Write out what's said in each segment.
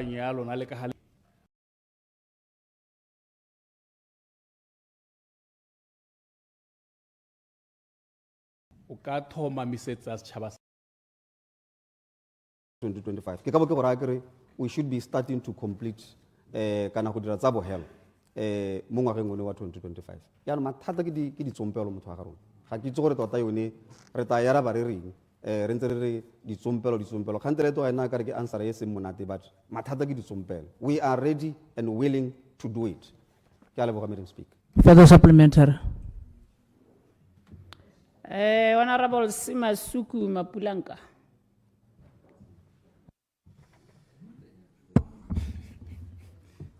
ya lona le ka ha o ka thoma misetsa setšhaba 2025. Ke ka bo ke gore akere we should be starting to complete kana go dira tsa bohelo mo ngwageng one wa 2025. Yaanong mathata ke di tsompelo motho wa ga rona. Ga ke itse gore tota yone re ta yara ba re reng re ntse re re di tsompelo kgante le to ena ka re ke answer e seng monate but mathata ke di tsompelo. We are ready and willing to do it. Ke a leboga Madam Speaker. Further supplementary. Honorable Simasuku Mapulanka.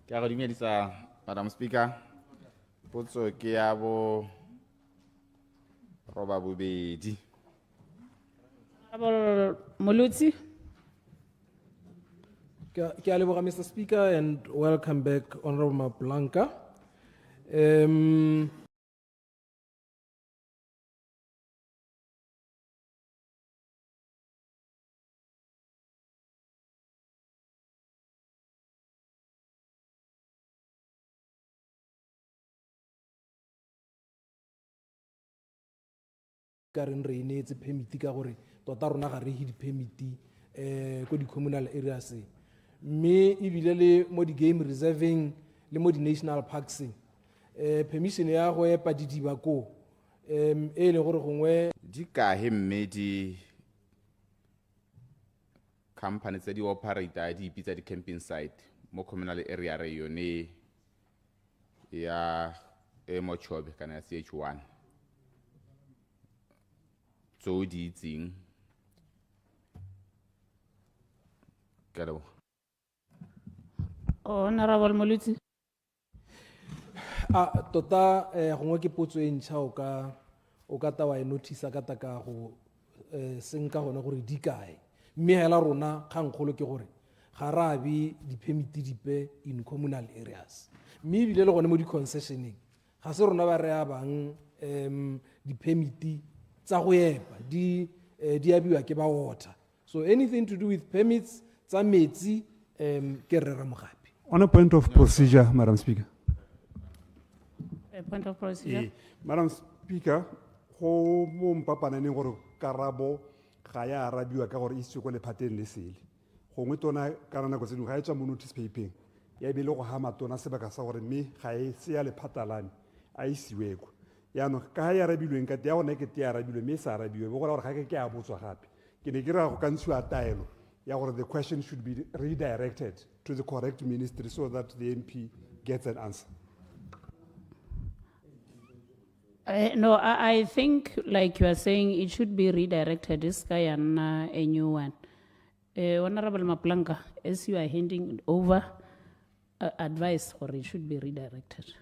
Ke a go dumedisa Madam Speaker. Potso ke ya bo roba bobedi. Honorable Moluzi. Ke a leboga, Mr. Speaker, and welcome back, Honorable Mapulanka. Karen re inetse permit ka gore tota rona ga re di permit ko di communal areas mme ebile le mo di game reserving le mo di national parks permission ya go epa didiba ko e le gore gongwe Di kae mme di company tse di operator di ipitsa di camping site mo communal area re yone ya Mochobe kana ya CH1. So di itseng ka leboga. Honorable Moluzi. tota gongwe ke potso e ntšha o ka tawa e notice ka taka go seng ka gone gore di kae mme hela rona kgangkgolo ke gore ga ra be di permit dipe in communal areas mme ebile le gone mo di concessioning ga se rona ba re abang di permit tsa go epa di abiwa ke ba water, so anything to do with permits tsa metsi ke re mogapi. On a point of procedure, Madam Speaker. A point of procedure. Madam Speaker, go mo mpapananeng gore karabo ga ya arabiwa ka gore itse go le phateng le sele gongwe tona ka nako tse dingwe ga e tswa mo notice papering ya be le go hama tona sebaka sa gore mme ga e se ya le phatalane a isiweko yaanong ka ya arabilweng ka ya gone ke te arabilwe mme sa arabiwe bo gore ga ke a botswa gape ke ne ke ra go ka ntshiwa taelo ya gore the question should be redirected to the correct ministry so that the MP gets an answer. No, I think, like you are saying, it should be redirected. This guy and a new one. Honorable Maplanka, as you are handing over advice, or it should be redirected.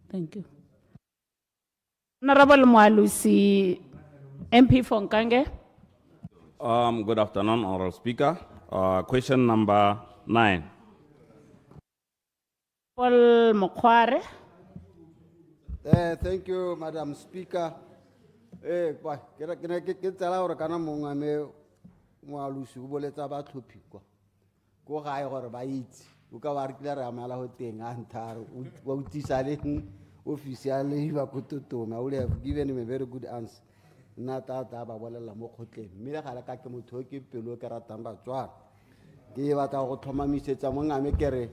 Thank you. Honorable Mwalusi, MP for Nkange. Good afternoon, Honorable Speaker. Question number 9. Paul Mokware. Thank you, Madam Speaker. Ke tsela gore kana mongwe me moalusi go boletsa ba tlhophikwa go gae gore ba itse o ka ba re kile re amala go teng a ntharo wa utisa le official ba go totoma o le have given him a very good answer nna tata ba bolela mo khotleng mme le gala ka ke motho ke pelo ke ratang ba tswa ke batla go thomamisetsa mongame kere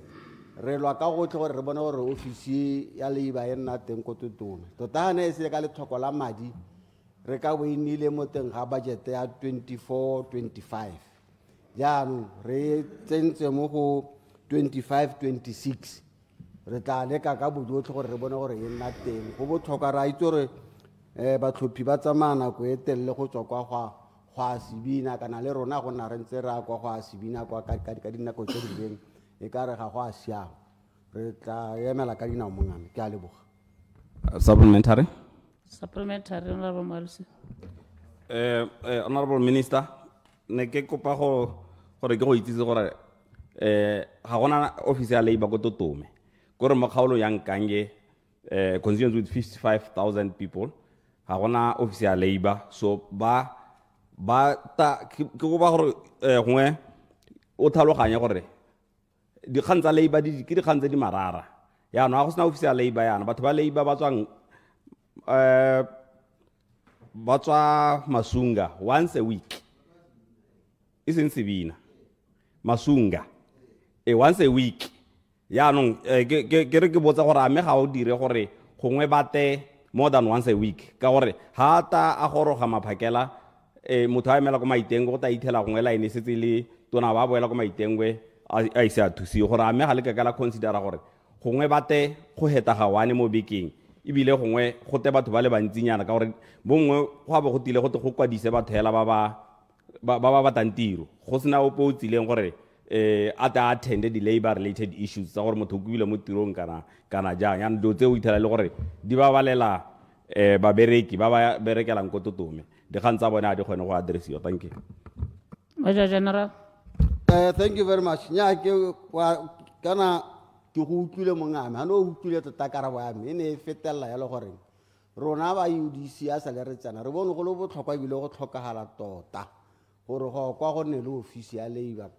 re lwa ka gotlhe gore re bone gore ofisi ya leiba e nna teng ko totome tota ne se ka le tlhoko la madi re ka boinile mo teng ga budget ya 24-25 jaanong re tsentse mo go 25-26 re tla leka ka bojotlhe gore re bone gore e nna teng go botlhokwa ra itse gore batlhophi ba tsamaya nako e telele go tswa kwa gwa sebina kana le rona go nna re ntse ra kwa gwa sebina kwa ka dinako tse rileng e ka re ga go a siama re tla emela ka dinao mongame ke a leboga. Supplementary. Supplementary, Honorable Mwalusi. Honorable Minister, ne ke kopa gore ke go itsise gore ga gona office ya labor go totome gore mo kgaolo ya Nkange constituents with 55,000 people ga gona office ya labor so ba ta ke go ba gore gongwe o tlhaloganya gore dikgang tsa labor ke dikgang tse di marara yaanong ga go sena office ya labor yana batho ba labor ba tswa Masunga once a week e seng Sebina Masunga once a week yaanong ke re ke botsa gore a me ga o dire gore gongwe bate more than once a week ka gore ha ta a goroga maphakela motho a emela ko maitengwe go ta ithela gongwe line e setse le tona ba boela ko maitengwe a ise a thusi gore a me ga le ka la considera gore gongwe bate go heta ga wane mo bekeng ebile gongwe go te batho ba le bantsinyana ka gore bongwe go a bo go tile go te go kwadise batho hela ba batang tiro go sena ope o tsileng gore a ta attend the labor related issues tsa gore motho o kuile mo tirong kana jang yana dio tse o ithela le gore di ba balela babereki ba ba berekelang ko totome dikgang tsa bone a di kgone go addressiwa. Thank you. Major General. Thank you very much. Nya ke wa kana ke go utlwile mongame ha no utlwile tota karabo ya me ne fetella ya le gore rona ba UDC a sa le re tsana re bone go le botlhokwa bile go tlhokagala tota gore go kwa go ne le office ya labor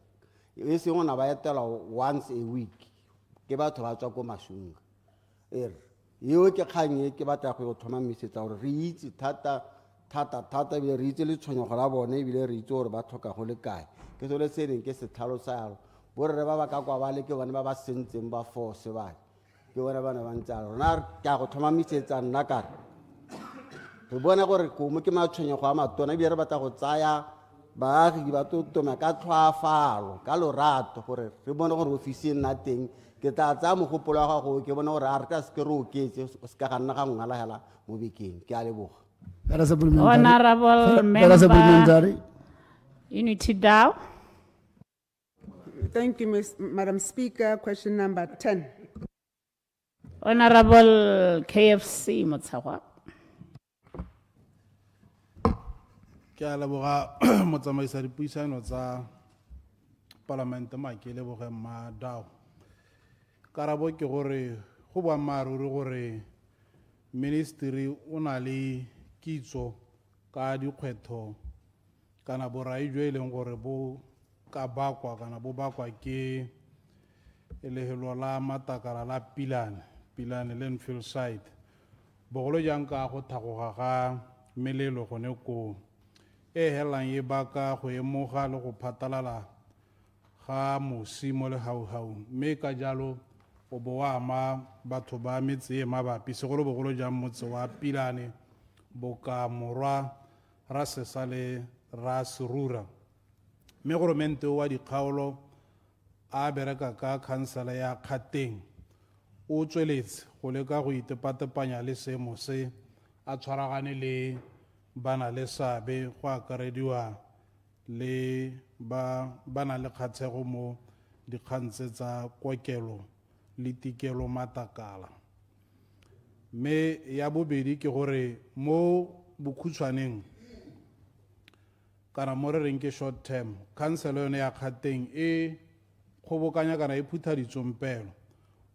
e sengwe na ba etela once a week ke batho ba tswa ko Masunga yo ke kganye ke batla go thoma misetsa gore re itse thata bile re itse le tshonyego la bone bile re itse gore ba tlhoka go le kae ke so le seneng ke se tlhalosalo borre ba ka kwa ba le ke bone ba sentseng ba force ba ke bona bana ba ntsa rona ka go thoma misetsa nna ka re bona gore ko mo ke matshonyego a matona bile re batla go tsaya baagi ba totoma ka tlhoafalo ka lorato gore re bone gore ofisi nna teng ke tla tsaya mogopolo wa gago ke bona gore a re ka se ke re oketse o se ka ga nna ga ngwala hela mo bekeng ke a leboga. Honorable Member Unity Dow. Thank you, Madam Speaker. Question number 10. Honorable KFC Motsagwa. ke a leboga motsamaisa dipuisano tsa Parliament ke leboge Madao. Karabo ke gore go boammaaruri gore ministry o na le kitso ka dikgwetho kana borai jo e leng gore bo ka bakwa kana bo bakwa ke elehelo la matakala la pilane landfill site bogolo jang ka go thagoga ga melelo gone ko e helang e baka go emoga le go phatalala ga mosi mo lehauhau mme ka jalo o bo wa ama batho ba metse e mabapi segolobogolo jang motse wa Pilane boka morwa ra sesa le ra serura mme goromente wa dikgaolo a bereka ka khansele ya Kgateng o tsweletse go leka go itepatepanya le seemo se a tshwaragane le bana le sabe go akarediwa le bana le kgatlhego mo dikgantse tsa kokelo le tikelo matakala mme ya bobedi ke gore mo bokhutshwaneng kana mo re reng ke short term khansele yone ya Kgateng e kgobokanya kana e phutha ditsompelo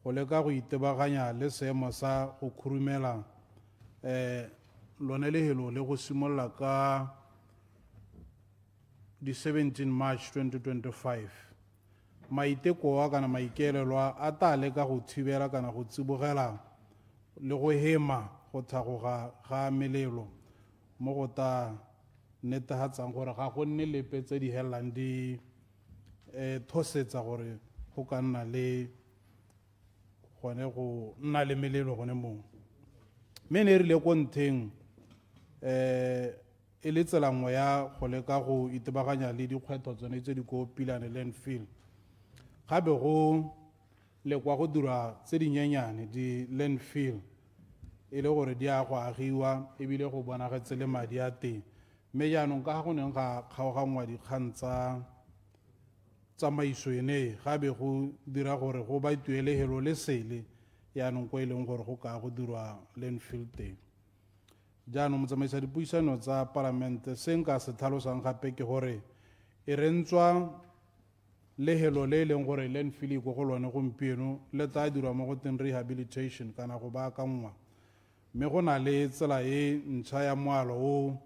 go leka go itebaganya le seemo sa go khurumela lone lehelo le go simolla ka di 17 March 2025 maiteko wa kana maikeelelo a ta leka go thibela kana go tsibogela le go hema go thagoga ga melelo mo go ta netefatsang gore ga go nne lepe tse di helang di thosetsa gore go ka nna le gone go nna le melelo gone mo mme ne rile ko ntheng e le tsela nngwe ya go leka go itebaganya le dikgwetho tsone tse di ko Pilane landfill gape go lekwa go dira tse dinyenyane di landfill e le gore di a go agiwa ebile go bonagetse le madi a teng mme jaanong ka ga go neng ga kgaogangwa dikgang tsa tsamaiso ene gape go dira gore go ba tuelehelo le sele jaanong ko e leng gore go ka go dirwa landfill teng jaanong motsamaisa dipuisano tsa Palamente se nka se tlhalosang gape ke gore e rentswa lehelo le leng gore landfill go go lone gompieno le tla dirwa mo go teng rehabilitation kana go baakangwa mme go na le tsela e ntšha ya moalo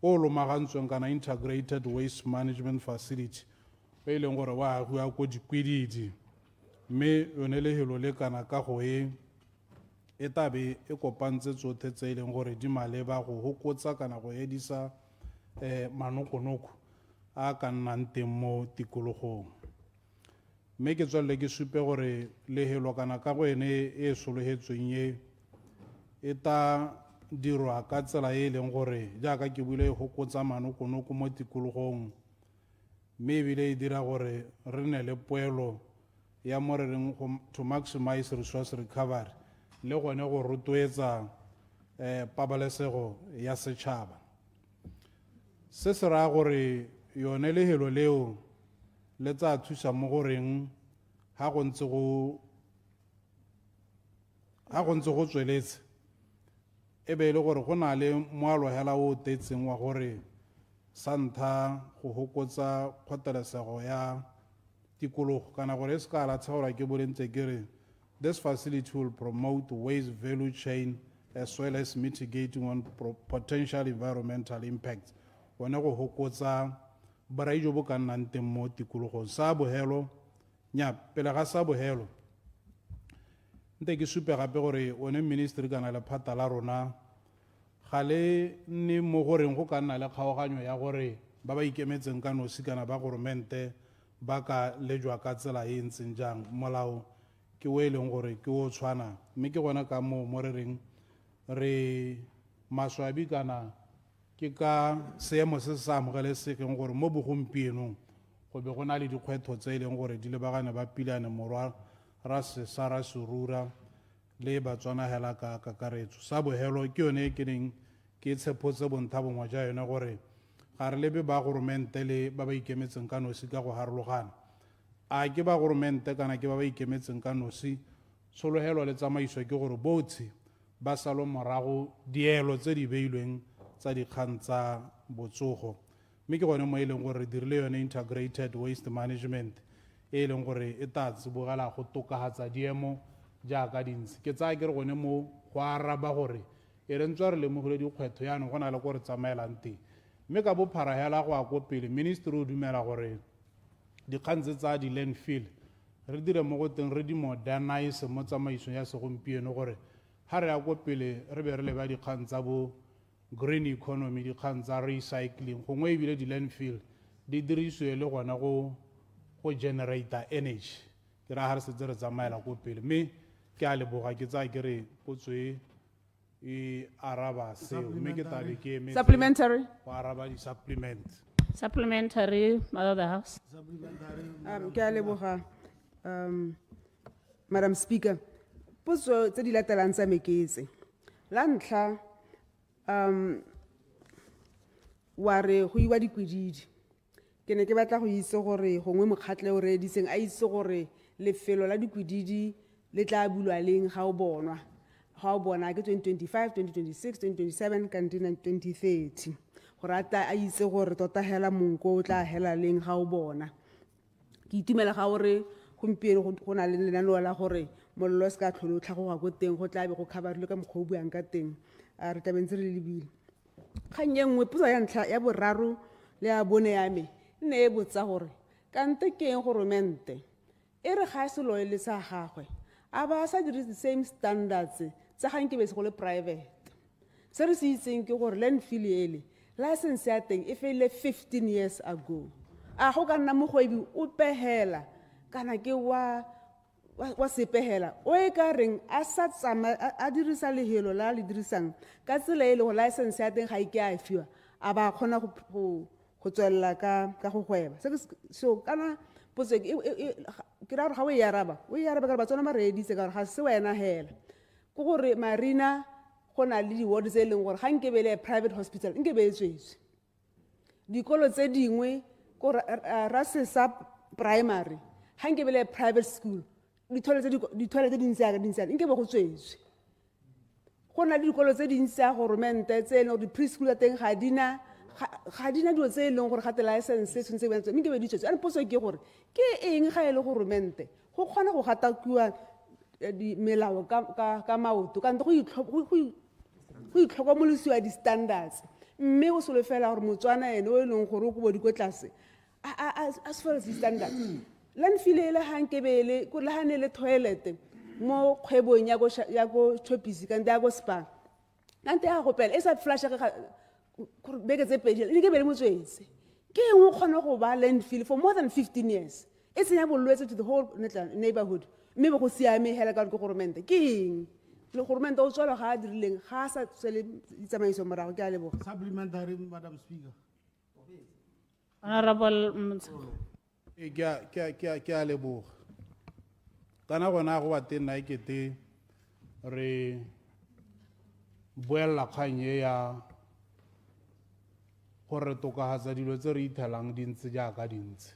o lomagantsweng kana integrated waste management facility e leng gore wa agiwa ko dikwedidi mme yone lehelo le kana ka go e tabe e kopantse tsotlhe tse e leng gore di maleba go hokotsa kana go edisa manokonoko a ka nnang teng mo tikologong. Mme ke tswelele ke supe gore lehelo kana ka go ene e sologetsweng e ta dirwa ka tsela e leng gore jaaka ke buile e hokotsa manokonoko mo tikologong, mme ebile e dira gore re ne le poelo ya mo re reng to maximize resource recovery le gone go rotloetsa pabalesego ya setšhaba. Se se raya gore yone lehelo leo le tsa thusa mo goreng ha go ntse go tsweletse e be le gore go na le moalo hela o tetseng wa gore sa ntlha go hokotsa kgothalesego ya tikologo kana gore e se ka la tshegola ke bolentse ke re this facility will promote waste value chain as well as mitigating on potential environmental impacts. Gone go hokotsa borai jo bo ka nnang teng mo tikologong. Sa bogelo nya pele ga sa bogelo nte ke supe gape gore one ministry kana lephata la rona ga le nne mo goreng go ka nna le kgaoganyo ya gore ba ba ikemetseng ka nosi kana ba goromente ba ka lejwa ka tsela e ntseng jang. Molao ke o e leng gore ke o tshwana, mme ke gona ka mo re reng re maswabi kana ke ka seemo se se sa amogelesegeng gore mo bogompienong go be go na le dikgwetho tse e leng gore di lebagane ba pilane morwa ra sesa ra serura le Batswana hela ka kakaretso. Sa bogelo ke yone ke neng ke tshepotse bontlha bongwe ja yone gore ga re lebe ba goromente le ba ba ikemetseng ka nosi ka go harologana. A ke ba goromente kana ke ba ba ikemetseng ka nosi, tshologelo le tsamaiso ke gore botlhe ba salo morago dielo tse di beilweng tsa dikgang tsa botsogo. Mme ke gone mo e leng gore re dirile yone integrated waste management e leng gore e tla tsibogela go tokagatsa diemo jaaka dintsi. Ke tsaya ke re gone mo go araba gore e re ntse re lemogile dikgwetho yaanong go na le gore tsamaelang teng. Mme ka bophara hela go a ko pele ministry o dumela gore dikgang tse tsa di landfill re dire mo go teng re di modernize mo tsamaisong ya segompieno gore ha re ya ko pele re be re leba dikgang tsa bo green economy, dikgang tsa recycling, gongwe ebile di landfill di dirisiwe le gona go generator energy. Ke ra ha re setse re tsamaela ko pele, mme ke a leboga ke tsaya ke re potso e araba seo, mme ke tabe ke emetse Supplementary. go araba di supplement. Supplementary, Mother of the House. Ke a leboga, Madam Speaker. Potso tse di latelang tsa me ke tse. La ntlha wa re go iwa dikwedidi. Ke ne ke batla go itse gore gongwe mokgatlho o reeditseng a itse gore lefelo la dikwedidi le tla bulwa leng ga o bonwa. Ga o bona ke 2025, 2026, 2027 ka 2030. Gore a itse gore tota hela monko o tla hela leng ga o bona. Ke itumela ga gore gompieno go na le lenaneo la gore mollo se ka tlhole o tlhagoga go teng go tla be go khabarilwe ka mokgwa o buang ka teng. Re tabeng tse re lebile. Kgang ye nngwe potso ya ntlha ya boraro le ya bone ya me nne e botsa gore kante ke eng goromente e re ga se loe le sa gagwe a ba sa dire the same standards tsa gang ke be se go le private. Se re se itseng ke gore landfill ele license ya teng e feile 15 years ago. A go ka nna mogwebi o pehela kana ke wa sepehela o e ka reng a sa tsama a dirisa lehelo la le dirisang ka tsela e le go license ya teng ga e ke a fiwa a ba kgona go tswella ka go gweba. So kana potso ke ra ga o e araba ka Batswana ba reeditse ka ga se wena hela go gore marina go na le di-ward tse e leng gore ga nke be le private hospital nke be e tswetswe. Dikolo tse dingwe ko Rasesa primary ga nke be le private school dithole tse dintsiaka nke be go tswetswe. Go na le dikolo tse dintsi ya goromente tse e leng gore di-preschool tsa teng ga di na dilo tse e leng gore gate license tshwanetse be nke be di tswetswe. Ane potso ke gore ke eng ga e le goromente go kgona go gatakiwa melao ka maoto kante go itlhokomolosiwa di-standards mme o solofela gore Motswana ene o e leng gore o ko bo di ko tlase as far as di-standards. landfill e le hankebele ko le hanele toilet mo kgwebong ya go Chopisi kante ya go Spa kante ya go pela e sa flash ga beke tse pedi le ke bele motswetse ke eng o kgona go ba landfill for more than 15 years e tsenya bolwetse to the whole neighborhood mme be go siame hela ka go government ke eng le government o tswela ga a dirileng ga sa tsele ditsamaiso morago ke a leboga Supplementary, Madam Speaker. Honorable ke a leboga kana gona go ba teng na ekete re boela kgang e ya gore tokagatsa dilo tse re ithelang dintse jaaka dintse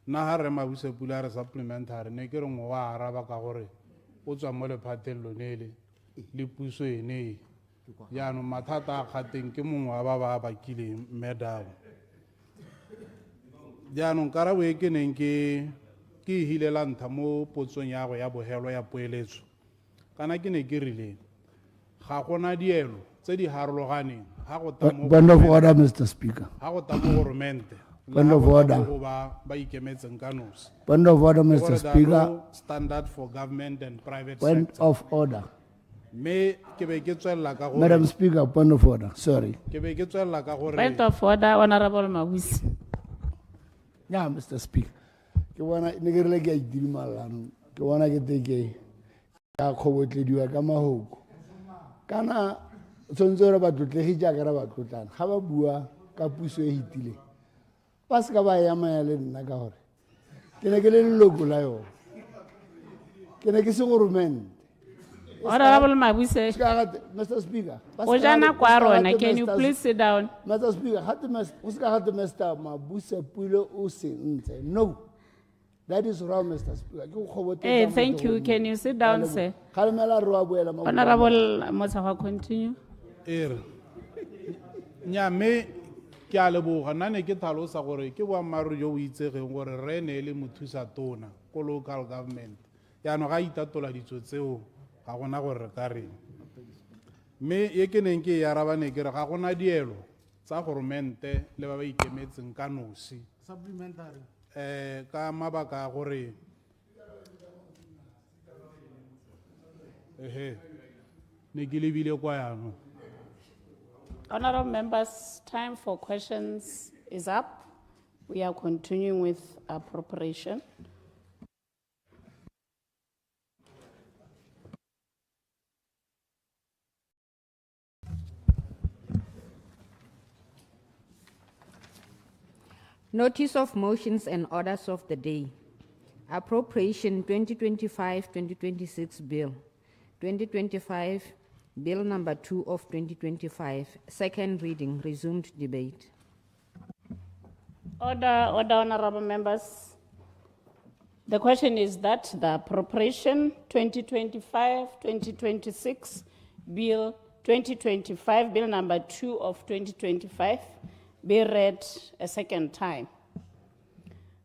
nna ga re mabuse pula re supplementary ne ke re ngwe wa araba ka gore o tswa mo lephateng lonele le puso ene jaanong mathata a kgateng ke mongwe wa ba ba bakileng medao jaanong karabo e ke neng ke hilela ntlha mo potsong ya go ya bogelo ya poeletso kana ke ne ke rileng ga gona dielo tse di harologaneng ga go ta mo Point of order, Mr. Speaker. ga go ta mo goromente Point of order. ba ikemetseng ka nosi Point of order, Gore Mr. there are Speaker. no standard for government and private Point sector of order. me ke be ke tswelela ka gore Madam Speaker, point of order. Sorry. ke be ke tswelela ka gore point of order, Honorable Mabusi. Yeah, Mr. Speaker. Ke bona ne ke rile ke a idimalano. Ke bona ke teke ka khobotlediwa ka mahoko. Kana tsontse re ba tlotlegi jaaka re ba tlotlana. Ga ba bua ka puso e hitile. Ba se ka ba ya maya le nna ka gore. Ke ne ke le leloko la yona. Ke ne ke se goromente. Honorable Mabusi. Mr. Speaker. Ojana Kwarona, can you please sit down? Mr. Speaker, Mr. Mabuse Pulo Usi. No. That is wrong, Mr. Speaker. Hey, thank you. Can you sit down, sir? Honorable Mosawa, continue. nya me ke a leboga nna ne ke tlhalosa gore ke boammaaruri jo bo itsegeng gore re ne le mothusa tona ko local government yaanong ga itatola ditso tseo ga gona gore re ka reng mme ye ke neng ke e arabane ke re ga gona dielo tsa goromente le ba ba ikemetseng ka nosi Supplementary. ka mabaka a gore ne ke lebile kwa yaanong Honorable members, time for questions is up. We are continuing with appropriation. Notice of motions and orders of the day. Appropriation 2025-2026 Bill. 2025 Bill number 2 of 2025. Second reading. Resumed debate. Order, honorable members. The question is that the appropriation 2025-2026 Bill 2025 Bill number 2 of 2025 be read a second time.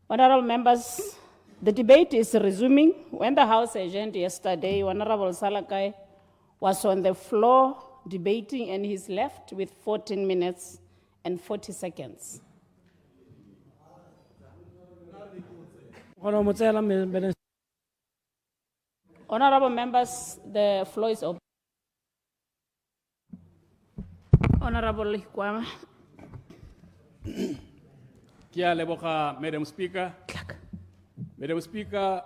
Honorable members, the debate is resuming. When the House adjourned yesterday, Honorable Salakai was on the floor debating and he's left with 14 minutes and 40 seconds. Honorable members, the floor is open. Honorable Kwama. Kia leboga, Madam Speaker. Madam Speaker,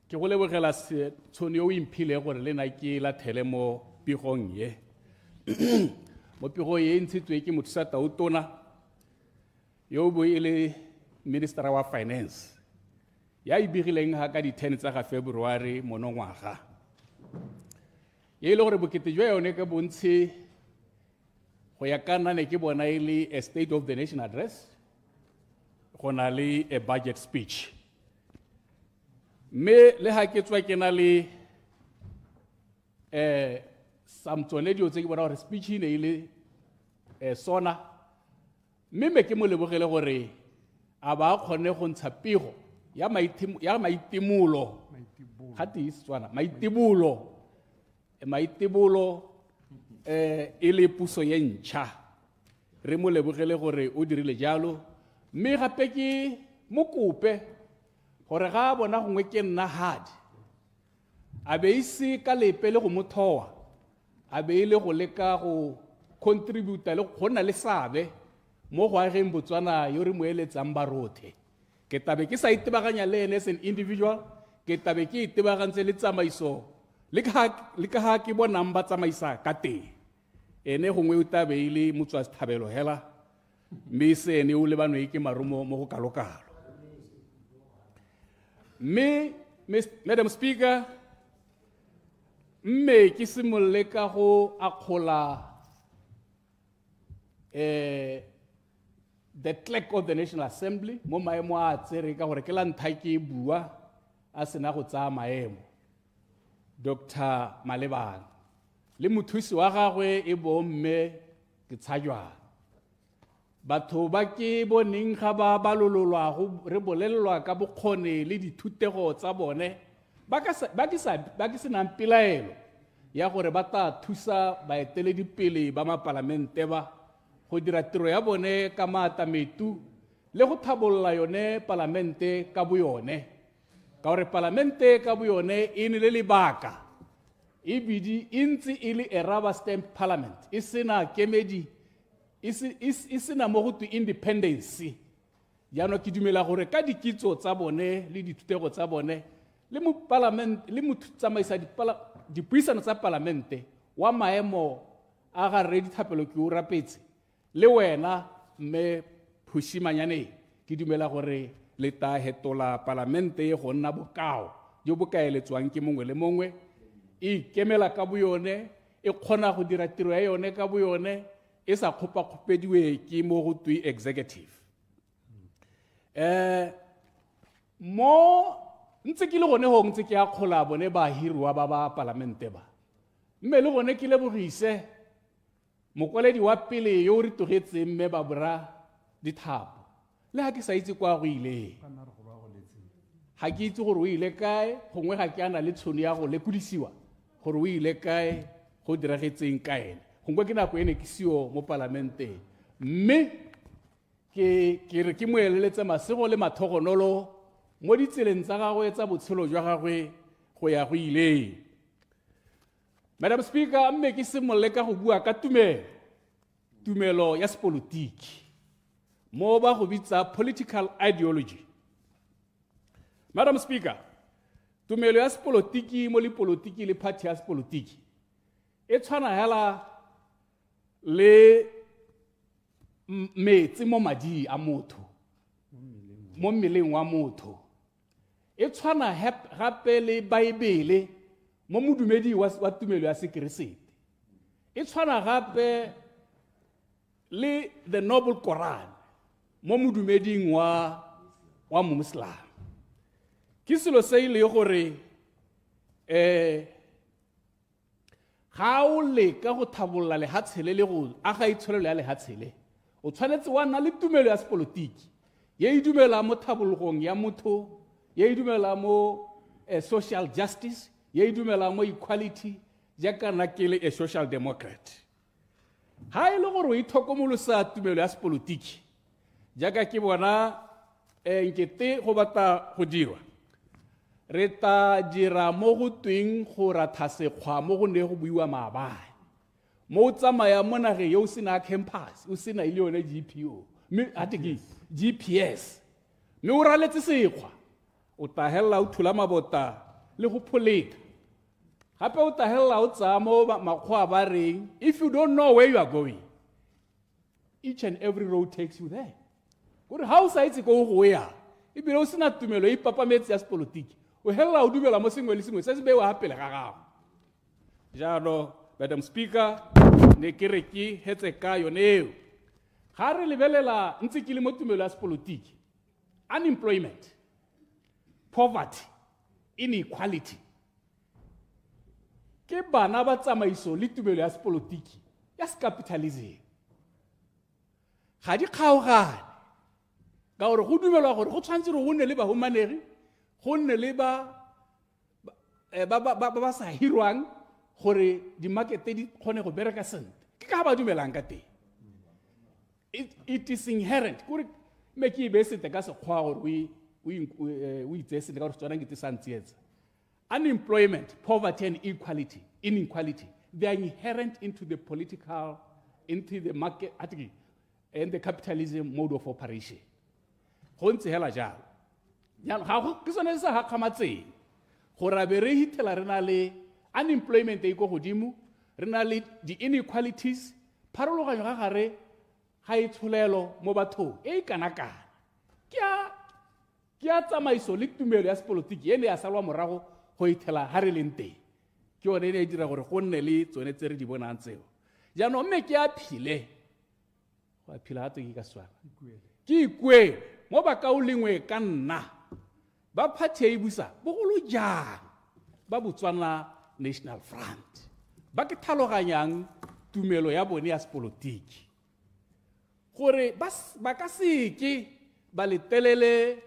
ke go lebogela se tshone o imphile gore le nna ke la thele mo pigong ye. Mo pigo ye ntshitswe ke mothusa tautona yo bo ile Minister wa Finance. Ya ibigileng ha ka di 10 tsa ga February monongwaga. Ye ile gore bokete jwa yone ke bontsi go ya kana ne ke bona ile a State of the Nation address. Go na le a budget speech. Me le ha ke tswa ke na le samtsone dio tse ke bona gore speech ne ile sona me ke mo lebogele gore a ba kgone go ntsha pego ya maitimulo gate istswana maitibulo ile puso ye ntšha re mo lebogele gore o dirile jalo mme gape ke mokope gore ga a bona gongwe ke nna hard a be ise ka lepe le go mothoa a be ile go leka go contribute le go na le sabe mo go ageng Botswana yo re mo eletsang barothe ke tabe ke sa itebaganya le ene as an individual ke tabe ke itebagantse le tsamaiso le ka ha ke bonang ba tsamaisa ka teng ene gongwe o tabe ile motswa sethabelo hela mme se ene o le banwe ke marumo mo go kalokalo mme Madam Speaker mme ke simolle ka go akgola the clerk of the National Assembly mo maemo a tsere ka gore ke la ntlha ke bua a sena go tsaya maemo Dr. Malebane le mothusi wa gagwe e bo mme ke tshajwana batho ba ke boneng ga ba balololwa go re bolelelwa ka bokgone le dithutego tsa bone ba ke senang pelaelo ya gore ba tla thusa baeteledipele ba mapalamente ba go dira tiro ya bone ka maatametu le go thabolola yone palamente ka boyone ka gore palamente ka boyone e ne le lebaka e bidi e ntse e le a rubber stamp parliament e sena kemedi e sena mo go twe independence jaanong ke dumela gore ka dikitso tsa bone le dithutego tsa bone le mo parliament le mo tsamaisa dipuisano tsa palamente wa maemo a ga re dithapelo ke o rapetse le wena mme Phushimanyane ke dumela gore le ta hetola palamente e go nna bokao jo bo kaeletswang ke mongwe le mongwe e kemela ka boyone e kgona go dira tiro ya yone ka boyone e sa kgopediwe ke mo go twe executive mo ntse ke le gone go ntse ke a kgola bone ba hirwa ba ba palamente ba mme le gone ke le bogise mokwaledi wa pele yo re togetseng mme ba bora dithapo le ha ke sa itse kwa go ile ha ke itse gore o ile kae gongwe ga ke ana le tshono ya go lekodisiwa gore o ile kae go diragetseng ka ene gongwe ke nako ene ke sio mo palamente mme ke re ke mo eleletse masego le mathogonolo mo ditseleng tsa gagwe tsa botshelo jwa gagwe go ya go ile Madam Speaker mme ke simolle ka go bua ka tumelo ya sepolotiki mo ba go bitsa political ideology Madam Speaker tumelo ya sepolotiki mo le politiki le party ya sepolotiki e tshwana hela le metsi mo madi a motho mo mmeleng wa motho e tshwana gape le Baebele mo modumedi wa tumelo ya sekeresete e tshwana gape le the noble Quran mo modumeding wa Muslim ke selo se ile gore ga o leka go thabolola lehatshele le go aga itshwarelo ya lehatshele o tshwanetse wa nna le tumelo ya sepolotiki ye e dumela mo thabologong ya motho ye e dumela mo social justice ye e dumela mo equality jaaka nna ke le a social democrat ha e le gore o itlhokomolosa tumelo ya sepolotiki jaaka ke bona nkete go batla go dirwa re ta dira mo go tweng go ratha sekgwa mo go ne go buiwa maabane mo o tsamaya mo nageng yo o sena campus o sena ile yone GPO mme ate ke GPS mme o raletse sekgwa o ta hella o thula mabota le go pholeta gape o ta hella o tsaya mo makgwa ba reng if you don't know where you are going each and every road takes you there gore ha o sa itse go go ya e bile o sena tumelo e papametse ya sepolotiki o hella o dumela mo sengwe le sengwe se se bewa hapele ga gago jalo Madam Speaker ne ke re ke hetse ka yone ga re lebelela ntse ke le mo tumelo ya sepolotiki unemployment poverty inequality ke bana ba tsamaiso le tumelo ya sepolotiki ya capitalism ga di kgaogane ka gore go dumelwa gore go tshwanetse go nne le bahumanegi go nne le ba sa hirwang gore di-markete di kgone go bereka sentle ke ka ba dumelang ka teng it is inherent kore me ke e besete ka sekgwa gore unemployment, poverty and inequality, they are inherent into the political, into the market, and the capitalism mode of operation. Go ntse hela jalo. Ga go ke sone se ha khamatseng. Gore a be re hitela re na le unemployment e go godimo, re na le di inequalities, pharologanyo ga gare ga itsholelo mo bathong e kana kana. Ke a tsamaiso le tumelo ya sepolotiki ene ya salwa morago go ithela ha re leng teng. Ke yone e dira gore go nne le tsone tse re di bonang tseo. Jaanong mme ke a phile go a phila hatwe ke ka swala ke ikwe mo ba ka o lengwe ka nna ba party e busa bogolo jang ba Botswana National Front ba ke tlhaloganyang tumelo ya bone ya sepolotiki gore ba ka seke ba le telele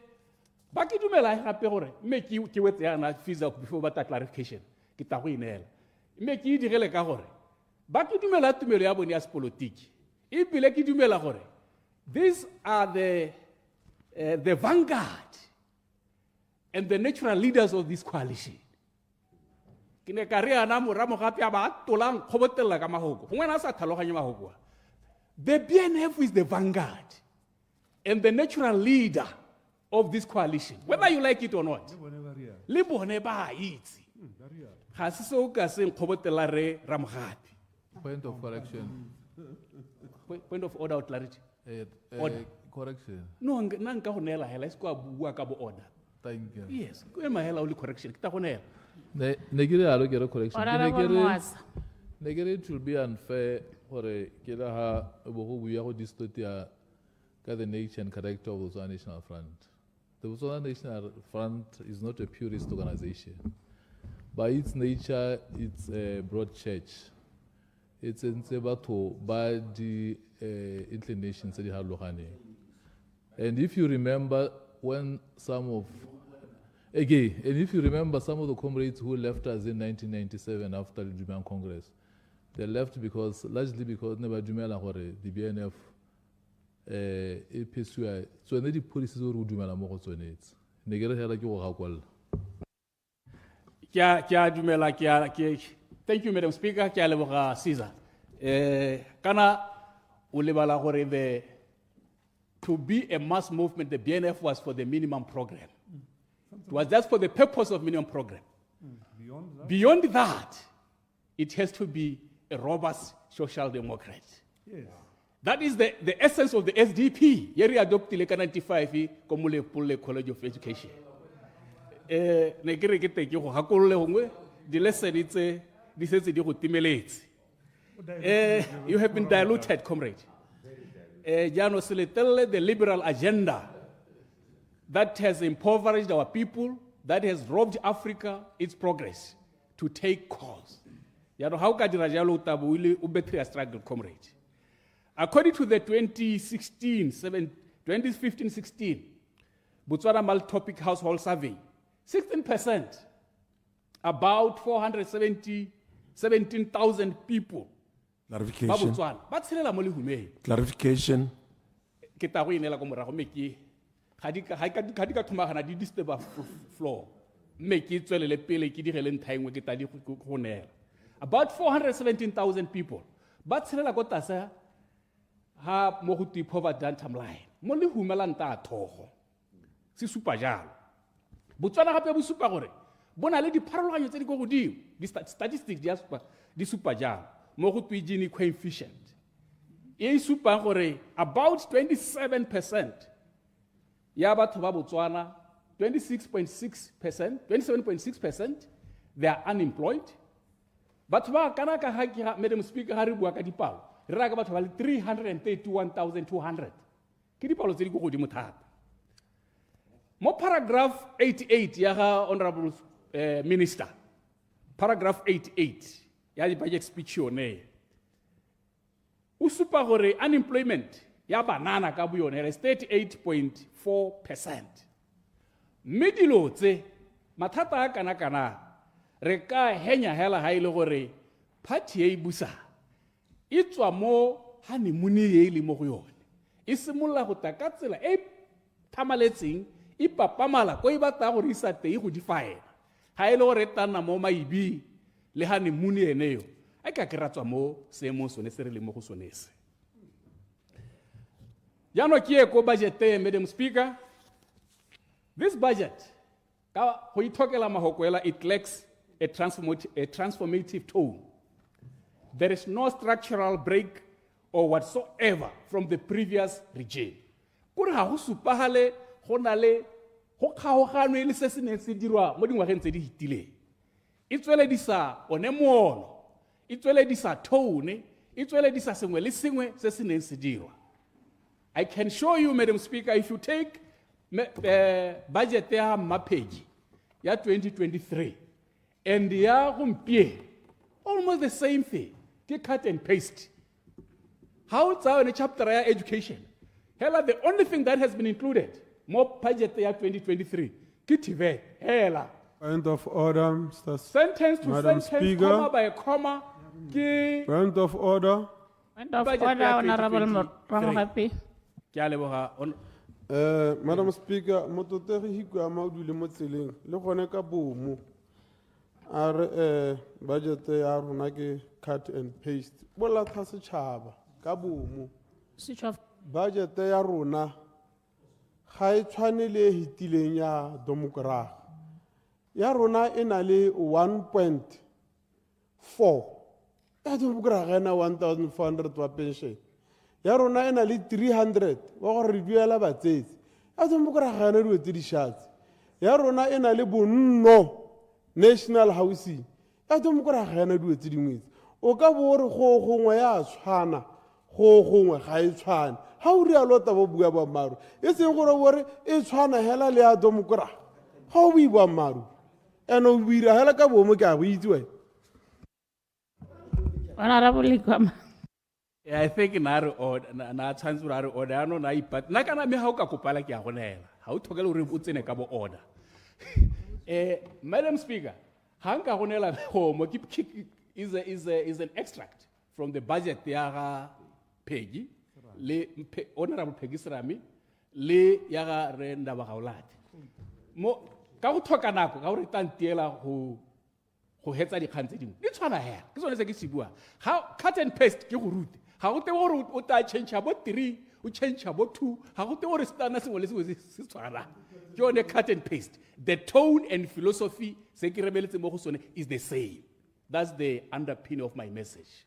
ba ke dumela gape gore mme ke wetse yana Fiscal before ba ta clarification ke ta go inela mme ke digele ka gore ba ke dumela tumelo ya bone ya sepolotiki e bile ke dumela gore these are the vanguard and the natural leaders of this coalition. Kine kariana muramo gape ba tolang khobotella ka mahoko. Gongwe na sa tlhaloganya mahoko. The BNF is the vanguard and the natural leader of this coalition, whether you like it or not. Le bone ba itse. Ga se so ka se khobotella re ramgapi. Point of correction. Point of order or clarity. Order. Correction. No, nang ka honela hela isko bua ka bo order. Thank you. Yes, go ema hela only correction. Kita honela. Negere alo get a correction. Negere it will be unfair for a kila ha bogo buya go distotia ka the nature and character of the Botswana National Front. The Botswana National Front is not a purist organization. By its nature, it's a broad church. It's in Sebato by the inclinations that you have Lohane. And if you remember when some of the comrades who left us in 1997 after the Jubilee Congress, they left largely because never Jumela Hore, the BNF PSUI. So the policies were Jumela Mohosonates. Negere Helaki or Hakwal. Thank you, Madam Speaker. Caesar. Kana ulibala hore to be a mass movement, the BNF was for the minimum program. It was just for the purpose of minimum program. Beyond that, it has to be a robust social democrat. Yes. That is the essence of the SDP. Yeri adopted like 95 Komule Pule College of Education. Negere ke go hakole hongwe di lesson itse di setse di go timeletse. You have been diluted, comrade. Jano Seletele, the liberal agenda that has impoverished our people, that has robbed Africa its progress to take course. Jano how ka dira jalo tabuile u betri struggle, comrade. According to the 2015-16 Botswana multi-topic household survey, 16%, about 17,000 people. Clarification. Clarification. About 417,000 people. But ha mohuti poverty line. Moli humelanta toho. Si super jalo. Botswana gape bo supa gore bona le di pharologanyo tse di go godimo di statistics di supa di supa jalo mo go twi Gini coefficient e supa gore about 27% ya batho ba Botswana 27.6% they are unemployed. Batho ba kana ka ha ke Madam Speaker ha re bua ka dipalo re ra ka batho ba le 331,200 ke dipalo tse di go godimo thata. Mo paragraph 88 ya Honorable Minister, paragraph 88 ya di budget speech yone o supa gore unemployment ya banana ka boyone is 38.4%. Medilo tse mathata a kana re ka henya hela ha ile gore party e busa e tswa mo honeymoon e ile mo go yone e simolla go ta ka tsela e thamaletseng ipapamala ko e batla gore isa tei go di faela ga e le gore tana mo maibi le honeymoon ene yo a ka keratswa mo seemong sone se re le mo go sone se jaanong ke ye ko budget Madam Speaker. This budget ka go ithokela mahokwela it lacks a transformative tone. There is no structural break or whatsoever from the previous regime. Kore ga go supagale go na le go kgaoganwe le se se neng se dirwa mo dingwageng tse di hitileng. E tsweledisa one moono, e tsweledisa tone, e tsweledisa sengwe le sengwe se se neng se dirwa. I can show you, Madam Speaker, if you take budget ya Mapegi ya 2023 and ya gompieno, almost the same thing. Ke cut and paste. How it's in a chapter ya education. Hela, the only thing that has been included, more budget ya 2023, ke TVET. Hela. Point of order, Mr. Sentence to Madam sentence, Speaker. comma by comma. Point of order. Point of order, Honorable Ramagapi. Madam Speaker, mototegi hikwa maudule mo tseleng le gone ka bomo a re budget ya rona ke cut and paste bola tha setšhaba ka bomo budget ya rona ga e tshwane le e hitileng ya democracy ya rona e na le 1.4 ya democracy ga ena 1,400 wa pension ya rona e na le 300 wa gore re duela batsetsi ya democracy ga ena dilo tse di šatse ya rona e na le bonno national housing ya democracy ga ena dilo tse dingwe o ka bo re go gongwe ya tshwana go gongwe ga e tshwane ha o rialo ta bo bua ba maru e seng gore bore e tshwana hela le ya democracy ha o bua maru eno o buira hela ka bomo ke a bo itse wena Honorable Ikama. I think na transfer order ya no na ipat na kana me ha o ka kopala ke a go nela ha o thokela gore o tsene ka bo order. Madam Speaker, ha nka go nela go mo is an extract from the budget ya ga Peggy le Honorable Peggy Serame le ya ga re Ndaba Gaolate. Mo ka go thoka nako ka gore tantiela go hetsa dikgang tse dingwe di tshwana hela ke tsone se ke se bua how cut and paste ke go rute ga go te gore o ta change bo 3 o change bo 2 ga go te gore stana sengwe le sengwe se tshwana ke yone cut and paste the tone and philosophy se ke rebeletse mo go sone is the same. That's the underpinning of my message.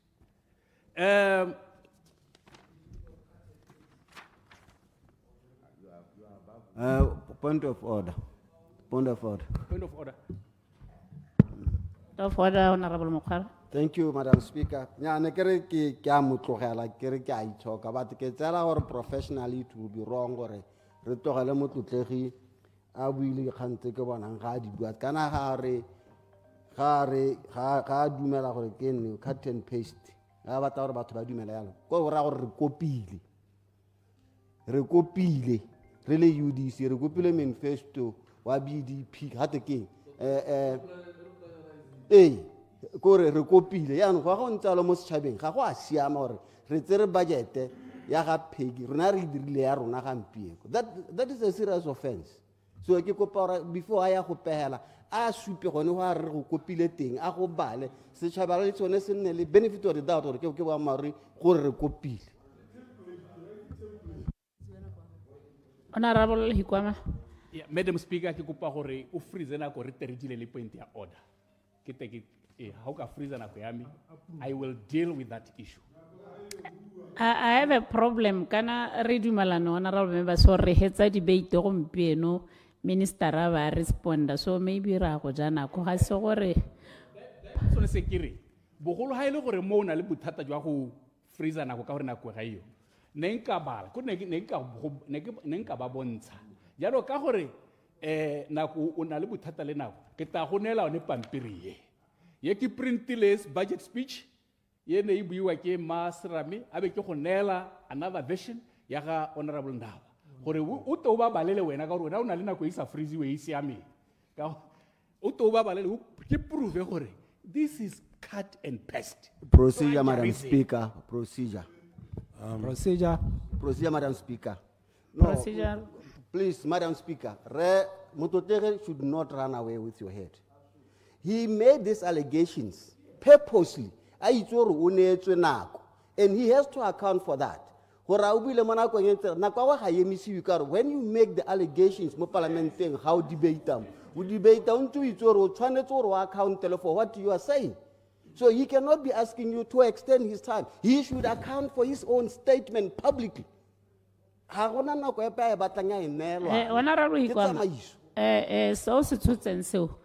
Point of order. Point of order. Point of order. Of order, Honorable Mokhara. Thank you, Madam Speaker. Yeah, ne kere ke a motlogela kere ke a itshoka but ke tsela gore professionally it will be wrong gore re tlogele motlotlegi a buile kgantse ke bonang ga di bua kana ga dumela gore ke ne cut and paste ga batla gore batho ba dumela yalo go ra gore re kopile re le UDC re kopile manifesto wa BDP ga te ke kore re kopile yaanong go ntse mo setšhabeng ga go a siama gore re tsere budget ya ga Peggy rona re dirile ya rona gampieko that is a serious offense. So ke kopa gore before a ya go pehela a supe gone go a re go kopile teng a go bale setšhaba le tsone se nne le benefit of the doubt gore ke ba mari gore re kopile. Honorable Hikwama. Yeah, Madam Speaker, ke kopa gore o freeze na go re teredile le point ya order. Ke take how ka freeze na go yami I will deal with that issue. I have a problem kana re dumelana honorable member so re hetsa debate gompieno minister ba responda so maybe ra go jana go ga se gore so le sekiri bogolo ha ile gore mo na le bothata jwa go freeze na go ka gore na go ga iyo ne nka bala go ne nka ba bontsha jalo ka gore nako o na le bothata le nako ke ta go nela one pampiri ye ke printless budget speech ye ne e buiwa ke Serame a be ke go nela another version ya ga Honorable Ndaba gore o to ba balele wena ka gore wena o na le nako e sa freeze we e siame ka o to ba balele ke prove gore this is cut and paste. Procedure, Madam Speaker. Procedure. Procedure. Procedure, Madam Speaker. Procedure. Please, Madam Speaker, Mototere should not run away with your head. He made these allegations purposely, and he has to account for that. When you make the allegations, how debate them? We debate them to account for what you are saying. So he cannot be asking you to extend his time. He should account for his own statement publicly. Honorable Hikwa, so se so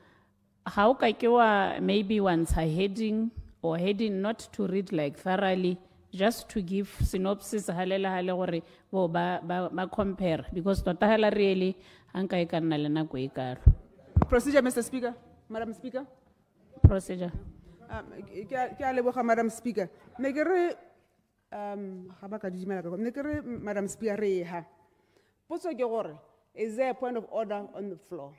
how ka ke wa maybe once a heading or heading not to read like thoroughly, just to give synopsis halela hale gore bo ba compare, because tota hela really anka e ka nna le nako e kalo. Procedure, Mr. Speaker. Madam Speaker. Procedure. Ke a leboga, Madam Speaker. Ne ke re Madam Speaker, potso ke gore, is there a point of order on the floor?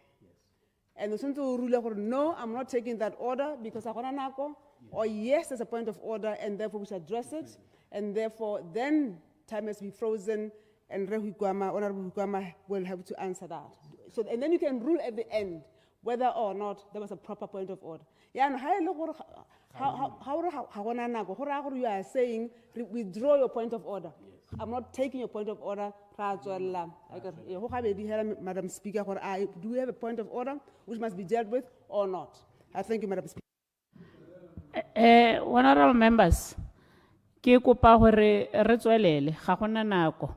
And the Central rule, no, I'm not taking that order because I want nako, or yes, there's a point of order and therefore we should address it, and therefore then time has to be frozen and Honorable Hikwa will have to answer that. So, and then you can rule at the end whether or not there was a proper point of order. Yeah, and how you are saying withdraw your point of order. I'm not taking your point of order. Madam Speaker, do we have a point of order which must be dealt with or not? I thank you, Madam Speaker. Honorable members, ke kopa hore re tswelele ga gona nako.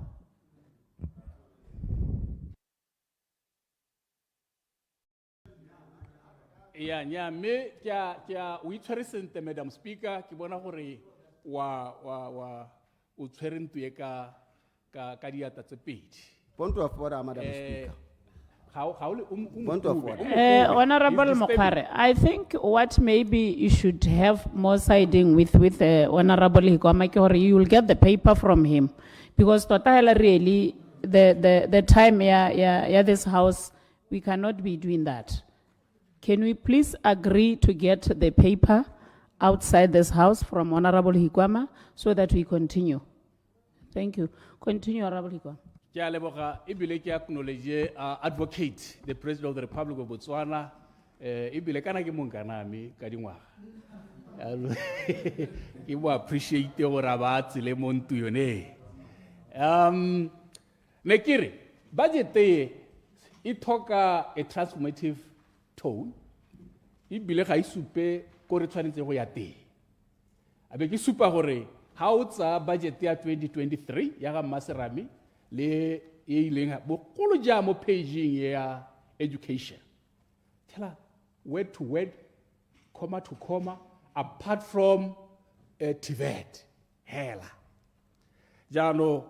Yeah, me kya o itshwere sente, Madam Speaker, ke bona gore wa o tshwere ntwe ka diata tse pedi. Point of order, Madam Speaker. Honorable Mokhare, I think what maybe you should have more siding with Honorable Hikwa, you will get the paper from him, because totally really the time this house, we cannot be doing that. Can we please agree to get the paper outside this house from Honorable Hikwa so that we continue? Thank you. Continue, Honorable Hikwa. Ke a leboga ebile ke acknowledge advocate the President of the Republic of Botswana ebile kana ke monkaname ka dingwaga ke bo appreciate gore ba tsile mo ntu yone ne kere budget e thoka a transformative tone ebile ga isupe ko re tshwanetse go ya teng abe ke supa gore ha o tsa budget ya 2023 ya ga Maserami le ileng bogolo ja mo paging ya education, tell her word to word, comma to comma, apart from TVET hela jano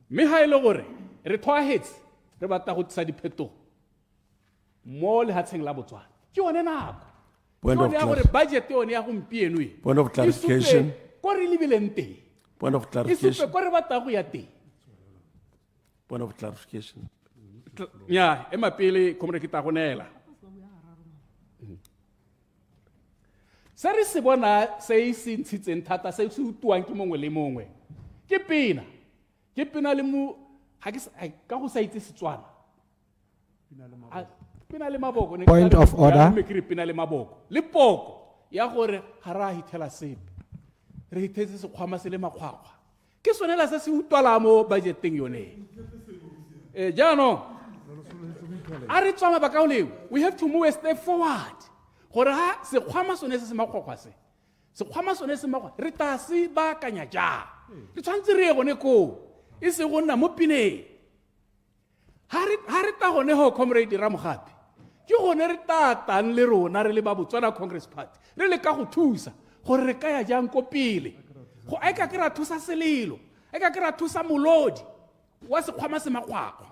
me ha ile gore re tshwaetse re batla go tsa dipheto mo le hatseng la Botswana ke yone nako point of budget yone ya gompieno e point of clarification ko re lebileng teng point of clarification ko re batla go ya teng. Point of clarification. Yeah, ema pele komre kita gonela. Sari se bona se se ntshitseng thata se se utuang ke mongwe le mongwe. Ke pina le mu ha ke ka go sa itse Setswana. Pina le maboko ne point of order. Me kire pina le maboko. Le poko ya gore ha ra hithela sepe. Re hithetse se khwama se le makgwakgwa. Ke sonela se se utwala mo budgeting yone. Jano, we have to move a step forward. Gore ha se khwama sone se makgwakgwa se khwama sone se makgwa re ta se ba kanya ja. Re tshwantse re gone ko. E se gonna mo pineng. Ha re ta gone ho comrade Ramogapi. Ke gone re ta tan le rona re le ba Botswana Congress Party. Re le ka go thusa gore re ka ya jang ko pele. Go a ka kra thusa selelo. A ka kra thusa molodi. Wa se khwama se makgwakgwa.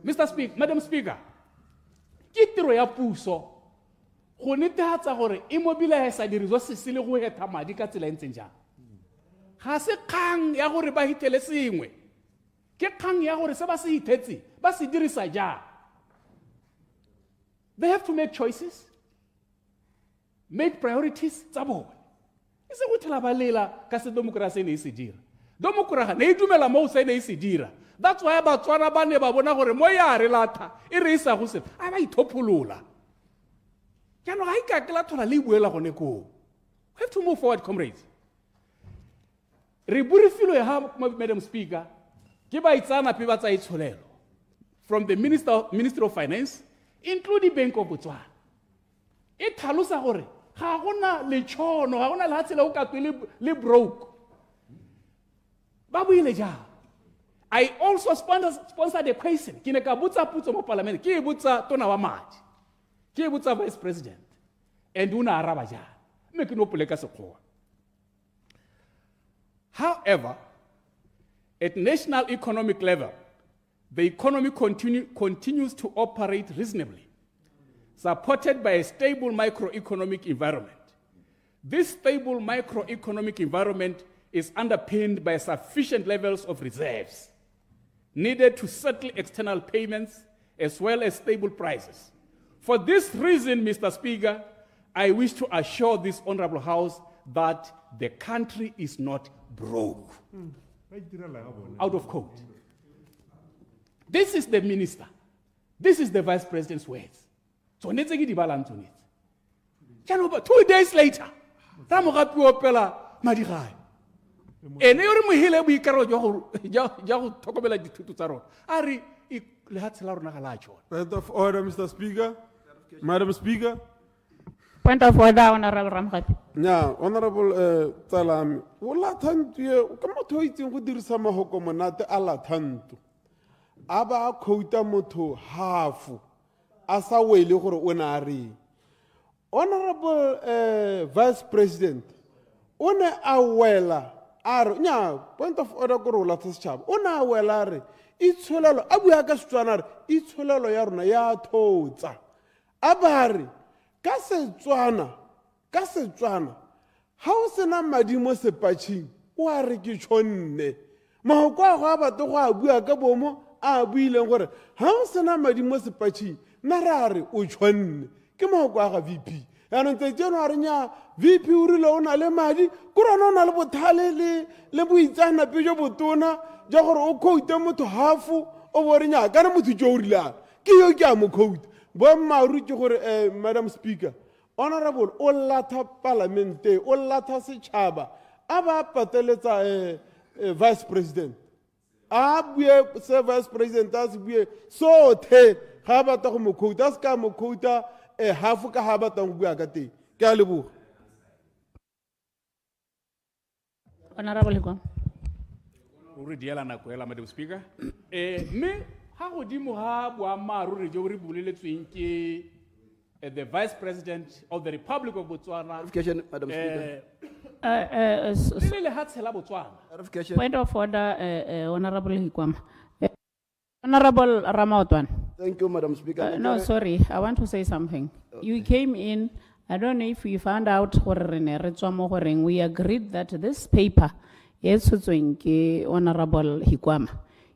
Mr. Speaker, Madam Speaker, ke tiro ya puso go netehatsa gore e mobilize diriso se le go heta madi ka tsela entseng jang. Ga se kgang ya gore ba hitele sengwe. Ke kgang ya gore se ba se hitetse ba se dirisa jang. They have to make choices, make priorities tsa bone. E se go thela ba lela ka se demokrasi ne se dira. Demokrasi ne e dumela mo se ne se dira. That's why Botswana ba ne ba bona gore mo ya re latha e re isa go se a ba ithopolola. Jaanong ga ikakela thola le buela gone ko. We have to move forward, comrades. Re burifilo ha Madam Speaker ke ba itsana pe ba tsa itsholelo from the Ministry of Finance including Bank of Botswana. E tlhalosa gore ga gona lechono ga gona la tsela o ka le broke. Ba buile ja. I also sponsored a question. Ke ne ka botsa putso mo parliament. Ke botsa tona wa madi. Ke botsa vice president. And una araba ja. Me ke no poleka sekgowa. However, at national economic level, the economy continues to operate reasonably, supported by a stable microeconomic environment. This stable microeconomic environment is underpinned by sufficient levels of reserves needed to settle external payments as well as stable prices. For this reason, Mr. Speaker, I wish to assure this honorable House that the country is not broke. Out of quote. This is the minister. This is the vice president's words. So, 2 days later, Ramogapi opela madigai. And every mohile we caro jago tokobela ditutu tsa rona. Ari le hatsela rona ga la tshona. Point of order, Mr. Speaker. Madam Speaker. Point of order, Honorable Ramgapi. Yeah, Honorable Tsalami. O la thantu ka motho o itseng go dirisa mahoko monate a la thantu. Aba a khouta motho hafu. Asa wele gore o na re. Honorable Vice President. O ne a wela are nya point of order go rola tshaba. O na wela re itsholelo a bua ka Setswana re itsholelo ya rona ya thotsa. Abare ka Setswana ha o sena madi mo sepatšhing o a re ke tshonne mahoko a go a bato go a bua ka bomo a buileng gore ha o sena madi mo sepatšhing na re a re o tshonne ke mahoko a ga VP yaanong tse tseno a re nya VP o rile o na le madi ko rona o na le bothale le boitsanape jo botona ja gore o quote motho hafu o bo re nya ka ne motho jo o rilang ke yo ke a mo quote bo maru ke gore Madam Speaker Honorable o latha parlamente o latha setšhaba a ba pateletsa Vice President a bue se Vice President a se bue sothe ga ba ta go mo quote a se ka mo quote hafu ka ha ba ta go bua ka teng ke a leboga. Honorable Hikwa. O re diela nako ela Madam Speaker. Me ha godimo ha boamaru re jo re buleletsweng ke the Vice President of the Republic of Botswana. Clarification, Madam Speaker. Point of order, Honorable Hikwama. Honorable Ramaotwan. Thank you, Madam Speaker. No, sorry, I want to say something. Okay. You came in, I don't know if you found out we agreed that this paper, Honorable Hikwama,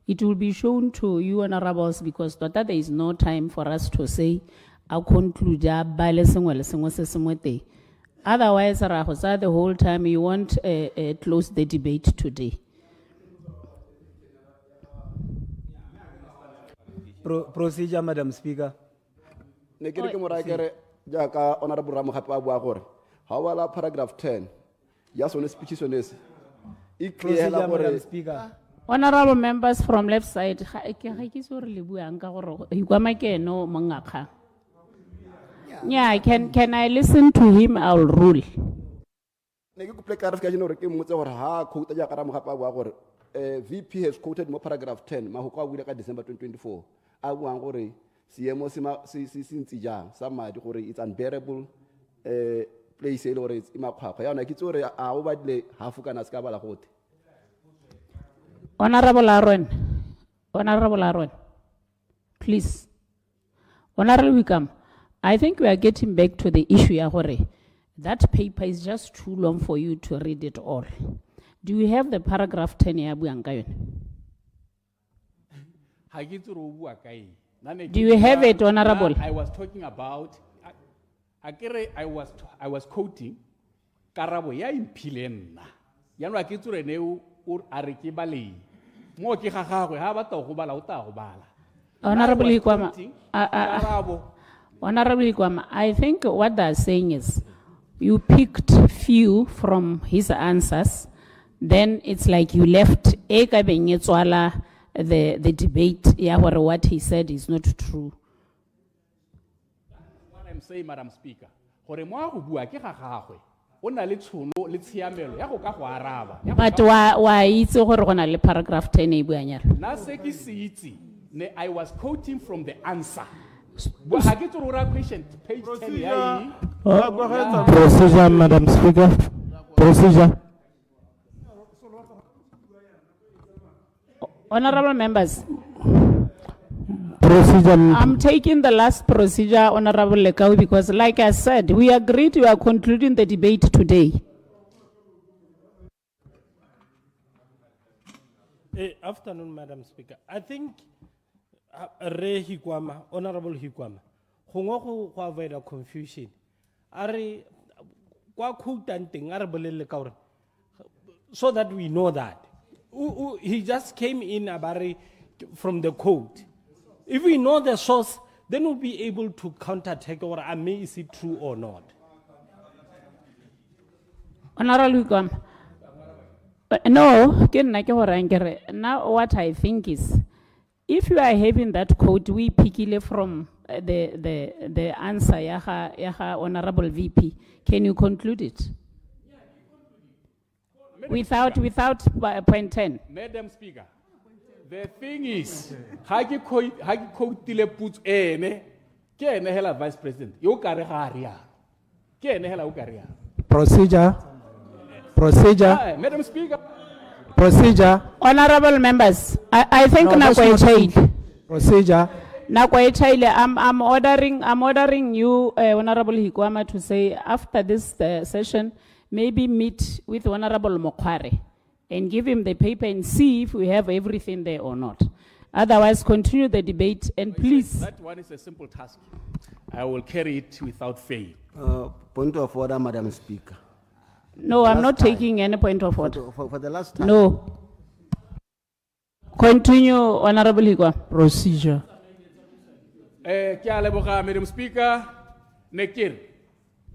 it will be shown to you, Honorables, because there is no time for us to say, I'll conclude, otherwise, the whole time you won't close the debate today. Procedure, Madam Speaker. Honorable Ramgapi paragraph 10. Yes, on the speeches on this. Procedure, Madam Speaker. Honorable members from left side, yeah, can I listen to him? I'll rule. VP has quoted more paragraph 10. December 2024. It's unbearable. Place or it's Honorable Aaron, please. Honorable Wickham, I think we are getting back to the issue. That paper is just too long for you to read it all. Do you have the paragraph 10 here? Do you have it, Honorable? I was talking about, I was quoting Karabo ya impilena. Yanu akiture neu ur arikibali. mo ke ga gagwe ha batla go bala o tla go bala. Honorable I was Hikwama, quoting karabo. Honorable Hikwama, I think what they're saying is you picked few from his answers, then it's like you left the debate, yeah, where what he said is not true. What I'm saying, Madam Speaker, gore mo go bua ke ga gagwe o na le tshono le tshiamelo ya go ka go araba. But wa itse gore go na le paragraph 10 e buang yalo. Na se ke se itse ne I was quoting from the answer. Bo ha ke tsoro question page 10 ya e. Procedure, Madam Speaker. Procedure. Honorable members, Procedure. I'm taking the last procedure, Honorable Lekau, because like I said, we agreed we are concluding the debate today. Afternoon, Madam Speaker. I think Re Hikwama, Honorable Hikwama, go avoid a confusion. Are so that we know that. He just came in from the code. If we know the source, then we'll be able to counter-attack or is it true or not. Honorable Hikwama, no, now what I think is, if you are having that code, we pick it from the answer, yaha Honorable VP. Can you conclude it? Without point 10. Madam Speaker, the thing is, hagi quote tile put ene, ke ene hela Vice President, yo kare haria, ke ene hela ukaria. Procedure. Procedure. Madam Speaker. Procedure. Honorable members, I think No, that's not true. Procedure. I'm ordering you, Honorable Hikwama, to say after this session, maybe meet with Honorable Mokware and give him the paper and see if we have everything there or not. Otherwise, continue the debate and please. That one is a simple task. I will carry it without fail. Point of order, Madam Speaker. No, I'm not taking any point of order. For the last time. No. Continue, Honorable Higwa. Procedure. Kia leboga, Madam Speaker, nekir.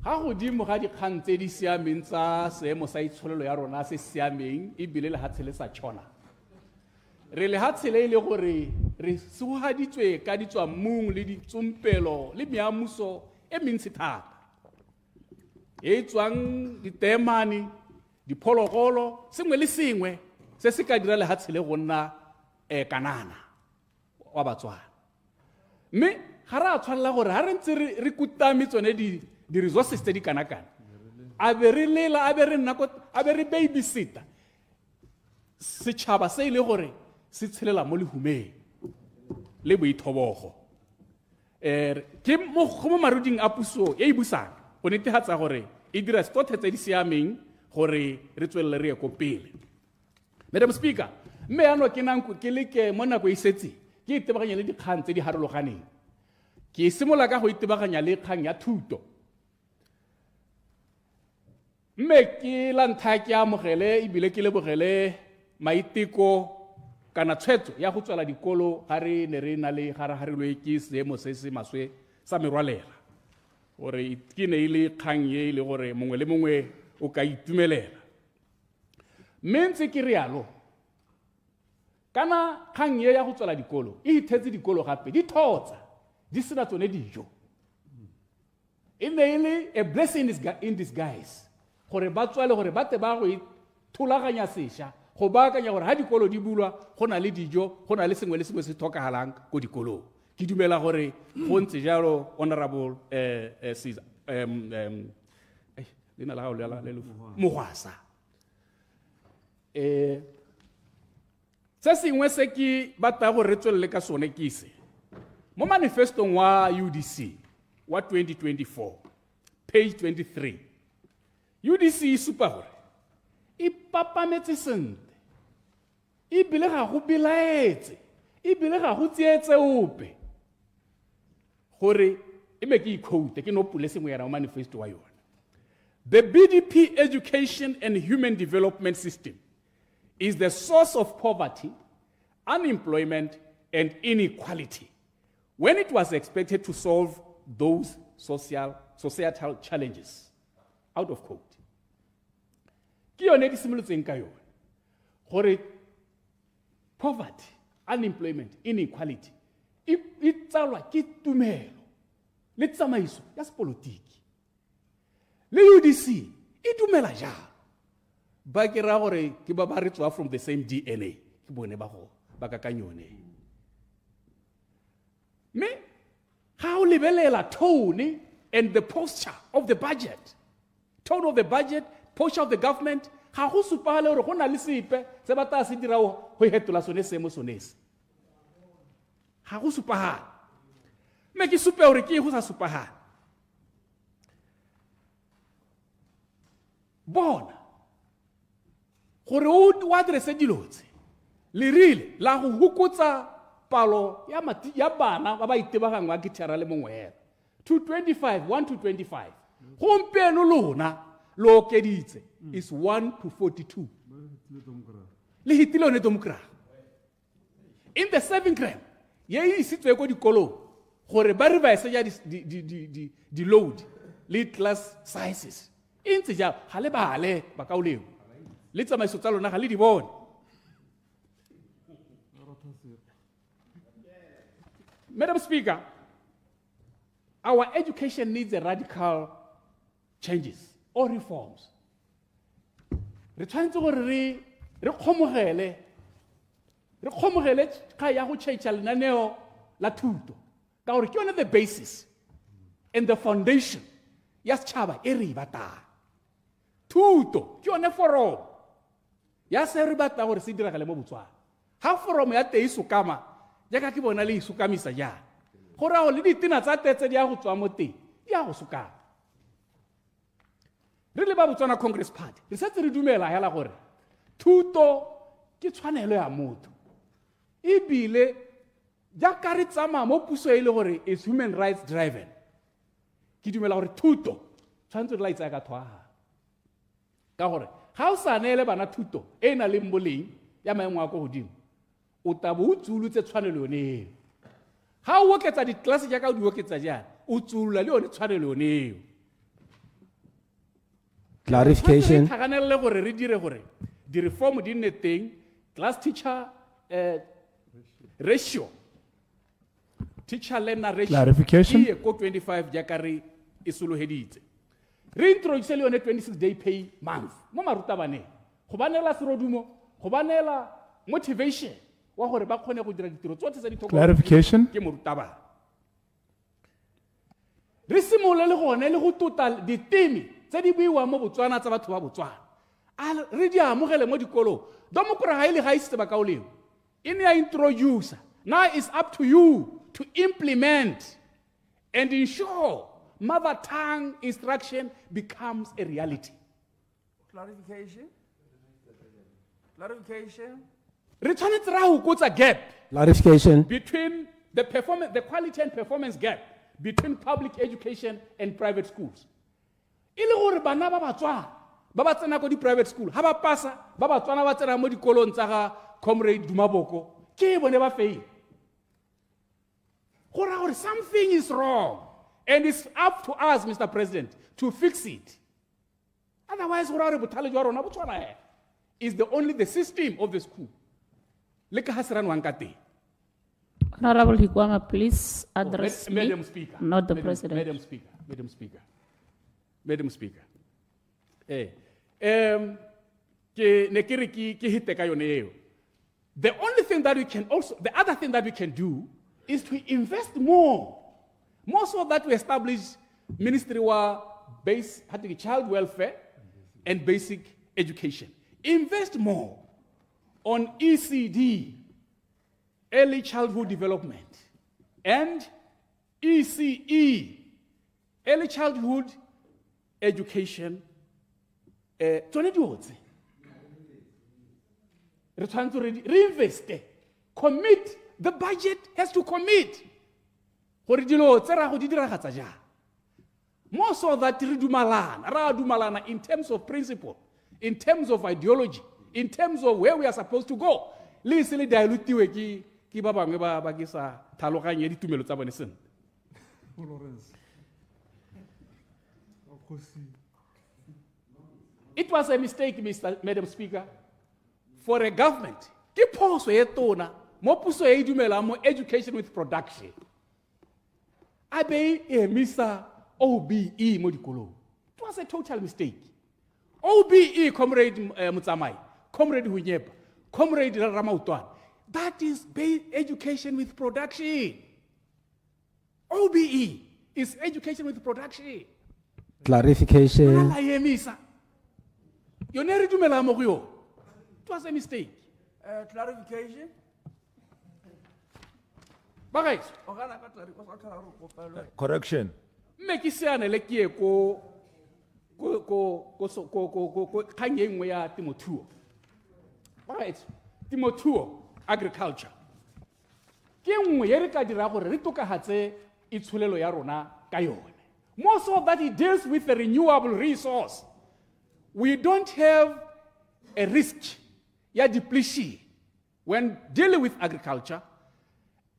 Ha go di mo ga di kgang tse di siameng tsa seemo sa itsholelo ya rona se siameng e bile le hatshele sa tshona. Re le hatshele ile gore re suhaditswe ka ditswa mmung le ditsompelo le meamuso e mentsi thata. E tswang ditemane, diphologolo, sengwe le sengwe se se ka dira le hatshele go nna kanana wa Batswana. Mme ga re a tshwanela gore ha re ntse re kutame tsone di resources tse di kanakana a be re lela a be re nna a be re babysitter setšhaba se ile gore se tshelela mo lehumeng le boithobogo ke mo maruding a puso e busang go netefatsa gore e dira stothe tse di siameng gore re tswelele re ye ko pele. Madam Speaker, mme ano ke leke mo nako e setse ke itebaganya le dikgang tse di harologaneng. Ke simola ka go itebaganya le kgang ya thuto. Mme ke la ntlha ke amogele ebile ke lebogele maiteko kana tshwetso ya go tswela dikolo ga re ne re na le garagarelwe ke seemo se se maswe sa merwalela gore ke ne ile kgang ye ile gore mongwe le mongwe o ka itumelela. Mme ntse ke rialo kana kgang ye ya go tswela dikolo e ithetse dikolo gape di thotsa di sena tsone dijo. E ne ile a blessing in disguise gore ba tswale gore ba te ba go ithulaganya sešha go baakanya gore ha dikolo di bulwa go na le dijo go na le sengwe le sengwe se tlhokagalang ko dikolong. Ke dumela gore go ntse jalo Honorable Caesar leina la gago le Mogwasa. Se sengwe se ke batla gore re tswelele ka sone ke se mo manifestong wa UDC wa 2024 page 23 UDC supa gore e papametse sentle e bile ga go bilaetse e bile ga go tsietse ope gore e me ke quote ke no pule sengwe ya mo manifesto wa yona. The BDP education and human development system is the source of poverty, unemployment, and inequality when it was expected to solve those societal challenges. Out of quote. Ke yone di simolotseng ka yone gore poverty, unemployment, inequality e tsalwa ke tumelo le tsamaiso ya sepolotiki. Le UDC e dumela jang ba ke ra gore ke ba re tswa from the same DNA ke bone ba go ba ka kanyone. Me ga o lebelela tone and the posture of the budget, tone of the budget, posture of the government, ga go supagale gore go na le sepe se ba ta se dira go hetola sone se mo sone se. Ga go supagale. Me ke supe gore ke go sa supagale. Bona gore o addresse dilo tse le rile la go hukutsa palo ya bana ba ba itebagangwa ke thera le mongwela to 25, 1 to 25. Gompieno lona lo okeditse is 1 to 42. Le hitile one democrat. In the 7th gram, ye isitswe ko dikolong gore ba revise ya di load le class sizes. Intse ja ga le bale ba ka o leo. Le tsamaiso tsa lona ga le di bone. Madam Speaker, our education needs a radical changes or reforms. Re tshwanetse gore re kgomogele ka ya go change lenaneo la thuto ka gore ke yone the basis and the foundation ya setšhaba e re batang. Thuto ke yone foromo ya se re batang gore se diragale mo Botswana. Ha foromo ya teng e sukama jaaka ke bona le isukamisa jang gore a le ditena tsa tetse di ya go tswa mo teng di ya go sukama. Re le ba Botswana Congress Party re setse re dumela hela gore thuto ke tshwanelo ya motho ebile jaaka re tsamaya mo puso e le gore is human rights driven. Ke dumela gore thuto tshwanetse re la itsaya ka thwaga ka gore ga o sa neele bana thuto e na le boleng ya maemo a go godimo o tabo o tsulutse tshwanelo yone eo. Ga o oketsa ditlase jaaka o di oketsa jana o tsulula le yone tshwanelo yone eo. Clarification. Thaganelle gore re dire gore di reform di nne teng, class teacher ratio, teacher learner ratio. Clarification. Ke ko 25 jaaka re isoloheditse. Re introduce le yone 26-day pay month mo marutabaneng go banela serodumo go banela motivation wa gore ba kgone go dira ditiro tsotlhe tsa dithoko. Clarification. Ke morutabana. Re simolole le gone le go tota ditemi tse di buiwa mo Botswana tsa batho ba Botswana. Re di amogele mo dikolong. Domokora ga ile ga isitse ba ka o leo. E ne ya introduce. Now it's up to you to implement and ensure mother tongue instruction becomes a reality. Clarification. Clarification. Re tshwanetse ra hokotsa gap. Clarification. Between the quality and performance gap between public education and private schools. Ile gore bana ba Batswana ba ba tsena ko di private school ha ba pasa ba Batswana ba tsena mo dikolong tsa ga Comrade Dumaboko ke bone ba fail. Gore something is wrong and it's up to us, Mr. President, to fix it. Otherwise gore bothale jwa rona Botswana is the system of the school. Le ka hasiranwang ka teng. Honorable Higwama, please address me, Madam Speaker, not the President. Madam Speaker. The other thing that we can do is to invest more so that we establish Ministry of Child Welfare and Basic Education. Invest more on ECD, Early Childhood Development, and ECE, Early Childhood Education. Reinvest, commit. The budget has to commit. More so that in terms of principle, in terms of ideology, in terms of where we are supposed to go. le se le dilutiwe ke ba bangwe ba ke sa tlhaloganye ditumelo tsa bone sentle. It was a mistake, Madam Speaker, for a government. Ke phoso e tona mo puso e dumela mo education with production. A be emisa OBE mo dikolong. It was a total mistake. OBE, Comrade Mutsamai, Comrade Hunyepa, Comrade Ramautwan. That is education with production. OBE is education with production. Clarification. It was a mistake. Clarification. Bagay. Correction. Make it say ko kanye nngwe ya temothuo. Right. Temothuo, agriculture. Ke nngwe ye re ka dira gore re tokahatse itshulelo ya rona ka yone. Most of that it deals with a renewable resource. We don't have a risk ya depletion when dealing with agriculture.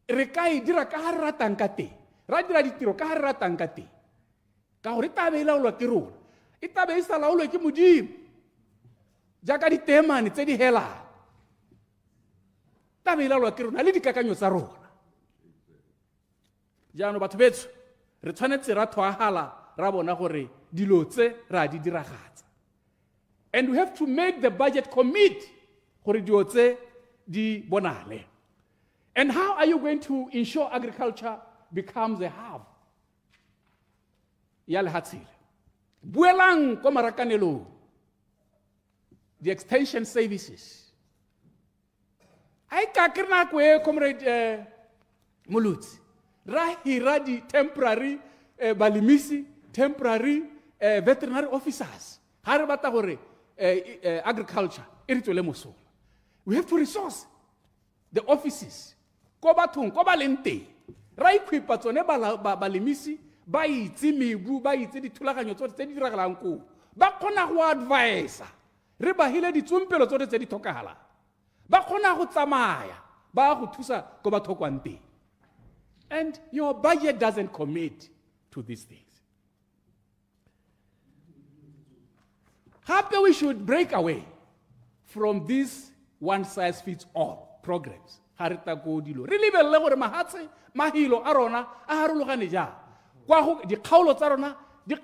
Re ka e dira ka ha re ratang ka teng. Ra dira ditiro ka ha re ratang ka teng. Ka gore tabe e laolwa ke rona. E tabe e sa laolwe ke Modimo. Jaaka ditemane tse di helang. Tabe e laolwa ke rona le dikakanyo tsa rona. Jaanong batho betso re tshwanetse ra thwahala ra bona gore dilo tse ra di diragatsa. And we have to make the budget commit gore dilo tse di bonale. And how are you going to ensure agriculture becomes a hub? Ya lehatshile. Buelang ko marakanelong. The extension services. Ai ka kirna ko e Comrade Mulutsi. Ra hira di temporary balimisi, temporary veterinary officers. Ha re bata gore agriculture e re tswele mosola. We have to resource the offices. Ko bathong ko ba leng teng. Ra equipa tsone balimisi ba itse mebu ba itse dithulaganyo tsotlhe tse di diragalang ko. Ba kgona go advise. Re ba hile ditsompelo tsotlhe tse di tlhokagalang. Ba kgona go tsamaya ba go thusa ko batho kwang teng. And your budget doesn't commit to these things. Happy we should break away from these one-size-fits-all programs. Harita go dilo. Re lebelle gore mahatse mahilo a rona a harologane jang. Kwa go dikgaolo tsa rona di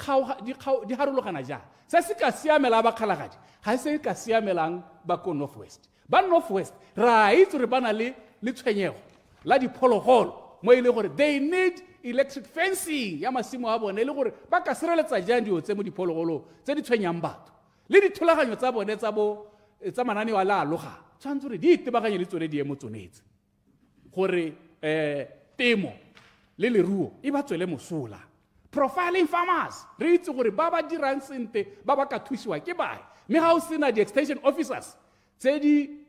harologana jang. Se se ka siamela ba kgalagadi, ga se ka siamelang ba ko Northwest. Ba Northwest ra itse re bana le tshwenyego la diphologolo. Mo ile gore they need electric fencing ya masimo a bone le gore ba ka sireletsa jang dio tse mo diphologolo tse di tshwenyang batho le dithulaganyo tsa bone tsa manane wa la aloga tshwantse re di itebaganye le tsone di emotsonetse gore temo le leruo e ba tswele mosola. Profiling farmers re itse gore ba ba dirang sente ba ba ka thusiwa ke bae me ha o sena di extension officers tse di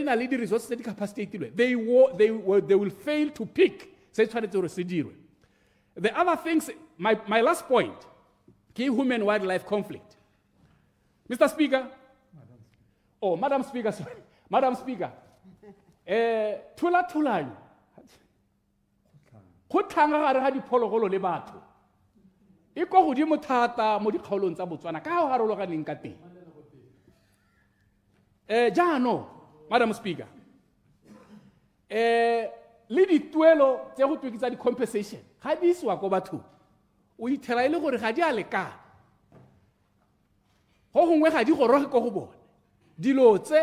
na le di resources tse di capacitated they will fail to pick se tshwanetse gore se dirwe. The other things, my last point, ke human wildlife conflict. Mr. Speaker, Madam Speaker, sorry. Madam Speaker, thulathulano go tlhanga gare ga diphologolo le batho e go godimo thata mo dikgaolong tsa Botswana ka go harologaneng ka teng. Jaanong, Madam Speaker, le dituelo tse go twekitsa di-compensation ga di isiwa ko bathong o ithela e le gore ga di a lekana go gongwe ga di goroge ko go bone dilo tse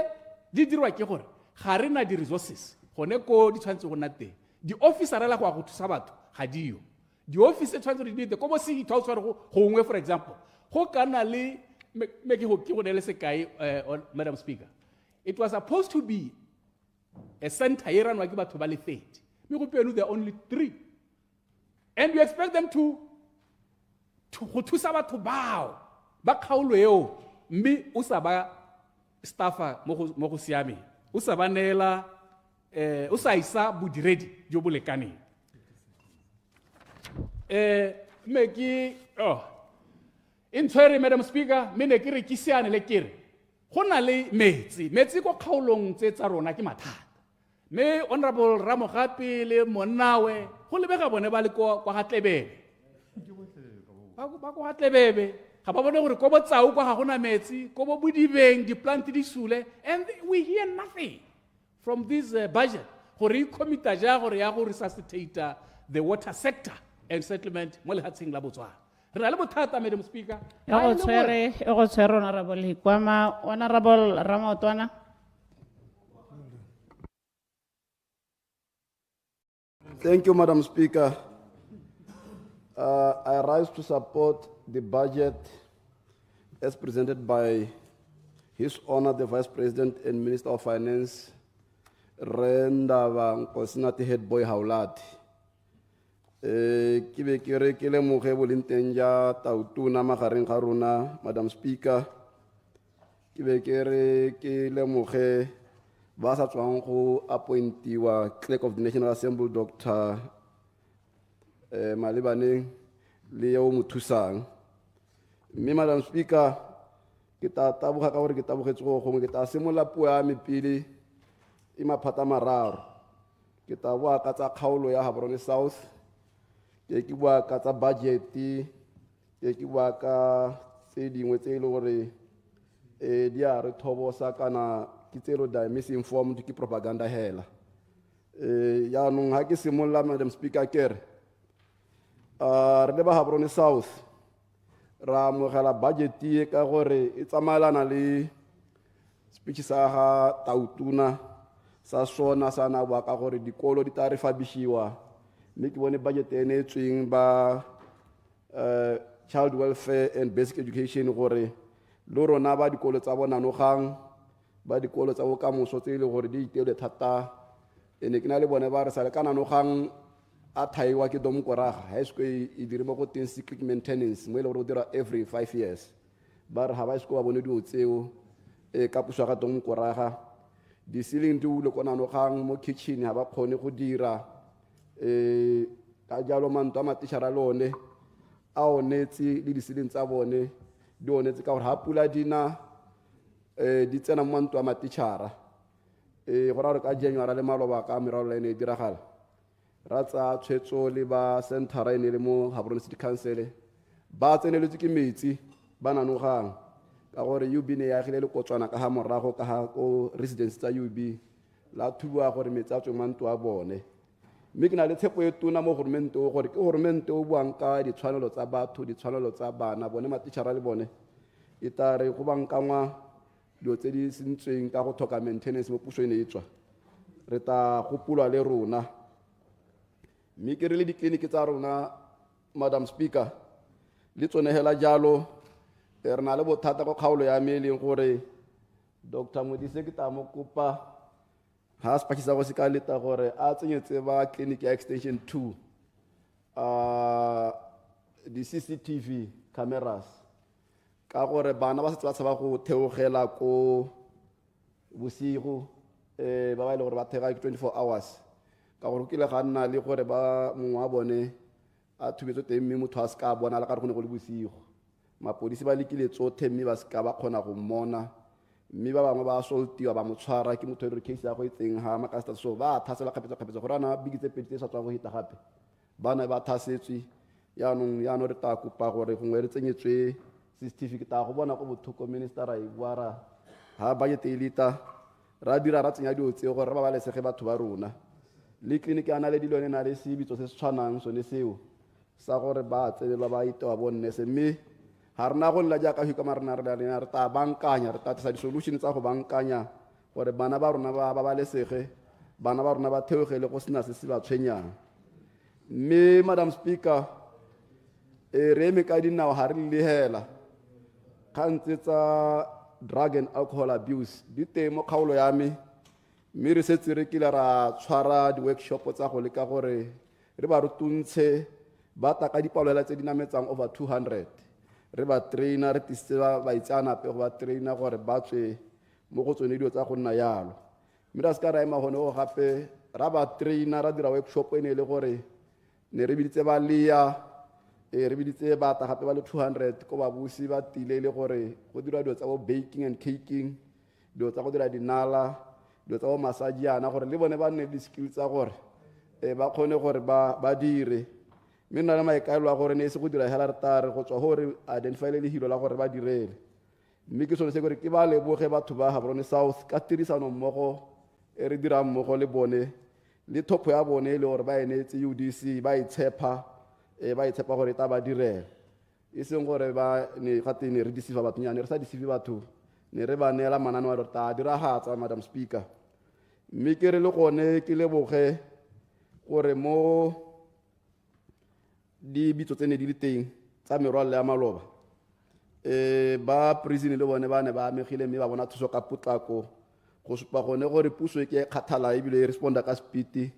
di dirwa ke gore ga re na di-resources gone ko di tshwanetse go nna teng di-officera la go ya go thusa batho ga dio di-office tshwanetse di dite ko bo se itha o tshware go gongwe for example go ka nna le me ke go ne le sekai Madam Speaker. It was supposed to be a center here and waki batho ba le 30. Me go pelo there are only 3. And you expect them to thusa batho bao ba kgaolo eo mme o sa ba staffa mo go siame o sa ba nela o sa isa bodiredi jo bo lekaneng me ki in tshwere Madam Speaker me ne ke re ke siane le kere go na le metsi ko kgaolong tse tsa rona ke mathata mme honorable Ramogapi le monnawe go lebega bone ba le kwa ga Tlebebe ba kwa ga Tlebebe ga ba bone gore ko Botsau kwa ga gona metsi ko bo Bodibeng di-plant di sule and we hear nothing from this budget gore e commita ja gore ya go resuscitate the water sector and settlement mo lehatsheng la Botswana re na le bothata Madam Speaker e go tshwere honorable Hikwama. Honorable Ramotwana. Thank you, Madam Speaker. I rise to support the budget as presented by His Honor the Vice President and Minister of Finance, Rendaba Nkosinathi Head Boy Haulati. Ke be ke re ke lemoge bolenteng ja tautona magareng ga rona, Madam Speaker. Ke be ke re ke lemoge ba sa tswang go appointiwa Clerk of the National Assembly, Dr. Malibaneng le yo mo thusang. Mme Madam Speaker, ke ta taboga ka gore ke tabogetse go gongwe ke ta simolla puo ya me pele e maphata mararo. Ke ta bua ka tsa kgaolo ya Gaborone South, ke bua ka tsa budget, ke bua ka tse dingwe tse e le gore di a re thobosa kana ke tselo da misinformed ke propaganda hela. Yaanong ha ke simolla Madam Speaker kere re le ba Gaborone South ra amogela budget e ka gore e tsamaelana le speech sa ga tautona sa sona sa na bua ka gore dikolo di tla refabishiwa mme ke bone budget ene e tsweng ba child welfare and basic education gore le rona ba dikolo tsa bonanogang ba dikolo tsa bokamoso tse e le gore di iteile thata ene ke na le bone ba re sa le ka nanogang a thaiwa ke Domkoraga high school e dire mo go teng cyclic maintenance mo e le gore o dira every 5 years ba re ha ba school ba bone dio tseo ka puswa ga Domkoraga di-ceiling di ule ko nanogang mo kitchen ha ba kgone go dira ka jalo manto a matishara lone a onetse le di-ceiling tsa bone di onetse ka gore ha pula dina di tsena mo manto a matishara go ra gore ka January le maloba ka meralo ene e diragala ra tsa tshwetso le ba centera ene le mo Gaborone City Council ba tseneletswe ke metsi ba nanogang ka gore UB ne ya agile le kotswana ka ha morago ka ha ko residence tsa UB la thubua gore metsi a tswe manto a bone mme ke na le tshepo e tona mo gormente o gore ke gormente o buang ka ditshwanelo tsa batho ditshwanelo tsa bana bone matishara le bone e tla re go bankangwa dilo tse di sentsweng ka go tlhoka maintenance mo puso ene e tswa re ta gopolwa le rona mme ke re le ditleliniki tsa rona Madam Speaker le tsone hela jalo re na le bothata go kgaolo ya me e leng gore Dr. Modise ke ta mo kopa ha se pakisa go se ka leta gore a tsenyetse ba clinic ya extension 2 di CCTV cameras ka gore bana ba se ba tshaba go theogela ko bosigo ba ba ile gore ba thega 24 hours ka gore ke le ga nna le gore ba mongwe wa bone a thubetse teng mme motho a se ka bona le ka re go ne go le bosigo mapodisi ba lekile tsotlhe mme ba se ka ba kgona go mmona mme ba bangwe ba assaultiwa ba mo tshwara ke motho e re case ya go itseng ha makasta so ba thasela kgapetsa gore ana bigitse pedi tse sa tswa go hita gape bana ba thasetswe yaanong re ta kopa gore gongwe re tsenyetswe CCTV ke ta go bona go bothoko minister ra e buara ha budget e lita ra dira ra tsenya dio tse gore re ba balesege batho ba rona le clinic ana le dilone na le sebitso se se tshwanang sone seo sa gore ba tselelwa ba itewa bonne se mme ha rena go lla jaaka hika marena re ta bankanya re ta tsa di-solution tsa go bankanya gore bana ba rona ba balesege bana ba rona ba theogele go sena se se ba tshwenyang mme Madam Speaker re eme ka dinao ha re le hela kgantse tsa drug and alcohol abuse di teng mo kgaolo ya me mme re setse re kile ra tshwara di-workshop tsa go leka gore re ba rutuntshe ba taka dipaloela tse di nametsang over 200 re ba trainer re tisitse ba itsanape go ba trainer gore ba tswe mo go tsone dilo tsa go nna yalo mme ra se ka ra ema gone go gape ra ba trainer ra dira workshop ene e le gore ne re biditse ba leya re biditse bata gape ba le 200 ko babusi ba tile le gore go dira dilo tsa bo baking and caking, dilo tsa go dira dinala, dilo tsa bo masajiana, gore le bone ba nne di-skill tsa gore ba kgone gore ba dire. Mme nna le maikaelelo a gore ne se go dira hela re tare go tswa gore identify le hilo la gore ba direle. Mme ke sone se gore ke ba leboge batho ba Gaborone South ka tirisano mmogo e re dirang mmogo le bone le thopo ya bone le gore ba enetse UDC ba itshepa gore e tla ba direla. E seng gore ba ne gate ne re deceive batho nyane, re sa deceive batho, ne re ba neela manane wa re ta diragatsa, Madam Speaker. Mme ke re le gone ke leboge gore mo di bitso tsene di le teng tsa merwalo ya maloba ba prison le bone ba ne ba amegile mme ba bona thuso ka potlako go supa gone gore puso ke kgathala ebile e responda ka speed,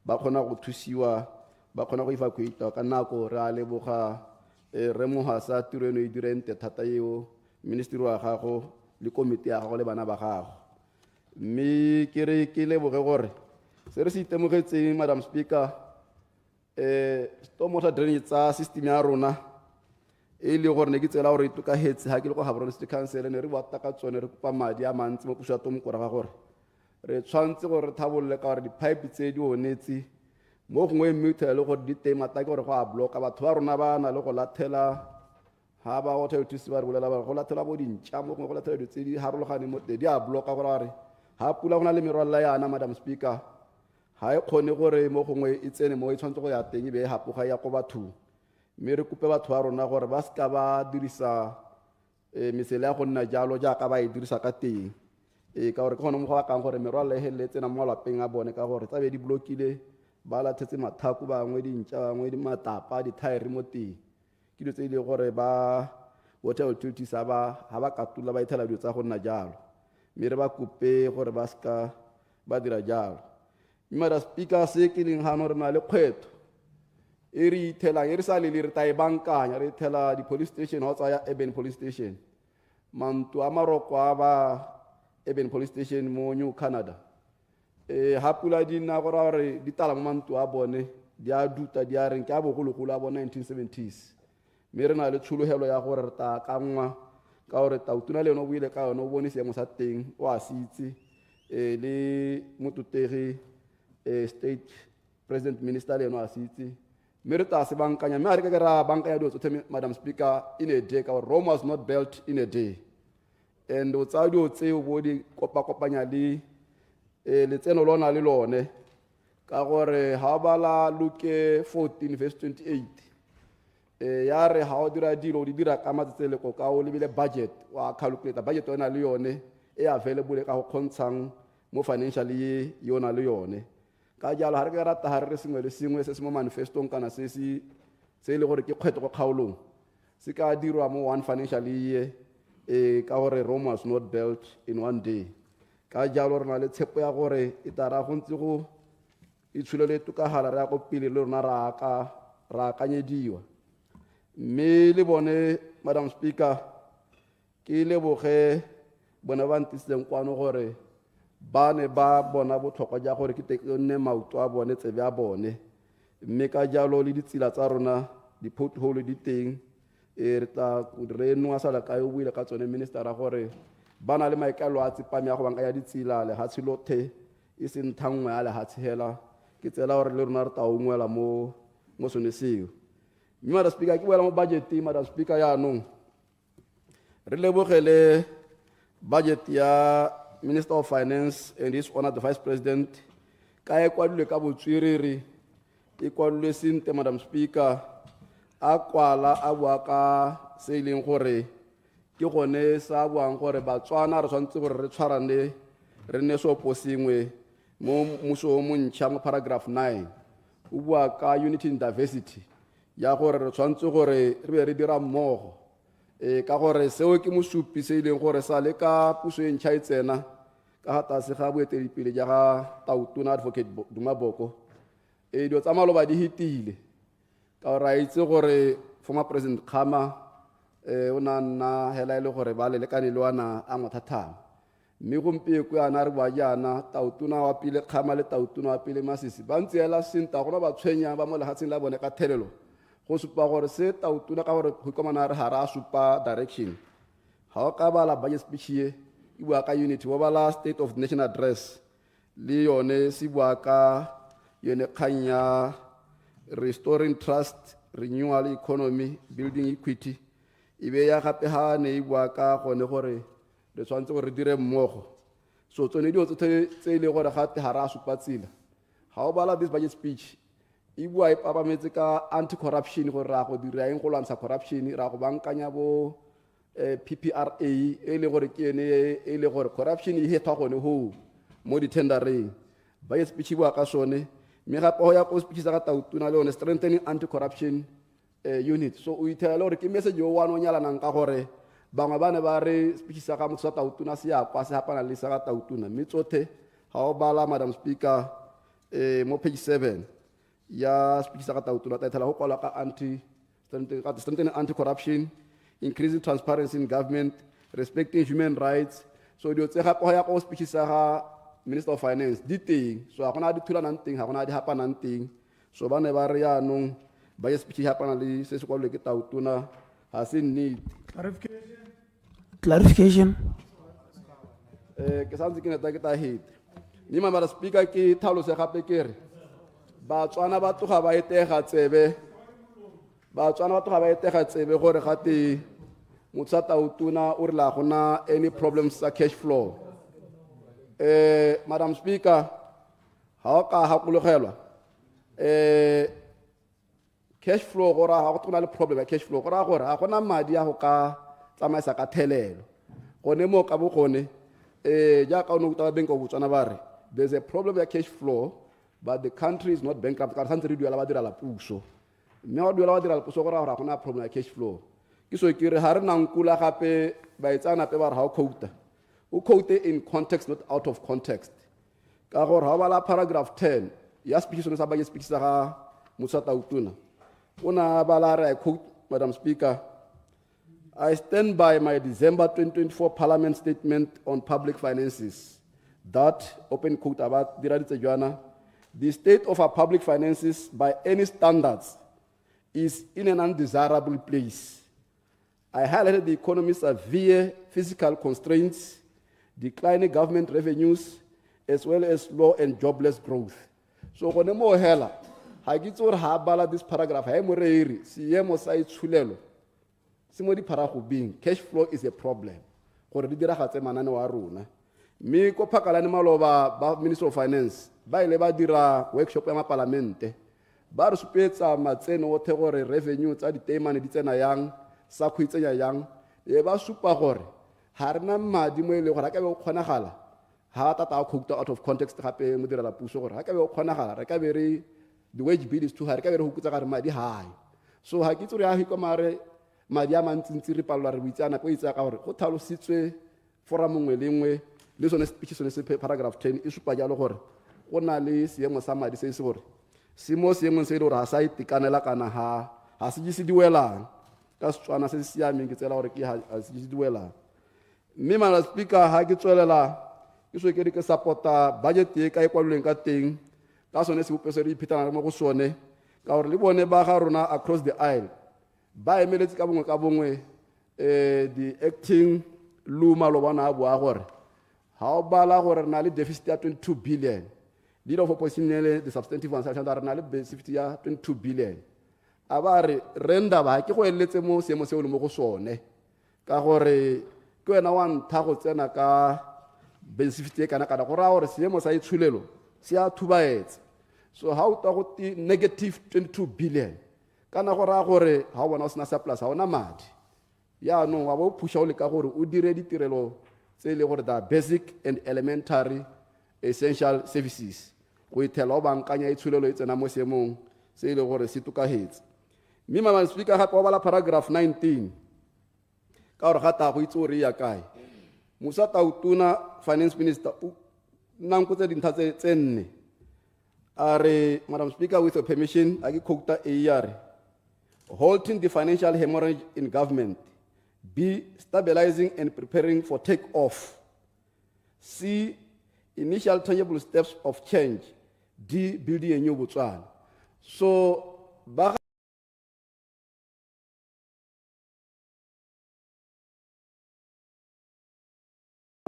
ba kgona go thusiwa, ba kgona go evacuate ka nako. Re a leboga re mohasa tiro eno e dirente thata eo ministry wa gago le komite ya gago le bana ba gago. Mme ke re ke leboge gore se re se itemogetseng, Madam Speaker, stormwater drainage tsa system ya rona e le gore ne ke tsela gore e tokagetse ha ke le go Gaborone City Council ne re bata ka tsone re kopa madi a mantsi mo puso ya tomokora ga gore re tshwantse gore re thabolle ka gore di-pipe tse di onetse mo gongwe mme uthela le gore di teng mataki gore go a bloka batho ba rona ba na le go lathela ha ba water utility ba re bolela ba go lathela bo dintša mo gongwe go lathela dilo tse di harologane mo teng di a bloka gore re ha pula go na le merwalela yana, Madam Speaker, ha e kgone gore mo gongwe e tsene mo e tshwanetse go ya teng e be e hapoga ya go bathong. Mme re kope batho ba rona gore ba seka ba dirisa mesele ya go nna jalo jaaka ba e dirisa ka teng ka gore ke gone mo go bakang gore merwalela e helele tsena mo malapeng a bone ka gore tsabe di blokile ba lathetse mathako, bangwe dintša, bangwe di matapa, dithaere mo teng. Ke dilo tse e le gore ba water utilities ha ba katula ba ithela dilo tsa go nna jalo, mme re ba kope gore ba seka ba dira jalo. Madam Speaker, se ke leng gano re na le kgwetho e re ithelang e re sa lele re ta e bankanya, re ithela di-police station ga o tsaya urban police station, manto a maroko a ba urban police station mo New Canada. Ha pula di na gore di tala mo manto a bone di a duta di a reng ke a bogologolo a bona 1970s. Mme re na le tshologelo ya gore re ta kangwa ka gore tautuna le yone o buile ka yone o bone seemo sa teng o a se itse le mototegi state president minister le yone o a se itse. Mme re ta se bankanya, mme a re ka ke ra bankanya dilo tsotlhe, Madam Speaker, in a day ka gore Rome was not built in a day. And o tsaya dilo tseo bo di kopakopanya le letseno lona le lone ka gore ha ba la Luke 14 verse 28 ya re ha o dira dilo o di dira ka matsetseleko ka o lebile budget wa calculate budget yona le yone e available ka go kgontshang mo financial ye yona le yone. Ka jalo ha re ka rata ha re sengwe le sengwe se se mo manifestong kana se e le gore ke kgwetho go kgaolong se ka dirwa mo one financial year ka gore Rome was not built in one day. Ka jalo re na le tshepo ya gore e tara go ntse go itsholo le tokagala re ya go pele le rona ra akanyediwa. Mme le bone, Madam Speaker, ke leboge bona ba ntisitseng kwano gore ba ne ba bona botlhokwa ja gore ke nne maoto a bone, tsebe a bone. Mme ka jalo le ditsela tsa rona di-pothole di teng re tla re nwa sala ka o buile ka tsone minister a gore ba na le maikaelelo a tsepame ya go bankanya ditsela lehatshe lothe e seng thangwe ya lehatshe hela ke tsela gore le rona re ta ungwela mo sone seo. Mme Madam Speaker, ke boela mo budget, Madam Speaker, yaanong re lebogele budget ya Minister of Finance and His Honor the Vice President ka e kwadilwe ka botswerere, e kwadilwe sente, Madam Speaker, a kwala a bua ka se e leng gore ke gone sa buang gore Batswana re tshwanetse gore re tshwarane re nne seoposengwe mo mmuso o montšha mo paragraph 9 o bua ka unity in diversity ya gore re tshwanetse gore re be re dira mmogo ka gore seo ke mosupi se e leng gore sa le ka puso e ntšha e tsena ka ga tlase ga boeteledipele ja ga tautona Advocate Duma Boko dilo tsa maloba di hitile ka gore a itse gore former President Khama o na nna hela e le gore ba lelekane le wana a ngwathathama. Mme gompieko yana re bua jaana tautona wa pele Khama le tautona wa pele Masisi ba ntse hela senta gona ba tshwenya ba mo lehatsheng la bone ka thelelo go supa gore se tautona ka gore go ikomana re hara supa direction ha o ka bala budget speech ye e bua ka unity wa bala state of the nation address le yone se bua ka yone kgang ya restoring trust renewal economy building equity e be ya gape ha ne e bua ka gone gore re tshwantse gore re dire mmogo so tsone dio tse ile gore gate hara supa tsela ha o bala this budget speech e bua e papametse ka anti corruption gore ra go dira eng go lwantsha corruption ra go bankanya bo PPRA e le gore ke ene e le gore corruption e hetwa gone ho mo di tendereng budget speech e bua ka sone mme gape ho ya go speech sa ka tautuna le one strengthening anti corruption unit so o ithela gore ke message yo wana o nyalanang ka gore bangwe ba ne ba re speech sa ka motho sa tautuna se ya kwa se hapana le sa ka tautuna mme tsothe ha o bala madam speaker mo page 7 ya speech sa ka tautuna ta ithela go kwala ka strengthening anti corruption increasing transparency in government respecting human rights so dio tse gape ho ya go speech sa ga minister of finance di teng so ha gona di thulanang teng ha gona di hapanang teng so ba ne ba re ya nong ba ye speech hapana le se se kwalo ke tautuna ha se need Clarification. ke santse ke neta ke ta hit ni mama speaker ke thalo se gape ke re Batswana ba tloga ba etega tsebe gore gate motho sa tautuna o re la gona any problems sa cash flow madam speaker ha o ka gakologelwa cash flow go ra go tona le problem ya cash flow go ra gore ga gona madi a go ka tsamaisa ka thelelo gone mo ka bo gone jaaka o ne go taba bank of Botswana ba re there's a problem ya cash flow but the country is not bankrupt ka santse re duela ba dira la puso mme wa duela ba dira la puso go ra gore ga gona problem ya cash flow ke so ke re ha re nang kula gape ba etsana pe ba re ha o quote in context not out of context ka gore ha ba la paragraph 10 ya speech sone sa ba speech sa ga Musa Tautuna una ba la re I quote madam speaker I stand by my December 2024 Parliament statement on public finances that open quote about the state of our public finances by any standards is in an undesirable place. I highlighted the economy's severe fiscal constraints, declining government revenues, as well as low and jobless growth. So when mo hela, ha ke tsore ha bala this paragraph ha mo reiri siemo sa itshulelo. Simo di para go bing cash flow is a problem. Gore di dira gatse manane wa rona. Me ko phakalane maloba ba Minister of Finance ba ile ba dira workshop ya ma parlamente. Ba re supetsa matseno o the gore revenue tsa di temane di tsena yang sa khwitsenya yang e ba supa gore ha rena madi mo ile gore ka be o kgonagala ha tata a quote out of context gape mo dira la puso gore ha ka be o kgonagala re ka be re the wage bill is too high ka be re hukutsa ga re madi high so ha ke tsore ya hiko mare madi a mantsintsi re palwa re buitsana po itsa ka gore go thalositswe forum ngwe le ngwe le sone speech sone se paragraph 10 e supa jalo gore go na le seemo sa madi se se gore simo seemong se le gore ha sa itekanela kana ha se di welang ka Setswana se se siameng ke tsela gore ke ha se di welang mme mala speaker ha ke tswelela ke so ke re ke supporta budget e ka e kwaloleng ka teng ka sone se bopese re iphetana mo go sone ka gore le bone ba ga rona across the aisle ba emeletse ka bongwe the acting luma lo bana bo a gore ha o bala gore na le deficit ya 22 billion leader of opposition the substantive one sa na le deficit ya 22 billion a ba re renda ba ke go eletse mo seemo se o le mo go sone ka gore ke wena wa ntha go tsena ka deficit e kana go ra gore seemo sa itshulelo se a thubaetse so ha o ta go negative 22 billion kana go ra gore ha o bona o sena surplus ha ona madi ya no wa bo phusha o le ka gore o dire ditirelo tse le gore da basic and elementary essential services go ithela o bankanya itshulelo e tsena mo seemong se ile gore se tukahetse mme mama speaker gape wa bala paragraph 19 ka gore gata go itse gore ya kae Musa Tautuna finance minister nang go tse dintha tse nne are madam speaker with your permission I quote AR halting the financial hemorrhage in government, B, stabilizing and preparing for take-off, C, initial tangible steps of change, D, building a new Botswana. So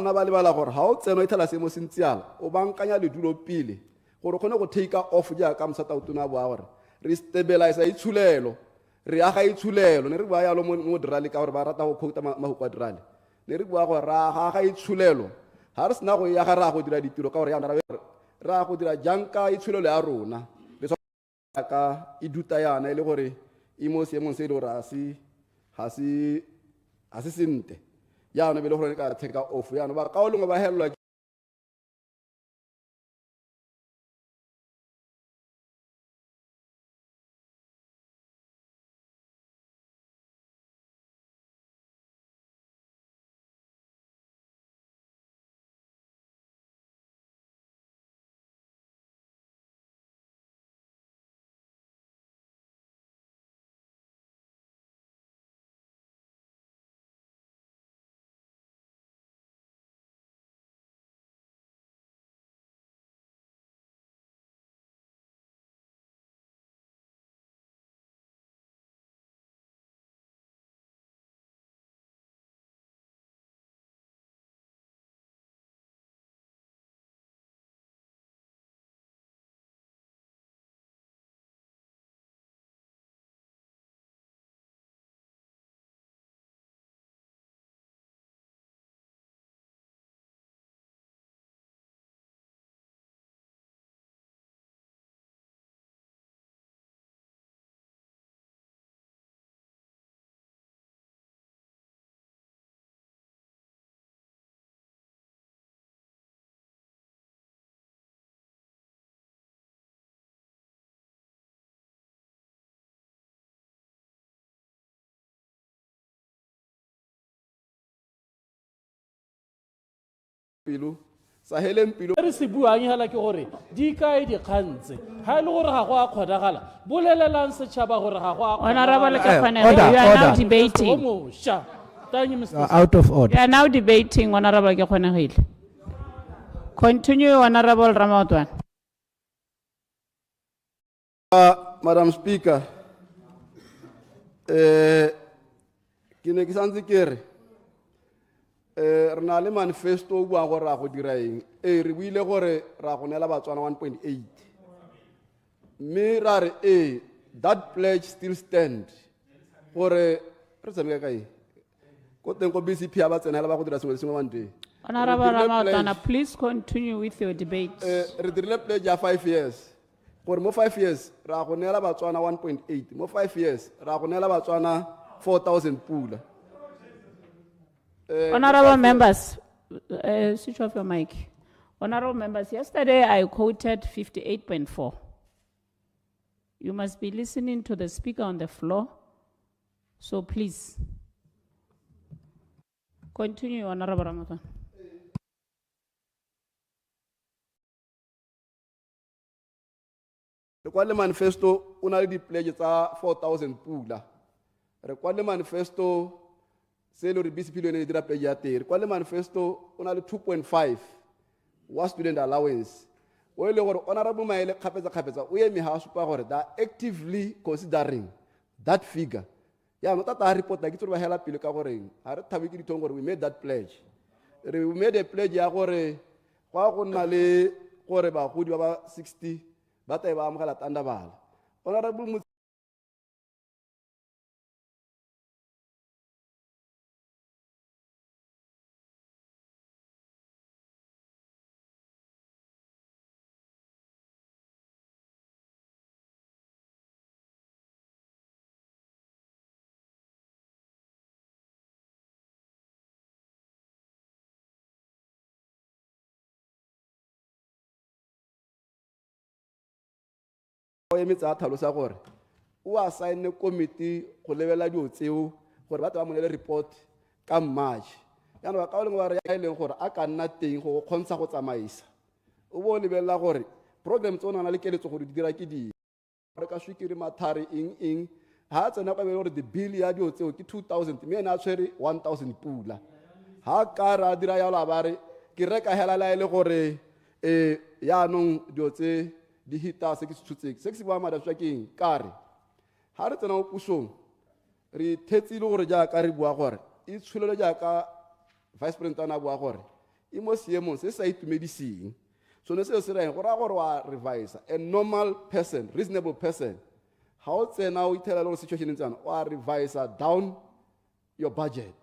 na ba lebala gore ha o tseno e thela seemo sentsiala o bankanya le dulo pile gore khone go take off ja ka msata o tuna bua gore re stabilize itshulelo re aga itshulelo ne re bua yalo mo drali ka gore ba rata go khouta mahukwa drali ne re bua gore ra aga itshulelo ha re sna go ya ga ra go dira ditiro ka gore ya ra go dira janka itshulelo ya rona le ka iduta yana ile gore imo seemong se le ra ha se sente ya no be le gore ka take off ya no ba ka o lengwe ba helwa pilo sa heleng pilo re se buang hela ke gore di kae di kgantse ha ile gore ga go a kgodagala bolelelang setšhaba gore ga go a Honorable Kapanelo, you are now debating. Thank you, Mr. Out of order. You are now debating, Honorable Kapanelo. Continue, Honorable Ramadwan. Madam Speaker, ke ne ke santse ke re re na le manifesto o bua gore ra go dira eng re buile gore ra go nela Botswana 1.8 mme ra re that pledge still stand gore re tsameka kae ko teng ko BCP ya ba tsenela ba go dira sengwe le sengwe one day. Honorable Ramadwana, please continue with your debate. Re dirile pledge ya 5 years gore mo 5 years ra go nela Botswana 1.8 mo 5 years ra go nela Botswana 4,000 pula. Honorable members, switch off your mic. Honorable members, yesterday I quoted 58.4. You must be listening to the speaker on the floor. So please, continue, Honorable Ramadan. Re kwa le manifesto o na le di-pledge tsa 4,000 pula. Re kwa le manifesto se le re BCP le ne dira pledge ya teng. Re kwa le manifesto o na le 2.5 wa student allowance. O ile gore honorable Maele kgapetsa o eme ha supa gore they are actively considering that figure. Ya no tata report la ke tsore ba hela pele ka gore ha re thabe ke ditong gore we made that pledge. We made a pledge ya gore go nna le gore ba godi ba 60 ba tae ba amogela tandabala. Honorable o emetsa tlhalosa gore o assign committee go lebela dio tseo gore ba tla ba monele report ka March ya no ka o leng wa re ya ileng gore a ka nna teng go kgontsha go tsamaisa o bo lebela gore program tsona na le keletso go di dira ke di re ka swikiri mathari ing ha tsena ka be gore the bill ya dio tseo ke 2,000 mme ena tshwere 1,000 pula ha ka ra dira ya la bare ke reka hela la ile gore ya nong dio tse di hita se ke tshutse se ke se bua mada tswa keng kare ha re tsena o pusong re thetsile gore ja ka re bua gore e tshulelo ja ka vice president ana bua gore e mo seemong se sa itumediseng. Sone seo se reng go raya gore wa revisa. A normal person, reasonable person, ha o tsena o ithela le gore situation e ntsana, wa revisa down your budget.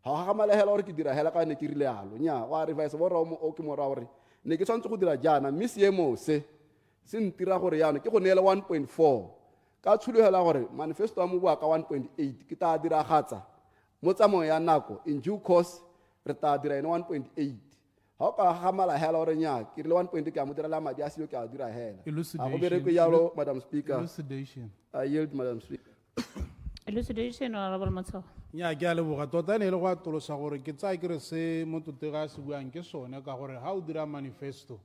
Ha o gamalehela gore ke dira hela ka ne ke rile yalo, nya wa revisa bo rao mo o ke mo raya gore ne ke tshwanetse go dira jaana, mme seemo se ntira gore yana ke go neela 1.4 ka tshulogela gore manifesto wa mo bua ka 1.8 ke tla diragatsa mo tsamao ya nako in due course re tla dira ene 1.8. Ha o ka gamala hela gore nya ke rile 1.8 ke a mo direla madi a seo ke a dira hela. A go bereke yalo, Madam Speaker. Elucidation. I yield, Madam Speaker. Elucidation, Honorable Matsogo. nya ke a leboga tota ne e le go atolosa gore ke tsaya ke re se motute ga se buang ke sone ka gore ga o dira manifesto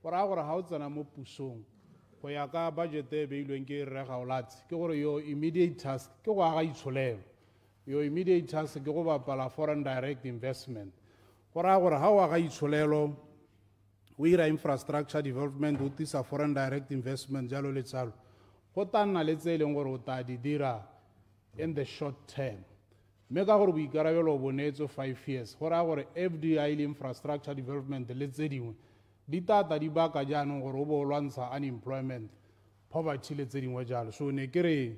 go raya gore ga o tsena mo pusong go ya ka budget e beilweng ke rega o latse ke gore your immediate task ke go aga itsholelo. Your immediate task ke go bapala foreign direct investment. Go raya gore ga o aga itsholelo o ira infrastructure development o tisa foreign direct investment jalo le tsalo go tla nna le tse e leng gore o tla di dira in the short term. Mme ka gore boikarabelo o bonetse 5 years go raya gore FDI le infrastructure development le tse dingwe di tata di baka jaanong gore o bo o lwantsha unemployment, poverty le tse dingwe jalo. So ne ke re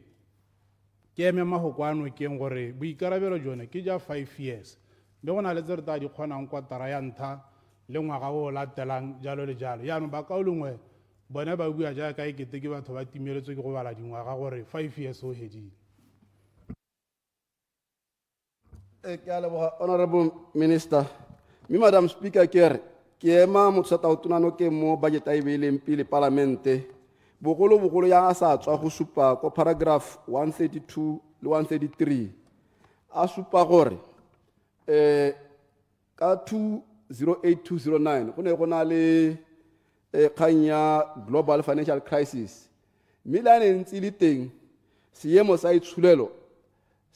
ke eme magoko ano keng gore boikarabelo jone ke ja 5 years mme go na le tse re tla di kgonang kwa tara ya ntlha le ngwaga o o latelang jalo le jalo. Yaanong ba kao lengwe bone ba bua jaaka ekete ke batho ba timeletswe ke go bala dingwaga gore 5 years o hedile. Honorable Minister, me Madam Speaker kere ke ema motho sa tautunano ke mo budget a e beileng pele Palamente bogolo ya a sa tswa go supa ko paragraph 132 le 133 a supa gore ka 208209 go ne go na le kgang ya global financial crisis mme le a ne ntse le teng seemo sa itshulelo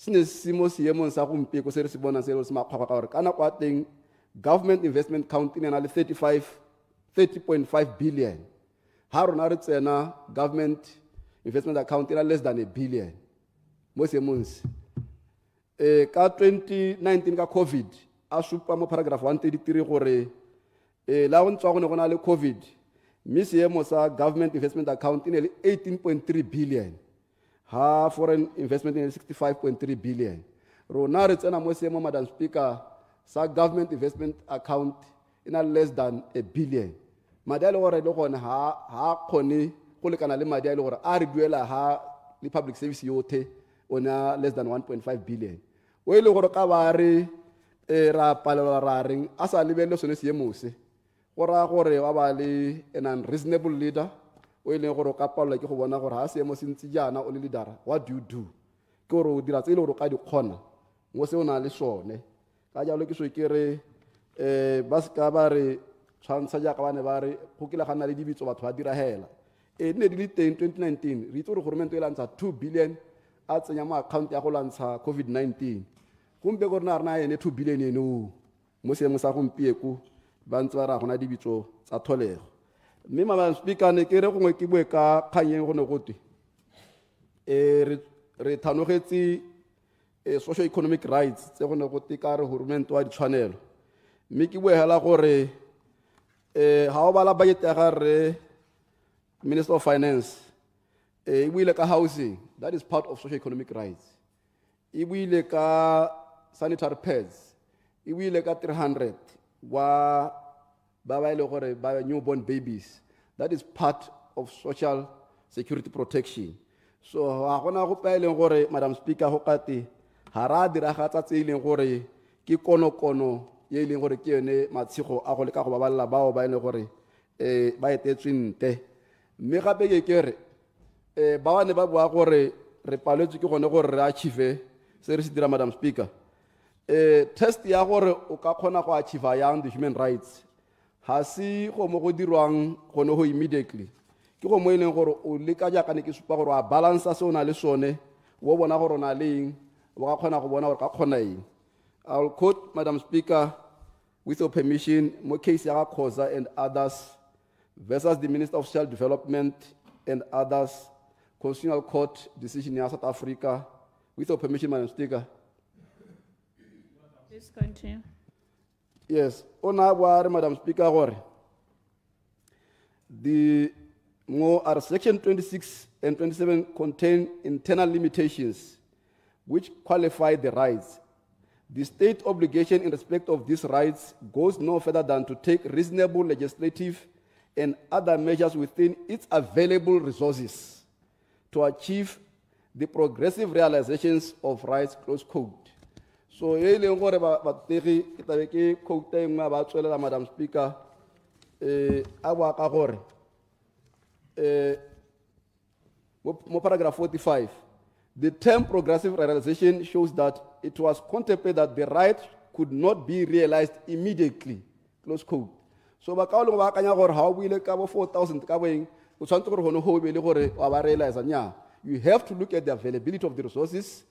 se ne se mo seemong sa gompieko se re se bonang se re se makgwakgwa ka gore ka nako a teng government investment count e ne na le 30.5 billion. Ha rona re tsena government investment account e na less than a billion mo seemong se. Ka 2019 ka COVID a supa mo paragraph 133 gore la go ntse go ne go na le COVID mme seemo sa government investment account e ne le 18.3 billion. Ha foreign investment in 65.3 billion. Rona re tsena mo seemo, Madam Speaker, sa government investment account in a less than a billion. Madi a le gore le gone ha kgone go lekana le madi a le gore a re duela ha le public service yote on a less than 1.5 billion. O ile gore ka ba re ra palelwa ra reng a sa lebelle sone seemo se go raya gore wa ba le an unreasonable leader o ile gore ka palelwa ke go bona gore ha seemo se ntse jaana o le leader, what do you do? Ke gore o dira tse ile gore ka di kgona mo se o na le sone. Ka jalo ke so ke re ba ska ba re tshwantsha jaaka ba ne ba re go kile ga nna le dibitso batho ba dira hela ne di le teng 2019 re itse gore government e lantsha 2 billion a tsenya mo account ya go lantsha COVID-19 kumbe gore na rena ene 2 billion eno mo seemo sa gompieko ba ntse ba ra gona dibitso tsa tholego. Mme Madam Speaker ne ke re gongwe ke bue ka kganyeng go ne gotwe re thanogetse social economic rights tse go ne go tika re government wa ditshwanelo mme ke bue hela gore ha o bala budget ya gare Minister of Finance e buile ka housing, that is part of social economic rights. E buile ka sanitary pads, e buile ka 300 wa ba ba ile gore ba newborn babies, that is part of social security protection. So ha gona go paeleng gore Madam Speaker go kate ha ra diragatsa tse ileng gore ke kono ye ileng gore ke yone matshego a go le ka go baballa bao ba ene gore ba etetswente. Mme gape ke kere ba bane ba bua gore re paletswe ke gone gore re achieve se re se dira Madam Speaker. Test ya gore o ka kgona go achieve yang the human rights ha si go mo go dirwang gone go immediately ke go mo ileng gore o le ka jaaka ne ke supa gore a balance se o na le sone wo bona gore na leng o ka kgona go bona gore ka kgona eng. I'll quote, Madam Speaker, with your permission, mo case ya Khoza and others versus the Minister of Social Development and others, Constitutional Court decision in South Africa. With your permission, Madam Speaker. Please continue. Yes, ona bua re Madam Speaker gore the more are section 26 and 27 contain internal limitations which qualify the rights. The state obligation in respect of these rights goes no further than to take reasonable legislative and other measures within its available resources to achieve the progressive realizations of rights, close quote. So, Madam Speaker, paragraph 45. The term progressive realization shows that it was contemplated that the right could not be realized immediately, close quote. So, bakalo ba kanya gore ha o buile ka bo 4,000 ka boeng o tshwantse gore hono ho be le gore wa ba realize nya. You have to look at the availability of the resources.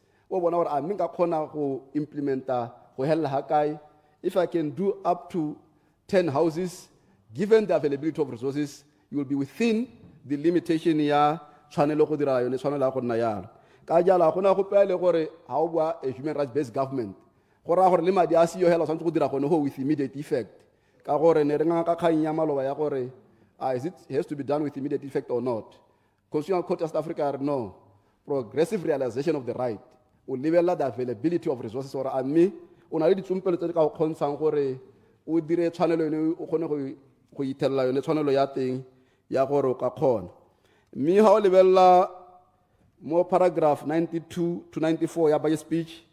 If I can do up to 10 houses, given the availability of resources, you will be within the limitation ya channel go dira yone tshwanela go nna yalo. Ka jala go na go pele gore ha o bua a human rights based government. Go ra gore le madi a siyo hela tshwantse go dira gone ho with immediate effect. Ka gore ne re nga ka kgang ya maloba ya gore it has to be done with immediate effect or not. Constitutional Court of South Africa, no. Progressive realization of the right will level the availability of resources or me. On a ready to implement the consent gore o dire channel ene o kgone go itella yone channel ya teng ya gore ka khona. Me ha o lebella mo paragraph 92 to 94 ya by speech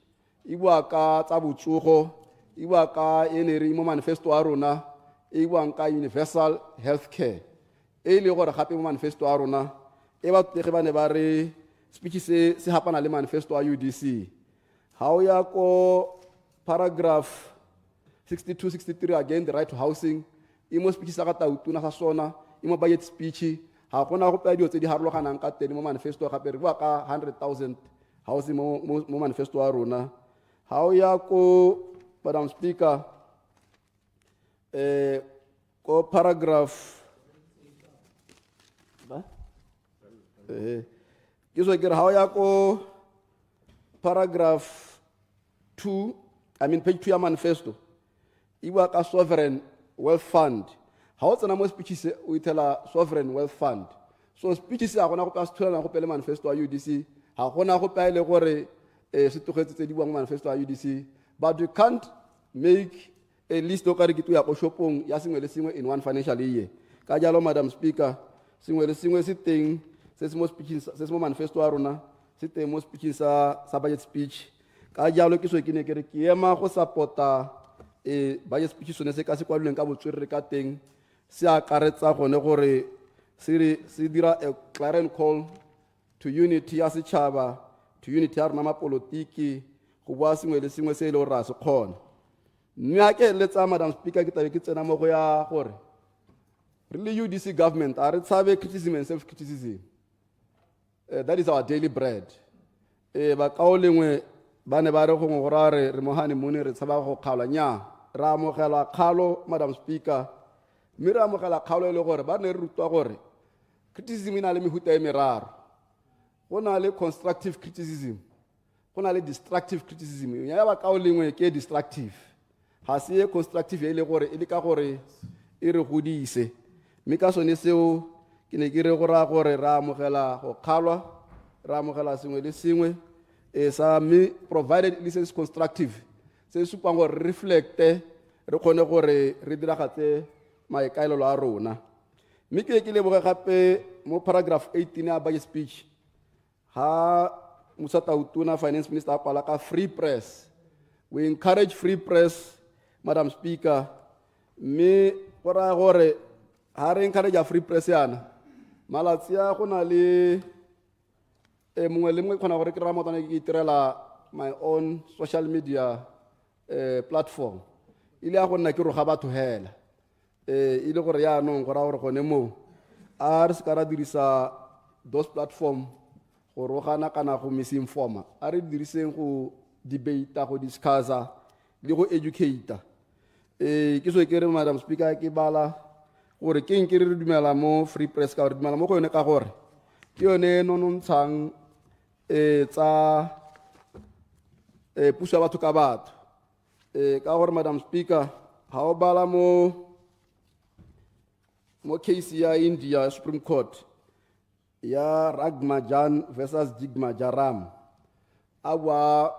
e bua ka tsa botsogo e bua ka ene re mo manifesto a rona e bua ka universal healthcare e le gore gape mo manifesto a rona e ba tlege ba ne ba re speech se hapana le manifesto a UDC. How ya ko paragraph 62, 63 again the right to housing. Imo speech sa ka tautuna sa sona, imo budget speech. Ha gona go pedi o tse di harologanang ka teng mo manifesto gape re bua ka 100,000 housing mo manifesto a rona. How ya ko Madam Speaker ko paragraph how ya ko paragraph 2, page 2 ya manifesto. Iwa ka sovereign wealth fund. How tsena mo speeches o itela sovereign wealth fund. So speeches a gona go ka sthola go pele manifesto a UDC. Ha gona go pele gore se tlogetse tse di bua mo manifesto a UDC. But you can't make a list o ka re ke ya go shopong ya sengwe le sengwe in one financial year. Ka jalo Madam Speaker, sengwe le sengwe se teng se mo speeches se mo manifesto a rona se teng mo speeches sa budget speech. Ka jalo ke so ke ne ke re ke ema go supporta budget speech sone se ka se kwaloleng ka botswerere ka teng se a karetsa gone gore se dira a clarion call to unity ya setšhaba, to unity ya rona mapolotiki go bua sengwe le sengwe se e le gore ra se kgona. Mme a ke letsa Madam Speaker ke tabe ke tsena mo go ya gore really UDC government are tshabe criticism and self criticism. That is our daily bread. Ba ka o lengwe ba ne ba re go ngora re mohane mone re tshaba go kgala nya ra mogela khalo Madam Speaker. Mme ra mogela khalo le gore ba ne re rutwa gore criticism ina le mehuta e meraro. Go na le constructive criticism, go na le destructive criticism. Ya ba ka o lengwe ke destructive, ha se constructive e le gore e le ka gore e re godise. Mme ka sone seo ke ne ke re gore ra mogela go khalwa ra mogela sengwe le sengwe sa me provided it is constructive se supang gore reflecte re kgone gore re diragatse maikaelelo a rona. Mme ke leboge gape mo paragraph 18 ya budget speech ha Musa Tautuna finance minister a kwala ka free press. We encourage free press, Madam Speaker. Me gora gore ha re encourage a free press yana malatsi a go na le mongwe le mongwe khona gore ke ra motane ke itirela my own social media platform ile a go nna ke ro ga batho hela ile gore ya no ngora gore gone mo a re se ka ra dirisa those platform go rogana kana go misinforma a re diriseng go debate go discussa le go educate. Ke so ke re Madam Speaker ke bala gore ke eng ke re dumela mo free press ka re dumela mo go yone ka gore ke yone nonontshang tsa puso ya batho ka batho ka gore Madam Speaker ha o bala mo case ya India Supreme Court ya Ragmajan versus Jigmajaram awa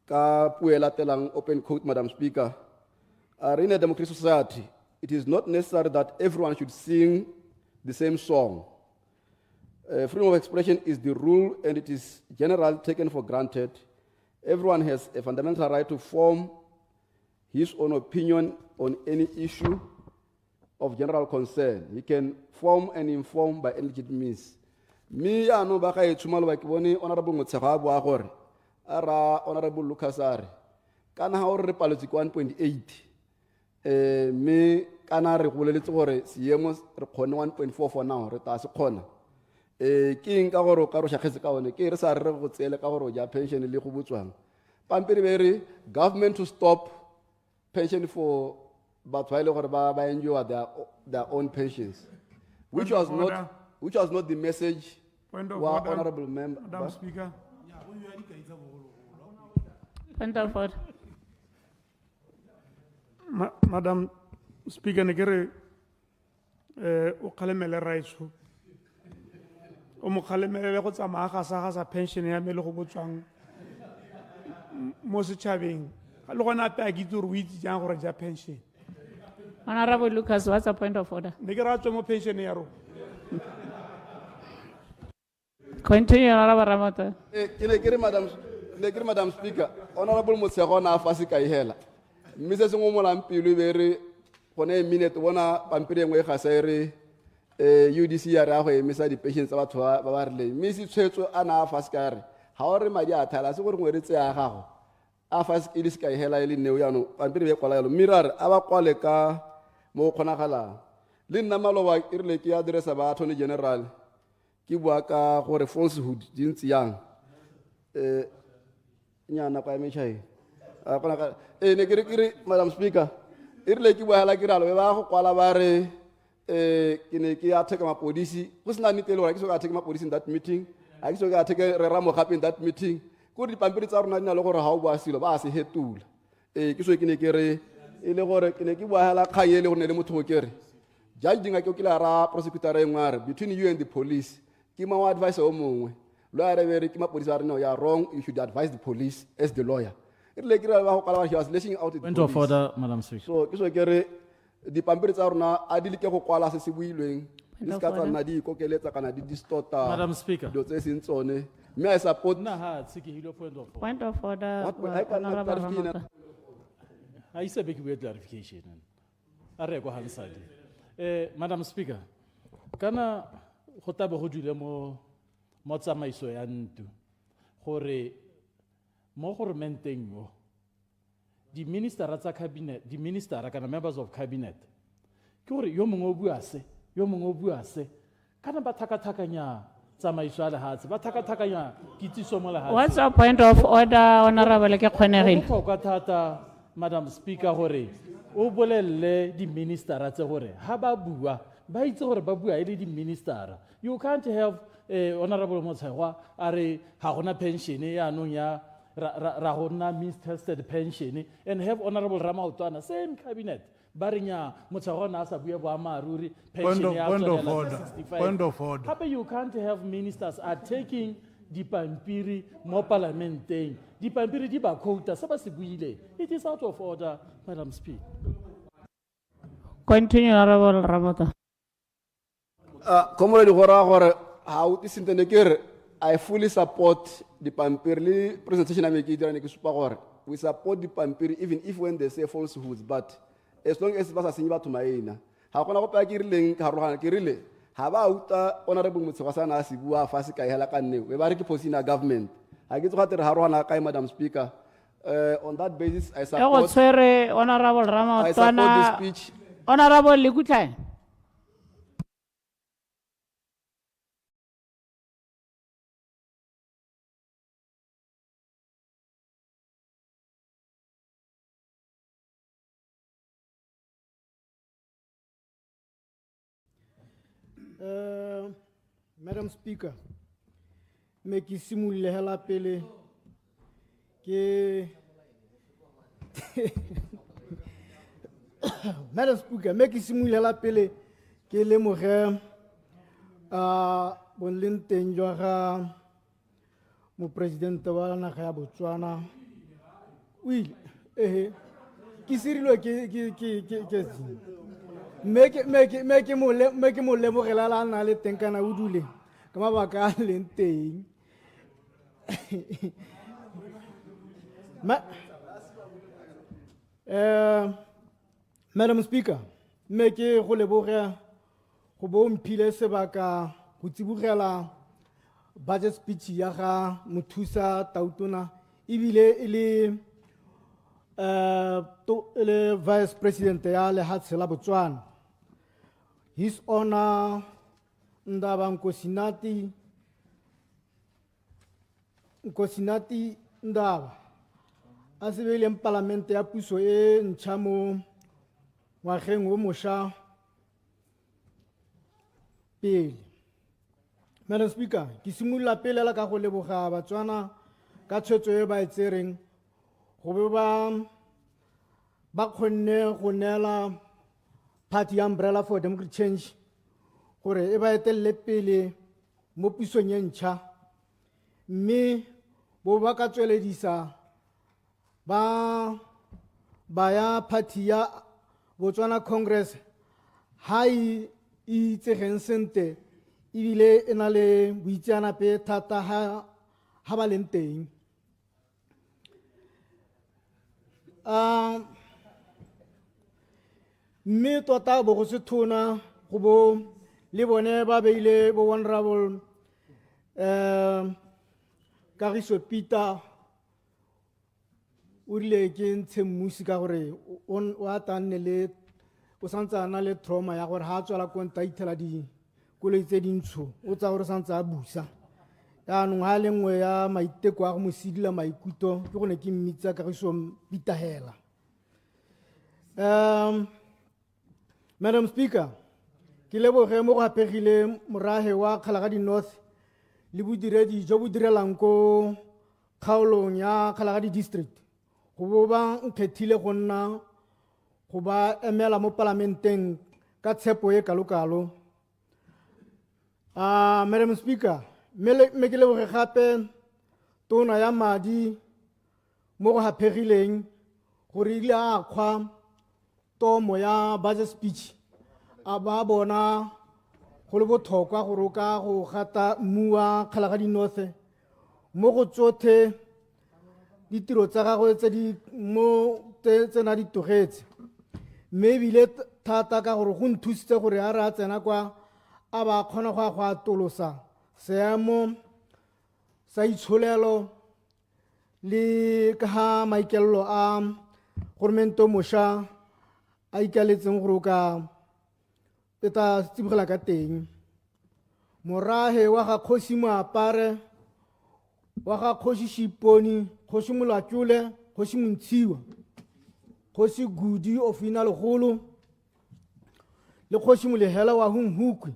ka puela telang open quote, Madam Speaker. In a democratic society, it is not necessary that everyone should sing the same song. Freedom of expression is the rule, and it is generally taken for granted. Everyone has a fundamental right to form his own opinion on any issue of general concern. He can form and inform by any legitimate means. Me ano baka etshumalo ba ke bone honorable Motshega bua gore ara honorable Lucas are kana ha o re palotse ko 1.8 me kana re goleletse gore seemo re khone 1.4 for now re ta se khona ke eng ka gore ka ro shagetse ka one ke re sa re go tsele ka gore ja pension le go botswang pampiri be re government to stop pension for batho ba ile gore ba enjoy their own pensions, which was not the message wa honorable member. Madam Speaker. Point of order. Madam Speaker, negere o khalemele raitso o mo khalemele go tsamaya ga sa pension ya me le go botswang mo setšhabeng le gona pe a kitse gore o itse jang gore ja pension. Honorable Lucas, what's the point of order? Ne ke ratso mo pension ya ro. Continue, Honorable Ramota. Ne ke Madam Speaker, Honorable Motshega na fase ka ihela. Mme se sengwe mo lampilu be re gone minute bona pampiri engwe ga sa re UDC ya ra go emisa di pension tsa batho ba ba rile. Mme se tshwetso ana fase ka re ha o re madi a thala se gore ngwe re tse ya gago. A fase ke diska ihela ile neo ya no pampiri be kwala yalo. Mirar aba kwale ka mo khonagala. Le nna maloba e rile ke address ba Attorney General. Ki bua ka gore falsehood di ntse yang nyana kwa mechai akona ka ne kire Madam Speaker irile ki bua la kiralo ba go kwala ba re ke ne ke a theka mapodisi go sena nitelo ra ke so ka theka mapodisi in that meeting a ke so ka theka re ramo gape in that meeting go di pampiri tsa rona di na le gore ha o bua silo ba se hetula ke so ke ne ke re ile gore ke ne ke bua la khayele go ne le motho ke re judge dinga ke o kila ra prosecutor e ngware between you and the police. Ki ma advice o mongwe lo are be re ki mapodisi are no you are wrong, you should advise the police as the lawyer. It le kira ba go kala he was lashing out the Point of order, Madam Speaker. So ke so ke re di pampiri tsa rona a di le ke go kwala se se builweng di ska tsana di kokeletsa kana di distorta Madam Speaker. do tse seng tsone me I support na ha tsikehile point of order. Point of order. Honorable Ramota. I said big clarification. Are go hansadi. Madam Speaker. Kana go tabe go dule mo tsamaiso ya ntu gore mo governmenteng yo di ministera tsa cabinet di ministera kana members of cabinet ke gore yo mongwe o bua se kana ba thakathakanya tsamaiso ya lehatse ba thakathakanya kitsiso mo lehatse. What's your point of order, Honorable ke kgonegile? Go botlhokwa thata Madam Speaker gore o bolelle di ministera tse gore ha ba bua ba itse gore ba bua ile di ministera. You can't have Honorable Motshega are ha gona pension ya no ya ra gona mistested pension and have Honorable Ramotwana same cabinet barinya Motshega na sa bua ba maruri pension ya Point of order. Happy you can't have ministers are taking di pampiri mo parlamenteng di pampiri di ba quota sa ba se buile. It is out of order, Madam Speaker. Continue, Honorable Ramota. Comrade gore how this internet I fully support the pampiri presentation I make it super gore we support the pampiri even if when they say falsehoods, but as long as ba sa senye batho maina ha gona go pa ke rileng ka rogana ke rile ha ba uta Honorable Motshega sana se bua fa se ka hela ka nne we ba re ke posina government ha ke tsoga tere ha rogana ka Madam Speaker. On that basis I support Honorable Ramotwana. I support the speech. Honorable Likutlai. Madam Speaker, me ki simule hela pele ke Madam Speaker, me ke simolola pele ke lemoge boleng teng jwa ga mopresidente wa naga ya Botswana. O ile ke sirilwe ke me ke mo lemogela la na le teng kana o dule ka mabaka a leng teng. Madam Speaker, me ke go leboga go bo mphile sebaka go tsibogela budget speech ya ga mothusa tautona ebile le vice president ya lehatshe la Botswana, His Honor Ndaba Nkosinati Ndaba a sebeleng palamente ya puso e ntšha mo ngwageng o mošwa pele. Madam Speaker, ke simolola pele ka go leboga Batswana ka tshwetso e ba e tsereng go be ba kgonne go neela party ya Umbrella for Democratic Change gore e ba etelele pele mo pusong e ntšha, mme bo ba ka tsweledisa ba ya party ya Botswana Congress ha e itsegeng sentle ebile e na le boitseanape thata ha ba leng teng. Mme tota bo go se thona go bo le bone ba beile bo honorable Kagiso Peter o rile ke ntshe mmusi ka gore o atanne le o santse na le trauma ya gore ha tswela konta ithela koloi tse dintsho o tsa gore santse a busa yaanong ha le nngwe ya maiteko a go mo sidila maikutlo ke gone ke mmitsa Kagiso Peter hela. Madam Speaker, ke leboge mo go apegile morahe wa Kgalagadi North le bodiredi jo bo direlang ko kgaolong ya Kgalagadi District go bo ba nkgethile go nna go ba emela mo parlamenteng ka tshepo e kalokalo. Madam Speaker, me ke leboge gape tona ya madi mo go apegileng gore ile a kgwa tomo ya budget speech a ba bona go le botlhokwa gore ka go gata mmu wa Kgalagadi North mo go tsotlhe ditiro tsa gagwe tse na di togetse, mme ebile thata ka gore go nthusitse gore a re a tsena kwa a ba kgona go atolosa seemo sa itsholelo le ka ga maikelelo a goromento mošwa a ikaletseng gore o ka eta tsibogela ka teng. Morahe wa ga Kgosi Moapare, wa ga Kgosi Shiponi, Kgosi Molatlole, Kgosi Montshiwa, Kgosi Gudi of Inalegolo le Kgosi Molehela wa Humhukwe.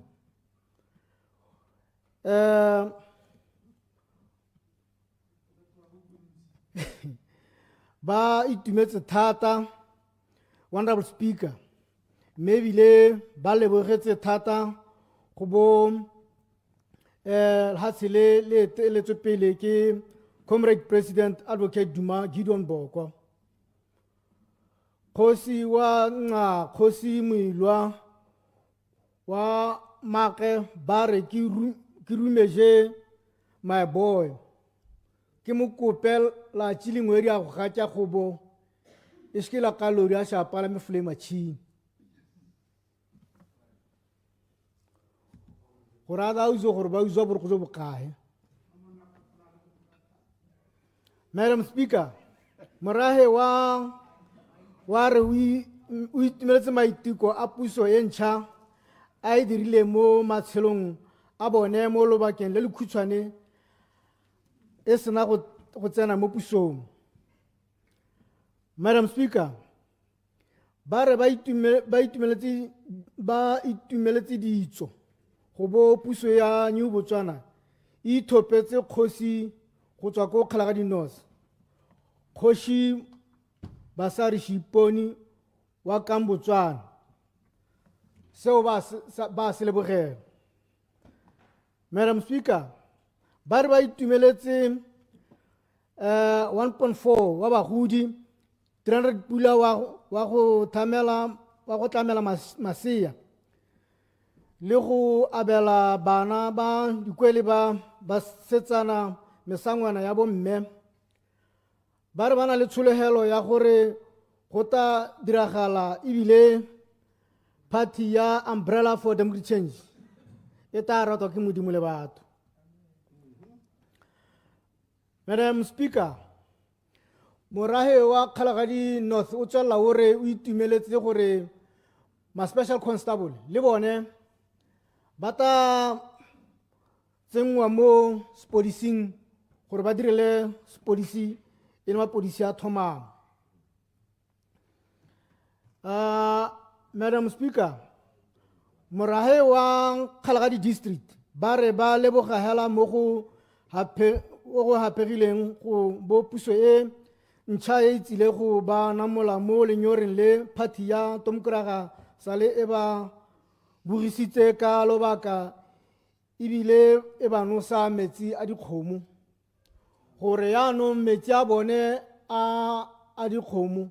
Ba itumetse thata, Honorable Speaker, mme ebile ba lebogetse thata go bo lehatshe le eteletswe pele ke Comrade President Advocate Duma Gideon Boko. Kgosi wa Nqa, Kgosi Moilwa wa Make ba re ke rumeje my boy, ke mo kope la tšhilengwedi a go gatša gobo e se ke la kalori a sa palame flame machine gore a da uzo gore ba uzwa gore go zo bokae. Madam Speaker, morahe wa re o itumeletse maiteko a puso e ntšha a e dirile mo matshelong a bone mo lobakeng le lekhutshwane e sena go tsena mo pusong. Madam Speaker, ba re ba itumeletse ditso go bo puso ya New Botswana e ithopetse kgosi go tswa ko Kgalagadi North, Kgosi Basari Shiponi wa kang Botswana seo ba se lebogela. Madam Speaker, ba re ba itumeletse 1.4 wa bagodi 300 pula wa go tlamela masea le go abela bana ba dikwele ba setsana mesangwana ya bomme. Ba re bana le tsholegelo ya gore go ta diragala ebile party ya Umbrella for Democratic Change e ta ratwa ke modimo le batho. Madam Speaker, morahe wa Kgalagadi North o tswela hore o itumeletse gore ma special constable le bone ba ta tsengwa mo sepodising gore ba direle sepodisi e le mapodisi a thomang. Madam Speaker, morahe wa Kgalagadi District ba re ba leboga hela mo go hapegileng go bo puso e ntšha e tsile go ba namola mo lenyoreng le party ya Tomkraga sale e ba bugisitse ka lobaka ebile e ba nosa metsi a dikgomo gore yaanong metsi a bone a dikgomo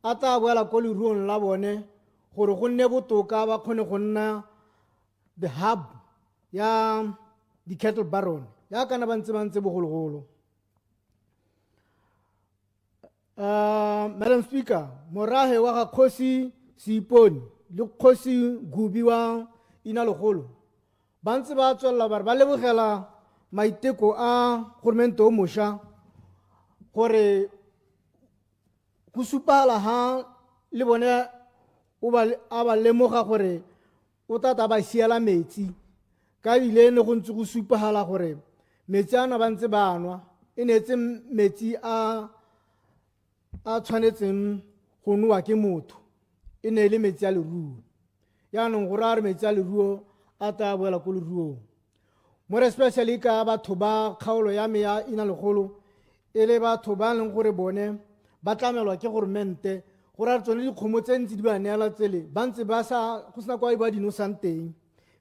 a tla boela ko leruong la bone gore go nne botoka ba kgone go nna the hub ya di-cattle baron ya kana ba ntse bogologolo. Madam Speaker, morahe wa ga Kgosi Seipone le Kgosi Gubi wa Inalogolo ba ntse ba tswella ba re ba lebogela maiteko a gormente o mošwa gore go supala ha le bone a ba lemoga gore o tata ba siela metsi ka bile ne go ntse go supagala gore metsi ana ba ntse ba nwa e netse metsi a tshwanetseng go nowa ke motho e ne le metsi a leruo yaanong gore a re metsi a leruo a ta boela ko leruong more especially ka batho ba kgaolo ya me ya Inalogolo e le batho ba leng gore bone ba tlamelwa ke gormente gore a re tsone dikgomo tse ntse di ba neela tsele ba ntse ba sa go sena kwa ba di nosang teng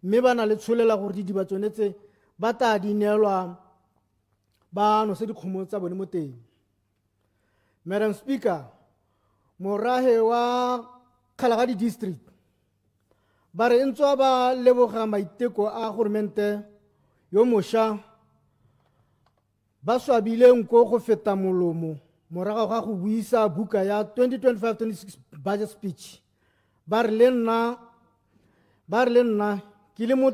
mme ba na le tsholela gore di ba tsone tse ba ta di neelwa ba nose dikgomo tsa bone mo teng. Madam Speaker, morahe wa Kgalagadi District ba re ntse ba leboga maiteko a gormente yo mošwa ba swabile nko go feta molomo morago ga go buisa buka ya 2025-26 budget speech ba re le nna ke le mo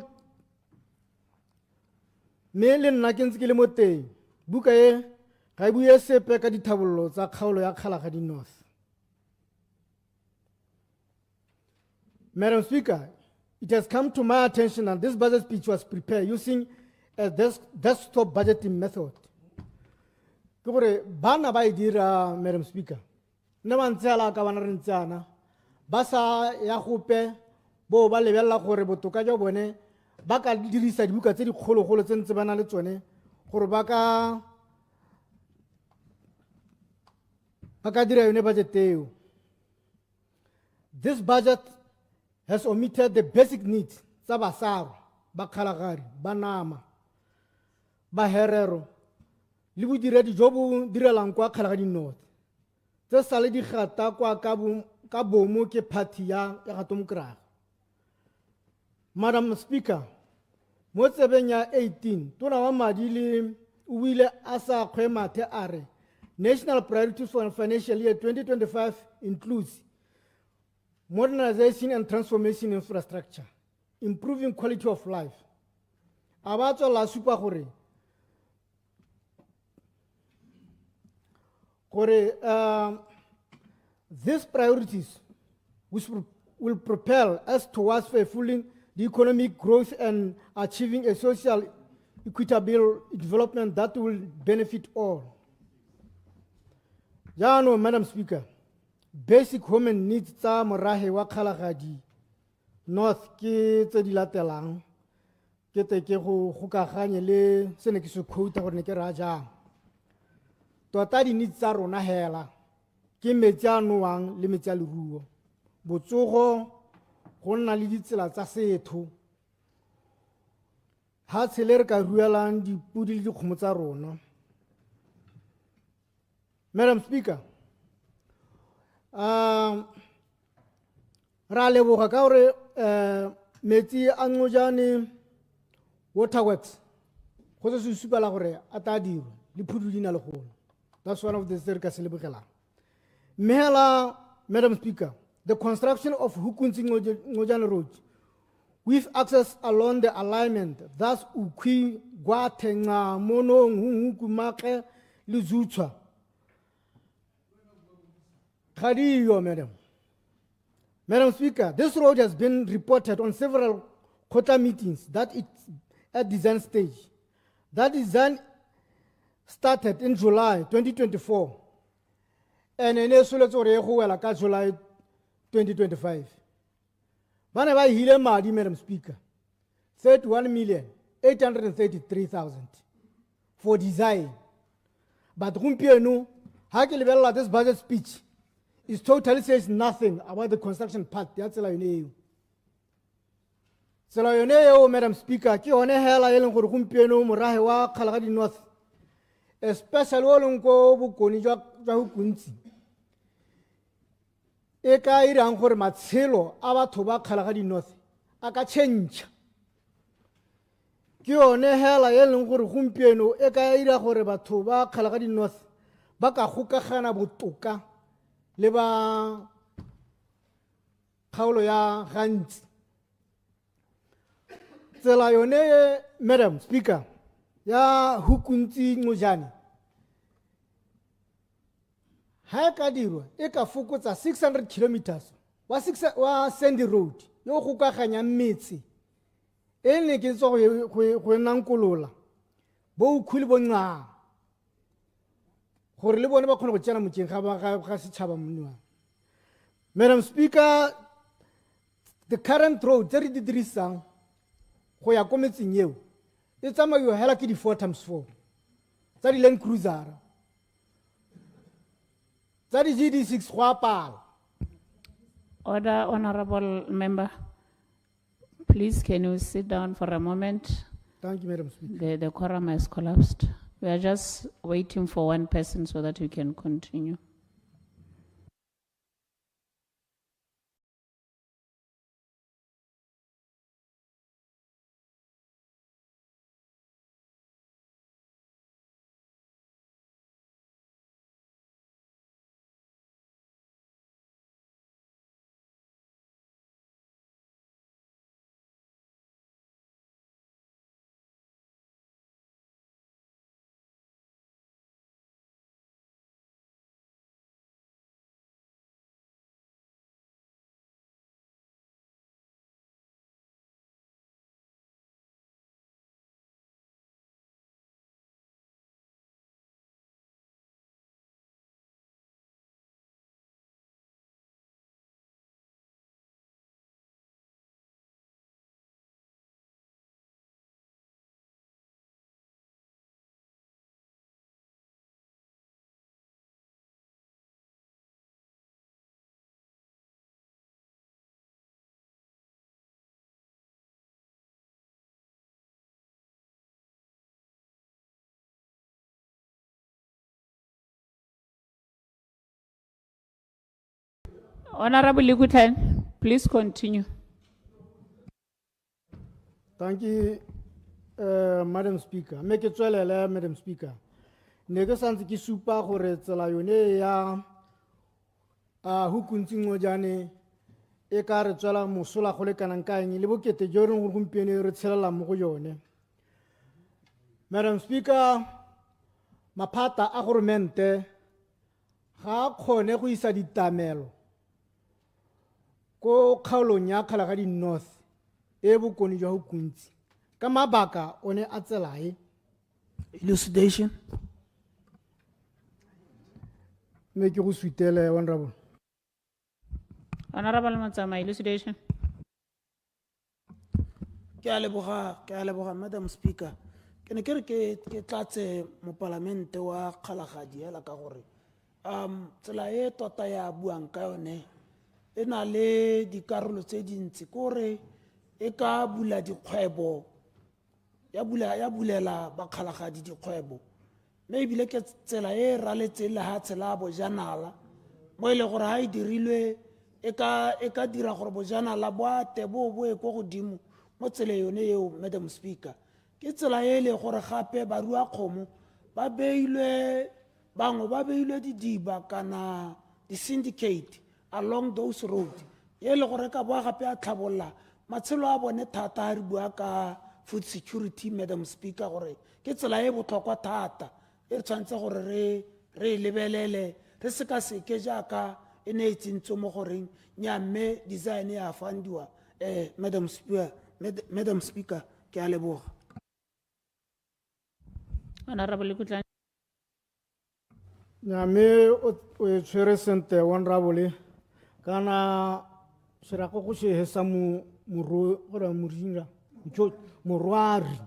me le nna ke ntse ke le mo teng buka e ga e bue sepe ka dithabololo tsa kgaolo ya Kgalagadi North. Madam Speaker, it has come to my attention that this budget speech was prepared using a desktop budgeting method. Kore bana ba dira, Madam Speaker. Ne ba ntsela ka bana re ntsana ba sa ya gope bo ba lebella gore botoka jo bone ba ka dirisa dibuka tse di kgologolo tse ntse bana le tsone gore ba ka dira yone budget eo. This budget has omitted the basic needs tsa basaro ba Kgalagadi ba nama ba herero le bodiredi jo bo direlang kwa Kgalagadi North tse sale di gata kwa ka bomo ke party ya Tomkraga. Madam Speaker, mo tsebeng ya 18 tona wa madi le o ile a sa kgwemathe a re national priorities for financial year 2025 includes modernization and transformation infrastructure, improving quality of life. Abatso la supa gore these priorities which will propel us towards fulfilling the economic growth and achieving a social equitable development that will benefit all. Jano, Madam Speaker, basic human needs tsa morahe wa Kgalagadi North ke tse di latelang ke te ke go gokaganye le se ne ke se quote gore ne ke ra jang tota di needs tsa rona hela ke metsi a nowang le metsi a leruo botsogo go nna le ditsela tsa setho ha tshele re ka ruelang dipudi le dikgomo tsa rona. Madam Speaker, ra leboga ka gore metsi a Ngojane waterworks go se supela gore a ta dirwa le phudu di na le gona. That's one of the things re ka se lebogelang. Mehela, Madam Speaker, the construction of Hukunzi Ngojane Road with access along the alignment, thus Ukwi, Guatenga, Monong, Hukumake, Lizucha. Madam. Madam Speaker, this road has been reported on several quota meetings that it's at design stage. That design started in July 2024 and in July 2025. Banaba hile madi, Madam Speaker, 31,833,000 for design. But Rumpienu, this budget speech it totally says nothing about the construction part. That's all I know. So I know, Madam Speaker, ki one hela yeleng go gumpieno morahe wa Kgalagadi North, especially olong ko bokoni jwa Hukunzi. E ka irang gore matshelo a batho ba Kgalagadi North a ka change. Ki one hela yeleng gore gumpieno e ka ira gore batho ba Kgalagadi North ba ka gokagana botoka le ba kgaolo ya gantsi. Tsela yone, Madam Speaker, ya Hukunzi Ngojane ha e ka dirwa e ka fokotsa 600 kilometers wa Sandy Road yo go kaganya metse e ne ke tso go nankolola bo khuli bo nna gore le bone ba khona go tsena motšeng ga setšhaba monna. Madam Speaker, the current road tse re di dirisang go ya ko metseng eo e tsamaiwa hela ke di 4x4 tsa di Land Cruiser tsa di GD6 go apala. Order, honorable member. Please, can you sit down for a moment? Thank you, Madam Speaker. The quorum has collapsed. We are just waiting for one person so that we can continue. Honorable Likutan, please continue. Thank you, Madam Speaker. Make it well, Madam Speaker. Negosanti ki supa gore tsela yone ya Hukunzi Ngojane e ka re tswela mosola go le kanang kaeng le bokete jo re go gumpieno re tshelela mo go yone. Madam Speaker, maphata a governmente ga kgone go isa ditamelo ko kgaolong ya Kgalagadi North e bokoni jwa Hukunzi ka mabaka one a tsela e. Elucidation. Me ke go suitele, Honorable. Honorable Matsama, elucidation. Ke a leboga, Madam Speaker. Ke ne ke re ke tlatse mo parlamente wa Kgalagadi hela ka gore tsela e tota ya buang ka yone e na le dikarolo tse dintsi kore e ka bula dikgwebo ya bulela bakgalagadi dikgwebo mme ebile ke tsela e raletseng lehatshe la bojanala mo e le gore ha e dirilwe e ka dira gore bojanala bo ate bo e ko godimo mo tsela yone eo Madam Speaker ke tsela e le gore gape barua kgomo bangwe ba beilwe didiba kana di-syndicate along those road e le gore ka boa gape a tlhabolola matshelo a bone thata a re bua ka food security Madam Speaker gore ke tsela e botlhokwa thata e re tshwanetse gore re lebelele re sekaseke jaaka e ne e tsentse mo goreng nyamme design ya fandiwa Madam Speaker ke a leboga. Honorable Kutlan. Nyame o e tshwere sente honorable kana serako go se hesa moro gore moringa morwari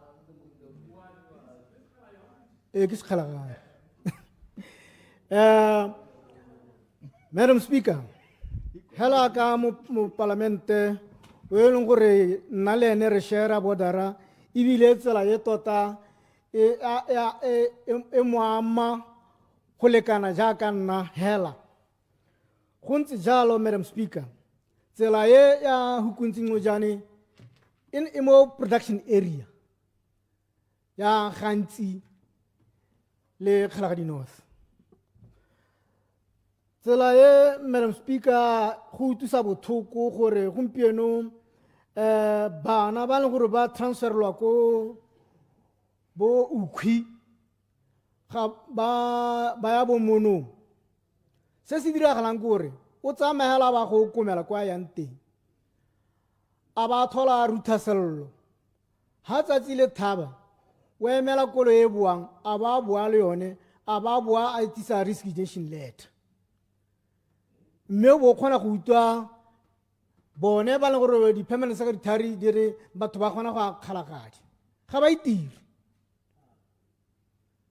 e ke sekgala Madam Speaker hela ka mo parlamente o e leng gore nna le ene re share bodara ebile tsela e tota e moama go lekana jaaka nna hela go ntse jalo Madam Speaker tsela e ya hukuntsing mo jane e mo production area ya gantsi le Kgalagadi North tsela e Madam Speaker go tusa bothoko gore gompieno bana ba le gore ba transferlwa ko bo ukhwi ga ba ya bo mono se se diragalang gore o tsamela ba go komela kwa yang teng a ba thola ruthasello ha tsatsi le thaba o emela kolo e buang a ba bua le yone a ba bua a tisa resignation letter mme bo khona go utwa bone ba le gore di-permanent secretary di re batho ba kgona go akgalagadi ga ba itire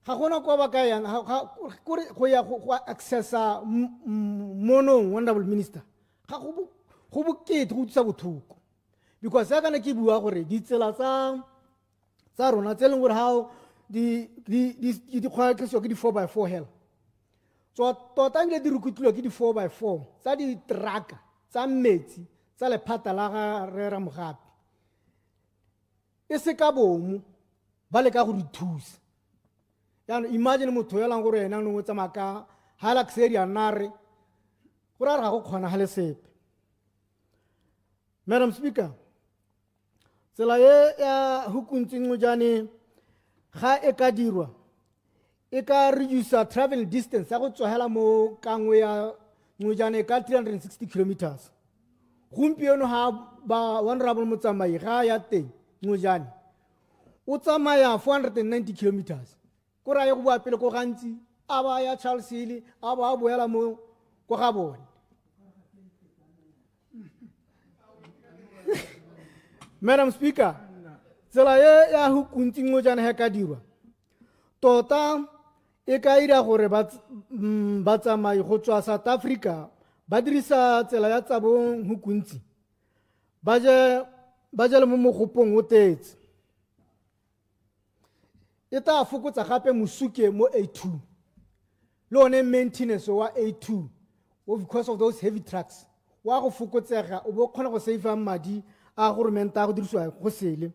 ga gona kwa ba ka yana go ya go accessa monong honorable minister ga go bokete go tsa bothoko because ya kana ke bua gore ditsela tsa rona tse leng gore ha di kgwatlhisiwa ke di-4x4 hela so tota ebile di rukutlilwa ke di-4x4 tsa di-trucka tsa metsi tsa lephata la ga rera mogape e se ka bomo ba le ka go di thusa yaanong imagine motho yo lang gore ena nong o tsamaya ka halaxeri a nare gore a re ga go kgona ga le sepe Madam Speaker tsela e ya hukuntsing mo jane ga e ka dirwa e ka reduce travel distance ya go tswahela mo kangwe ya ngojane ka 360 kilometers gompieno ha ba honorable motsamai ga ya teng ngojane o tsamaya 490 kilometers ko ra ye go bua pele ko gantsi a ba ya Charles Hill a ba boela mo go ga bone Madam Speaker tsela ye ya hukuntsing mo jana he ka dirwa tota e ka ira gore ba tsamai go tswa South Africa ba dirisa tsela ya tsabong hukuntsi ba je le mo mogopong o tetse e ta fokotsa gape mosuke mo A2 le one maintenance wa A2 because of those heavy trucks wa go fokotsega o bo khona go save madi a government a go dirisiwa go sele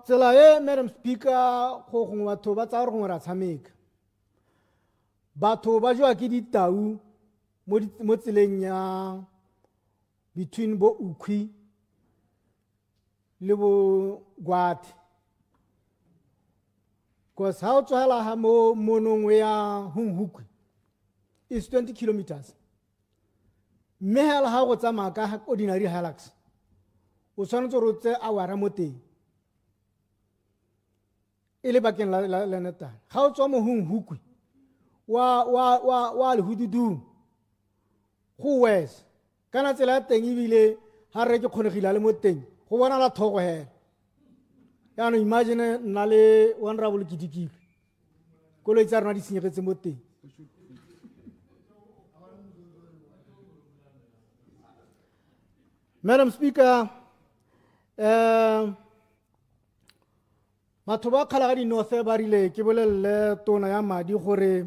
tsela e Madam Speaker go gongwe batho ba tsa gore gongwe ra tshameka batho ba jwa ke ditau mo tseleng ya between bo ukhwi le bo gwate because ha o tswela ha mo monongwe ya hunghukwi is 20 kilometers mme hela ha go tsamaya ka ordinary Hilux o tshwanetse go tse awara mo teng e le bakeng la netana ga o tswa mo hunghukwi wa le hududu go wes kana tsela ya teng ebile ha re ke kgonegile le mo teng go bona la thogo hela ya no imagine nna le honorable Kidikile koloi tsa rona di senyegetse mo teng Madam Speaker, batho ba kgala ga di-north ba rile ke bolelele tona ya madi gore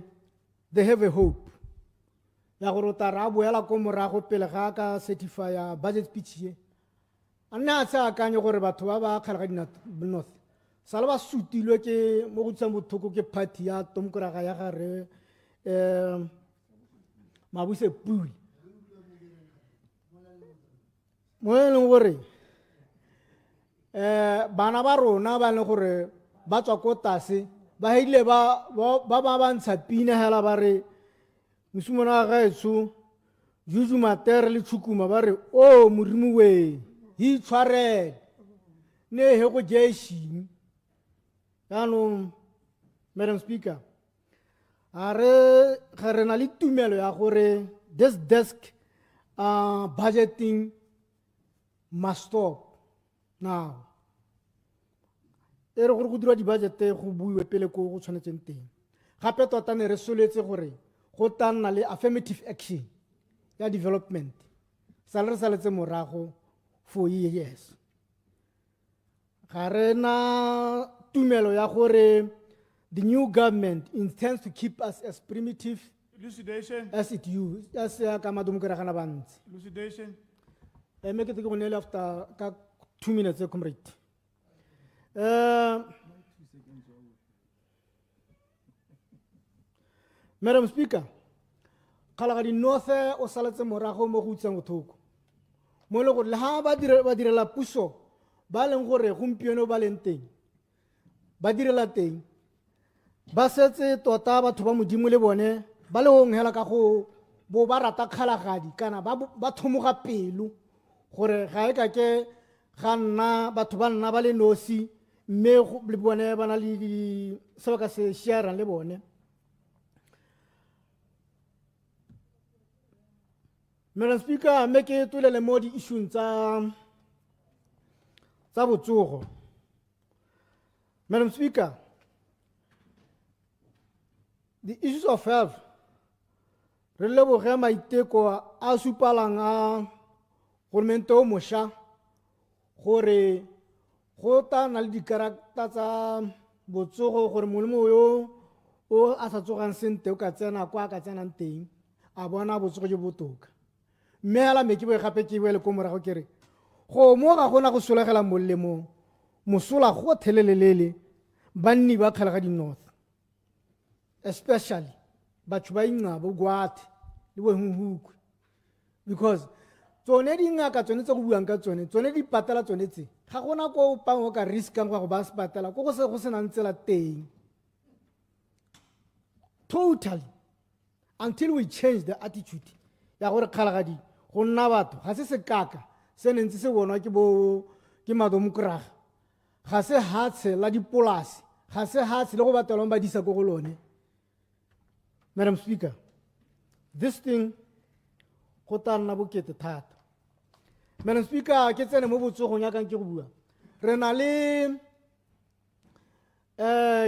they have a hope ya gore o tara a boela ko morago pele ga ka certifya budget speech ye a nne a se akanye gore batho ba kgala ga di-north sale ba sutilwe ke mo go tsang bothoko ke party ya tomkoraga ya gare mabuse puli mo e leng gore bana ba rona ba leng gore ba tswa ko tase ba ile ba ntsha pina hela ba re mosimona wa gaetsho juju matere le tshukuma ba re o modimo we hi tshwarele ne he go jeshing yaanong Madam Speaker ga re na le tumelo ya gore this desk budgeting must stop now. E re gore go dira di-budgete go buiwe pele ko go tshwanetseng teng gape tota ne re soletse gore go tla nna le affirmative action ya development sale re saletse morago for years ga re na tumelo ya gore the new government intends to keep us as primitive as it used as ka madomkoragana ba ntse Elucidation. me ke go neele after ka 2 minutes comrade Madam Speaker, kala ga di-north o saletse morago mo go utsang bothoko mo e le gore le ga ba direla puso ba leng gore gompieno ba leng teng ba direla teng ba setse tota batho ba modimo le bone ba le gong hela ka go bo ba rata kgalagadi kana ba thomoga pelo gore ga e ka ke ga nna batho ba nna ba le nosi mme le bone ba na le se ba ka se shareang le bone. Madam Speaker, me ke tswelele mo di-issue tsa botsogo. Madam Speaker, the issues of health re leboge maiteko a supalang a gormente o mošwa gore go ta na le dikarakta tsa botsogo gore molemo yo o a sa tsogang sente o ka tsena kwa ka tsenang teng a bona botsogo jo botoka mme hela me ke bo gape ke boele ko morago ke re go mo ga gona go solegela molemo mosola go thelelelele banni ba kgala ga di-north especially batho ba ingaba gwate le bohungukwe because tsone dingaka tsone tse go buang ka tsone di patala tsone tse ga gona ko pang o ka riskang go ba se patala go se nang tsela teng totally until we change the attitude ya gore kgalagadi go nna batho ga se sekaka se nentse se bonwa ke madomokraga ga se hatshe la dipolasi ga se hatshe le go batelwang ba disa ko go lone. Madam Speaker, this thing go tla nna bokete thata. Madam Speaker, ke tsene mo botsogong ya kang ke go bua re na le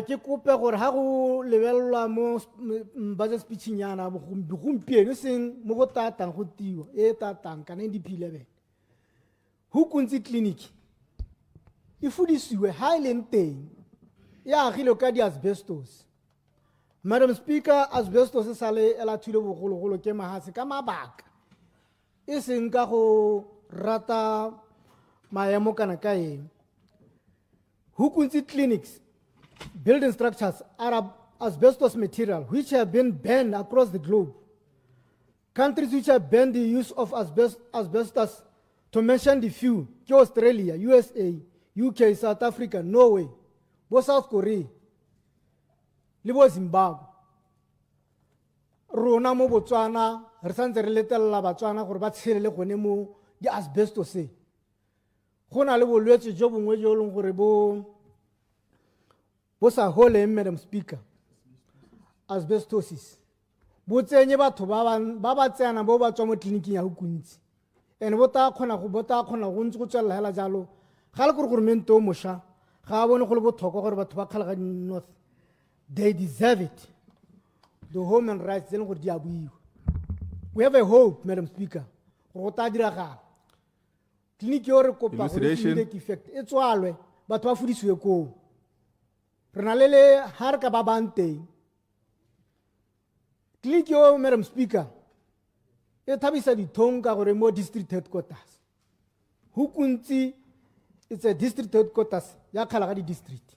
ke kope gore ha go lebelelwa mo budget speeching yana gompieno seng mo go tatang go tiwa e tatang kana NDP11 ho kuntse clinic e fudisiwe ha ile teng ya agile ka di-asbestos. Madam Speaker, asbestos e sale ela thule bogologolo ke mahatse ka mabaka e seng ka go rata maemo kana ka eng. Ho kuntse clinics building structures are asbestos material which have been banned across the globe. Countries which have banned the use of asbestos, to mention the few, Australia, USA, UK, South Africa, Norway, both South Korea, le Zimbabwe. Rona mo Botswana, re santse re letella Batswana gore ba tshelele gone mo di asbestos e. Go na le bolwetse jo bongwe jo leng gore bo sa hole, Madam Speaker, asbestosis bo tsenye batho ba tsena bo ba tswa mo tleliniking ya go kuntsi and bo ta kgona go ntse go tswelela hela jalo ga le gore gormente o mošwa ga a bone go le botlhokwa gore batho ba kgala ga di-north they deserve it, the human rights tse leng gore di a buiwa. We have a hope, Madam Speaker, gore go ta diragala tleliniki eo re kopa gore Elucidation. immediate effect e tswalwe batho ba fodisiwe koo re na le ha re ka ba bang teng tleliniki eo madam speaker e thabisa dithong ka gore mo district headquarters ho kuntsi it's a district headquarters ya kgala ga di-district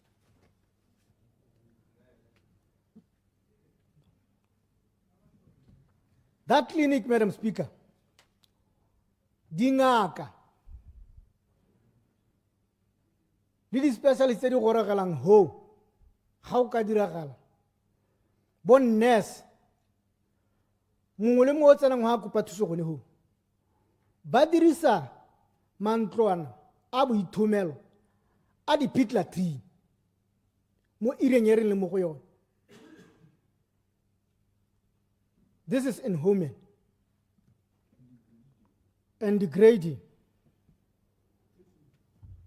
that clinic madam speaker dingaka le di-specialist tse di gorogelang ho ga o ka diragala bo nurse mongwe le mongwe o tsenang go a kopa thuso gone ho ba dirisa mantlwana a boithomelo a di-pitla tree mo ireng e reng le mo go yone this is inhuman and degrading.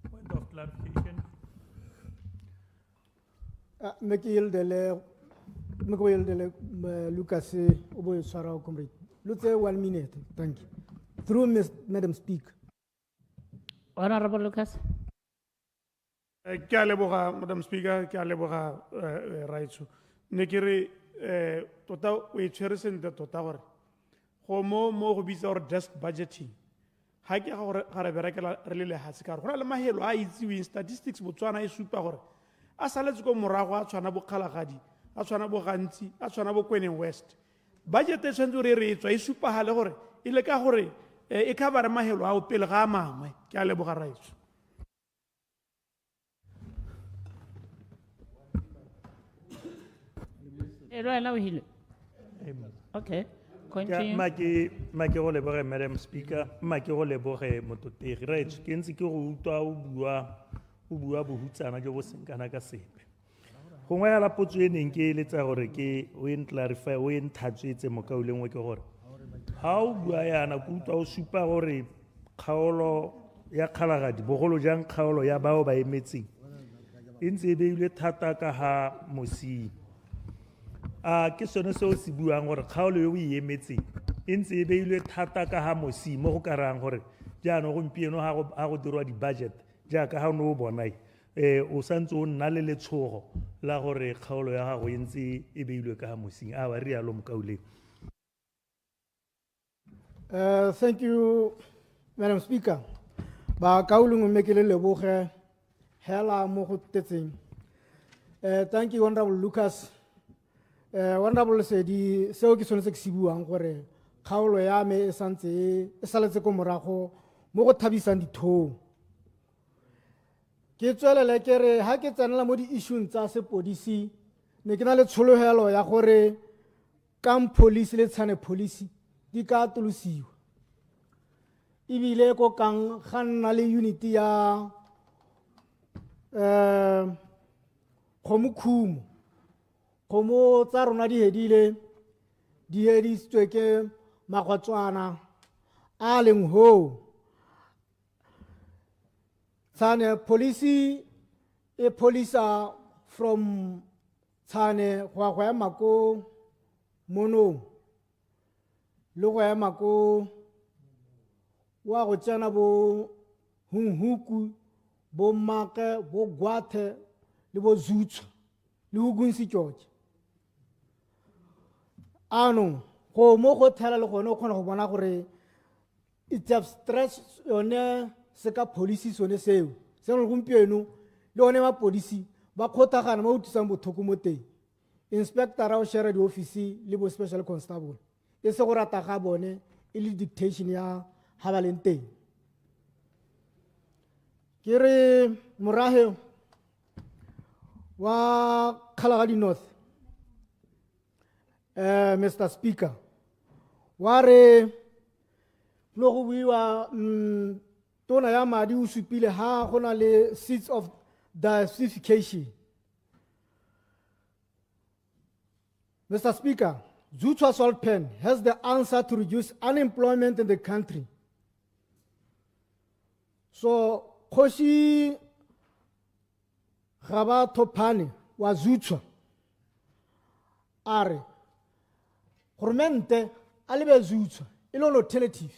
Point of clarification. Make Lucas Oboy Sarah comrade. Let's say 1 minute. Thank you. Through Madam Speaker. Honorable Lucas. Ke a leboga Madam Speaker, ke a leboga Raitso. Ne ke re tota o e tshwere sentle tota gore go mo go bitsa gore desk budgeting ha ke ga re berekela re le lehatse ka gore go na le mahelo a itsiweng statistics Botswana e supa gore a saletse ko morago a tshwana bo kgalagadi a tshwana bo gantsi a tshwana bo Kweneng West budget e tshwanetse gore re tswa e supagale gore e le ka gore e cover mahelo a o pele ga a mangwe ke a leboga Raitso. Okay, continue. Ma ke go leboge Madam Speaker, ma ke go leboge mototegi right ke ntse ke go utlwa o bua bohutsana jo bo senkana ka sepe gongwe ya la potso e neng ke eletsa gore ke o en clarify o en thatsetse mo ka ulengwe ke gore ha o bua yana ke utlwa o supa gore kgaolo ya kgalagadi bogolo jang kgaolo ya bao ba emetseng e ntse e beilwe thata ka ha mosing ke sone seo se buang gore kgaolo yo o e emetseng e ntse e beilwe thata ka ha mosi mo go karang gore jaanong gompieno ha go dirwa di-budget jaaka ga o ne o bonai o santse o nna le letshogo la gore kgaolo ya gago e ntse e beilwe ka ha mosing a ba re yalo mokauleng. Thank you, Madam Speaker. Ba kaulung mekele leboge hela mo go tetseng. Thank you, Honorable Lucas. Honorable Sedi, seo ke sone se ke se buang gore kgaolo ya me e saletse ko morago mo go thabisang dithong. Ke tswelele ke re ha ke tsenela mo di-issue tsa sepodisi ne ke na le tshologelo ya gore kam police le tshane policy di ka atolosiwa ebile ko kang ga nna le unity ya kgomokhumo kgomo tsa rona di hedisitswe ke magwatswana a leng ho Tshane policy e polisa from Tshane go ya mako mono le go ya mako wa go tsena bo hunhuku bo make bo gwathe le bo zutsha le go gunsi George ano go mo go thela le gone o kgona go bona gore it's a stretch yone se ka policy sone seo se go gompieno le one ma policy ba khotagana mo utisang bothoko mo teng inspector o share di office le bo special constable e se go rata ga bone e le dictation ya ha ba leng teng ke re morahe wa Kgalagadi North Mr. Speaker ware lo go buiwa tona ya madi o supile ha gona le seats of diversification. Mr. Speaker, Zutswa Salt Pen has the answer to reduce unemployment in the country. So Koshi Gaba Topane wa Zutswa are Gormente alebe Zutswa ilo alternative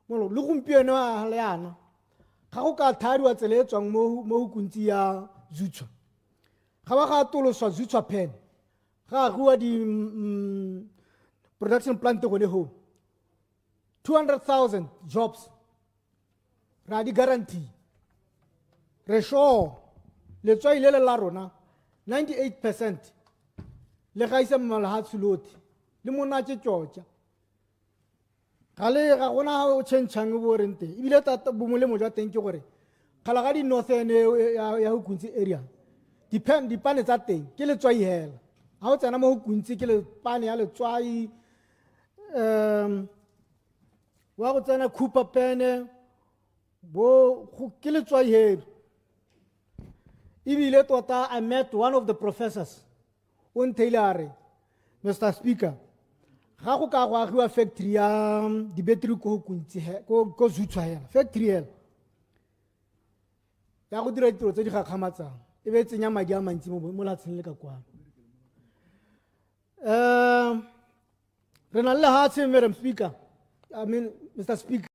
molo le gompieno a le yana ga go ka thadiwa tsela e tswang mo hukuntsi ya Zutswa ga ba ga toloswa Zutswa pen ga rua di production plant go le ho 200,000 jobs ra di guarantee re sure le tswa ile le la rona 98% le ga isa mmala ha tsuloti le mona tse tjotja gale ga gona o tshentshang bo rente ibile tata bo molemo jwa teng ke gore khala ga di northern ya hukuntsi area dipane tsa teng ke le tswai hela ha o tsena mo hukuntsi ke le pane ya le tswai wa go tsena Cooper pene bo ke le tswai hela ibile tota I met one of the professors on Taylor, Mr. Speaker. Ga go ka go agiwa factory ya di battery ko kuntsi ko Zutswa hela factory hela ya go dira ditiro tse di gakgamatsang e be tsenya madi a mantsi mo latsheng le ka kwana re na le hatshe Madam Speaker, I mean Mr. Speaker.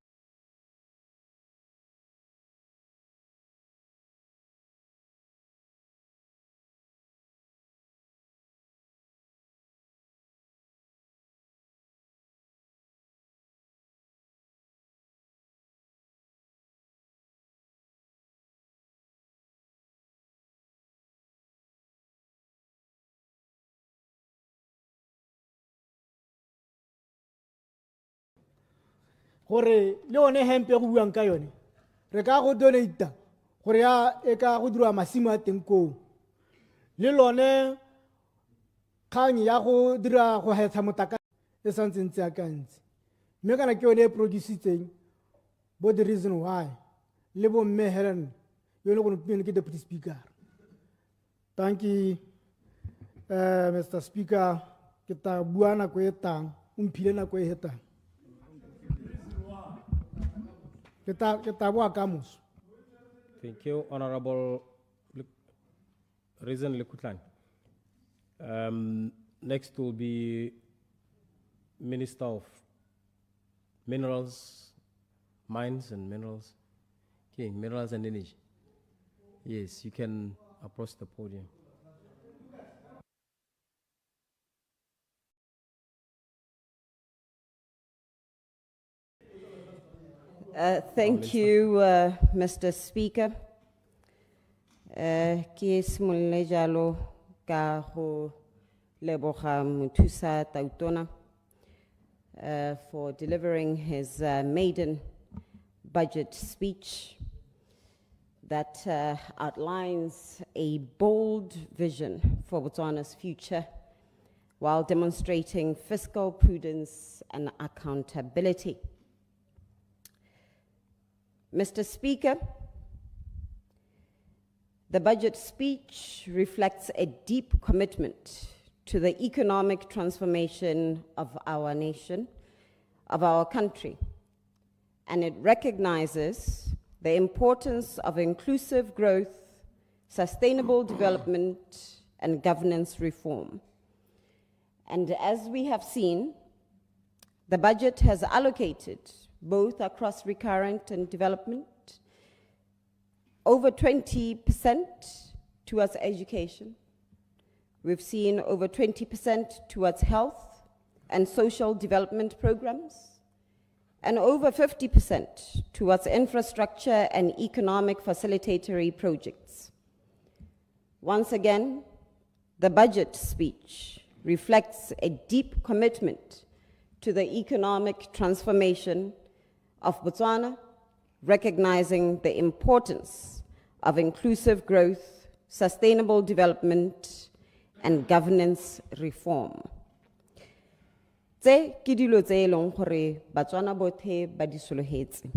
Gore le one hempe go buang ka yone re ka go donate gore ya e ka go dirwa masimo a teng ko le lone kgang ya go dira go hetsa motaka e santse ntse ya kantse mme kana ke yone e producitseng bo the reason why le bo mme Helen yone go mpene ke deputy speaker. Thank you Mr. Speaker ke ta bua na go etang umphile na go etang Thank you, Honorable Reason Lekutlan. Next will be Minister of Minerals, Mines and Minerals. Okay, Minerals and Energy. Yes, you can approach the podium. Thank you, Mr. Speaker. Ke simolle jalo ka go leboga Mothusa Tautona for delivering his maiden budget speech that outlines a bold vision for Botswana's future while demonstrating fiscal prudence and accountability. Mr. Speaker, the budget speech reflects a deep commitment to the economic transformation of our nation, of our country, and it recognizes the importance of inclusive growth, sustainable development, and governance reform. And as we have seen, the budget has allocated, both across recurrent and development, over 20% towards education. We've seen over 20% towards health and social development programs, and over 50% towards infrastructure and economic facilitatory projects. Once again, the budget speech reflects a deep commitment to the economic transformation of Botswana, recognizing the importance of inclusive growth, sustainable development, and governance reform. Tse ke dilo tse eleng gore Batswana bothe ba di sologetse.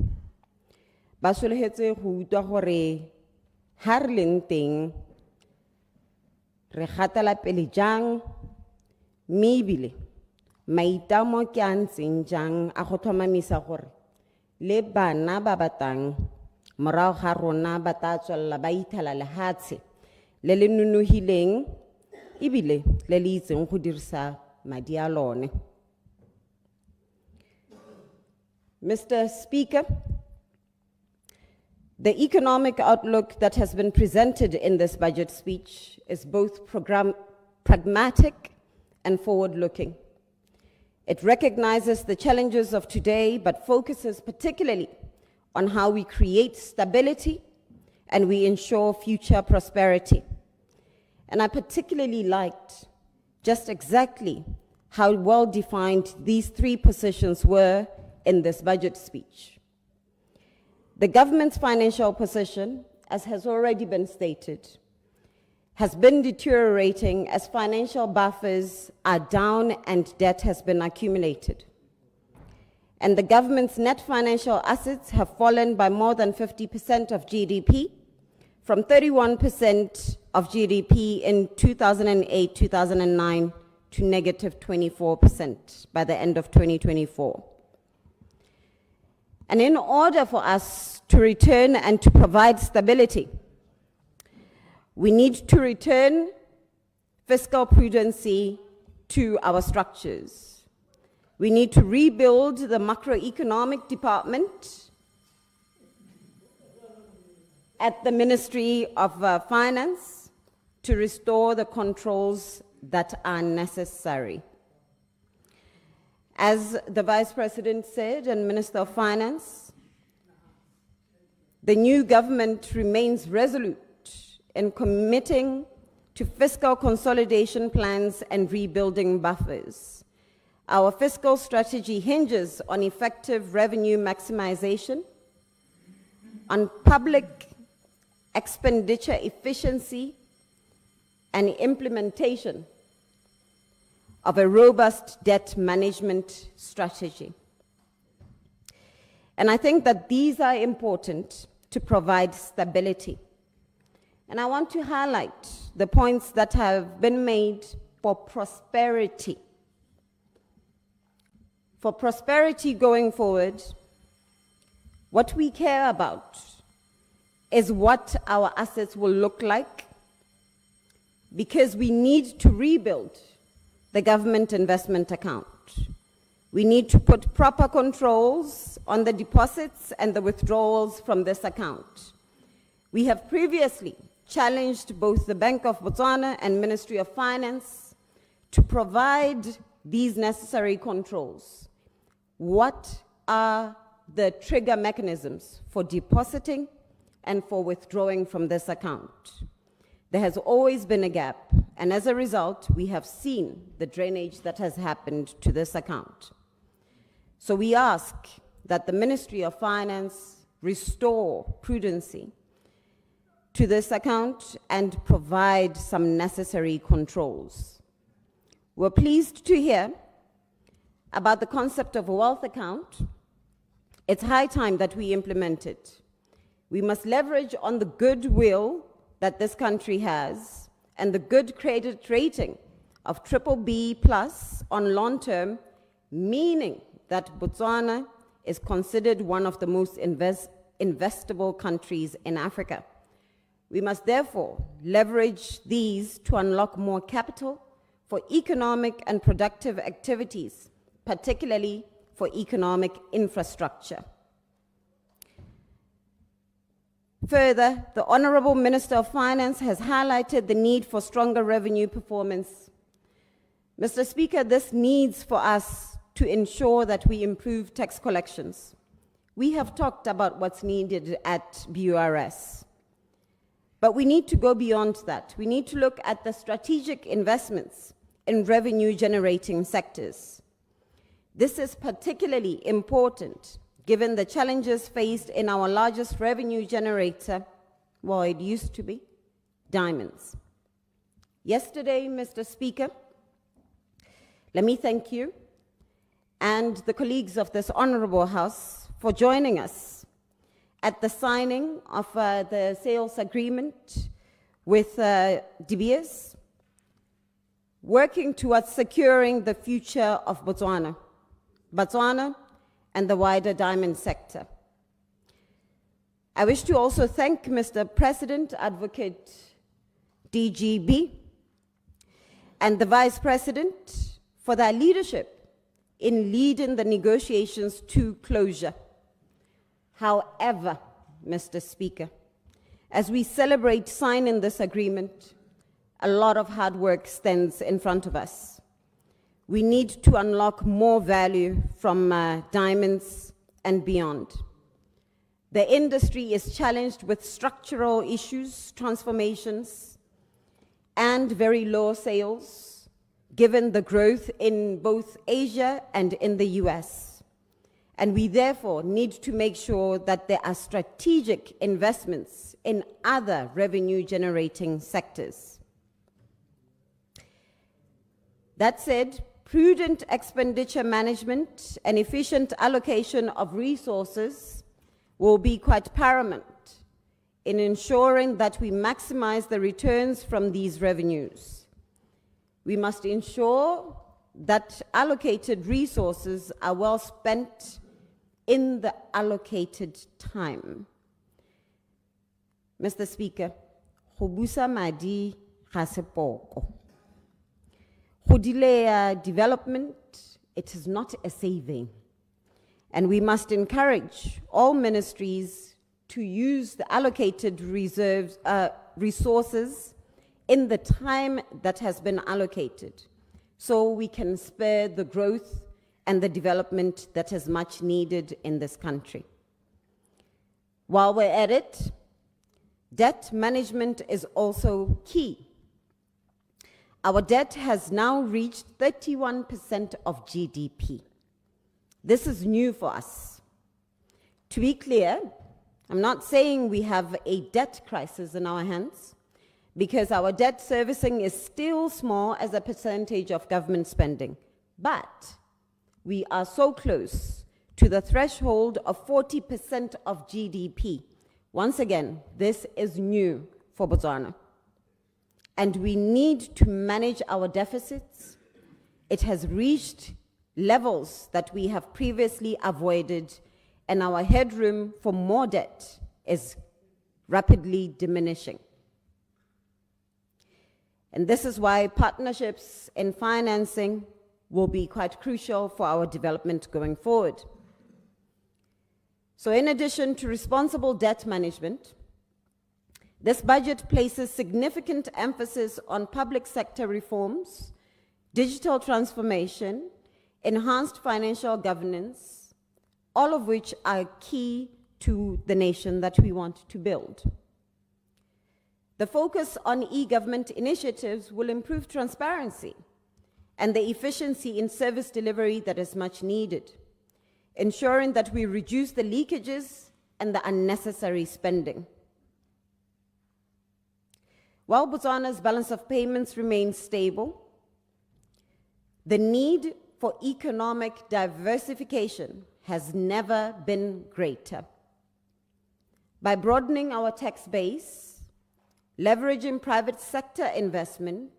Ba sologetse go utlwa gore ha re leng teng re gatela pele jang mme ebile maitamo ke a ntseng jang a go tlhomamisa gore le bana ba batang morago ga rona ba tla tswelela ba ithala lehatshe le le nonofileng ebile le le itseng go dirisa madi a lone. Mr. Speaker, the economic outlook that has been presented in this budget speech is both pragmatic and forward-looking. It recognizes the challenges of today, but focuses particularly on how we create stability and we ensure future prosperity. And I particularly liked just exactly how well-defined these three positions were in this budget speech. The government's financial position, as has already been stated, has been deteriorating as financial buffers are down and debt has been accumulated. And the government's net financial assets have fallen by more than 50% of GDP, from 31% of GDP in 2008-2009 to negative 24% by the end of 2024. And in order for us to return and to provide stability, we need to return fiscal prudency to our structures. We need to rebuild the macroeconomic department at the Ministry of Finance to restore the controls that are necessary. As the Vice President said and Minister of Finance, the new government remains resolute in committing to fiscal consolidation plans and rebuilding buffers. Our fiscal strategy hinges on effective revenue maximization, on public expenditure efficiency, and implementation of a robust debt management strategy. And I think that these are important to provide stability. And I want to highlight the points that have been made for prosperity. For prosperity going forward, what we care about is what our assets will look like, because we need to rebuild the government investment account. We need to put proper controls on the deposits and the withdrawals from this account. We have previously challenged both the Bank of Botswana and Ministry of Finance to provide these necessary controls. What are the trigger mechanisms for depositing and for withdrawing from this account? There has always been a gap, and as a result, we have seen the drainage that has happened to this account. So we ask that the Ministry of Finance restore prudency to this account and provide some necessary controls. We're pleased to hear about the concept of a wealth account. It's high time that we implement it. We must leverage on the goodwill that this country has and the good credit rating of BBB+ on long term, meaning that Botswana is considered one of the most investable countries in Africa. We must therefore leverage these to unlock more capital for economic and productive activities, particularly for economic infrastructure. Further, the Honorable Minister of Finance has highlighted the need for stronger revenue performance. Mr. Speaker, this needs for us to ensure that we improve tax collections. We have talked about what's needed at BURS, but we need to go beyond that. We need to look at the strategic investments in revenue-generating sectors. This is particularly important given the challenges faced in our largest revenue generator, well, it used to be, diamonds. Yesterday, Mr. Speaker, let me thank you and the colleagues of this Honorable House for joining us at the signing of the sales agreement with De Beers, working towards securing the future of Botswana and the wider diamond sector. I wish to also thank Mr. President, Advocate DGB, and the Vice President for their leadership in leading the negotiations to closure. However, Mr. Speaker, as we celebrate signing this agreement, a lot of hard work stands in front of us. We need to unlock more value from diamonds and beyond. The industry is challenged with structural issues, transformations, and very low sales, given the growth in both Asia and in the US. And we therefore need to make sure that there are strategic investments in other revenue-generating sectors. That said, prudent expenditure management and efficient allocation of resources will be quite paramount in ensuring that we maximize the returns from these revenues. We must ensure that allocated resources are well spent in the allocated time. Mr. Speaker, go busa madi ga se poko. Go delay development, it is not a saving. And we must encourage all ministries to use the allocated resources in the time that has been allocated, so we can spur the growth and the development that is much needed in this country. While we're at it, debt management is also key. Our debt has now reached 31% of GDP. This is new for us. To be clear, I'm not saying we have a debt crisis in our hands, because our debt servicing is still small as a percentage of government spending. But we are so close to the threshold of 40% of GDP. Once again, this is new for Botswana. And we need to manage our deficits. It has reached levels that we have previously avoided, and our headroom for more debt is rapidly diminishing. And this is why partnerships in financing will be quite crucial for our development going forward. So in addition to responsible debt management, this budget places significant emphasis on public sector reforms, digital transformation, enhanced financial governance, all of which are key to the nation that we want to build. The focus on e-government initiatives will improve transparency and the efficiency in service delivery that is much needed, ensuring that we reduce the leakages and the unnecessary spending. While Botswana's balance of payments remains stable, the need for economic diversification has never been greater. By broadening our tax base, leveraging private sector investment,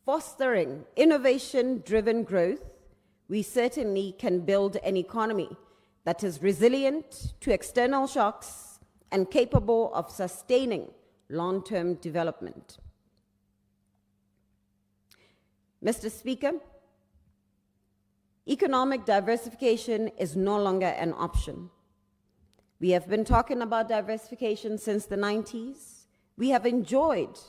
fostering innovation-driven growth, we certainly can build an economy that is resilient to external shocks and capable of sustaining long-term development. Mr. Speaker, economic diversification is no longer an option. We have been talking about diversification since the 90s. We have enjoyed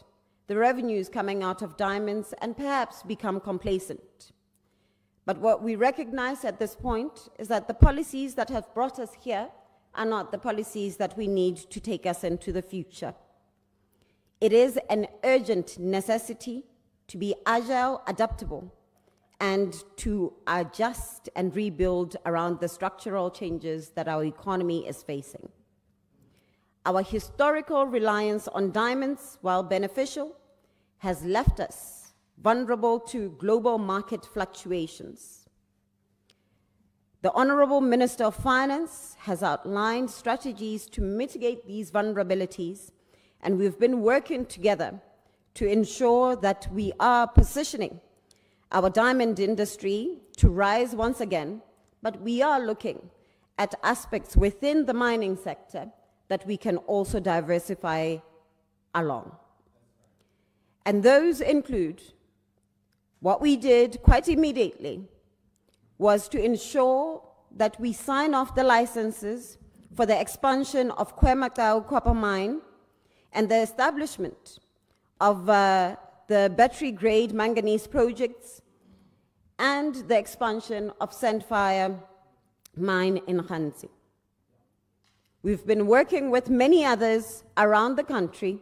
the revenues coming out of diamonds and perhaps become complacent. But what we recognize at this point is that the policies that have brought us here are not the policies that we need to take us into the future. It is an urgent necessity to be agile, adaptable, and to adjust and rebuild around the structural changes that our economy is facing. Our historical reliance on diamonds, while beneficial, has left us vulnerable to global market fluctuations. The Honorable Minister of Finance has outlined strategies to mitigate these vulnerabilities, and we've been working together to ensure that we are positioning our diamond industry to rise once again, but we are looking at aspects within the mining sector that we can also diversify along. And those include what we did quite immediately was to ensure that we sign off the licenses for the expansion of Kwemakau copper mine and the establishment of the battery-grade manganese projects and the expansion of Sandfire mine in Khanzi. We've been working with many others around the country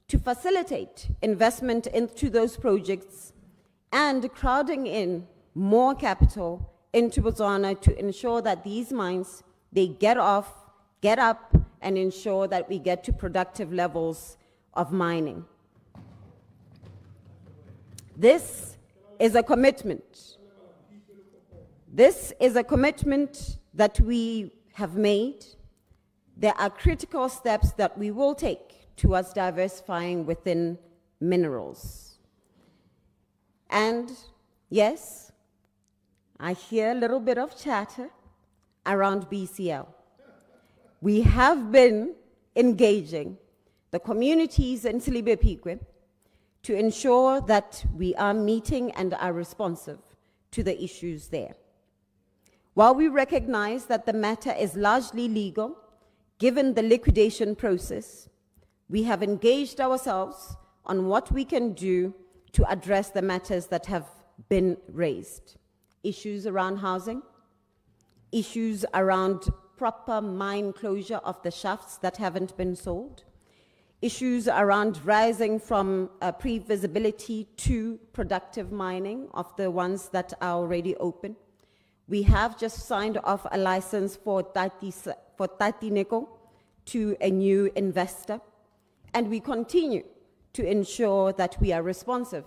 to facilitate investment into those projects and crowding in more capital into Botswana to ensure that these mines, they get up, and ensure that we get to productive levels of mining. This is a commitment. This is a commitment that we have made. There are critical steps that we will take towards diversifying within minerals. And yes, I hear a little bit of chatter around BCL. We have been engaging the communities in Silibepikwe to ensure that we are meeting and are responsive to the issues there. While we recognize that the matter is largely legal, given the liquidation process, we have engaged ourselves on what we can do to address the matters that have been raised. Issues around housing, issues around proper mine closure of the shafts that haven't been sold, issues around rising from pre-visibility to productive mining of the ones that are already open. We have just signed off a license for Tati Nickel to a new investor, and we continue to ensure that we are responsive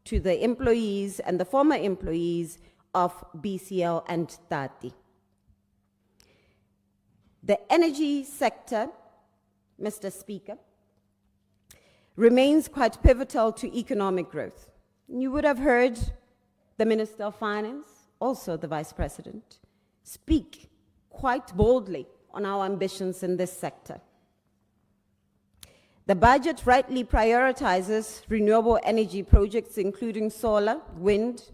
to the employees and the former employees of BCL and Tati. The energy sector, Mr. Speaker, remains quite pivotal to economic growth. You would have heard the Minister of Finance, also the Vice President, speak quite boldly on our ambitions in this sector. The budget rightly prioritizes renewable energy projects, including solar, wind,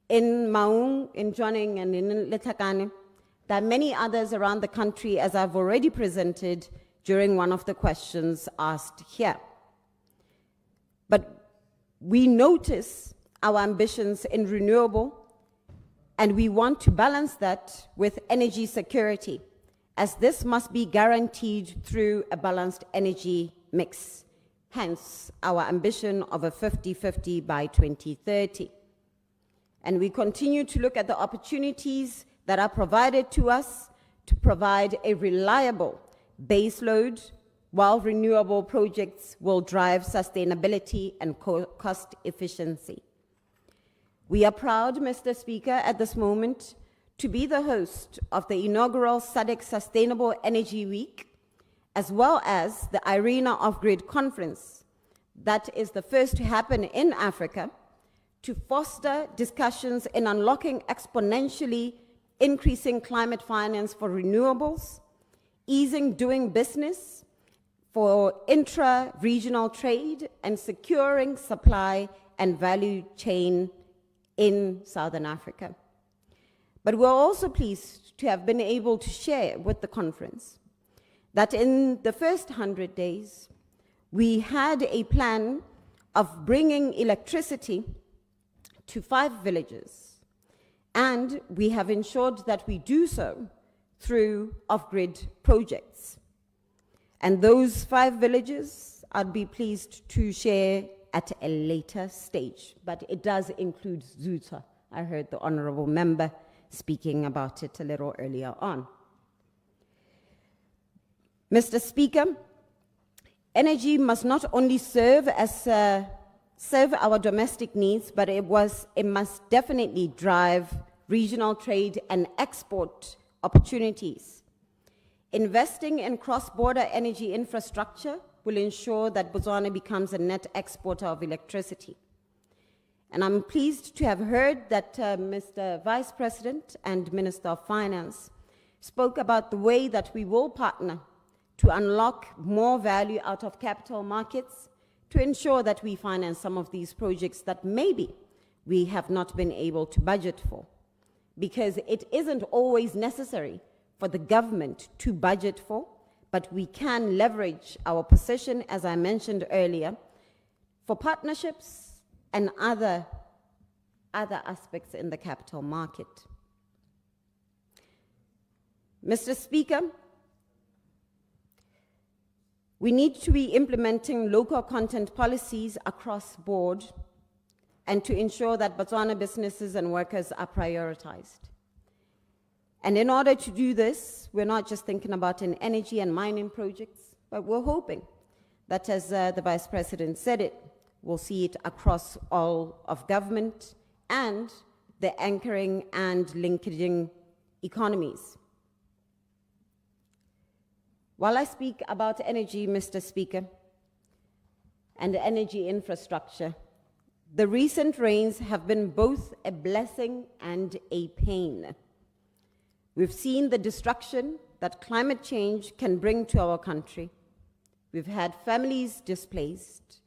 in Maung, in Joning, and in Letakane. There are many others around the country, as I've already presented during one of the questions asked here. But we notice our ambitions in renewable, and we want to balance that with energy security, as this must be guaranteed through a balanced energy mix. Hence, our ambition of a 50-50 by 2030. And we continue to look at the opportunities that are provided to us to provide a reliable baseload, while renewable projects will drive sustainability and cost efficiency. We are proud, Mr. Speaker, at this moment to be the host of the inaugural SADC Sustainable Energy Week, as well as the Arena of Grid Conference. That is the first to happen in Africa, to foster discussions in unlocking exponentially increasing climate finance for renewables, easing doing business for intra-regional trade, and securing supply and value chain in Southern Africa. But we're also pleased to have been able to share with the conference that in the first 100 days, we had a plan of bringing electricity to 5 villages. And we have ensured that we do so through off-grid projects. And those 5 villages, I'd be pleased to share at a later stage, but it does include Zuta. I heard the honorable member speaking about it a little earlier on. Mr. Speaker, energy must not only serve our domestic needs, but it must definitely drive regional trade and export opportunities. Investing in cross-border energy infrastructure will ensure that Botswana becomes a net exporter of electricity. And I'm pleased to have heard that Mr. Vice President and Minister of Finance spoke about the way that we will partner to unlock more value out of capital markets to ensure that we finance some of these projects that maybe we have not been able to budget for. because it isn't always necessary for the government to budget for, but we can leverage our position, as I mentioned earlier, for partnerships and other aspects in the capital market. Mr. Speaker, we need to be implementing local content policies across board and to ensure that Botswana businesses and workers are prioritized. And in order to do this, we're not just thinking about in energy and mining projects, but we're hoping that, as the Vice President said it, we'll see it across all of government and the anchoring and linking economies. While I speak about energy, Mr. Speaker, and energy infrastructure, the recent rains have been both a blessing and a pain. We've seen the destruction that climate change can bring to our country. We've had families displaced,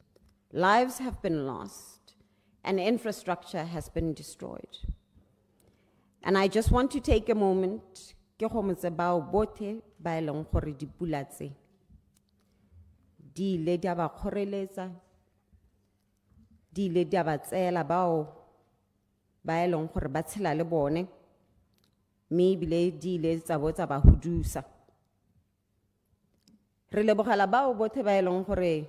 lives have been lost, and infrastructure has been destroyed. And I just want to take a moment ke go motse bao botlhe ba e leng gore dipula tse di ile di a ba kgoreletsa, di ile di a ba tseela bao ba e leng gore ba tshela le bone, mme ebile di ile tsa bo tsa ba hudusa. Re lebogela bao botlhe ba e leng gore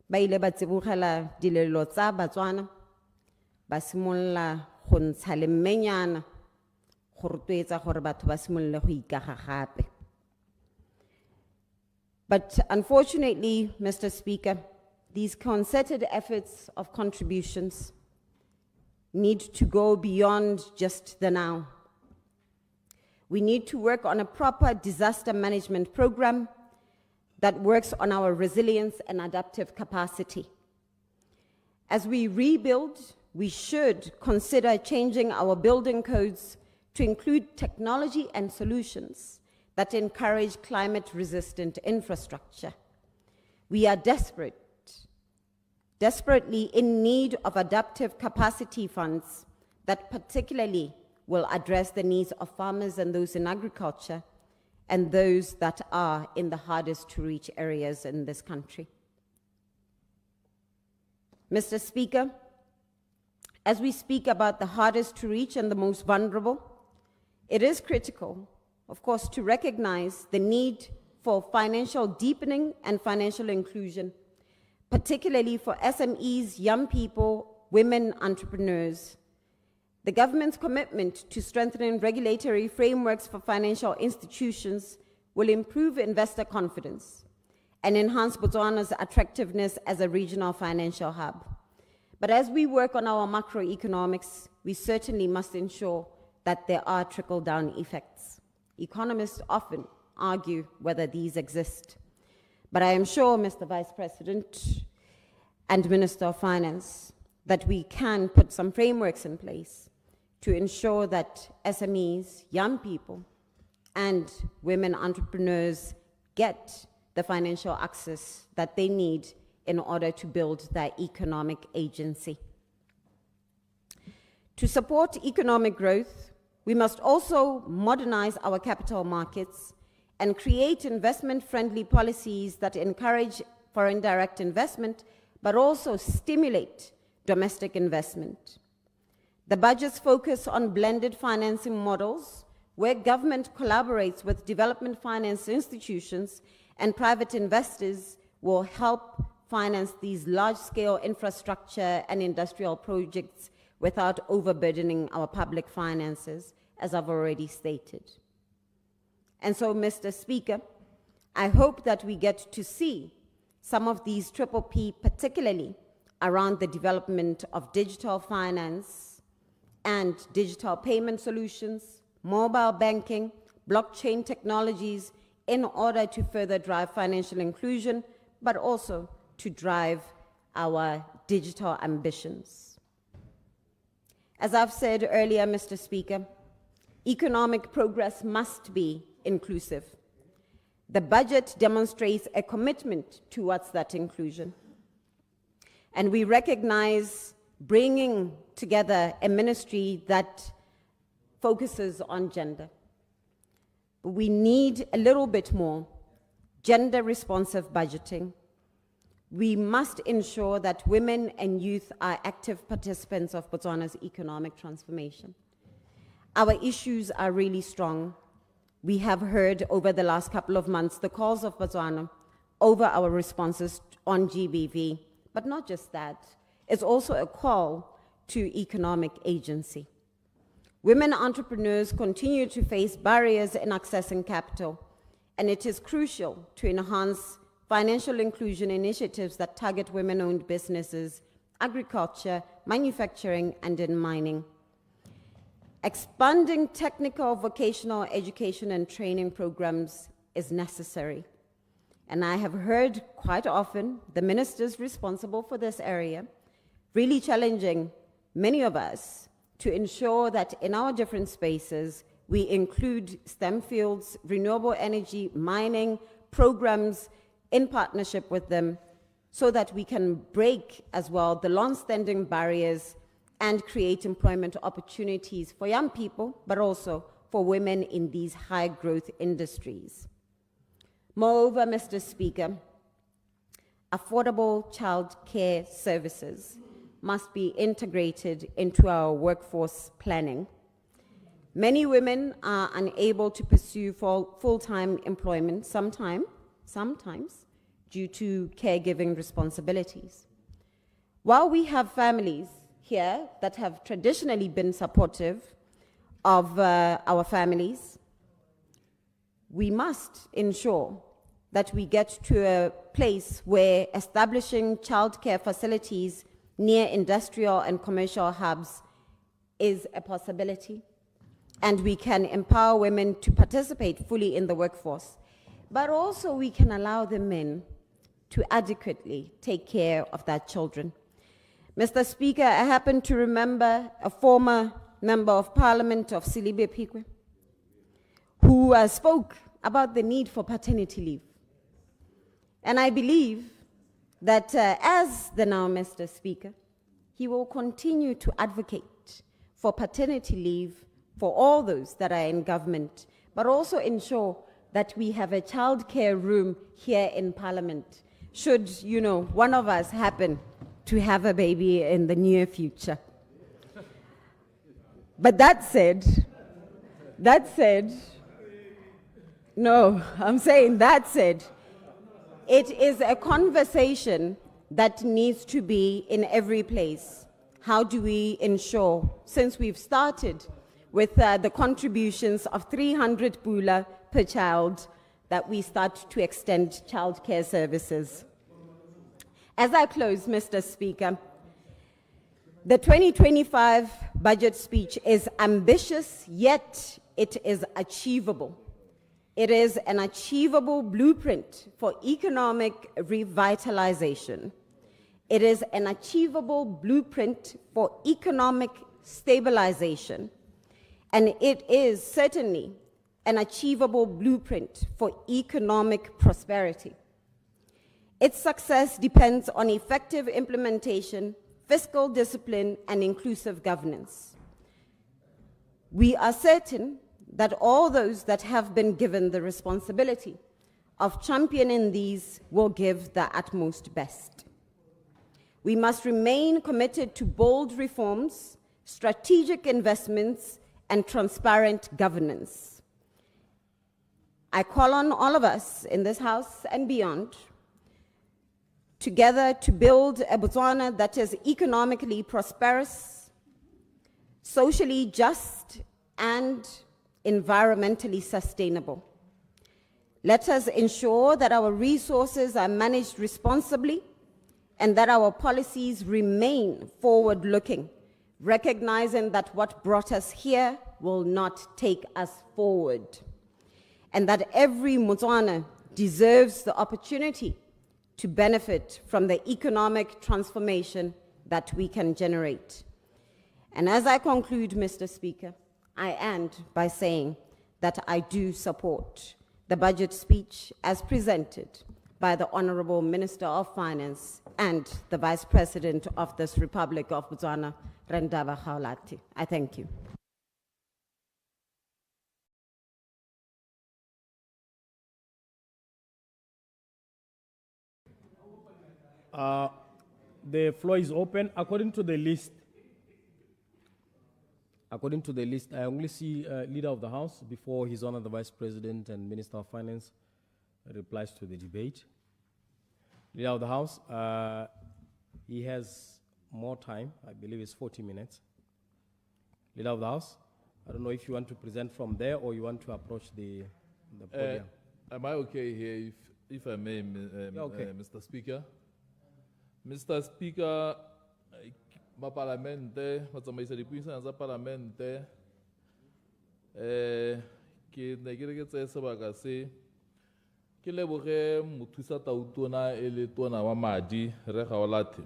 ba ile ba tsibogela dilelo tsa Batswana, ba simolola go ntsha lemmenyana go rotloetsa gore batho ba simolole go ikaga gape. But unfortunately, Mr. Speaker, these concerted efforts of contributions need to go beyond just the now. We need to work on a proper disaster management program that works on our resilience and adaptive capacity. As we rebuild, we should consider changing our building codes to include technology and solutions that encourage climate-resistant infrastructure. We are desperately in need of adaptive capacity funds that particularly will address the needs of farmers and those in agriculture and those that are in the hardest to reach areas in this country. Mr. Speaker, as we speak about the hardest to reach and the most vulnerable, it is critical, of course, to recognize the need for financial deepening and financial inclusion, particularly for SMEs, young people, women entrepreneurs. The government's commitment to strengthening regulatory frameworks for financial institutions will improve investor confidence and enhance Botswana's attractiveness as a regional financial hub. But as we work on our macroeconomics, we certainly must ensure that there are trickle-down effects. Economists often argue whether these exist. But I am sure, Mr. Vice President and Minister of Finance, that we can put some frameworks in place to ensure that SMEs, young people, and women entrepreneurs get the financial access that they need in order to build their economic agency. To support economic growth, we must also modernize our capital markets and create investment-friendly policies that encourage foreign direct investment, but also stimulate domestic investment. The budget's focus on blended financing models, where government collaborates with development finance institutions and private investors, will help finance these large-scale infrastructure and industrial projects without overburdening our public finances, as I've already stated. And so, Mr. Speaker, I hope that we get to see some of these PPP, particularly around the development of digital finance and digital payment solutions, mobile banking, blockchain technologies, in order to further drive financial inclusion, but also to drive our digital ambitions. As I've said earlier, Mr. Speaker, economic progress must be inclusive. The budget demonstrates a commitment towards that inclusion. And we recognize bringing together a ministry that focuses on gender. But we need a little bit more gender-responsive budgeting. We must ensure that women and youth are active participants of Botswana's economic transformation. Our issues are really strong. We have heard over the last couple of months the calls of Botswana over our responses on GBV, but not just that. It's also a call to economic agency. Women entrepreneurs continue to face barriers in accessing capital, and it is crucial to enhance financial inclusion initiatives that target women-owned businesses, agriculture, manufacturing, and in mining. Expanding technical vocational education and training programs is necessary. And I have heard quite often the ministers responsible for this area really challenging many of us to ensure that in our different spaces, we include STEM fields, renewable energy, mining, programs in partnership with them so that we can break as well the long-standing barriers and create employment opportunities for young people, but also for women in these high-growth industries. Moreover, Mr. Speaker, affordable child care services must be integrated into our workforce planning. Many women are unable to pursue full-time employment, sometimes due to caregiving responsibilities. While we have families here that have traditionally been supportive of our families, we must ensure that we get to a place where establishing childcare facilities near industrial and commercial hubs is a possibility, and we can empower women to participate fully in the workforce, but also we can allow the men to adequately take care of their children. Mr. Speaker, I happen to remember a former member of Parliament of Silibe Pikwe who spoke about the need for paternity leave. And I believe that as the now Mr. Speaker, he will continue to advocate for paternity leave for all those that are in government, but also ensure that we have a childcare room here in Parliament, should, one of us happen to have a baby in the near future. But that said, it is a conversation that needs to be in every place. How do we ensure, since we've started with the contributions of 300 pula per child, that we start to extend childcare services? As I close, Mr. Speaker, the 2025 budget speech is ambitious, yet it is achievable. It is an achievable blueprint for economic revitalization. It is an achievable blueprint for economic stabilization. And it is certainly an achievable blueprint for economic prosperity. Its success depends on effective implementation, fiscal discipline, and inclusive governance. We are certain that all those that have been given the responsibility of championing these will give their utmost best. We must remain committed to bold reforms, strategic investments, and transparent governance. I call on all of us in this House and beyond together to build a Botswana that is economically prosperous, socially just, and environmentally sustainable. Let us ensure that our resources are managed responsibly and that our policies remain forward-looking, recognizing that what brought us here will not take us forward, and that every Botswana deserves the opportunity to benefit from the economic transformation that we can generate. And as I conclude, Mr. Speaker, I end by saying that I do support the budget speech as presented by the Honorable Minister of Finance and the Vice President of this Republic of Botswana, Rendaba Kgaolati. I thank you. The floor is open. According to the list, I only see Leader of the House before His Honor the Vice President and Minister of Finance replies to the debate. Leader of the House, he has more time. I believe it's 40 minutes. Leader of the House, I don't know if you want to present from there or you want to approach the podium. Am I okay here, if I may, okay. Mr. Speaker? Mr. Speaker, ma parlamente, matsamaisa dipuisano tsa parlamente, ke ne ke re ke tsaya sebaka se ke leboge mothusa tautona e le tona wa madi re Gaolathe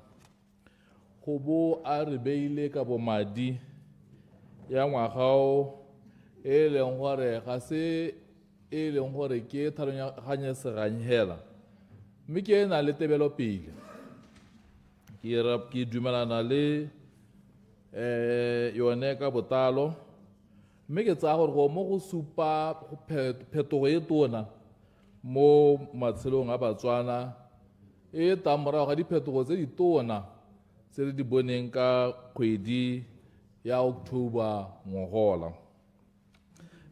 go bo a re beile ka bo madi ya ngwagao e leng gore ga se e leng gore ke tlhaloganyesegang hela mme ke na le tebelo pele ke dumelana le yone ka botalo mme ke tsaya gore go mo go supa phetogo e tona mo matshelong a Batswana e tang morago ga diphetogo tse di tona tse re di boneng ka kgwedi ya October ngogola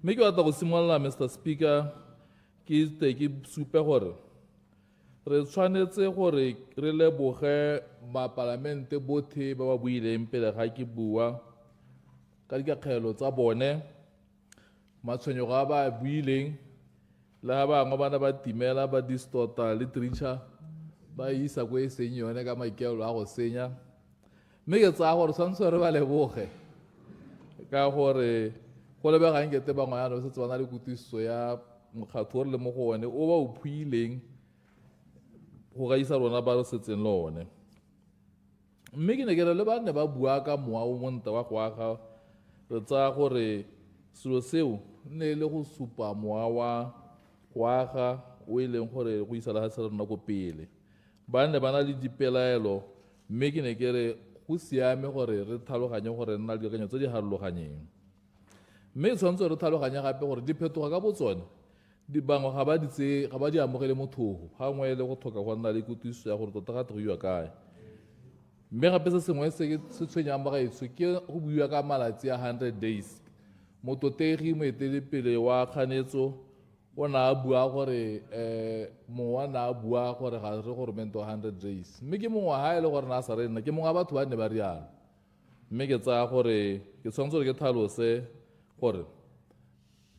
mme ke batla go simolola Mr. Speaker ke supe gore re tshwanetse gore re leboge mapalamente botlhe ba ba buileng pele ga ke bua ka dikakgelo tsa bone matshwenyego a ba buileng le ga bangwe bana ba timela ba distota le tricha ba isa ko e seng yone ka maikaelelo a go senya mme ke tsaya gore tshwanetse re ba leboge ka gore go lebegang kete bangwe yana ba setse ba na le kutiso ya mokgatlho o re le mo go one o ba o phuileng go gaisa rona ba re setseng le one mme ke ne ke re le ba ne ba bua ka mowa o monte wa go aga re tsaya gore selo seo ne le go supa mowa wa go aga o e leng gore go isa le ga se rona ko pele ba ne ba na le dipelaelo mme ke ne ke re go siame gore re tlhaloganye gore nna le dikakanyo tse di harologanyeng mme tshwanetse re tlhaloganye gape gore diphetogo ka botsone di bangwe ga ba di amogele mothogo gangwe le go tlhoka go nna le kutiso ya gore tota gate go iwa kae mme gape se sengwe se tshwenyang bagaetsho ke go buiwa ka malatsi a 100 days mototegi moeteledipele wa kganetso o na a bua gore mongwe na a bua gore ga re goromente wa 100 days mme ke mongwe ga e le gore na a sa re nna ke mongwe wa batho ba ne ba rialo mme ke tsaya gore ke tshwanetse gore ke tlhalose gore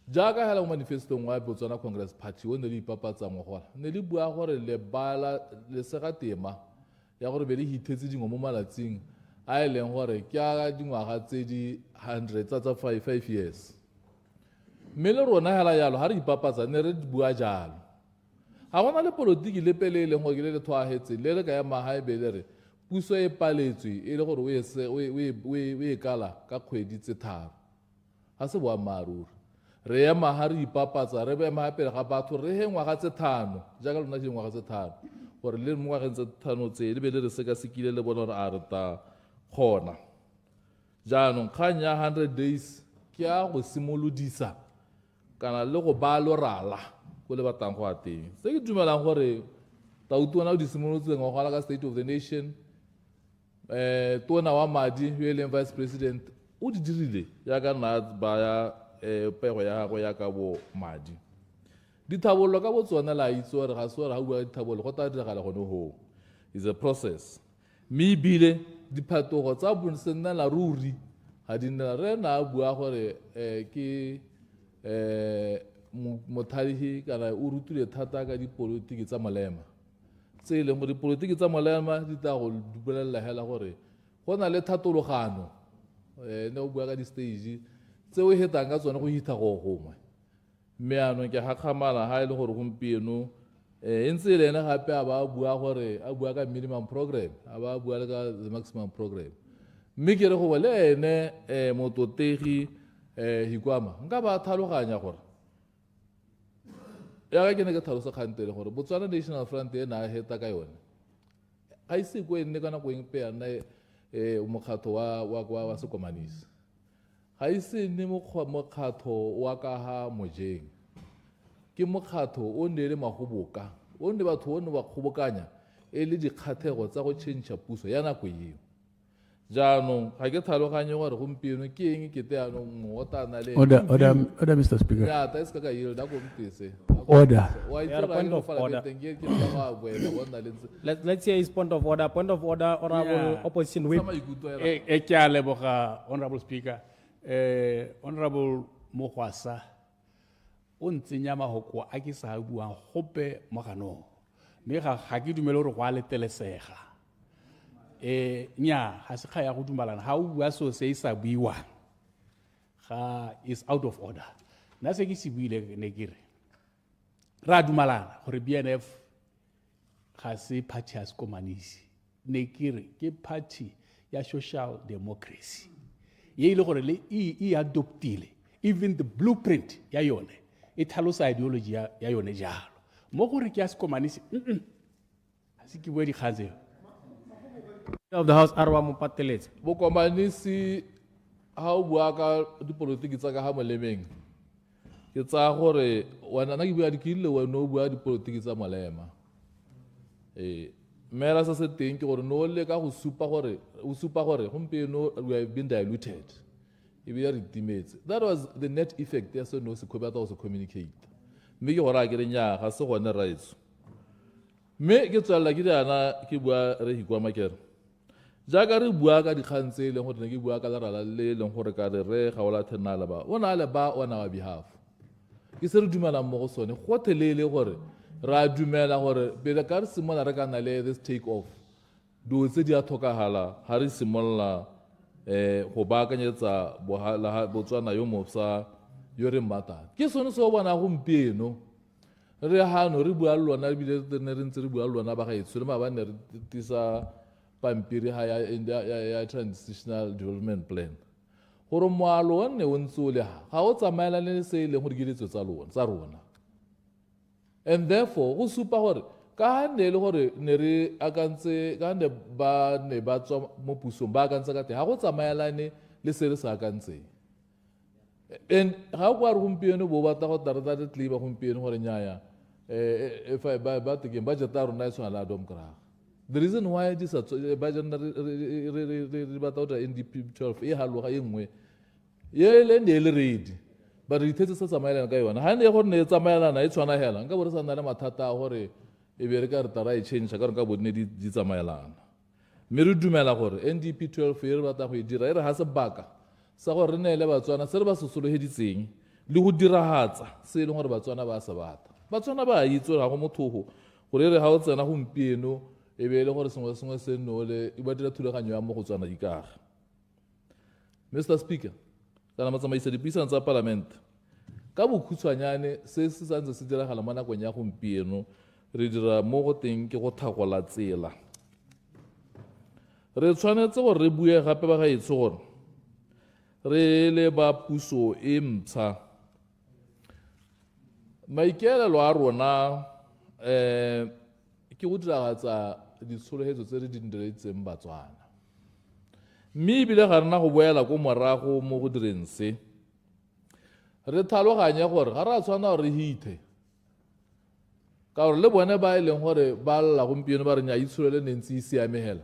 jaaka hela mo manifestong wa Botswana Congress Party o ne le ipapatsa ngogola ne le bua gore le sega tema ya gore be le hithetse dingwe mo malatsing a e leng gore ke a dingwaga tse di 100 tsa 5 years mme le rona hela yalo ga re ipapatsa ne re bua jalo ga gona le politiki le pele e leng gore ke le le thoagetse le le ka ema ga e be le re puso e paletswe e le gore o e kala ka kgwedi tse tharo ga se boammaaruri re ema ga re ipapatsa re ema pele ga batho re he ngwaga tse thano jaaka lona ke ngwaga tse thano gore le mo ngwageng tse thano tse le be le re sekasekile le bona gore a re ta kgona jaanong kgang ya 100 days ke a go simolodisa kana le go ba lorala go le batang go a teng se ke dumelang gore tautona o di simolotseng go gola ka State of the Nation tona wa madi yo e leng Vice President o di dirile jaaka nna ba ya pego ya gagwe ya ka bo madi dithabololo ka Botswana la itse gore ga se gore ga bua dithabololo go tla diragala gone go is a process mme ebile diphetogo tsa se nnela ruri ga di nnela re na a bua gore ke mothalihi kana o rutile thata ka dipolotiki tsa molema tse e leng gore dipolotiki tsa molema di tla go dupelela hela gore go na le thatologano ne o bua ka di-stage tse o hetang ka tsone go hitha go gongwe mme anong ke gakgamala ga e le gore gompieno e ntse e le ene gape a ba bua gore a bua ka minimum program a ba bua le ka the maximum program mme ke re go le ene mototegi Hikwama nka ba tlhaloganya gore ya ke ne ke tlhalosa kgantele gore Botswana National Front e na heta ka yone ga ise ko e nne ka nako eng pe yana mokgatlho wa sekomanisi ga ise nne mokgatlho wa ka ha Mojeng ke mokgatlho o ne le magoboka o ne batho o ne ba kgobokanya e le dikgathego tsa go tšhentšha puso ya nako eo. Jaanong ga ke tlhaloganye gore gompieno ke eng kete yaanong mootana le Order, Mr. Speaker. ya ta se ka yield a komtese Order. Point of order. Let's hear his point of order. Point of order, Honorable Opposition Whip. Ke a leboga, Honorable Speaker. Honorable Mogwasa, o ntsenya mahoko a ke sa buang gope mo ganong. Mme ga ke dumele gore go a letelesega. Nya ha se kha ya go dumalana ha o bua so se isa buiwa ga is out of order. Na se ke se buile ne ke re ra dumalana gore BNF ga se party ya skomanisi ne ke re ke party ya social democracy ye ile gore le e adoptile even the blueprint ya yone e tlhalosa ideology ya yone jalo mo gore ke ya skomanisi ha se ke bua di khanze of the House Arwa Mopateletse. Bokomanisi ha o bua ka dipolitiki tsa ka ha molemeng ke tsa gore wana na ke bua dikile wa no bua dipolitiki tsa molema mera sa se teng ke gore no le ka go supa gore o supa gore gompieno we have been diluted e be re timetse. That was the net effect ya se no se khobata go se communicate mme ke gore a ke re nya ga se gone rights mme ke tsalla ke dana ke bua re hikwa makere jaaka re bua ka dikgang tse e leng gore ne ke bua ka lerala le e leng gore ka re ga ola thenala ba o na le ba on our behalf ke se re dumela mo go sone go thelele gore ra dumela gore pele ka re simola re ka na le this take off do tse di a tlhokagala ga re simolla go baakanyetsa Botswana yo mofsa yo re mmata ke sone se o bona gompieno re hano re bua le lona ebile ne re ntse re bua le lona ba ga etsho le mabane re tisa pampiri ha ya transitional development plan gore moalo wa nne o ntse o le ga o tsamaelane le se e leng gore ke ditso tsa rona and therefore go supa gore ka ne le gore ne re akantse ka ne ba tswa mo pusong ba akantse ka te ga go tsamaelane le se re sa akantseng and ga o kwa re gompieno bo batla go tarata le tliba gompieno gore nyaya ba tekeng budget ya rona e tshwana le adom kraga. The reason why this budget re batla go NDP 12 e haloga e nngwe ye le ne le ready but re ithetse sa tsamaelana ka yona ha ne gore ne tsamaelana e tshwana hela nka bo re sa nna le mathata a gore e be re ka re tara e change ka re ka bodne di tsamaelana mme re dumela gore NDP 12 e re batla go e dira e re ha se baka sa gore re ne le Batswana se re ba sosoloheditseng le go diragatsa se e leng gore Batswana ba se bata Batswana ba itse ga go motho gore re ha o tsena gompieno e be le gore sengwe se no le e ba dira thulaganyo ya mo go tswana dikaga. Mr. Speaker, kana matsamaisa dipuisano tsa parliament ka bokhutshwanyane se se santse se diragala mo nakong ya gompieno re dira mo go teng ke go thagola tsela re tshwanetse gore re bue gape ba ga etse gore re le ba puso e mtsha maikaelelo a rona ke go diragatsa ditshologetso tse re di diretseng Batswana mme ebile ga rena go boela ko morago mo go direng se re tlhaloganye gore ga re a tshwana gore re hithe ka gore le bone ba e leng gore ba lla gompieno ba re nya itsholele ne ntse e siamegela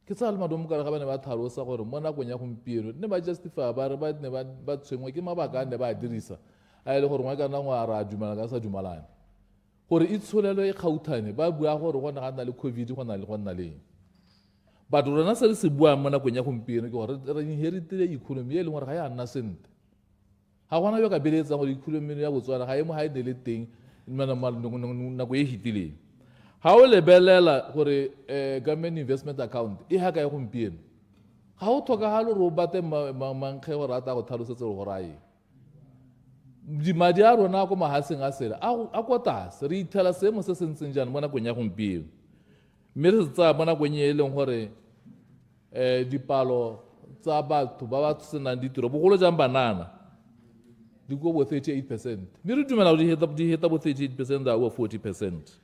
ke tsa le madomo ka re ga ba ne ba tlhalosa gore mo nakong ya gompieno ne ba justify ba re ba ne ba tshwengwe ke mabaka a ne ba a dirisa a e le gore ngwe ka nangwe a re a dumela ka sa dumalane gore itsholelo e kgauthane ba bua gore go na le COVID go na le but rona se re se buang mo nakong ya gompieno ke gore re inheritile economy e leng gore ga ya nna sente ga gona yo ka beletsa gore economy ya Botswana ga e mo ha e ne le teng nako e hitileng ga o lebelela gore government investment account e ha ka ya gompieno ga o tlhokagale gore o bate mankge gore a ta go tlhalosetse gore a eng madi a rona ko mahatsheng a sele a kwa tlase re ithela seemo se se ntseng jang mo nakong ya gompieno mme re se tsaya mo nakong e leng gore dipalo tsa batho ba ba senang ditiro bogolo jang banana di go bo 38%. Mme re dumela di heta bo 38% da go 40%.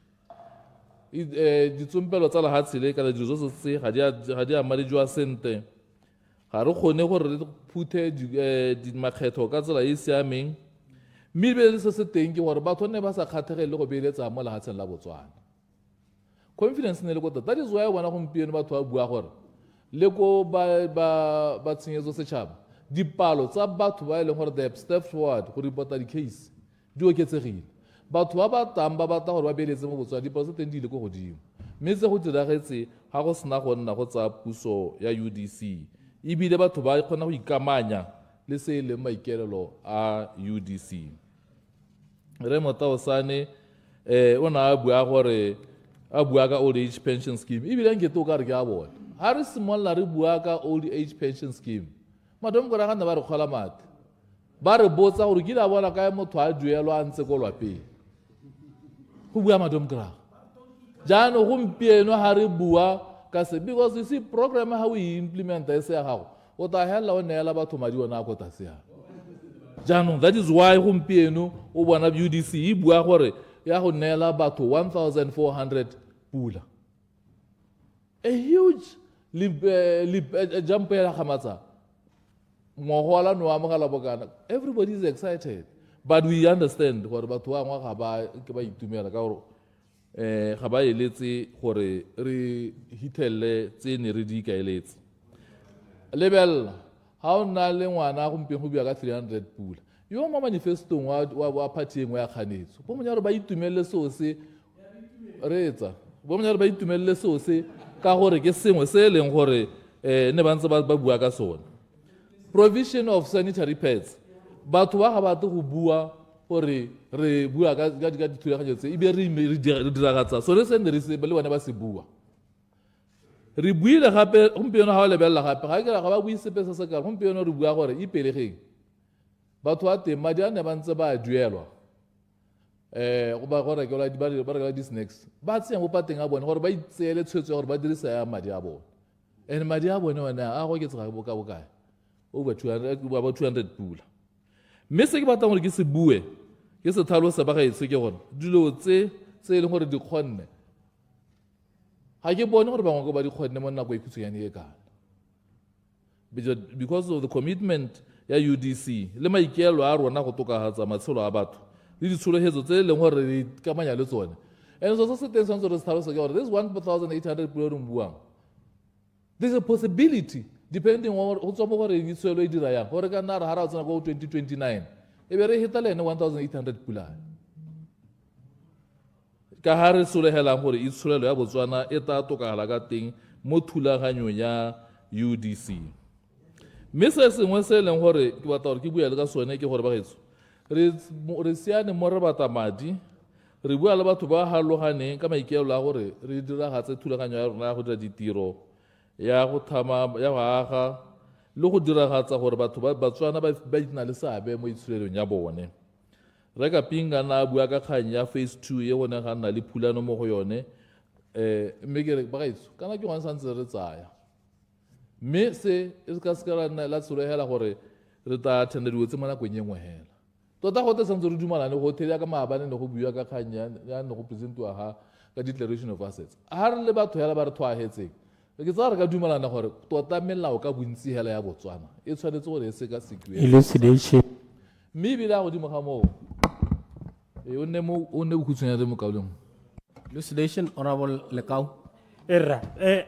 Ditsompelo tsa lehatshe le kana dijo tse ga di amale jwa sente ga re kgone gore re phuthe di makgetho ka tsela e siameng mme be se se teng ke gore batho ne ba sa kgathegele go beeletsa mo lehatsheng la Botswana confidence ne le kota. That is why wana gompieno batho ba bua gore le ko ba tshenyezo setšhaba dipalo tsa batho ba e leng gore they have stepped forward go reporta di-case di oketsegile. Batho ba batang ba batla gore ba beeletse mo Botswana dipalo tse teng di ile ko godimo, mme tse go diragetse ga go sena go nna go tsa puso ya UDC ebile batho ba kgona go ikamanya le se e leng maikaelelo a UDC. Re Motaosane o na a bua gore a bua ka old age pension scheme ebile nkete o ka re ke a bona ga re simolola re bua ka old age pension scheme madam gore ga nna ba re kgola mate ba re botsa gore ke la bona kae motho a duelwa a ntse ko lwapeng go bua madam gra jaanong gompieno ga re bua ka se because you see program ga o e implementa e se ya gago o ta hela o neela batho madi ona a kota se ya jaanong that is why gompieno o bona UDC e bua gore ya go neela batho 1,400 pula a huge jump ya gamatsa mogola no amogela bokana. Everybody is excited, but we understand gore batho ba ngwa ga ba ke ba itumela ka gore ga ba eletse gore re hitelle tsene re di kaeletse level ha o na le ngwana gompieno go bua ka 300 pula yo mo manifestong wa party engwe ya kganetso bo monyaro ba itumelle seo se retsa bo monyaro ba itumelle seo se ka gore ke sengwe se leng gore ne ba ntse ba bua ka sona. Provision of sanitary pads batho ba ga batho go bua gore re bua ka dithulaganyo tse ebe re diragatsa so re sene re se le bana ba se bua re buile gape gompieno ga o lebelela gape ga ke ga ba bui sepe se se ka gompieno re bua gore ipelegeng batho a teng madi a ne ba ntse ba duelwa go ba gore ke ba rekela di-snacks ba tsenya mo pateng a bone gore ba itseele tshwetso ya gore ba dirisa ya madi a bone and madi a bone ona a go oketsega boka bokae over 200 pula. Mme se ke batlang gore ke se bue ke se tlhalosa ba gaetse ke gore dilo tse e leng gore di kgonne ga ke bone gore bangwe ba di kgonne mo nako e khutshwane e kana because of the commitment ya UDC le maikaelo a rona go tokagatsa matshelo a batho le ditshologetso tse e leng gore re ikamanya le tsone. And so se teng santse re se tlhalosa ke gore this 1,800 pula re mbua there's a possibility depending on go tswa mo gore ditshwelo e dira yang gore ka nna re hara tsena go 2029 e be re hita le 1,800 pula ka ha re solegelang gore itshwelo ya Botswana e ta tokagala ka teng mo thulaganyong ya UDC. Mme se sengwe se leng gore ke batla gore ke bua le ka sone ke gore ba getso re siane mo re bata madi re bua le batho ba haloganeng ka maikaelo a gore re diragatse thulaganyo ya rona ya go dira ditiro ya go thama ya go aga le go diragatsa gore batho ba Batswana ba itsena le seabe mo itshulelong ya bone. Re ka pinga na bua ka kgang ya phase 2 ye gone ga nna le phulano mo go yone mme ke re ba gaetso kana ke gone santse re tsaya mme se e ka se ka la tsolegela gore re ta attenda diwe tse mo nakong e nngwe hela tota go te santse re dumalane go thelia ka maabane ne go bua ka kgang ya ne go presentiwa ga ka declaration of assets a re le batho hela ba re thwahetseng ke tsa re ka dumalana gore tota melao ka bontsi hela ya Botswana e tshwanetse gore e se ka sekiwe elucidation mme ebile a godimo ga moo o ne bo khutshwanya le mokaoleng Elucidation, Honorable Lekau. Erra,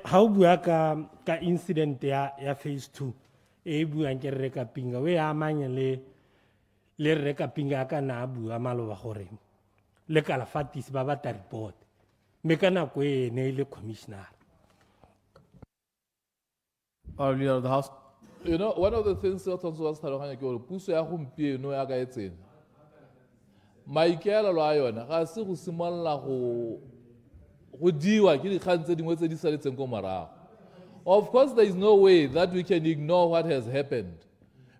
how bua ka incident ya phase 2 e buang ke re ka pinga we amanya le re ka pinga ka na bua maloba gore le kala fatis ba ba ta report me kana ko e ne le commissioner. Or leader of the house. You know, one of the things that was talking about puso ya gompieno ya ka etseng maikaelelo a yona ga se go simolola go diwa ke dikgang tse dingwe tse di saletseng ko morago. Of course there is no way that we can ignore what has happened.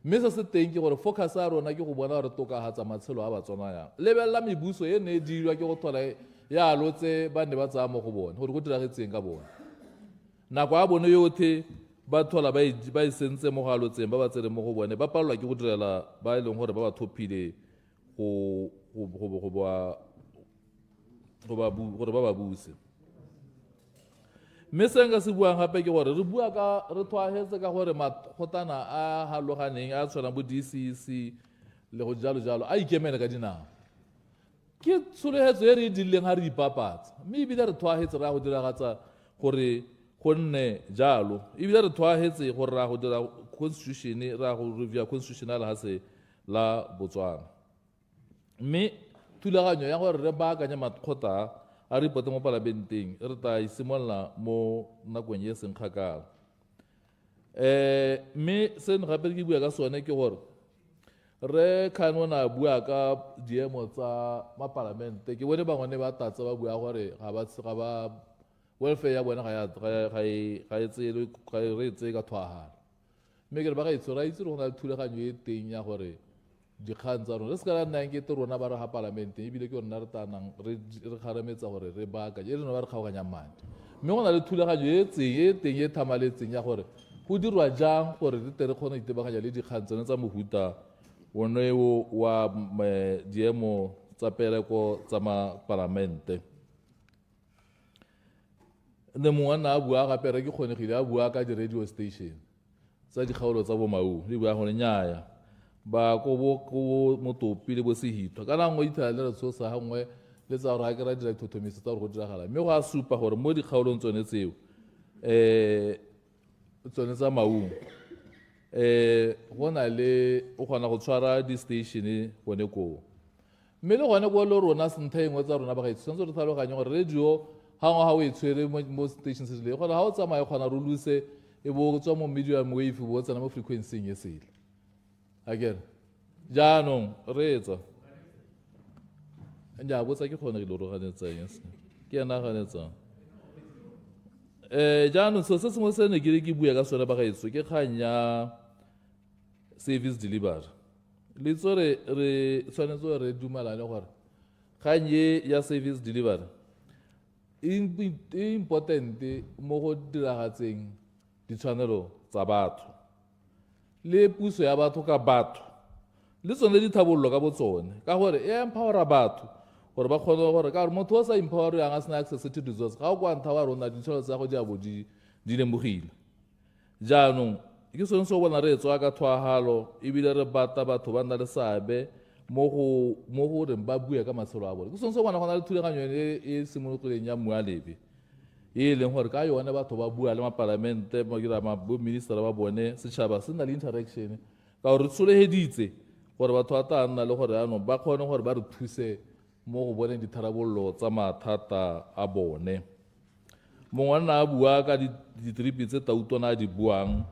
Mme se se teng ke gore focus a rona ke go bona gore tokagatsa matshelo a Batswana yang lebelela mebuso e ne e dirwa ke go thola ya lotse ba ne ba tsaya mo go bone gore go diragetseng ka bone nako a bone yotlhe ba thola ba e sentse mo ga lotseng ba ba tsere mo go bone ba palelwa ke go direla ba e leng gore ba ba thopile gore ba ba buse. Mme se nka se buang gape ke gore re bua ka re thwahetse ka gore makgotana a haloganeng a tshwanang bo DCC le go jalo a ikemele ka dinao ke tsholegetso e re e dirileng ga re ipapatsa mme ebile re thwagetse re ya go diragatsa gore go nne jalo ebile re thwagetse gore ra go dira constitution ra go review constitutional hase la Botswana mme thulaganyo ya gore re baakanya makgotla a re ipote mo parlamenteng re ta isimolola mo nakong e seng kgakala mme seno gape ke bua ka sone ke gore re kanona bua ka diemo tsa mapalamente ke bone bangwe ba tatsa ba bua gore ga ba welfare ya bona ga e tseye ka thwagana mme ke re ba ga itse ra itse re go na le thulaganyo e teng ya gore dikgang tsa rona re se ka la nnang ke te rona ba re ga parlamente ebile ke rona re tanang re kgarametsa gore re baakanye e rona ba re kgaoganya madi mme go na le thulaganyo e teng e thamaletseng ya gore go dirwa jang gore re tle re kgone go itebaganya le dikgang tsone tsa mohuta oneo wa diemo tsa peleko tsa mapalamente ne mongwe nna a bua gape re ke kgonegile a bua ka di-radio station tsa dikgaolo tsa bomaung le bua gore nnyaya ba ko motopi le bosehitwa ka nangwe ithela le re tshosa gangwe le tsa gore ga ke ra dira thothomiso tsa gore go diragala mme go a supa gore mo dikgaolong tsone tseo tsone tsa maung go na le o kgona go tshwara di-station gone koo mme le gone ko le rona sentha engwe tsa rona ba gaetso tshwanetse re tlhaloganye gore radio gangwe ga o e tshwere mo station se sele gore ga o tsamaya kgona re lose e bo tswa mo medium wave bo tsena mo frequency e sele again jaanong re etsa nya botsa ke kgone go loganetsang ke yana ganetsang jaanong so se sengwe se ne ke bua ka sone ba gaetso ke kgang ya service delivery le tso re tshwanetse re dumelane gore kgang ye ya service delivery e important mo go diragatseng ditshwanelo tsa batho le puso ya batho ka batho le tsone dithabololo ka botsone ka gore e empowera batho gore ba kgone gore ka gore motho o sa empower yang a sena access to resource ga o kwanta wa rona ditshwanelo tsa go di abo di lemogile jaanong ke sone se o bona re etswa ka thwagalo ebile re bata batho ba nna le seabe mo gore ba bue ka matshelo a bone ke sone se o bona go na le thulaganyo e simologileng ya Moalebe e leng gore ka yone batho ba bua le mapalamente bo minister ba bone setšhaba se na le interaction ka gore re tsholegeditse gore batho ba tla nna le gore anong ba kgone gore ba re thuse mo go boneng ditharabololo tsa mathata a bone mongwe nna a bua ka ditripi tse tautona a di buang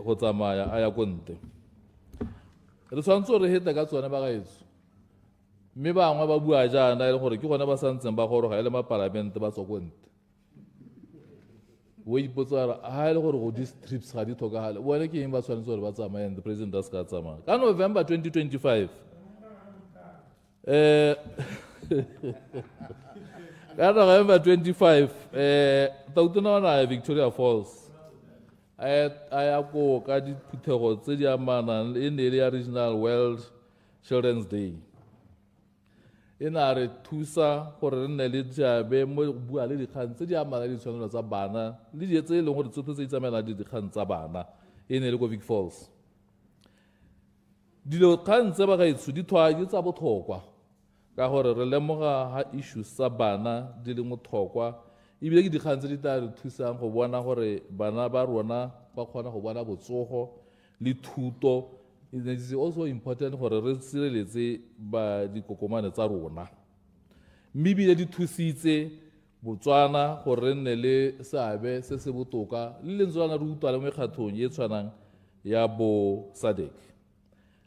go tsamaya a ya ko ntle re tshwanetse re hete ka tsone ba gaetso mme bangwe ba bua jaana e le gore ke gone ba santseng ba goroga e le mapalamente ba tswa ko ntle o ipotsa gore ga e le gore go di-trips ga di tlhokagale bone ke eng ba tshwanetse gore ba tsamaye the president a se ka tsamaya ka November 2025 ka November 25 tautona ona ya Victoria Falls a ya ko ka diphuthego tse di amanang e ne le ya Regional World Children's Day e na re thusa gore re nne le seabe mo bua le dikgang tse di amanang le ditshwanelo tsa bana le di tse e leng gore tsotlhe tse di tsamaelang le dikgang tsa bana e ne le ko Vic Falls dilo kgang tse ba gaetsho di tsa botlhokwa ka gore re lemoga ga issues tsa bana di le motlhokwa ebile ke dikgang tse di tla re thusang go bona gore bana ba rona ba kgona go bona botsogo le thuto. It is also important gore re sireletse ba dikokomane tsa rona mme ebile di thusitse Botswana gore re nne le seabe se se botoka le lentse lana re utlwa le mo mekgatlhong e tshwanang ya bo SADC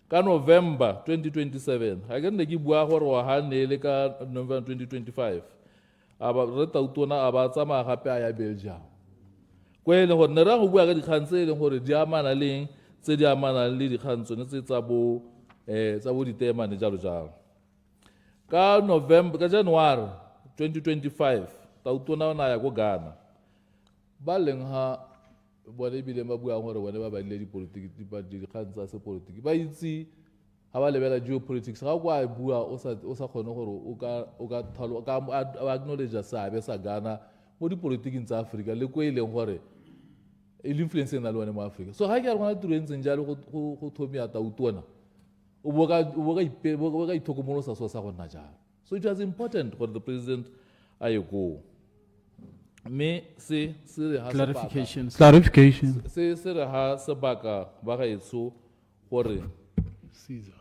ka November 2027 ga ke nne ke bua gore wa ga ne le ka November 2025 re tautona a ba tsamaya gape a ya Belgium ko e leng gore ne ra go bua ka dikgang tse e leng gore di amana leng tse di amanang le dikgang tsone tse tsa bo ditemane jalo jalo ka January 2025 tautona ona ya ko Ghana ba leng ha bone ebile ba buang gore bone ba badile dikgang tsa sepolitiki ba itse ga ba lebela geopolitics ga kwa bua o sa kgone gore o ka acknowledge seabe sa Ghana mo dipolitiking tsa Africa le ko e leng gore influence na le one mo Africa so ga ke re gona tiro e ntseng jalo go thomia tautona o bo ka ithokomolosa so sa go nna jalo So it was important for the president I go. Me se re ha Clarification. sebaka- Clarification. se re ha sebaka ba gaetsho gore Caesar.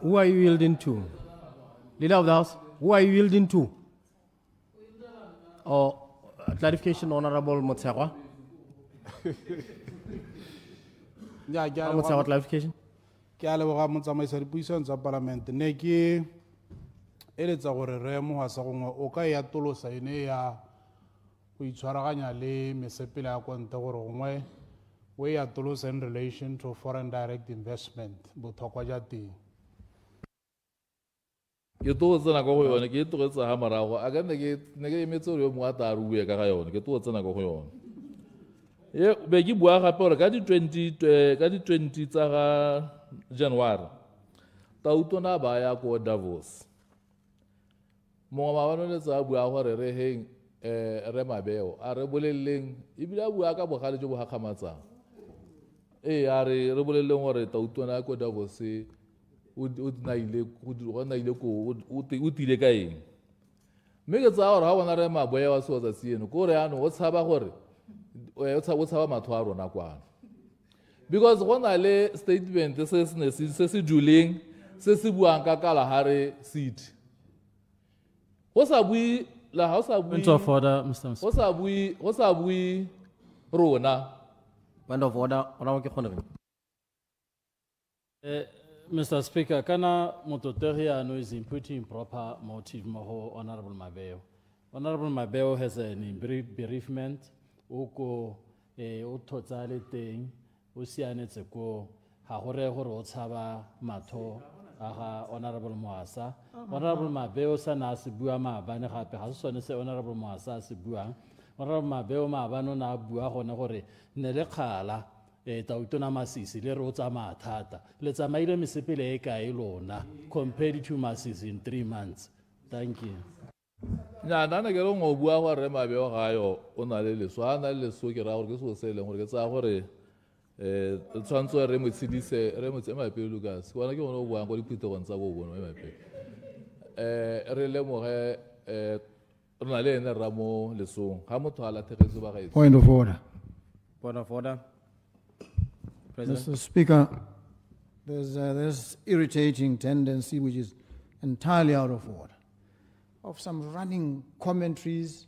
Who are you yielding to? Leader of the House, who are you yielding to? Or clarification, Honorable Motsawa? Ya ke a Motsawa, clarification? ke a leboga motsamaisa dipuisano tsa palamente ne ke eletsa gore re mo sa gongwe o ka ya tolosa ene ya go itshwaraganya le mesepele ya konte gore gongwe o ya tolosa in relation to foreign direct investment botlhokwa ja teng ke to tsena go yone ke to tsa ha marago a ka ne ke emetse gore yo mongwe a tla re bue ka ga yone ke to tsena go yone ye be ke bua gape gore ka di 20 tsa ga January ta utona ba ya ko Davos mo ma bana le tsa bua gore re heng re mabeo a re boleleng e bila bua ka bogale jo bo gakgamatsa a re boleleng gore ta utona ko Davos o naile ko o tile ka eng mme ke tsa gore ha bona re maboya wa se wa tsieno ko re ano o tshaba gore o tshaba matho a rona kwana because go na le statement se se duleng se se buang ka Kalahari City go sa bui la ha sa bui Point of order, Mr. Speaker. go sa bui rona Point of order, Honorable Kekhonere. Mr. Speaker, kana Mototeriano is inputting improper motive mo Honorable Mabeo. Honorable Mabeo has an bereavement. Oko o totsale teng o sianetse ko ha gore gore o tshaba matho aga Honorable Moasa. Honorable Mabeo sana se bua maabane gape ga se sone se Honorable Moasa se buang. Honorable Mabeo maabane na bua gone gore ne le kgala tautona Masisi le re o tsamaya thata le tsamaile mesepele e kae lona compared to Masisi in 3 months. Thank you. nya nana ke re ngo bua gore mabeo ga yo o na le leso a na le leso ke ra gore ke se se leng gore ke tsa gore tshwantso re mo tshedise re mo tsema pele Lucas bona ke gone o bua go diphuthegong tsa go bona me pele re le mo ge re na le ene ra mo lesong ga motho a lathegetse ba gaetse. Point of order. Point of order. Mr. Speaker, there's this irritating tendency which is entirely out of order of some running commentaries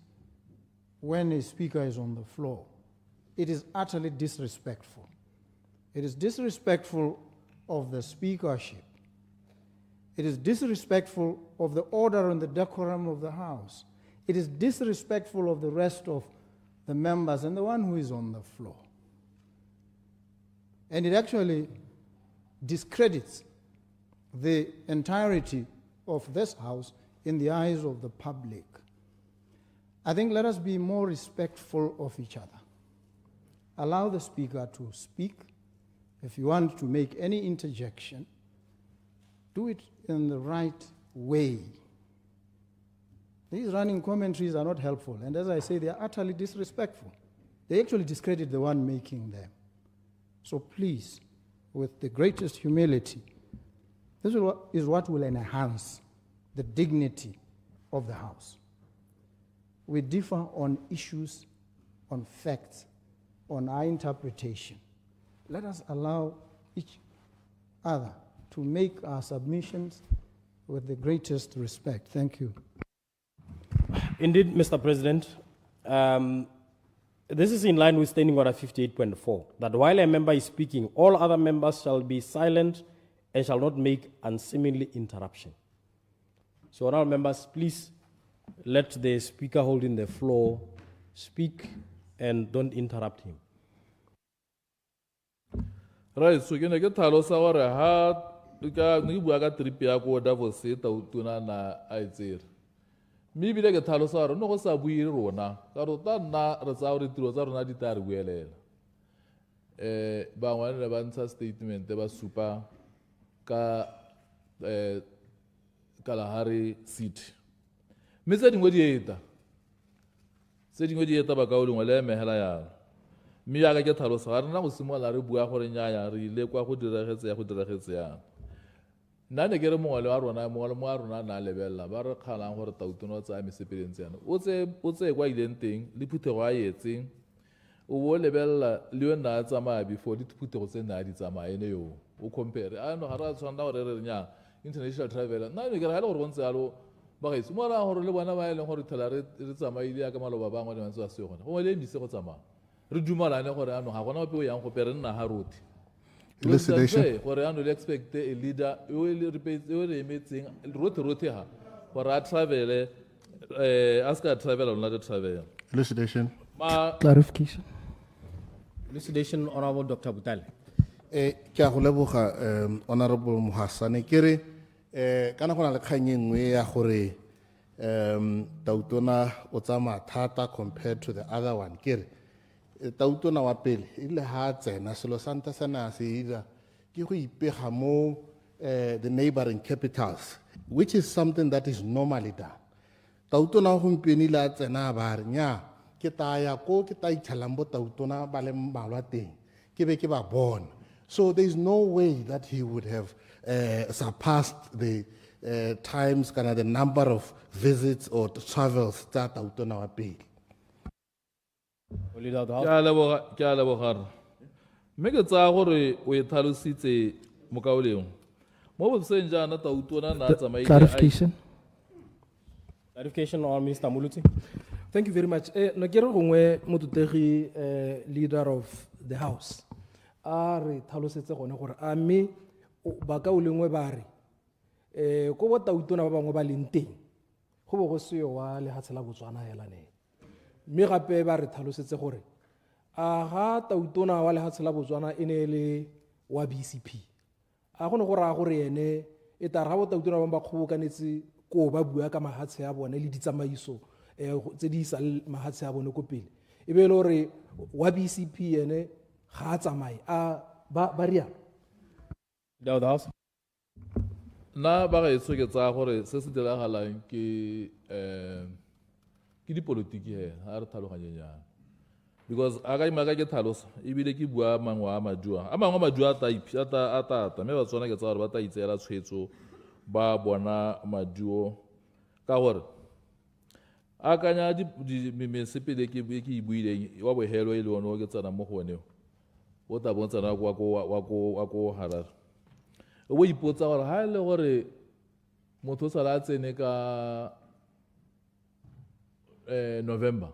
when a speaker is on the floor. It is utterly disrespectful. It is disrespectful of the speakership. It is disrespectful of the order and the decorum of the House. It is disrespectful of the rest of the members and the one who is on the floor. And it actually discredits the entirety of this House in the eyes of the public. I think let us be more respectful of each other. Allow the speaker to speak. If you want to make any interjection, do it in the right way. These running commentaries are not helpful, and as I say, they are utterly disrespectful. They actually discredit the one making them. So please, with the greatest humility, this is what will enhance the dignity of the House. We differ on issues, on facts, on our interpretation. Let us allow each other to make our submissions with the greatest respect. Thank you. Indeed, Mr. President, this is in line with Standing Order 58.4, that while a member is speaking, all other members shall be silent and shall not make unseemly interruption. So, honorable members, please let the speaker holding the floor speak and don't interrupt him. Right, so ke ne ke tlhalosa gore ha ne ke bua ka trip ya ko Davos ta utona na a itsere mme ebile ke tlhalosa gore no go sa bue rona ka re ta nna re tsa gore tiro tsa rona di tla re buelela bangwe ne ba ntsha statement ba supa ka Kalahari City mme tse dingwe di eta ba ka o lengwe le mehela yalo mme yaka ke tlhalosa ga rena go simolola re bua gore nnyaya re ile kwa go diragetse yang. Nna ne ke re mongwe wa rona a na lebelela ba re kgalang gore Tautona o tsaya mesepeleng tseyana o tseye kwa ileng teng le phuthego a etseng o bo lebelela le yo nna a tsamaya before le phuthego tse nna a di tsamaya ene yo o compare ano ga re a tshwanela gore re nya international traveler nna ne ke re ga le gore go ntse yalo ba gaetso mo raya gore le bona ba e leng gore thela re tsamaile ya ka maloba bangwe le mantse ba se gona gongwe le emise go tsamaya re dumalane gore ano ga gona ope o yang gope re nna ga rote gore ano le expect a leader o re emetseng rote ha gore a travele a ska travela lona re travel. Elucidation. Clarification. Elucidation, Honorable Dr. Butale. Ke a go leboga Honorable Mohasane ke re kana go na le kgang e nngwe ya gore Tautona o tsamaya thata compared to the other one ke re Tautona wa pele ile ha tsena selo santa sana se ira ke go ipega mo the neighboring capitals, which is something that is normally done. Tautona gompieno ile a tsena ba re nya ke taya ko ke ta itšhalang bo Tautona ba le mmalwa teng ke be ke ba bona. So there is no way that he would have surpassed the times, kind of the number of visits or travels that Tautona wa pele. Ke a leboga mme ke tsaya gore o e tlhalositse mokaoleng mo botseng jaana Tautona na tsamaile Clarification on Minister Muluti. Thank you very much. No ke re gongwe mototegi leader of the house a re tlhalosetse gone gore a mme ba ka o lengwe ba re ko bo Tautona ba bangwe ba leng teng go bo go seo wa lehatshe la Botswana hela ne mme gape ba re tlhalosetse gore a ga Tautona wa lehatshe la Botswana e ne le wa BCP a gone go raya gore ene e tare ga bo Tautona ba kgobokanetse ko ba bua ka mahatshe a bone le ditsamaiso tse di isa mahatshe a bone ko pele e be le gore wa BCP ene ga a tsamaye a ba rialo nna ba gaetso ke tsaya gore se se diragalang ke dipolotiki he ga re tlhaloganyeng yana because a ka imaka ke tlhalosa ebile ke bua mangwe a maju a tata mme Batswana ke tsaya gore ba ta itseela tshwetso ba bona maduo ka gore a kanya mesepele ke e buileng wa bohelo e le one o ke tsena mo go one o ta bontsana wa ko Harare o ipotsa gore ha ile gore motho o sala a tsene ka November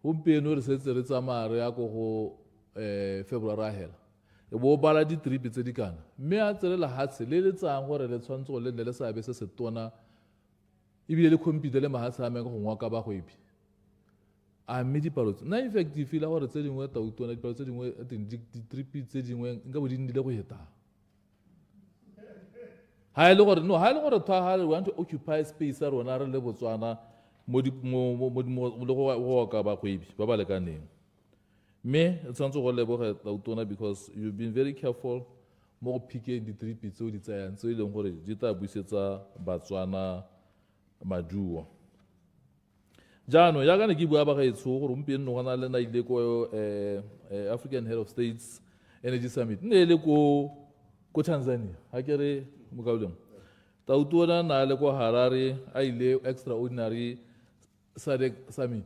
gompieno re setse re tsamaya re ya ko go February a hela e bo bala di-trip tse di kana mme a tsele lehatshe le le tsayang gore le tshwanetse go le nne le seabe se se tona ebile le compete le mahatshe a mengwe go ngwaka bagwebi a mme dipalo nna in fact e feel gore tse dingwe Tautona dipalo tse dingwe di-trip tse dingwe nka bo di nnile go heta ha e le gore twa we want to occupy space a rona re le Botswana mo le go ka bagwebi ba ba lekaneng mme e tshwanetse go leboga Tautona because you've been very careful mo go pickeng di-trip tseo di tsayang tseo e leng gore di tla buisetsa Batswana maduo jaanong yaka ne ke bua ba gaetsho gore gompieno go na le na ile ko African Head of States Energy Summit ne le ko Tanzania ha ke re mokaoleng Tautona na le ko Harare a ile extraordinary SADC Summit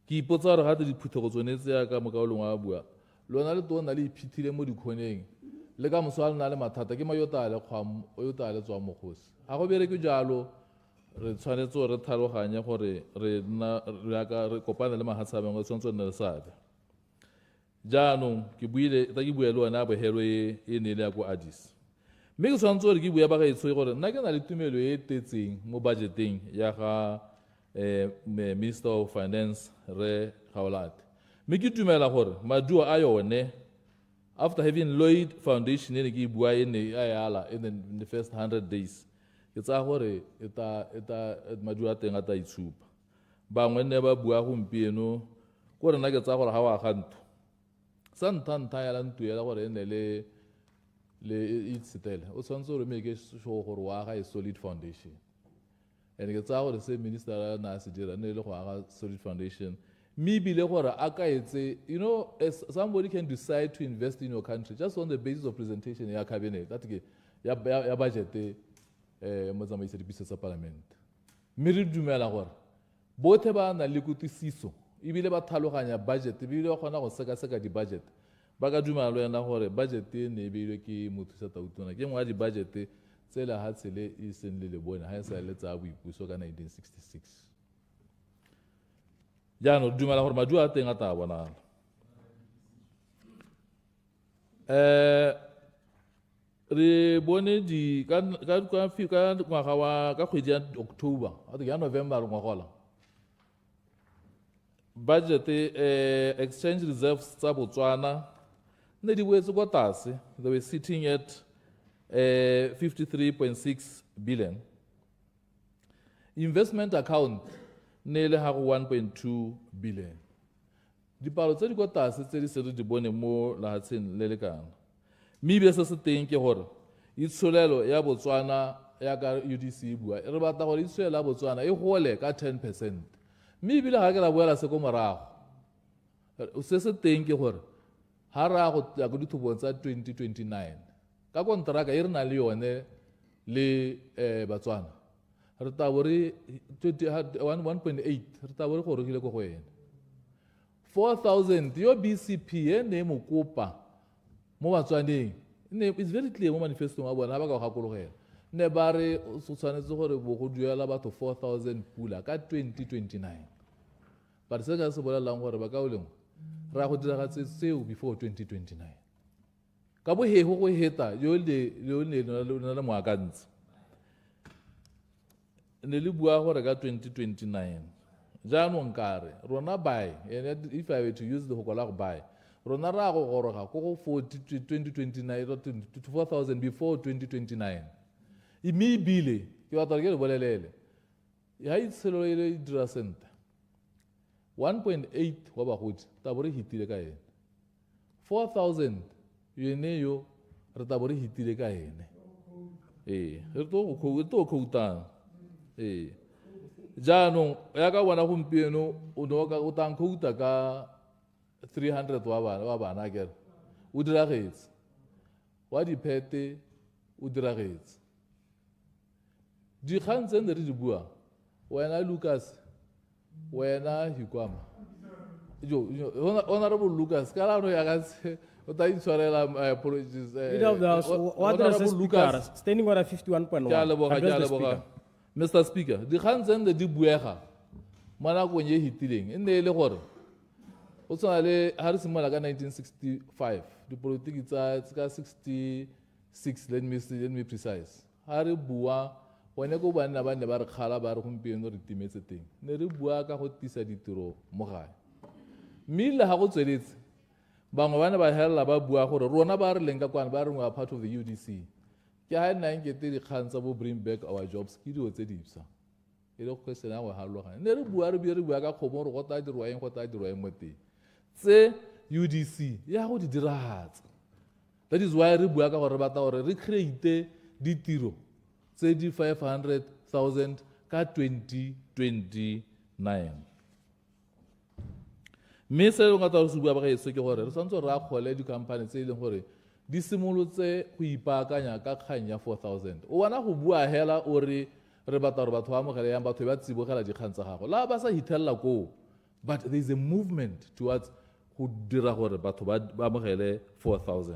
ke ipotsa gore gate diphuthego tsone tse ya ka mokaolong wa bua lona le tona le iphithile mo dikgoneng le ka moso a le na le mathata ke mayota le kgwamo o yota le tswa mogosi ga go bereke jalo re tshwanetse re tlhaloganye gore re kopane le mahatshe a mengwe tshwanetse nne le seabe jaanong ke bua le one a bogelo e ne le ya ko Addis mme ke tshwanetse gore ke bua ba gaetsho gore nna ke na le tumelo e tetseng mo budgeteng ya ga Minister of Finance re Gaolate mme ke tumela gore maduo a yone after having Lloyd Foundation ene ke bua ene a yala in the first 100 days ke tsaya gore maduo a teng a ta itshupa bangwe ne ba bua gompieno ko rena ke tsaya gore ga wa ga ntho sa nthantha ya la ntuela gore ene le itsetele o tshwanetse gore make sure gore wa ga a solid foundation and ke tsaya gore se minister na se dira ne le go aga solid foundation maybe you know, as somebody can decide to invest in your country just on the basis of presentation in your cabinet, that ya budget motsamaisa dipuiso tsa parliament. Mme re dumela gore botlhe ba na le kutlwisiso ebile ba tlhaloganya budget ebile ba kgona go sekaseka di-budget ba ka dumela le wena gore budget e ne e beilwe ke mothusa tautona ke ngwe ya di-budget tse lehatshe le e seng le le bone ga e sa le tsa boipuso ka 1966. jaanong re dumela gore maduo a teng a ta bonala. Re bone ka ngwaga wa ka kgwedi ya October ya November ngwaga ola budget exchange reserves tsa Botswana ne di boetse kwa tlase. They were sitting at 53.6 billion. Investment account ne le hago 1.2 billion. Dipalo tse di kwa tlase tse di se di bone mo lahatsheng le le kana. Maybe se se teng ke gore itsholelo ya Botswana ya ka UDC bua re batla gore itsholelo ya Botswana e gole ka 10%. Maybe le ga ke ra boela se ko morago se se teng ke gore ha ra go ya go dithobong tsa 2029 ka kontraka e re na le yone le Botswana re ta bore 1.8 re ta bore go rekile go go ena 4,000 yo BCP e ne mo kopa mo Botswaneng it's very clear mo manifesto wa bona ba ka gakologela ne ba re o tshwanetse gore bo go duela batho 4,000 pula ka 2029 but se ka se bolelang gore ba ka o lengwe ra go dira gatse seo before 2029 ka bo he go heta yo le le moakantsi ne le bua gore ka 2029 jaanong nkare rona buy and if I were to use the hokola go buy rona ra go goroga go 2029 to 4,000 before 2029 immediately ke batla ke le bolelele ya itshelo ile dira sente 1.8 wa bagodi ta bore hitile ka ene 4,000 yene yo re ta bore hitile ka ene re to khoutana jaanong ya ka bona gompieno o no ka o tang khouta ka 300 wa bana ke o diragetse wa diphete o diragetse di khantse ne re di bua wena Lucas wena Hikwama honorable Lucas kala no ya ga se o ta itshwarela apologies Leader of the House, what does the Speaker standing order 51.1 address the Speaker. Mr. Speaker, di khantse ne di buega mana go nye hitileng e ne le gore o tsana le Harrismala ka 1965 di politiki tsa 66 let me precise ha re bua wena go bana ba ne ba re khala ba re gompieno re timetse teng ne re bua ka go tisa ditiro mo gae mmile ha go tsweletse bangwe ba ne ba hella ba bua gore rona ba re lenka kwana ba re ngwa part of the UDC ke ha nna nkete di khantsha bo bring back our jobs ke dio tse dipsa e le go sena wa haloga ne re bua ka khobo re go ta dirwa eng mo teng tse UDC ya go di dirahatsa. That is why re bua ka gore batla gore re create ditiro tse di 500,000 ka 2029 mme se go ngata go se bua ba gaetso ke gore re santse re a kgole di-company tse e leng gore di simolotse go ipaakanya ka kgang ya 4,000 o bona go bua hela o re batla gore batho ba amogele yang batho ba tsibogela dikgang tsa gago la ba sa hithelela koo but there is a movement towards go dira gore batho ba amogele 4,000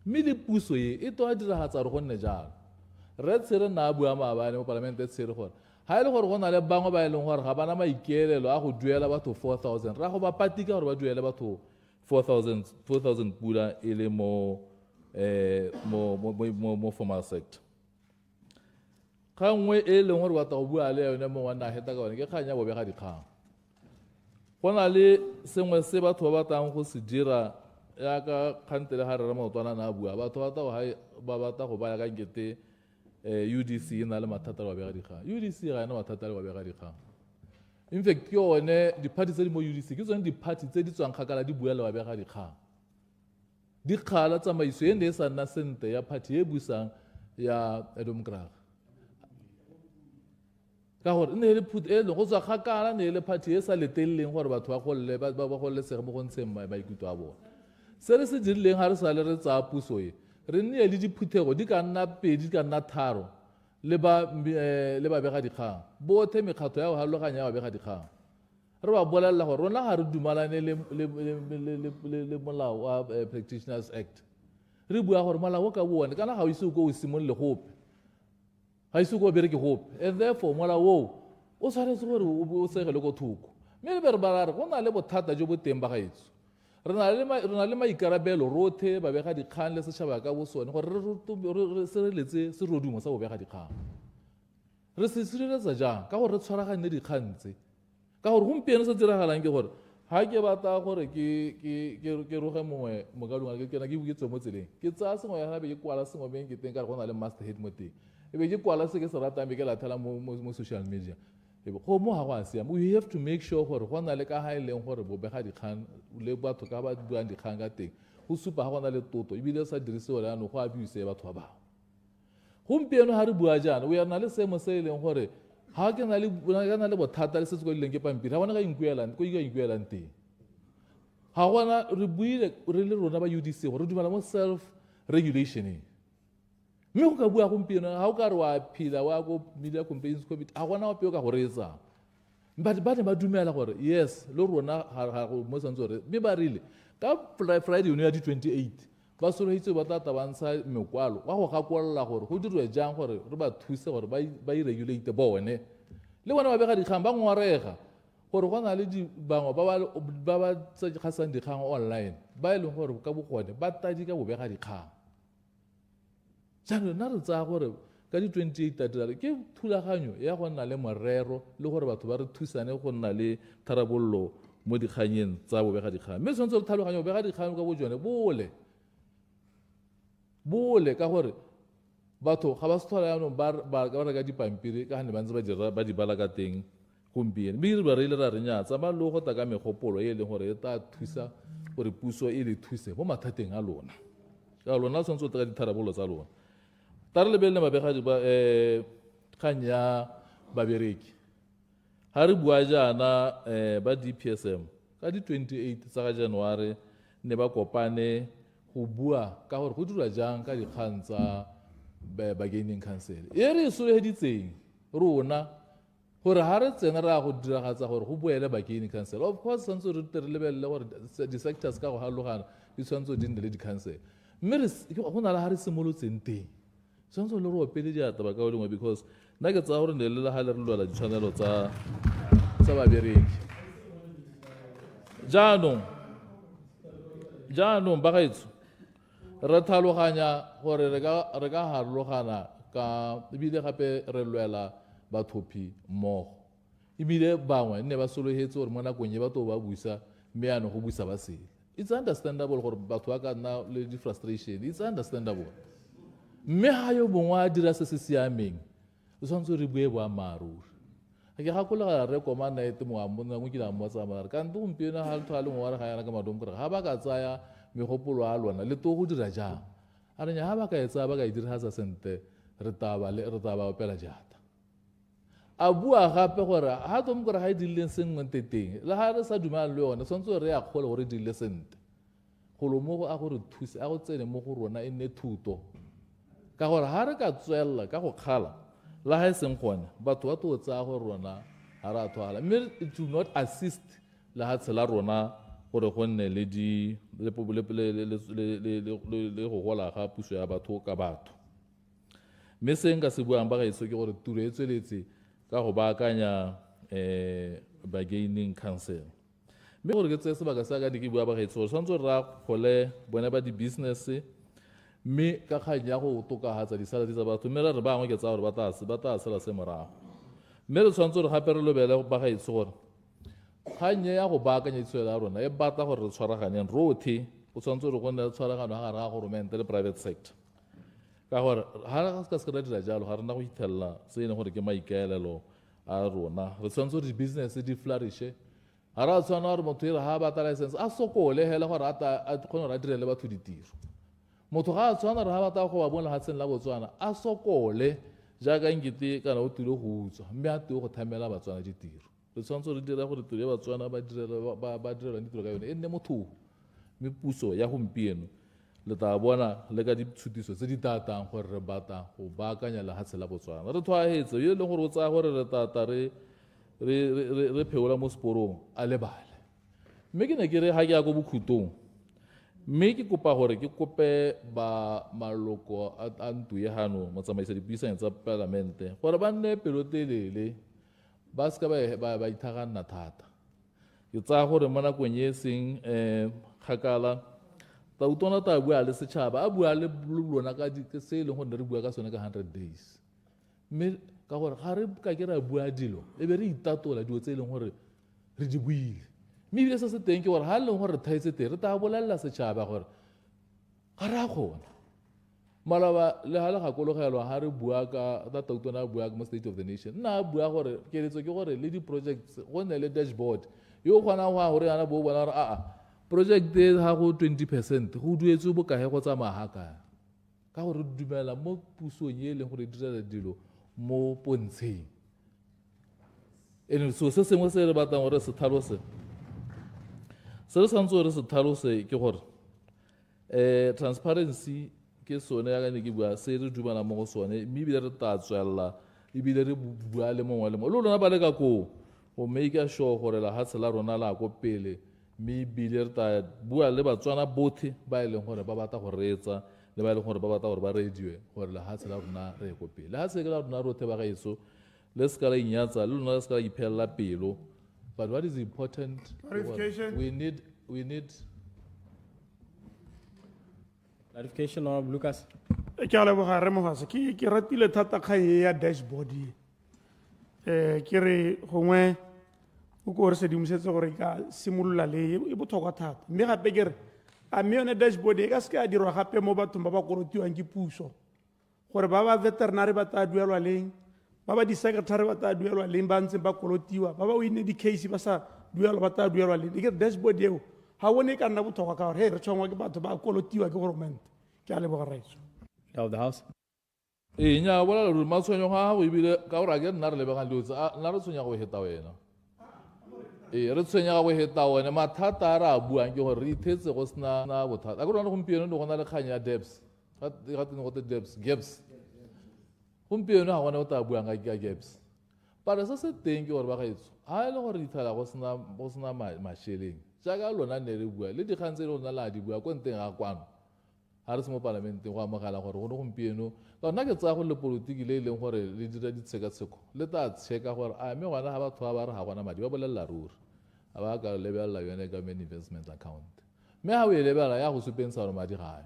mme le puso e to a diragatsa re go nne jalo re tsere na bua maabane mo parlamente tsere gore ha ile gore go na le bangwe ba e leng gore ga bana maikeelelo a go duela batho 4,000 ra go ba patika gore ba duele batho 4,000 pula e le mo formal sector ga nngwe e leng gore batla go bua le yone mo wa nageta ka yone ke kganya bobe ga dikgang go na le sengwe se batho ba batlang go se dira ya ka kgantele ga re re maotwana na bua batho ba batla go baya ka nkete UDC e na le mathata le wa bega dikgang UDC ga ena mathata le wa bega dikgang in fact ke yone di-party tse di mo UDC ke tsone di-party tse di tswang kgakala di bua le wa bega dikgang di kgala tsamaiso e ne e sa nna sente ya party e busang ya democrat ka gore ne le put e go tswa kgakala ne le party e sa leteleleng gore batho ba gololesege mo go ntsheng maikutlo a bona. Se re se dirileng ga re sa le re tsaya puso e re nne le diphuthego di ka nna 2 di ka nna 3 le babega dikgang bothe mekgatlo ya go haloganya ya babega dikgang re ba bolelela gore rona ga re dumalane le molao wa Practitioners Act. Re bua gore molao o ka bone kana ga o ise go o simolole gope ga ise go bereke gope, and therefore molao o tshwanetse gore o segele go thoko. Mme le be re ba re go na le bothata jo bo teng ba gaetso. Re na le maikarabelo rothe babega dikgang le setšhaba ka bosone gore re sireletse serodumo sa bobega dikgang. Re se sireletsa jang ka gore re tshwaragane dikgang tse, ka gore gompieno se diragalang ke gore ga ke batla gore ke roge mongwe mokalong ke kena ke buketswe mo tseleng ke tsaya sengwe ya be ke kwala sengwe beng ke teng ka re go na le master head mo teng e be ke kwala se ke se ratang be ke lathela mo social media go mo ga go a siama. We have to make sure gore go na le ka ga e leng gore bobega dikgang le batho ka ba buang dikgang ka teng go supa ga go na le toto ebile sa dirisiwa le ano go abuse batho ba bangwe. Gompieno ga re bua jaana we are na le seemo se e leng gore ga ke na le bothata le se se ko dileng ke pampiri ga bona ka inkuelang teng ga gona re buile re le rona ba UDC gore re dumela mo self regulationeng. Mme go ka bua gompieno ga o ka re wa phela wa go media campaigns committee ga gona ope o ka go reetsang ba ne ba dumela gore yes le rona ga go mo santse gore mme ba rile ka Friday yone ya di 28 ba sologitse ba tata ba ntsha mekwalo wa go gakolola gore go dirwe jang gore re ba thuse gore ba i-regulate bone le bona ba bega dikgang ba ngwarega gore go na le bangwe ba ba gasang dikgang online ba e leng gore ka bogone ba tadi ka bobega dikgang. Jaanong nna re tsaya gore ka di 28 tatare ke thulaganyo ya go nna le morero le gore batho ba re thusane go nna le tharabololo mo dikganyeng tsa bobega dikgang. Mme tshwanetse re tlhaloganya bobega dikgang ka bojone bole ka gore batho ga ba se tlhola yaanong ba reka dipampiri ka gane ba ntse ba di bala ka teng gompieno. Mme re ba re ile ra re nyatsa ba le go ta ka megopolo e leng gore e tla thusa gore puso e le thuse mo mathateng a lona ka lona tshwanetse o taka ditharabololo tsa lona. Ta re lebelele mabega kgang ya babereki ga re bua jaana ba DPSM ka di 28 tsa ga January ne ba kopane go bua ka gore go dirwa jang ka dikgang tsa bargaining council e re soleditseng rona gore ga re tsena ra go diragatsa gore go boele bargaining council. Of course santse re lebelele gore di-sectors ka go halogana di tshwanetse di nne le di-council mme go na le ga re simolotseng teng tshwanetse le re opele diata ba ka o lengwe because nna ke tsaya gore ne le ga le re lwela ditshwanelo tsa babereki. Jaanong ba gaetso re tlhaloganya gore re ka harologana ka ebile gape re lwela bathophi mmogo ebile bangwe nne ba sologetse gore mo nakong e batho ba busa mme yaanong go busa ba sele. It's understandable gore batho ba ka nna le di-frustration, it's understandable. Mme ga yo mongwe a dira se se siameng o tshwanetse re bue boammaaruri. Ke gakola re komana ete mo kile a mmotsa mare kante gompieno ga le thwa le ngwe wa re ga yana ka madomo gore ga ba ka tsaya megopolo a lona le to go dira jang a re nya ga ba ka e tsaya ba ka e diragatsa sente re taba opela jata. A bua gape gore ga tomo gore ga e dirileng sengwe teteng le ga re sa dumela le yone tshwanetse re ya kgole gore e dirile sente golo mo a gore thuse a go tsene mo go rona e nne thuto ka gore ga re ka tswelela ka go kgala la ga e seng gone batho ba to tsaya gore rona ga re a thwala mme it will not assist le ga tshela rona gore go nne le go gola ga puso ya batho ka batho. Mme se nka se buang ba gaetso ke gore tiro e tsweletse ka go baakanya bargaining council. Mme gore ke tseye sebaka sa ka di ke bua ba gaetso gore tshwanetse re kgole bone ba di-business mme ka kgang ya go tokagatsa disaladi tsa batho mme re bangwe ke tsaya gore ba tla sela se morago. Mme re tshwanetse gore gape re lebele ba gaetso gore kgang ya go baakanya ditshwelo ya rona e batla gore re tshwaraganeng rothe o tshwanetse gore go nne le tshwaragano ga gare ga goromente le private sector ka gore ga re ka se re dira jalo ga rena go fitlhelela se e leng gore ke maikaelelo a rona. Re tshwanetse gore di-business di flourishe ga re a tshwana gore motho e re ga a batla license a sokole fela gore a kgone gore a direle batho ditiro. Motho ga a tshwana re ga batla go ba bona lefatsheng la Botswana a sokole jaaka nkete kana o tile go utswa mme a teo go thamela Batswana ditiro re tshwanetse re dira gore tiro ya Batswana ba direlwang ditiro ka yone e nne motho mme puso ya gompieno le tla bona le ka ditshutiso tse di tatang gore re batla go baakanya lefatshe la Botswana re tshwaetse yo e leng gore o tsaya gore re tata re pheola mo seporong a lebale mme ke ne ke re ga ke ya ko bokhutong mme ke kopa gore ke kope ba maloko a ntlo ye gano motsamaisa dipuisano tsa Palamente gore ba nne pelotelele ba ska ba ithagana thata ke tsaya gore mo nakong e seng kgakala ta utona ta bua le setšhaba a bua le lona ka se e leng gore re bua ka sone ka 100 days mme ka gore ga re ka ke ra bua dilo e be re itatola dilo tse e leng gore re di buile mme ebile se se teng ke gore ga e leng gore re thaetse teng re ta bolelela setšhaba gore ga re a kgona malaba le ga le gakologelwa ga re bua ka tautona a bua mo State of the Nation nna a bua gore keletso ke gore le di-projects go nne le dashboard yo o kgonang go a gore yana bo bona gore aa project e ga go 20% go duetswe bokae go tsamaya ga kae ka gore dumela mo pusong e leng gore direla dilo mo pontsheng ene so se sengwe se re batlang gore se tlhalose se re santse gore se tlhalose ke gore transparency ke sone ya ka ne ke bua se re dumela mo go sone mme ebile re tla tswelela ebile re bua le mongwe le mongwe le lona ba le ka koo go make sure gore lefatshe la rona la ko pele mme ebile re tla bua le Batswana botlhe ba e leng gore ba batla go reetsa le ba e leng gore ba batla gore ba rediwe gore lefatshe la rona re ye ko pele lefatshe ke la rona rotlhe ba gaetso le se ka la inyatsa le lona le se ka la iphelela pelo but what is important Clarification. we need Clarification, Honorable Lucas. ke a leboga re mogase ke ratile thata kgang e ya dashboard ke re gongwe o ko re sedimosetse gore ka simolola le e botlhokwa thata mme gape ke re a mme yone dashboard e ka se ka dirwa gape mo bathong ba ba kolotiwang ke puso gore ba ba veterinary ba tla duelwa leng ba ba di-secretary ba tla duelwa leng ba ntseng ba kolotiwa ba ba winne di-case ba sa duelwa ba tla duelwa leng ke re dashboard eo ga bone e ka nna botlhokwa ka gore he re tshwangwa ke batho ba kolotiwa ke goromente ke a leboga raetso Of the House. nya bola le matshwenyo ga go ebile ka gore a ke nna re lebegang dilo tse nna re tshwenya go heta wena re tshwenya go heta wena mathata a re a buang ke gore re ithetse go sena bothata a ke rona gompieno ne go na le kgang ya debs ga tene gote gaps gompieno ga gona go ta buang ka gaps but se se teng ke gore ba gaetso ga e le gore dithala go sena mašheleng jaaka lona ne re bua le dikgang tse le rona la di bua ko nteng ga kwano ga re se mo palamenteng go amogela gore go ne gompieno ka nna ke tsaya go le polotiki le e leng gore le dira ditshekatsheko le tla tsheka gore a mme gona ga batho ba ba re ga gona madi ba bolelela ruri ga ba ka lebelela yone government investment account mme ga o e lebelela ya go supentsha gore madi gae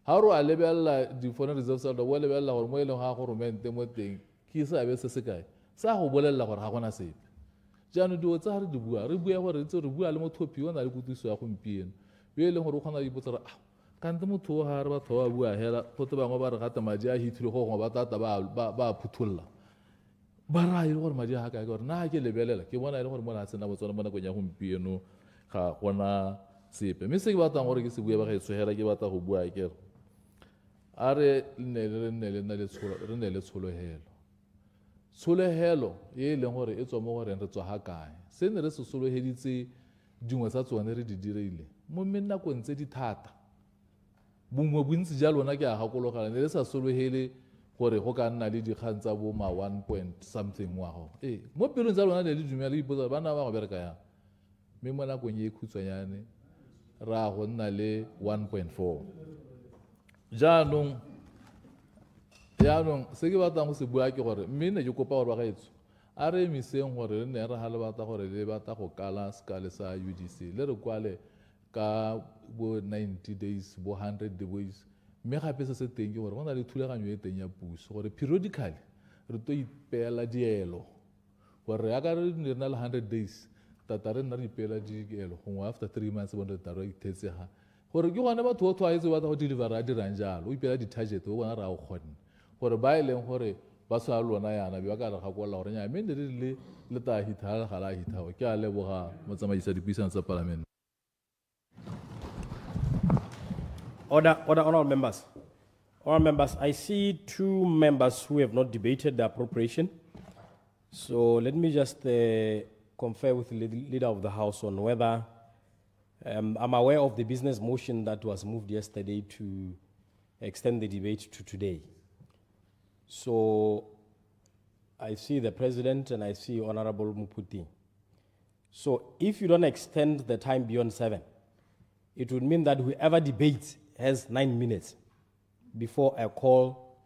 ga ore a lebelela di-foreign reserve saldo o lebelela gore mo e leng ga goromente mo teng ke seabe se se kae sa go bolelela gore ga gona sepe jaanong dilo tsa re di bua re bua gore ntse re bua le mo topi o na le kutlwiso ya gompieno yo e leng gore o kgona go ipotsa gore kante motho o ga re batho ba bua hela gote bangwe ba re gata madi a hitlhile go gongwe ba tata ba phuthulla ba ra ile gore madi a kae gore nna ke lebelela ke bona ile gore mo lefatsheng la Botswana mo nakong ya gompieno ga gona sepe mme se ke batlang gore ke se bue ba gaetso hela ke batla go bua ke re a re nne le tsholohelo e leng gore e tswa mo goreng re tswa ga kae se ne re se soloheditse dingwe tsa tsone re di direile mo nakong tse di thata bongwe bontsi ja lona ke a gakologela ne le sa solohele gore go ka nna le dikgang tsa bo ma 1 point something wa go mo pelong tsa lona le le dumela le ipotsa bana ba go bereka yang mme mo nakong e khutshwanyane ra go nna le 1.4 jaanong se ke batlang go se bua ke gore mme ne ke kopa gore ba gaetso a re emiseng gore re ne re ga le batla gore le batla go kala sekale sa UDC le re kwale ka bo 90 days bo 100 days mme gape se se teng ke gore go na le thulaganyo e teng ya puso gore periodically re to ipeela dielo gore ya ka re ne re na le 100 days tata re nna re ipeela dielo gongwe after 3 months bo re taro ithetsega gore ke gone batho o tshwaetse ba tla go deliver a dirang jalo o ipeela di-target o bona re a go kgone gore ba e leng gore ba tshwara lona yana ba ka re gakolela gore nya mme ne re le ta hitha ga la hitha ke a leboga motsamaisa dipuisano tsa Parliament. Order, honorable members. Honourable members, I see two members who have not debated the appropriation. So let me just confer with the leader of the House on whether I'm aware of the business motion that was moved yesterday to extend the debate to today. So I see the President and I see Honorable Muputi. So if you don't extend the time beyond 7, it would mean that whoever debates has 9 minutes before I call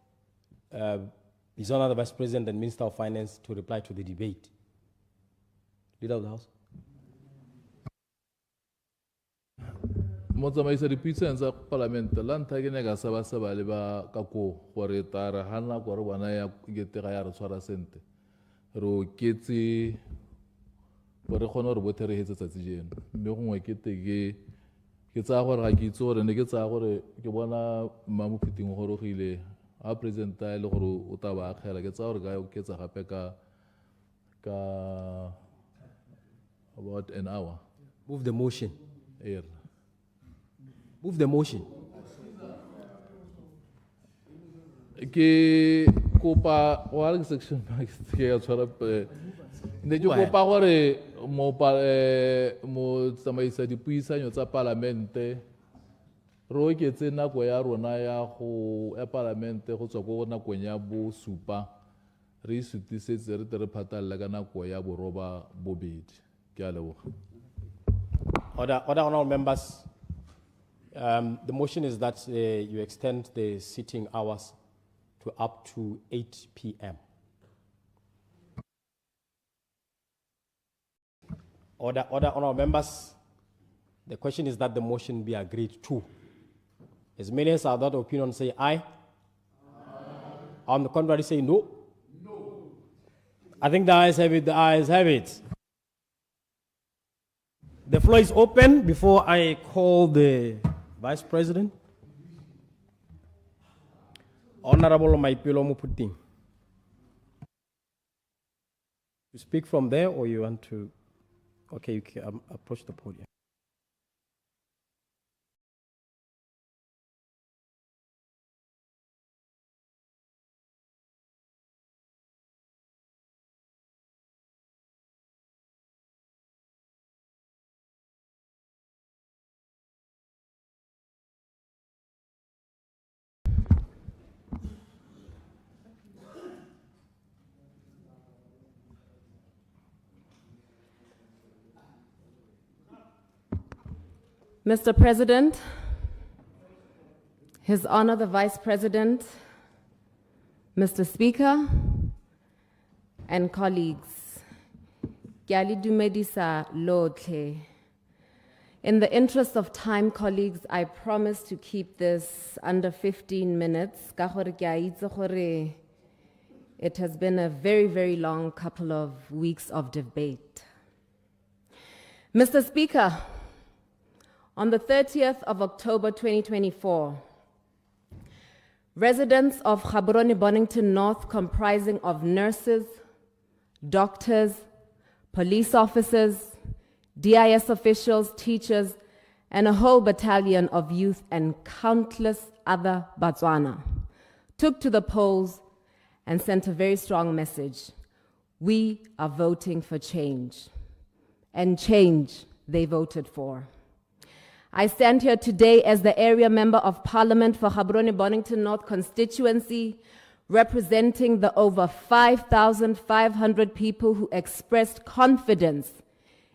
His Honor the Vice President and Minister of Finance to reply to the debate. Leader of the House. motsamaisa dipuisano tsa palamente la ntlha ke ne ka saba le ba ka ko gore tara ha nna gore bona ya ketega ya re tshwara sente re o ketse gore kgone gore bothe re hetsa tsatsi jeno mme gongwe ke tsaya gore ga ke itse gore ne ke tsaya gore ke bona mmamophuting gore o gile ha president a le gore o taba akgela ke tsaya gore ka oketsa gape ka about an hour. Move the motion. Yeah. Move the motion. Ke kopa wa section ke ya tshwara ne ke kopa gore mo tsamaisa dipuisano tsa parlamente ro ke tse nako ya rona ya go parlamente go tswa go nakong ya bo supa re sutisetse re tere phatalla ka nako ya boroba bobedi ke a leboga. Other honorable members, the motion is that you extend the sitting hours to up to 8 p.m. Other honorable members, the question is that the motion be agreed to. As many as are that opinion say aye. Aye. On the contrary say no. No. I think the ayes have it. The ayes have it. The floor is open before I call the Vice President. Honorable Maipilo Muputi. You speak from there or you want to? Okay, you can approach the podium. Mr. President, His Honor the Vice President, Mr. Speaker, and colleagues, Gyali Dumedisa Lotle. In the interest of time, colleagues, I promise to keep this under 15 minutes. It has been a very, very long couple of weeks of debate. Mr. Speaker, on the 30th of October 2024, residents of Gaborone Bonington North, comprising of nurses, doctors, police officers, DIS officials, teachers, and a whole battalion of youth and countless other Botswana, took to the polls and sent a very strong message. We are voting for change. And change they voted for. I stand here today as the area member of Parliament for Gaborone Bonington North constituency, representing the over 5,500 people who expressed confidence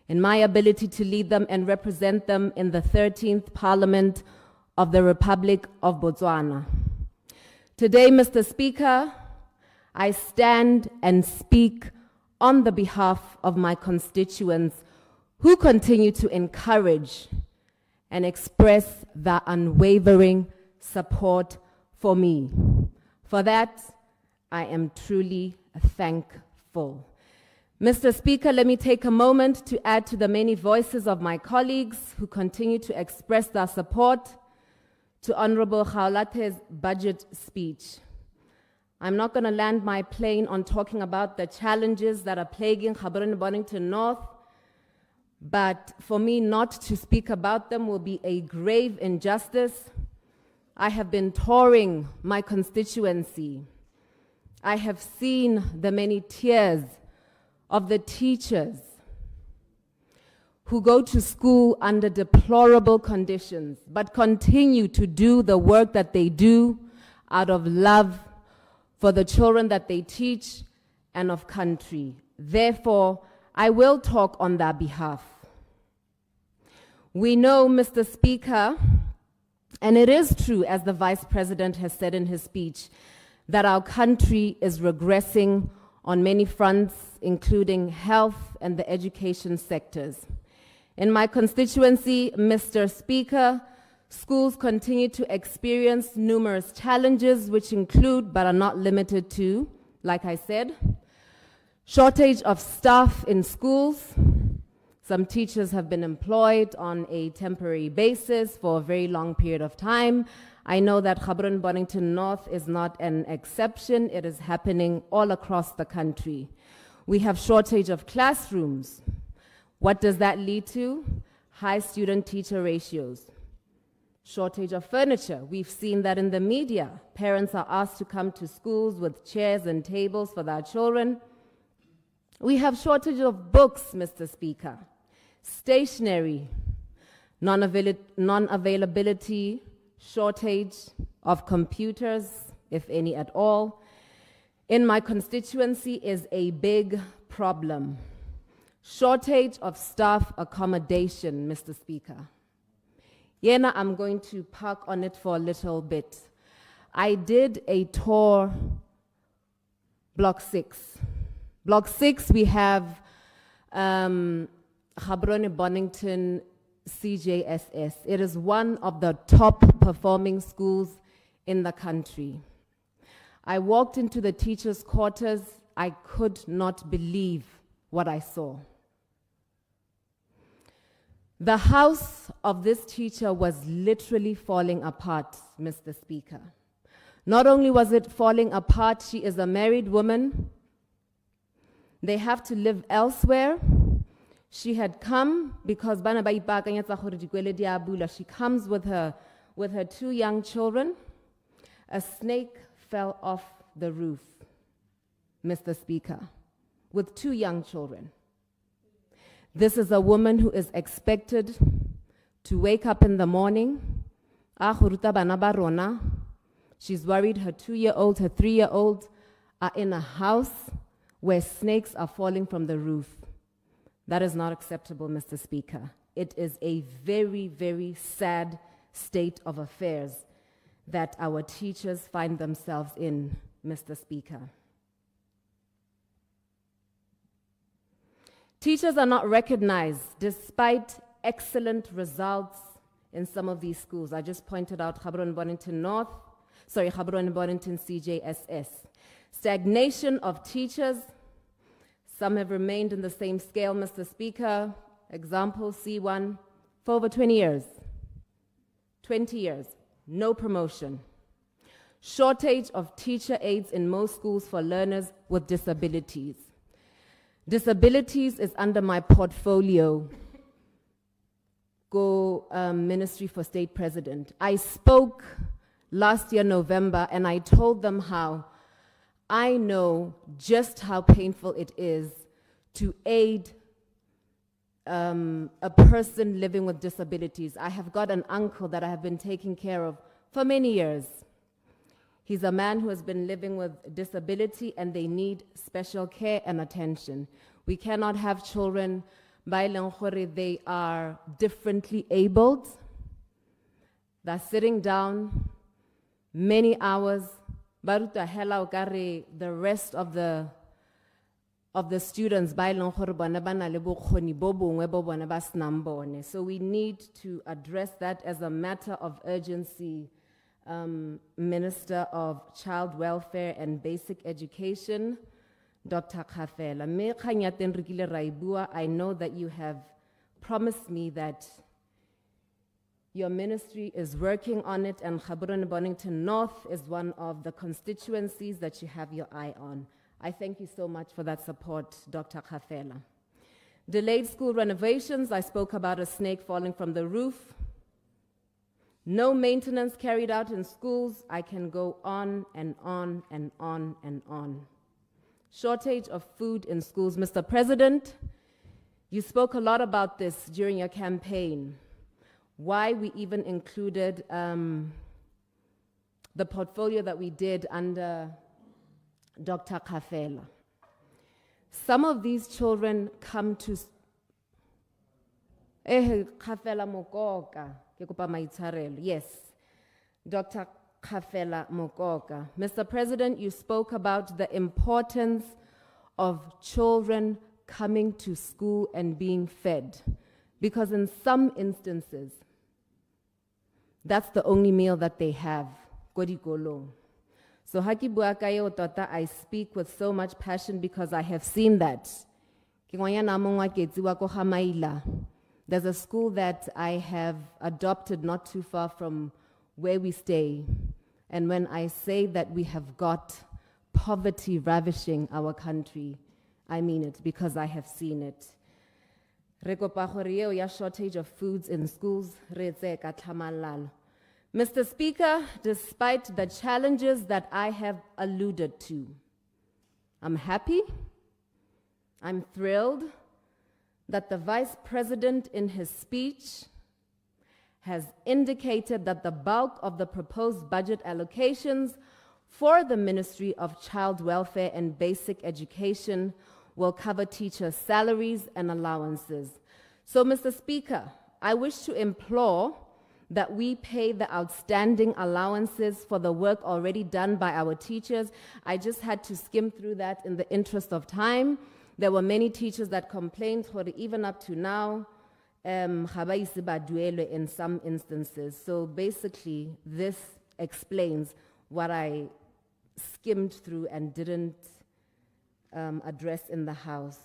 in my ability to lead them and represent them in the 13th Parliament of the Republic of Botswana. Today, Mr. Speaker, I stand and speak on the behalf of my constituents who continue to encourage and express their unwavering support for me. For that, I am truly thankful. Mr. Speaker, let me take a moment to add to the many voices of my colleagues who continue to express their support to Honorable Gaolate's budget speech. I'm not going to land my plane on talking about the challenges that are plaguing Gaborone Bonington North, but for me not to speak about them will be a grave injustice. I have been touring my constituency. I have seen the many tears of the teachers who go to school under deplorable conditions, but continue to do the work that they do out of love for the children that they teach and of country. Therefore, I will talk on their behalf. We know, Mr. Speaker, and it is true, as the Vice President has said in his speech, that our country is regressing on many fronts, including health and the education sectors. In my constituency, Mr. Speaker, schools continue to experience numerous challenges, which include, but are not limited to, like I said, shortage of staff in schools. Some teachers have been employed on a temporary basis for a very long period of time. I know that Gaborone Bonington North is not an exception. It is happening all across the country. We have shortage of classrooms. What does that lead to? High student-teacher ratios. Shortage of furniture. We've seen that in the media. Parents are asked to come to schools with chairs and tables for their children. We have shortage of books, Mr. Speaker. Stationery, non-availability, shortage of computers, if any at all, in my constituency is a big problem. Shortage of staff accommodation, Mr. Speaker. Yena, I'm going to park on it for a little bit. I did a tour, Block 6. Block 6, we have Gaborone Bonington CJSS. It is one of the top performing schools in the country. I walked into the teachers' quarters. I could not believe what I saw. The house of this teacher was literally falling apart, Mr. Speaker. Not only was it falling apart, she is a married woman. They have to live elsewhere. She had come because she comes with her 2 young children. A snake fell off the roof, Mr. Speaker, with 2 young children. This is a woman who is expected to wake up in the morning. She's worried her 2-year-old, her 3-year-old are in a house where snakes are falling from the roof. That is not acceptable, Mr. Speaker. It is a very, very sad state of affairs that our teachers find themselves in, Mr. Speaker. Teachers are not recognized despite excellent results in some of these schools. I just pointed out Gaborone Bonington CJSS. Stagnation of teachers. Some have remained in the same scale, Mr. Speaker. Example, C1, for over 20 years. 20 years, no promotion. Shortage of teacher aides in most schools for learners with disabilities. Disabilities is under my portfolio, Ministry for State President. I spoke last year, November, and I told them how I know just how painful it is to aid a person living with disabilities. I have got an uncle that I have been taking care of for many years. He's a man who has been living with disability and they need special care and attention. We cannot have children by Lenghore, they are differently abled. They're sitting down many hours. Baruta hela okare the rest of the students by Lenghore bona bana le bokgoni bo bongwe bo bona ba snang bone. So we need to address that as a matter of urgency. Minister of Child Welfare and Basic Education, Dr. Khafela. I know that you have promised me that your ministry is working on it, and Gaborone Bonington North is one of the constituencies that you have your eye on. I thank you so much for that support, Dr. Khafela. Delayed school renovations. I spoke about a snake falling from the roof. No maintenance carried out in schools. I can go on and on and on and on. Shortage of food in schools. Mr. President, you spoke a lot about this during your campaign. Why we even included the portfolio that we did under Dr. Kafela. Some of these children come to Kafela Mokoka. Yes, Dr. Kafela Mokoka. Mr. President, you spoke about the importance of children coming to school and being fed, because in some instances, that's the only meal that they have. So haki buakayo tota, I speak with so much passion because I have seen that. There's a school that I have adopted not too far from where we stay. And when I say that we have got poverty ravishing our country, I mean it because I have seen it. Shortage of foods in schools. Mr. Speaker, despite the challenges that I have alluded to, I'm happy, I'm thrilled that the Vice President in his speech has indicated that the bulk of the proposed budget allocations for the Ministry of Child Welfare and Basic Education will cover teachers' salaries and allowances. So, Mr. Speaker, I wish to implore that we pay the outstanding allowances for the work already done by our teachers. I just had to skim through that in the interest of time. There were many teachers that complained, even up to now, in some instances. So basically, this explains what I skimmed through and didn't address in the House.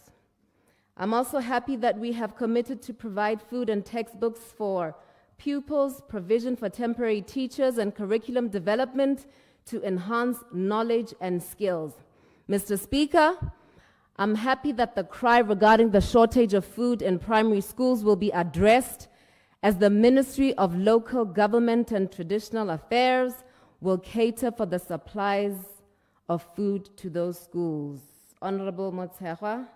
I'm also happy that we have committed to provide food and textbooks for pupils, provision for temporary teachers, and curriculum development to enhance knowledge and skills. Mr. Speaker, I'm happy that the cry regarding the shortage of food in primary schools will be addressed as the Ministry of Local Government and Traditional Affairs will cater for the supplies of food to those schools. Honorable Motshekga,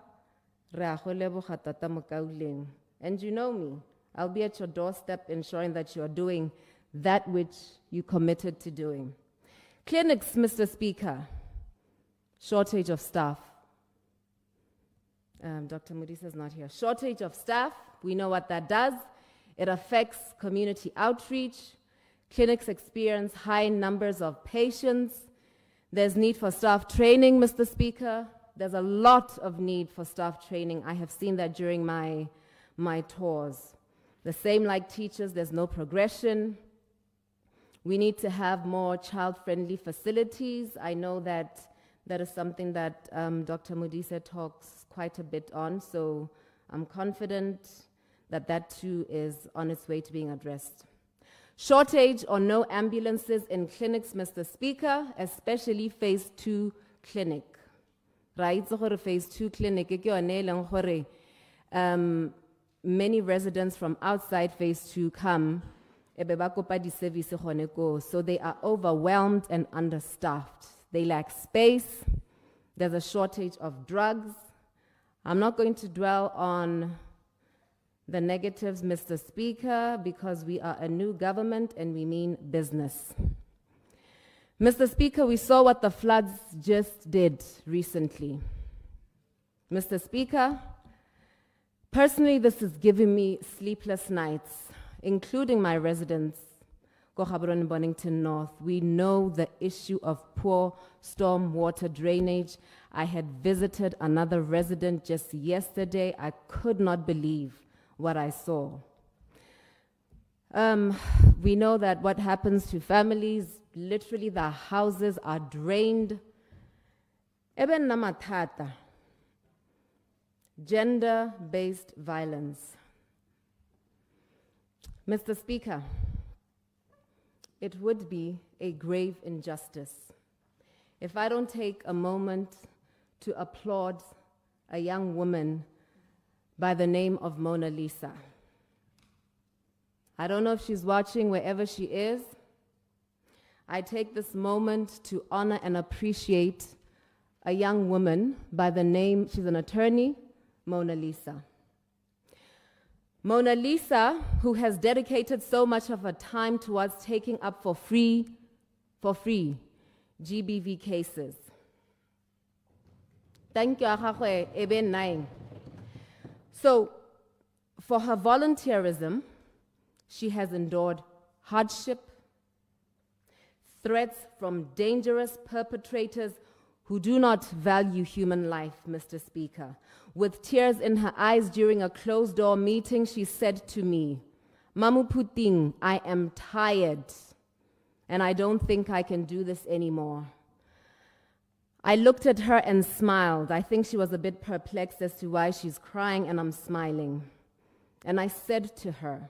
and you know me, I'll be at your doorstep ensuring that you are doing that which you committed to doing. Clinics, Mr. Speaker, shortage of staff. Dr. Modise is not here. Shortage of staff, we know what that does. It affects community outreach. Clinics experience high numbers of patients. There's need for staff training, Mr. Speaker. There's a lot of need for staff training. I have seen that during my tours. The same like teachers, there's no progression. We need to have more child-friendly facilities. I know that that is something that Dr. Modise talks quite a bit on, so I'm confident that that too is on its way to being addressed. Shortage or no ambulances in clinics, Mr. Speaker, especially phase 2 clinic. Right? So phase 2 clinic, many residents from outside phase 2 come, so they are overwhelmed and understaffed. They lack space. There's a shortage of drugs. I'm not going to dwell on the negatives, Mr. Speaker, because we are a new government and we mean business. Mr. Speaker, we saw what the floods just did recently. Mr. Speaker, personally, this is giving me sleepless nights, including my residents, Kohabron and Bonington North. We know the issue of poor storm water drainage. I had visited another resident just yesterday. I could not believe what I saw. We know that what happens to families, literally the houses are drained. Eben namatata. Gender-based violence. Mr. Speaker, it would be a grave injustice if I don't take a moment to applaud a young woman by the name of Mona Lisa. I don't know if she's watching, wherever she is. I take this moment to honor and appreciate a young woman by the name, she's an attorney, Mona Lisa. Mona Lisa, who has dedicated so much of her time towards taking up for free GBV cases. Thank you, Agagwe, Ebe Nine. So, for her volunteerism, she has endured hardship, threats from dangerous perpetrators who do not value human life, Mr. Speaker. With tears in her eyes during a closed-door meeting, she said to me, Mamu Puting, I am tired, and I don't think I can do this anymore. I looked at her and smiled. I think she was a bit perplexed as to why she's crying, and I'm smiling. And I said to her,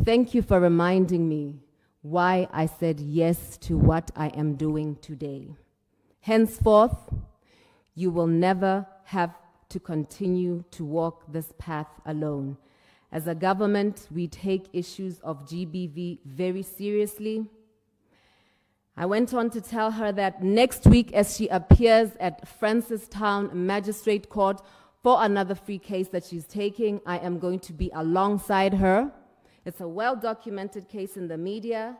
thank you for reminding me why I said yes to what I am doing today. Henceforth, you will never have to continue to walk this path alone. As a government, we take issues of GBV very seriously. I went on to tell her that next week, as she appears at Francistown Magistrate Court for another free case that she's taking, I am going to be alongside her. It's a well-documented case in the media.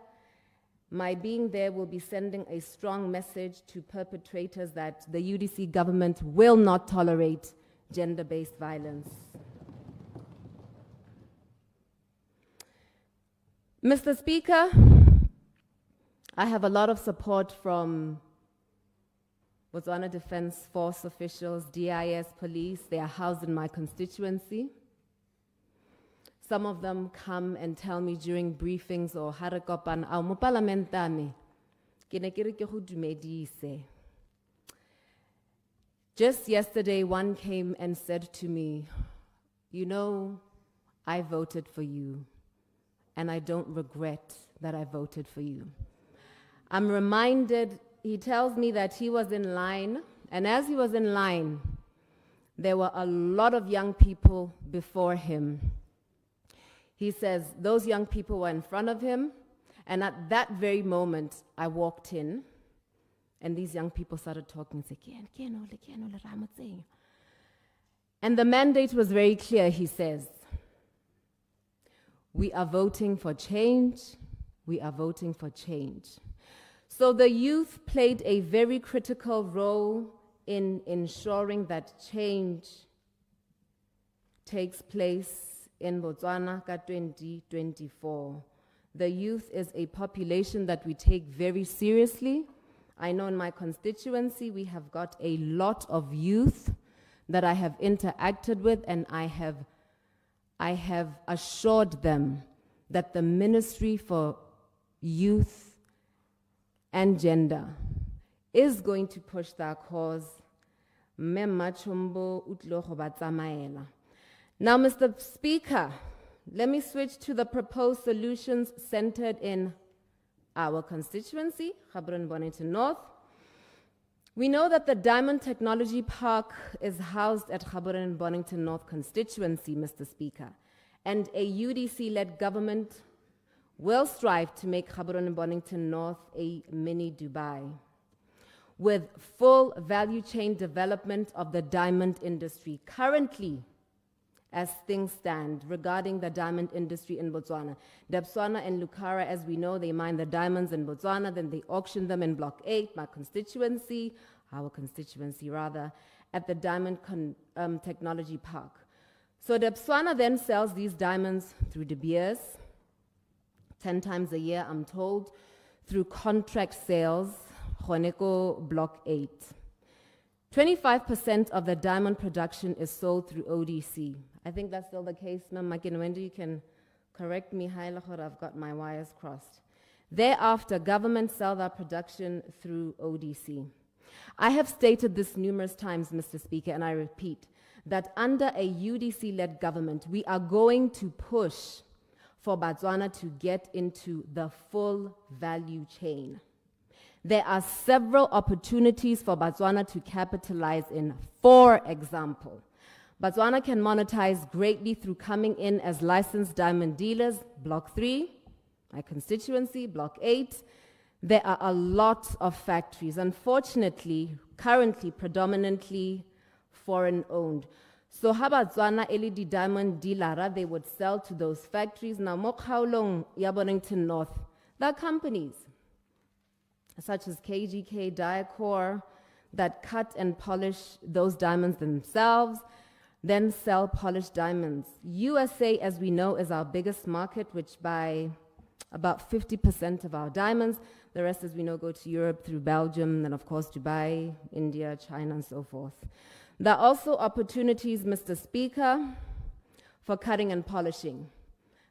My being there will be sending a strong message to perpetrators that the UDC government will not tolerate gender-based violence. Mr. Speaker, I have a lot of support from Botswana Defence Force officials, DIS, police. They are housed in my constituency. Some of them come and tell me during briefings or harakopan au mo parlamentame ke ne ke re ke go dumedise. Just yesterday, one came and said to me, you know, I voted for you, and I don't regret that I voted for you. I'm reminded, he tells me that he was in line, and as he was in line, there were a lot of young people before him. He says those young people were in front of him, and at that very moment, I walked in, and these young people started talking. And the mandate was very clear, he says. We are voting for change. We are voting for change. So the youth played a very critical role in ensuring that change takes place in Botswana ka 2024. The youth is a population that we take very seriously. I know in my constituency we have got a lot of youth that I have interacted with, and I have assured them that the Ministry for Youth and Gender is going to push that cause. Now, Mr. Speaker, let me switch to the proposed solutions centered in our constituency, Gaborone-Bonington North. We know that the Diamond Technology Park is housed at Gaborone-Bonington North constituency, Mr. Speaker, and a UDC-led government will strive to make Gaborone-Bonington North a mini Dubai, with full value chain development of the diamond industry. Currently, as things stand regarding the diamond industry in Botswana, Botswana and Lucara, as we know, they mine the diamonds in Botswana, then they auction them in Block 8, my constituency, our constituency rather, at the Diamond Technology Park. So Botswana then sells these diamonds through De Beers, 10 times a year, I'm told, through contract sales, Honeko Block 8. 25% of the diamond production is sold through ODC. I think that's still the case, Ma'am Makinwendu, you can correct me, I've got my wires crossed. Thereafter, government sell their production through ODC. I have stated this numerous times, Mr. Speaker, and I repeat, that under a UDC-led government, we are going to push for Botswana to get into the full value chain. There are several opportunities for Botswana to capitalize in. For example, Botswana can monetize greatly through coming in as licensed diamond dealers. Block 3, my constituency, Block 8. There are a lot of factories, unfortunately, currently predominantly foreign-owned. So ha Botswana e le di diamond dealer, they would sell to those factories. Now, mo kgaolong ya Bonington North, there are companies such as KGK, Diacor, that cut and polish those diamonds themselves, then sell polished diamonds. USA, as we know, is our biggest market, which by about 50% of our diamonds. The rest, as we know, go to Europe through Belgium, and of course Dubai, India, China, and so forth. There are also opportunities, Mr. Speaker, for cutting and polishing.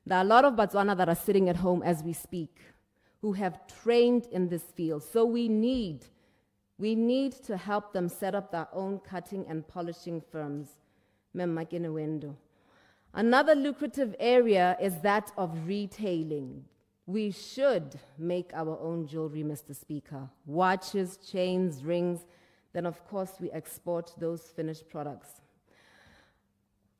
There are a lot of Botswana that are sitting at home as we speak, who have trained in this field. So we need to help them set up their own cutting and polishing firms. Another lucrative area is that of retailing. We should make our own jewelry, Mr. Speaker. Watches, chains, rings. Then, of course, we export those finished products.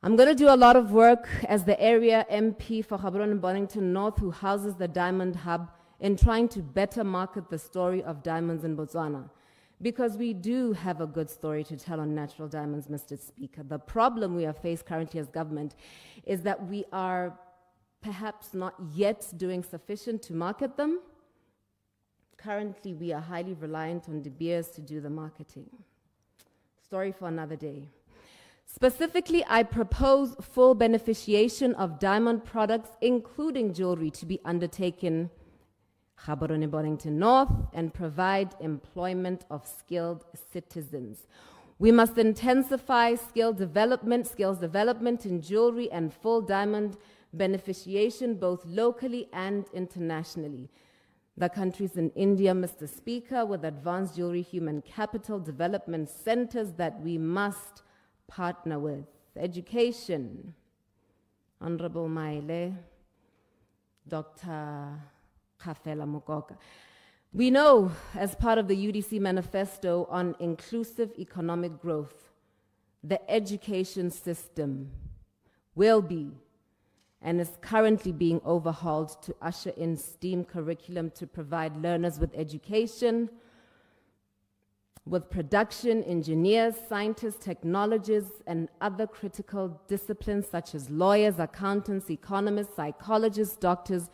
I'm going to do a lot of work as the area MP for Gaborone and Bonington North, who houses the Diamond Hub, in trying to better market the story of diamonds in Botswana. Because we do have a good story to tell on natural diamonds, Mr. Speaker. The problem we are faced currently as government is that we are perhaps not yet doing sufficient to market them. Currently, we are highly reliant on De Beers to do the marketing. Story for another day. Specifically, I propose full beneficiation of diamond products, including jewelry, to be undertaken Gaborone Bonington North and provide employment of skilled citizens. We must intensify skills development in jewelry and full diamond beneficiation, both locally and internationally. The countries in India, Mr. Speaker, with advanced jewelry human capital development centers that we must partner with. Education. Honorable Maile, Dr. Kafela Mokoka. We know, as part of the UDC manifesto on inclusive economic growth, the education system will be and is currently being overhauled to usher in STEAM curriculum to provide learners with education, with production, engineers, scientists, technologists, and other critical disciplines such as lawyers, accountants, economists, psychologists, doctors,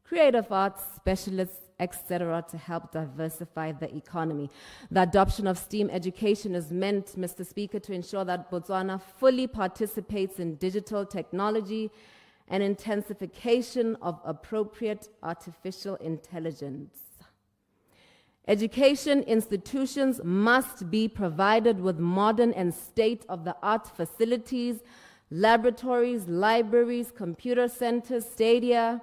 creative arts specialists, etc., to help diversify the economy. The adoption of STEAM education is meant, Mr. Speaker, to ensure that Botswana fully participates in digital technology and intensification of appropriate artificial intelligence. Education institutions must be provided with modern and state-of-the-art facilities, laboratories, libraries, computer centers, stadia,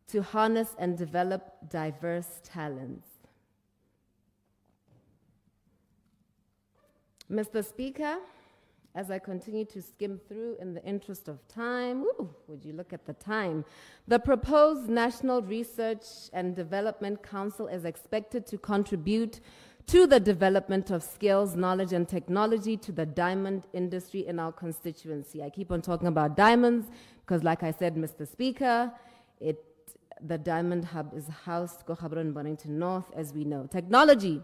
to harness and develop diverse talents. Mr. Speaker, as I continue to skim through in the interest of time, would you look at the time? The proposed National Research and Development Council is expected to contribute to the development of skills, knowledge, and technology to the diamond industry in our constituency. I keep on talking about diamonds because, like I said, Mr. Speaker, the Diamond Hub is housed in Gaborone Bonington North, as we know. Technology.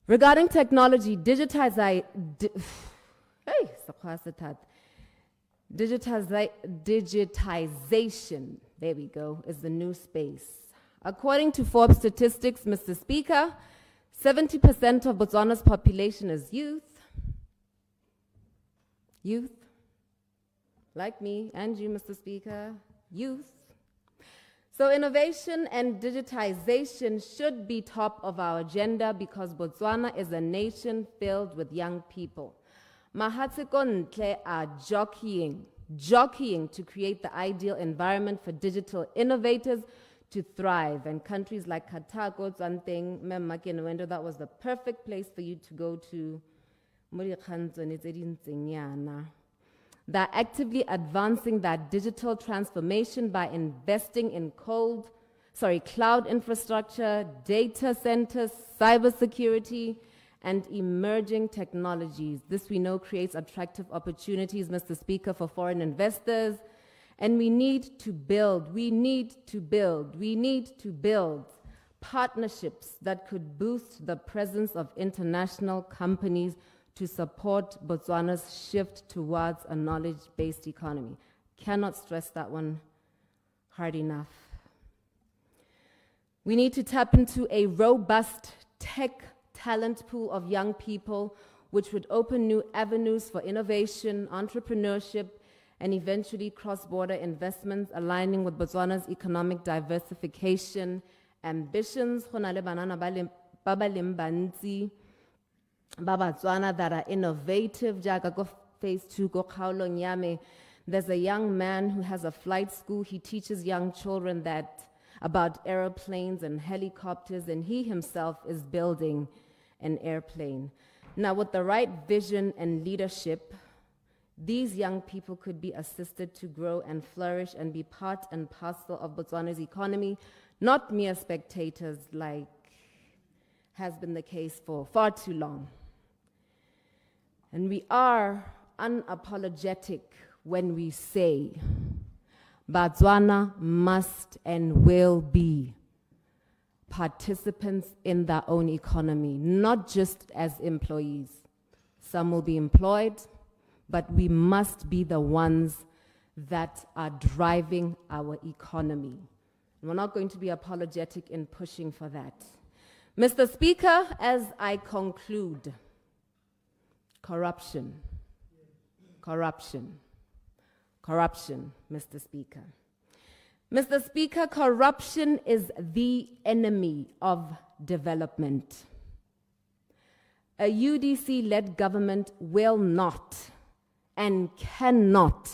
Regarding technology, digitization, there we go, is the new space. According to Forbes statistics, Mr. Speaker, 70% of Botswana's population is youth. Youth. Like me and you, Mr. Speaker, youth. So innovation and digitization should be top of our agenda because Botswana is a nation filled with young people. Mahatsekontle are jockeying to create the ideal environment for digital innovators to thrive. And countries like Qatar, that was the perfect place for you to go to. They're actively advancing that digital transformation by investing in cloud infrastructure, data centers, cybersecurity, and emerging technologies. This we know creates attractive opportunities, Mr. Speaker, for foreign investors. And we need to build partnerships that could boost the presence of international companies to support Botswana's shift towards a knowledge-based economy. Cannot stress that one hard enough. We need to tap into a robust tech talent pool of young people, which would open new avenues for innovation, entrepreneurship, and eventually cross-border investments aligning with Botswana's economic diversification ambitions. Go na le banana ba ba leng bantsi ba Batswana that are innovative, jaaka ko phase 2 ko kgaolong ya me. There's a young man who has a flight school. He teaches young children about airplanes and helicopters, and he himself is building an airplane. Now, with the right vision and leadership, these young people could be assisted to grow and flourish and be part and parcel of Botswana's economy, not mere spectators like has been the case for far too long. And we are unapologetic when we say Botswana must and will be participants in their own economy, not just as employees. Some will be employed, but we must be the ones that are driving our economy. We're not going to be apologetic in pushing for that. Mr. Speaker, as I conclude, corruption, Mr. Speaker. Mr. Speaker, corruption is the enemy of development. A UDC-led government will not and cannot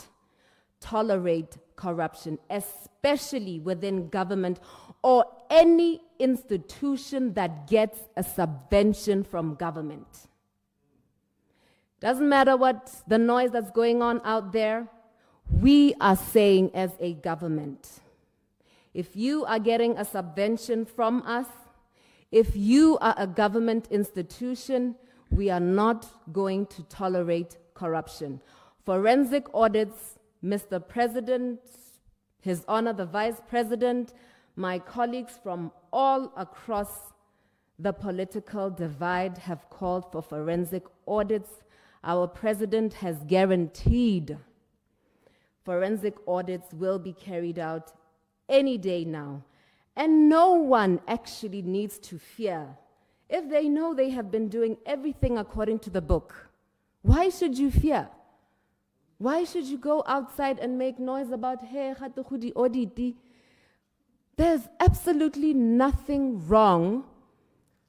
tolerate corruption, especially within government or any institution that gets a subvention from government. Doesn't matter what the noise that's going on out there, we are saying as a government, if you are getting a subvention from us, if you are a government institution, we are not going to tolerate corruption. Forensic audits, Mr. President, His Honor the Vice President, my colleagues from all across the political divide have called for forensic audits. Our President has guaranteed forensic audits will be carried out any day now. And no one actually needs to fear. If they know they have been doing everything according to the book, why should you fear? Why should you go outside and make noise about, hey, audit? There's absolutely nothing wrong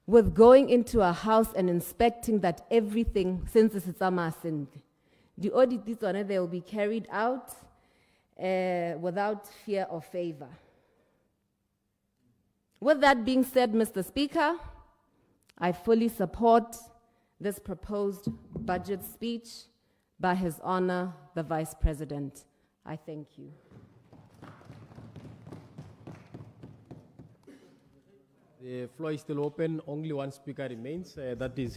with going into a house and inspecting that everything, since it's the audit, they will be carried out without fear or favor. With that being said, Mr. Speaker, I fully support this proposed budget speech by His Honor the Vice President. I thank you. The floor is still open. Only one speaker remains. That is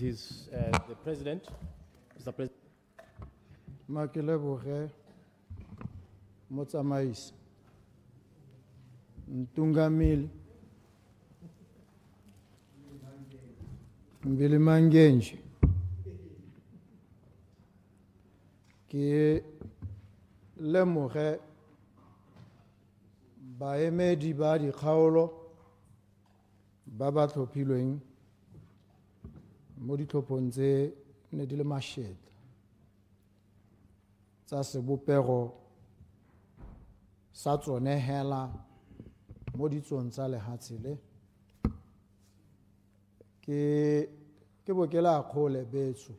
the President. Mr. President. Makeleboge, Motsamais, Ntungamil, Mbilimangenji, ke lemoge baemedi ba dikgaolo ba ba tlhophilweng mo ditlhophong tse ne di le mašeta tsa sebopego sa tsone hela mo ditsong tsa lehatshe le ke bo ke la kgole betso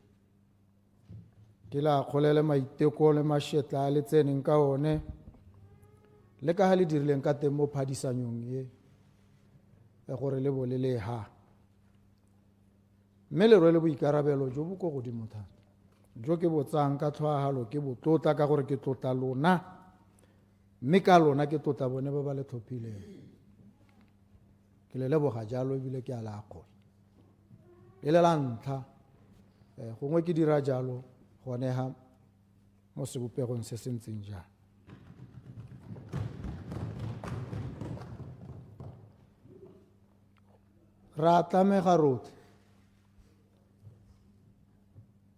ke la kgolele maiteko le mašetla a le tseneng ka one le ka ha le dirileng ka teng mo phadisanyong ye gore le bo le le ha mme le rwele boikarabelo jo bo ko godimo thata jo ke botsang ka tlhoagalo ke botlotla ka gore ke tlotla lona mme ka lona ke tlotla bone ba ba le tlhophileng ke le leboga jalo ebile ke a la akgola le le la ntlha gongwe ke dira jalo gone ha mo sebopegong se se ntseng jalo. Ra tlamega rotlhe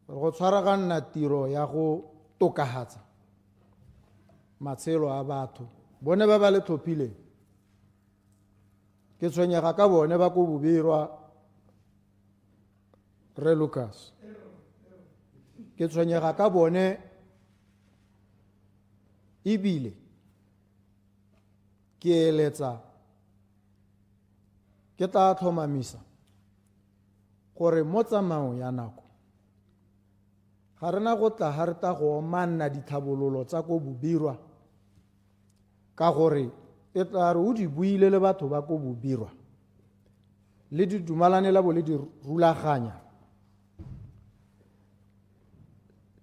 go tshwaraganna tiro ya go tokahatsa matshelo a batho bone ba ba le tlhophileng. Ke tshwenyega ka bone ba ko bobirwa Re Lucas, ke tshwenyega ka bone ebile ke eletsa ke tla tlhomamisa gore mo tsamaong ya nako ga rena go tla ga re ta go manna ditlhabololo tsa ko bobirwa ka gore e tla re o di buile le batho ba ko bobirwa le di dumalane la bo le di rulaganya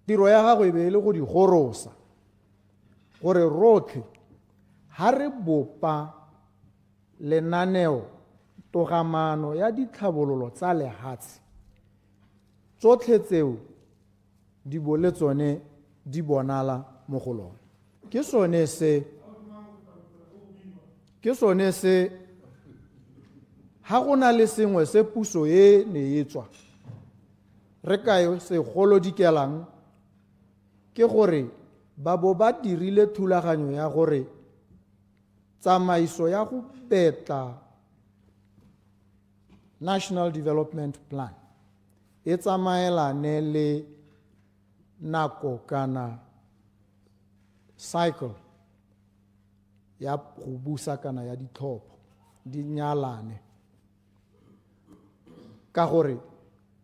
tiro ya gago e be le go di gorosa gore rotlhe ha re bopa lenaneo togamano ya ditlhabololo tsa lehatshe tsotlhe tseo di bole tsone di bonala mo go lona. Ke sone se ha go na le sengwe se puso e ne e tswa re kae se golo dikelang ke gore ba bo ba dirile thulaganyo ya gore tsamaiso ya go betla National Development Plan e tsamaelane le nako kana cycle ya go busa kana ya ditlhopho di nyalane ka gore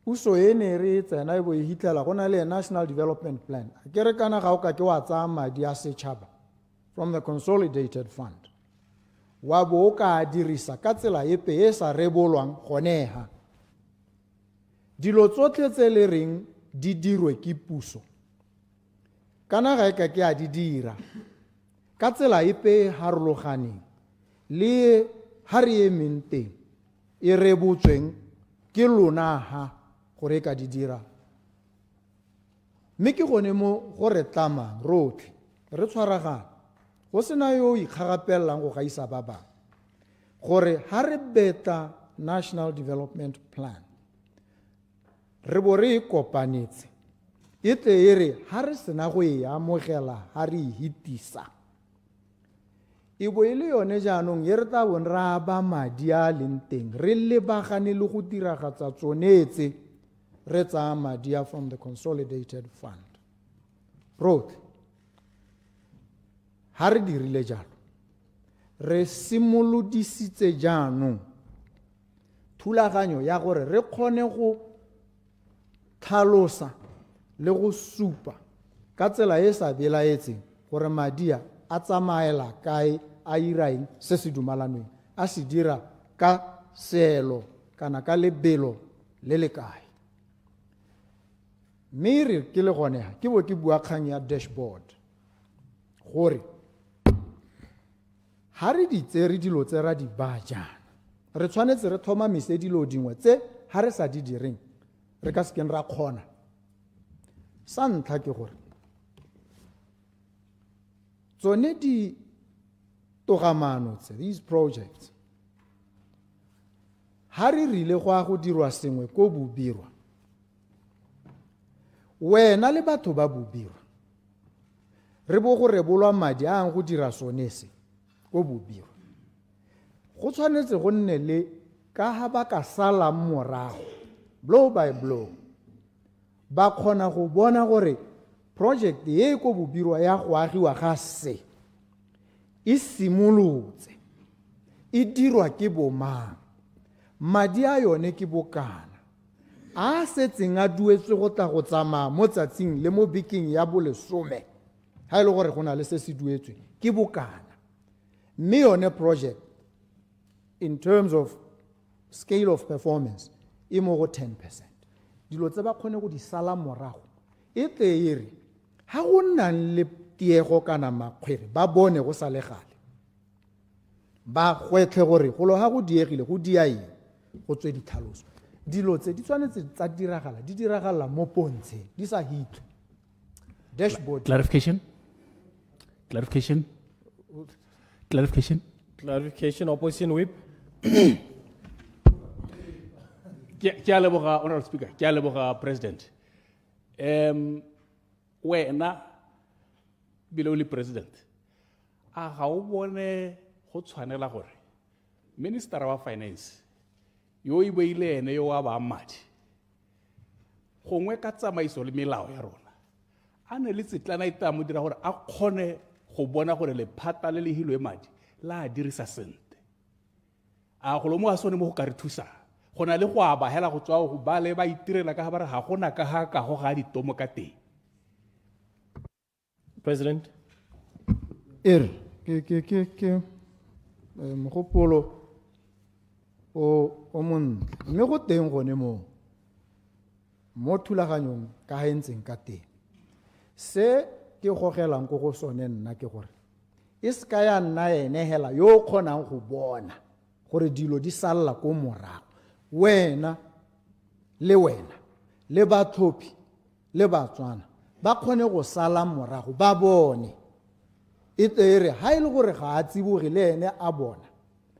puso e ne re tsena e bo e hitlela go na le National Development Plan ke re kana ga o ka ke wa tsaya madi a setšhaba from the Consolidated Fund wa bo o ka dirisa ka tsela epe e sa rebolwang goneha dilo tsotlhe tse le reng di dirwe ke puso kana ga e ka ke a di dira ka tsela epe harologaneng le ha re emeng teng e rebotsweng ke lona ha gore ka di dira mme ke gone mo gore tlamang rotlhe re tshwaragana go sena yo ikgagapelelang go gaisa ba bangwe gore ha re beta National Development Plan re bo re kopanetse e tle e re ha re sena go e amogela ha re hitisa e bo e le yone jaanong ye re tla bone ra ba madi a leng teng re lebagane le go diragatsa tsonetse re tsaya madi a from the Consolidated Fund rotlhe ha re dirile jalo re simolodisitse jaanong thulaganyo ya gore re kgone go tlhalosa le go supa ka tsela e sa belaetseng gore madi a tsamaela kae a iraeng se se dumalanweng a se dira ka seelo kana ka lebelo le le kae mme re ke le gone ke bo ke bua kgang ya dashboard gore ha re di tsere dilo tse ra di ba jana re tshwanetse re tlhomamise dilo dingwe tse ha re sa di direng re ka sekeng ra kgona sa ntlha ke gore tsone di togamano tse these projects ha re rile go dirwa sengwe ko bobirwa wena le batho ba bobirwa re bo go rebolwa madi a go dira sone se ko bobirwa go tshwanetse go nne le ka ha ba ka sala morago blow by blow ba kgona go bona gore project ye ko bobirwa ya go agiwa ga se e simolotse e dirwa ke bomang madi a yone ke bokana a setseng a duetswe go tla go tsamaya mo tsatsing le mo bekeng ya bolesome ha ile gore go na le se se duetswe ke bokana mme yone project in terms of scale of performance e mo go 10%. Dilo tse ba kgone go di sala morago e tle e re ha go nna le tiego kana makgwere ba bone go sa le gale ba gwetlhe gore go lo ha go diegile go diae go tswe ditlhaloso dilo tse di tshwanetse tsa diragala di diragala mo pontsheng di sa hitlwe dashboard Clarification? Clarification? Clarification? Clarification, opposition whip. Ke a leboga, Honorable Speaker, ke a leboga, President. Wena, below the President, a ga o bone go tshwanela gore Minister wa Finance yo e beile ene yo wa ba madi gongwe ka tsamaiso le melao ya rona a ne le tsetlana ita mo dira gore a kgone go bona gore lephata le le hilwe madi la a dirisa sente a go lo mo a sone mo go ka re thusa go na le go aba hela go tswa go ba le ba itirela ka ba re ga gona ka ga ka go ga ditomo ka teng. President. Mogopolo o mon mme go teng gone mo thulaganyong ka ga ntseng ka teng se ke gogelang go sone nna ke gore e se ka ya nna ene hela yo kgonang go bona gore dilo di salla ko morago wena le batlhophi le Batswana ba kgone go sala morago ba bone e tere ha ile gore ga a tsiboge le ene a bona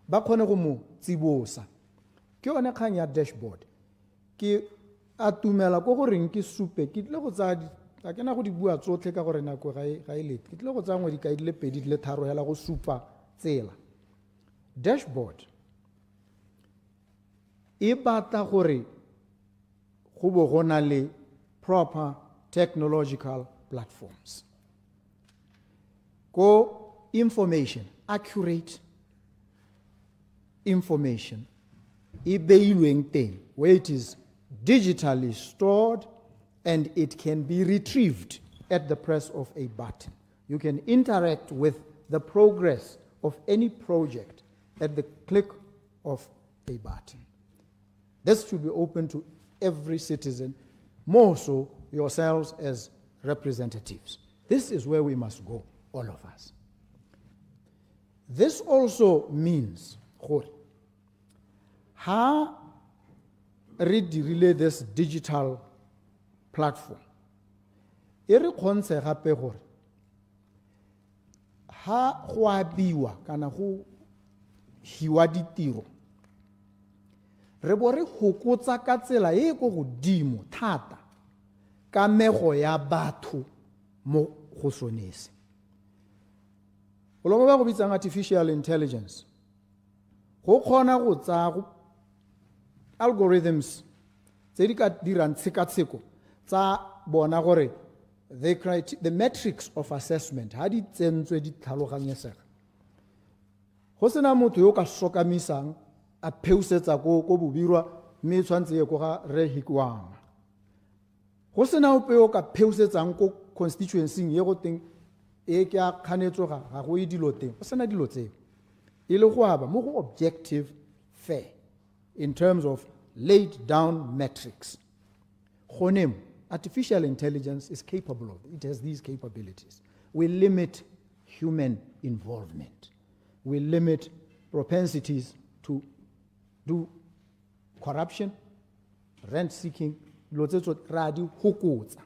ba kgone go mo tsibosa ke yone kgang ya dashboard ke a tumela go goreng ke supe ke tle go tsaya a kena go di bua tsotlhe ka gore nako ga e lete ke tle go tsaya ngwe dikaedi le pedi le tharo hela go supa tsela dashboard e batla gore go bo go na le proper technological platforms go information accurate information e beilweng teng where it is digitally stored and it can be retrieved at the press of a button. You can interact with the progress of any project at the click of a button. This should be open to every citizen, more so yourselves as representatives. This is where we must go, all of us. This also means, how relay this digital platform. E re khonse gape gore ha go abiwa kana go hiwa ditiro re bo re hokotsa ka tsela e go godimo thata ka mego ya batho mo go sonese o lo ba go bitsang artificial intelligence go khona go tsa algorithms tse di ka dirang tshekatsheko tsa bona gore the metrics of assessment ha di tsentswe di tlhaloganyesega go sena motho yo ka sokamisang a pheusetsa go bobirwa mme tshwantse ye go ga re hikwang go sena ope yo ka pheusetsang go constituency ye go teng e ke a khanetso ga go e dilo teng go sena dilo tseo e le go aba mo go objective fair in terms of laid down metrics. Artificial intelligence is capable of it. It has these capabilities. We limit human involvement. We limit propensities to do corruption, rent seeking, radi hukutsa.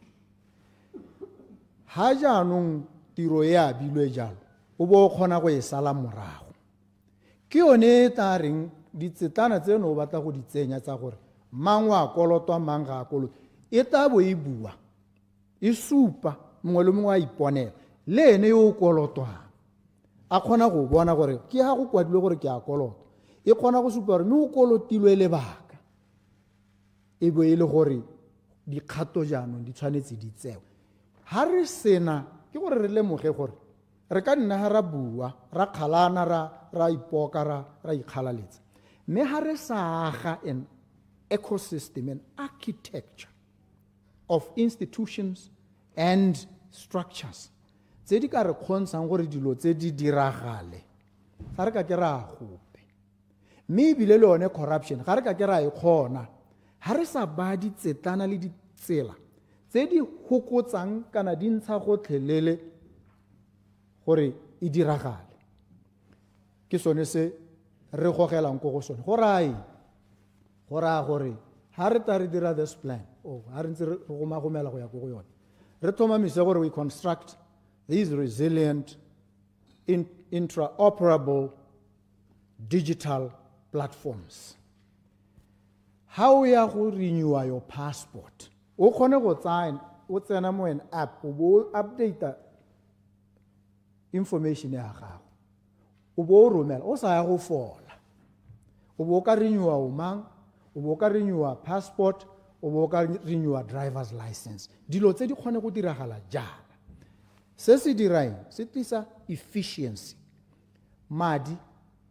Haja nung tiro ya bilwe jalo, ubo khona go e sala morago. Ke yone taring ditsetana tse no batla go ditsenya tsa gore mangwa kolotwa manga kolotwa e tabo e bua e supa mongwe le mongwe a iponela le ene yo kolotwa a khona go bona gore ke ha go kwadile gore ke a kolotwa e khona go supa gore me o kolotilwe le baka e bo ile gore dikgato jaanong di tshwanetse di tsewe ha re sena ke gore re lemoge gore re ka nna ha ra bua ra khalana ra ipoka ra ikgalaletsa me ha re sa aga an ecosystem and architecture of institutions and structures tse di ka re khonsang gore dilo tse di diragale ga re ka ke ra gope mme ebile le one corruption ga re ka ke ra e khona ha re sa ba di tsetana le ditsela tse di hokotsang kana di ntsha gotlhelele gore e diragale ke sone se re gogelang go sone go rai gore ha re ta re dira this plan ha re ntse re gomagomela go ya ko go yone re thomamise gore we construct these resilient interoperable digital platforms. How ya go renew your passport? O kgone go tsena mo an app o bo update information ya gago. O bo romela o sa ya go fola. O bo ka renew o mang, o bo ka renew passport, o bo ka renew driver's license. Dilo tse di kgone go diragala jana. Se se diraeng se tlisa efficiency. Madi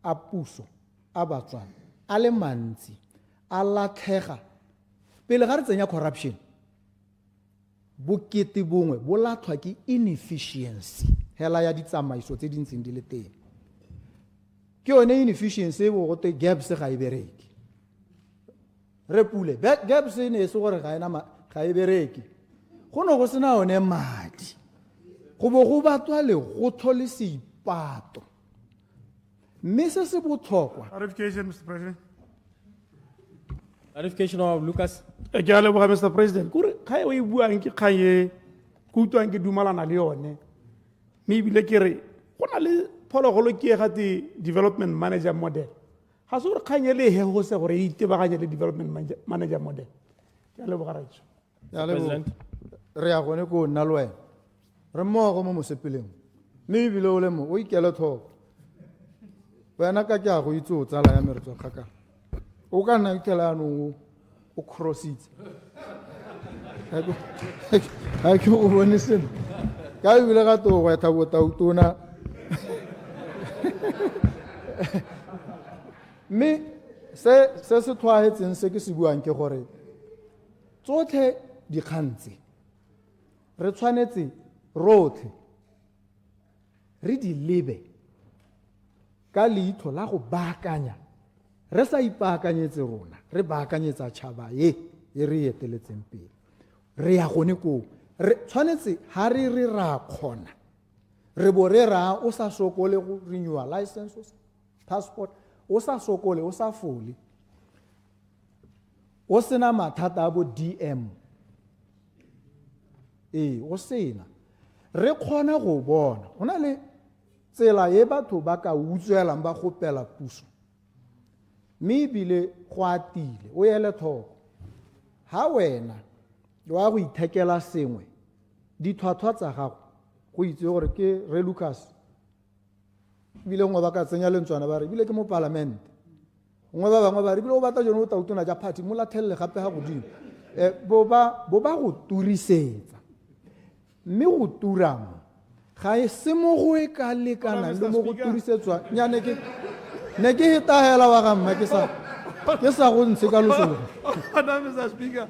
a puso a Botswana a le mantsi a latlhega pele ga re tsenya corruption bokete bongwe bo latlhwa ke inefficiency hela ya ditsamaiso tse di ntseng di le teng ke yone inefficiency bo go te gaps ga e bereke re pule gaps ne se gore ga e bereke go no go sena one madi go bo go batwa le go tlhole seipato mme se se botlhokwa. Clarification, Mr. President. Clarification of Lucas. Ke a leboga Mr. President. Kore ga e buang ke kgaye go utlwang ke dumalana le yone. Mme ebile ke re go na le phologolo ke ga di development manager model. Ga se gore kganye le he go se gore e itebaganye le development manager model. Ke a leboga ratso. Ya leboga. Re ya gone go nna le wena. Re mmogo mo mosepeleng. Mme ebile o le mo o ikele thoko. Wena ka ke a go itse o tsala ya mere tswa kgaka o ka nna ikela no o crossitse ha ke o bone seno ka ebile ga to go eta botautona mme se tlhoagetseng se ke se buang ke gore tsotlhe dikgantse re tshwanetse rotlhe re di lebe ka leitho la go baakanya re sa ipaakanyetse rona re baakanyetsa tšhaba e re eteletseng pele re ya gone ko re tshwanetse ha re ra kgona re bo re ra o sa sokole go renew license passport o sa sokole o sa fole o sena mathata a bo DM o sena re kgona go bona gona le tsela ye batho ba ka utswelang ba gopela puso mme ebile go atile o ele thoko ha wena wa go ithekela sengwe dithwathwa tsa gago go itse gore ke re Lucas bile ngwe ba ka tsenya lentswana ba re bile ke mo parliament ngwe ba bangwe ba re bile o batla jone o tautona ja party mo lathelle gape ga godimo bo ba go turisetsa mme go turamo ga e se mo go e ka lekana le mo go turisetswa nyane ke ne ke hitahela wa ga mma ke sa go ntshe ka losolo Mr. Speaker.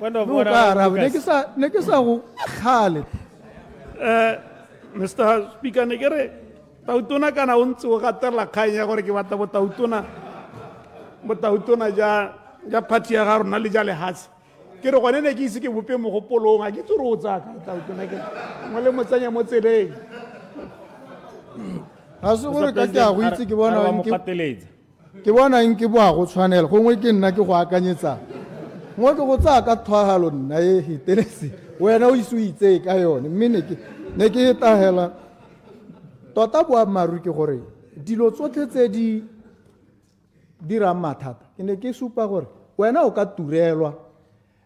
ne ke sa go khale Mr. Speaker ne ke re tautona kana o ntse o gatela kganya gore ke batla botautona ja party ya ga rona le ja lehatsi ke re gone ne ke ise ke bope mogopolong a ke tsore o tsaka tautona ke mo le motsenya mo tseleng ha se gore ka ke a go itse ke bona eng ke boa go tshwanela gongwe ke nna ke go akanyetsa mo ke go tsaya ka thwagalo nna e hitelesi wena o isu itse ka yone mme ne ke hitahela tota boammaaruri ke gore dilo tsotlhe tse di dirang mathata ke ne ke supa gore wena o ka turelwa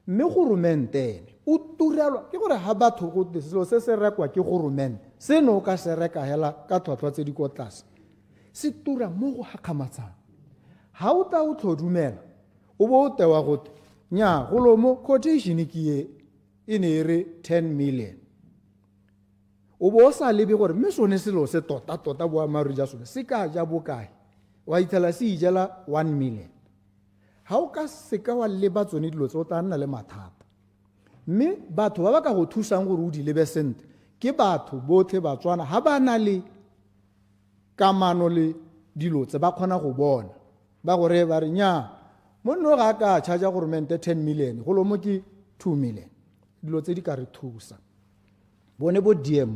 mme goromentene o turelwa ke gore ha batho go selo se se rekwa ke goromente seno o ka se reka hela ka tlhwatlhwa tse di ko tlase se tura mo go gakgamatsang ha o ta o tlhodumela o bo o tewa gote nya golo mo quotation ke e ne re 10 million o bo sa lebe gore mme sone selo se tota boammaaruri ja sone se ka ja bokae wa ithela se ijela 1 million ha o ka se ka wa leba tsone dilo tse o tla nna le mathata mme batho ba ba ka go thusang gore o di lebe sente ke batho botlhe Batswana ha ba na le kamano le dilo tse ba kgona go bona ba gore ba re nya monno ga ka charge government 10 million go lo mo ke 2 million dilo tse di ka re thusa bone bo DM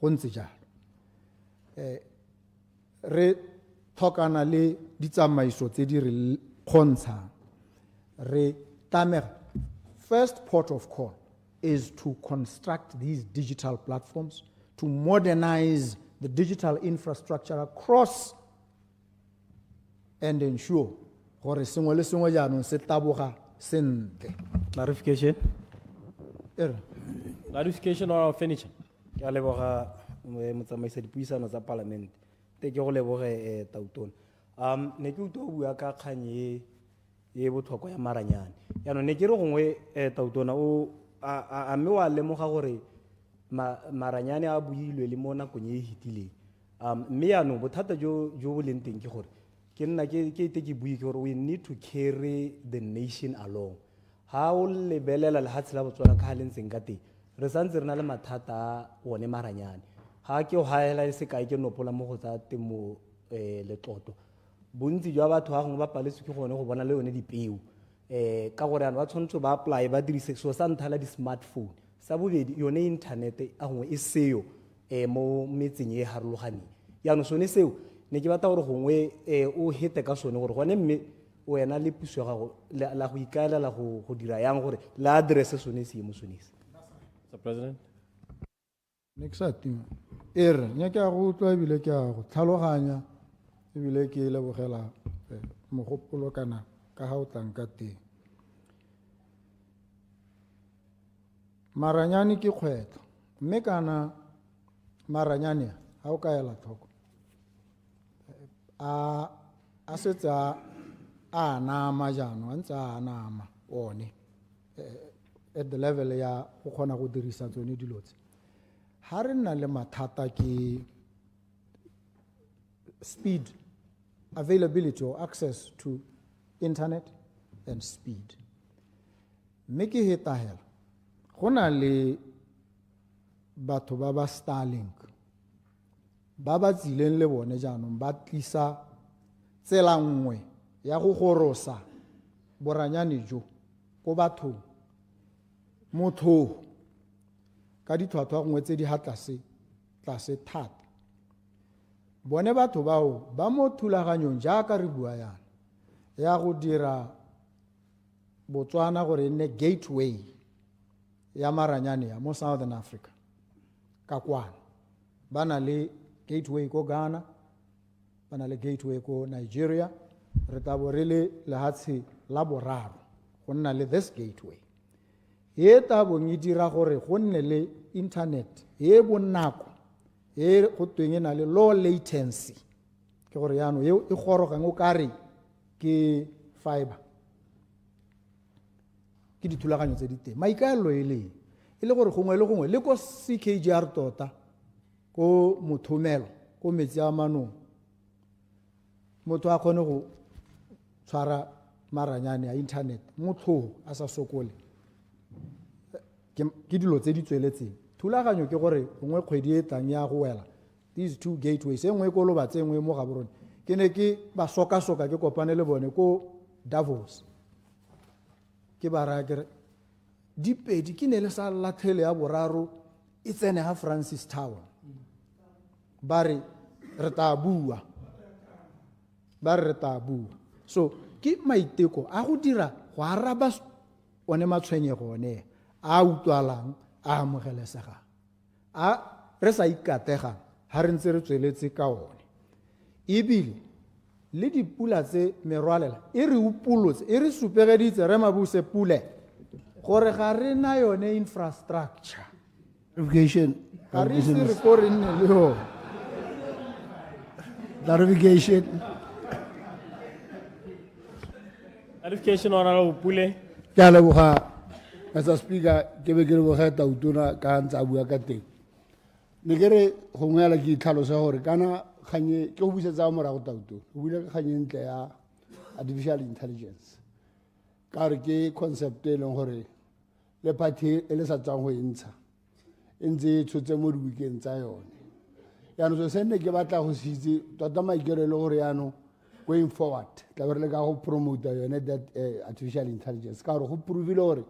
go ntse jalo re tlhokana le ditsamaiso tse di re kgontshang re tamega first port of call is to construct these digital platforms, to modernize the digital infrastructure across and ensure gore sengwe le sengwe jaanong se taboga sentle. Clarification. Ere. Clarification or furniture. Ke a leboga motsamaisi dipuisano tsa parliament. Te ke go leboge Tautona. Ne ke utlwa o bua ka kgang e botlhokwa ya maranyane. Yaanong ne ke re gongwe Tautona o a mme wa lemoga gore maranyane a builwe le mo nakong e hitileng. Mme yaanong bothata jo bo leng teng ke gore ke nna ke ite ke bue ke gore we need to carry the nation along. Ha o lebelela lehatshe la Botswana ka halentseng ka teng re santse re na le mathata a one maranyane. Ha ke o haela se kae ke nopola mo go tsa temo letlotlo bontsi jwa batho ga gongwe ba paletswe ke gone go bona le yone dipeo ka gore ana ba tshwanetse ba apply ba dirise so sa nthala di smartphone sa bobedi yone internet a gongwe e seo mo metseng e harologaneng yaanong sone seo ne ke batla gore gongwe o hete ka sone gore gone mme wena le puso ya gago la go ikaelela go dira yang gore la address sone seemo sonese. Mr. President. Next time. Nya ke a go utlwa ebile ke a go tlhaloganya ebile ke lebogela mogopolo kana ka ga o tlang ka teng. Maranyane ke kgwetlho mme kana maranyane ha o ka ela tlhoko a setse a nama jaanong a ntse a nama one at the level ya go kgona go dirisa tsone dilo tse. Ha re nna le mathata ke speed, availability or access to internet and speed. Mme ke hetahela go na le batho ba ba Starlink ba ba tsileng le bone jaanong ba tlisa tsela nngwe ya go gorosa boranyane jo go bathong motho ka ditlhwatlhwa gongwe tse di ha tlase thata. Bone batho bao ba mo thulaganyong jaaka re bua yana ya go dira Botswana gore e nne gateway ya maranyane ya mo Southern Africa ka kwana. Ba na le gateway ko Ghana, ba na le gateway ko Nigeria, re tabo re le lehatshe la boraro go nna le this gateway. E tabong e dira gore go nne le internet e bonako e go tweng e na le low latency ke gore yaanong e gorogang o kare ke fiber ke dithulaganyo tse di teng. Maikaelelo e le gore gongwe le gongwe le ko CKGR tota ko mothomelo ko metsi a manong motho a kgone go tshwara maranyane ya internet motho a sa sokole ke dilo tse di tsweletseng. Thulaganyo ke gore gongwe kgwedi e tlang ya go wela these two gateways e nngwe ko loba tse nngwe mo gaborone ke ne ke ba soka ke kopane le bone ko Davos ke ba raya kere dipedi ke ne le sa latlhele ya boraro e tsene ha Francis Tower ba re re ta bua so ke maiteko a go dira go araba one matshwenyego one a utlwalang a amogelesegang a re sa ikategang ha re ntse re tsweletse ka one ebile le dipula tse merwalela e re upolotse e re supegeditse re mabuse pule gore ga re na yone infrastructure Clarification. ga re ise re ko re nne le yone. Clarification. Clarification Honorable Pule. Ke a leboga Mr. Speaker ke be ke leboga Tautona ka ntse a bua ka teng. Ne ke re gongwe ya ke itlhalosa gore kana kganye ke go busetsa morago Tautona o buile ka kganye ntle ya artificial intelligence ka re ke concept e leng gore le party e le sa tsang go intsha e ntse e tshotse mo di-weekend tsa yone yaanong so se nne ke batla go se itse tota maikerelo gore yaanong going forward tla be re le ka go promota yone that artificial intelligence ka gore go provile gore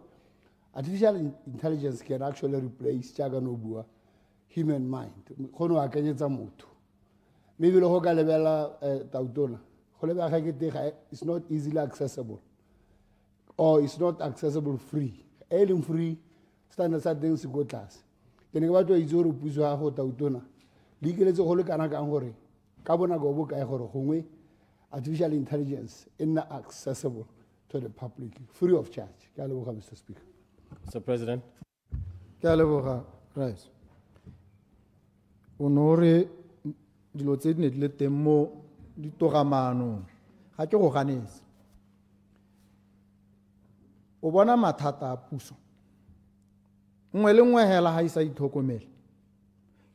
artificial intelligence can actually replace jaaka no bua human mind go no akanyetsa motho mme ebile go ka lebelela Tautona go lebega ke tega it's not easily accessible or it's not accessible free e leng free standard sa teng se go tlase ke ne ke batla itse gore puso ya go tautona le ikeletse go le kana kang gore ka bonako bo kae gore gongwe artificial intelligence e nna accessible to the public free of charge ke a leboga Mr. Speaker. Mr. President. Ke a leboga right o no re dilo tse di ne di le teng mo ditogamaanong ga ke go ganetse o bona mathata a puso nngwe le nngwe hela ga isa itlhokomele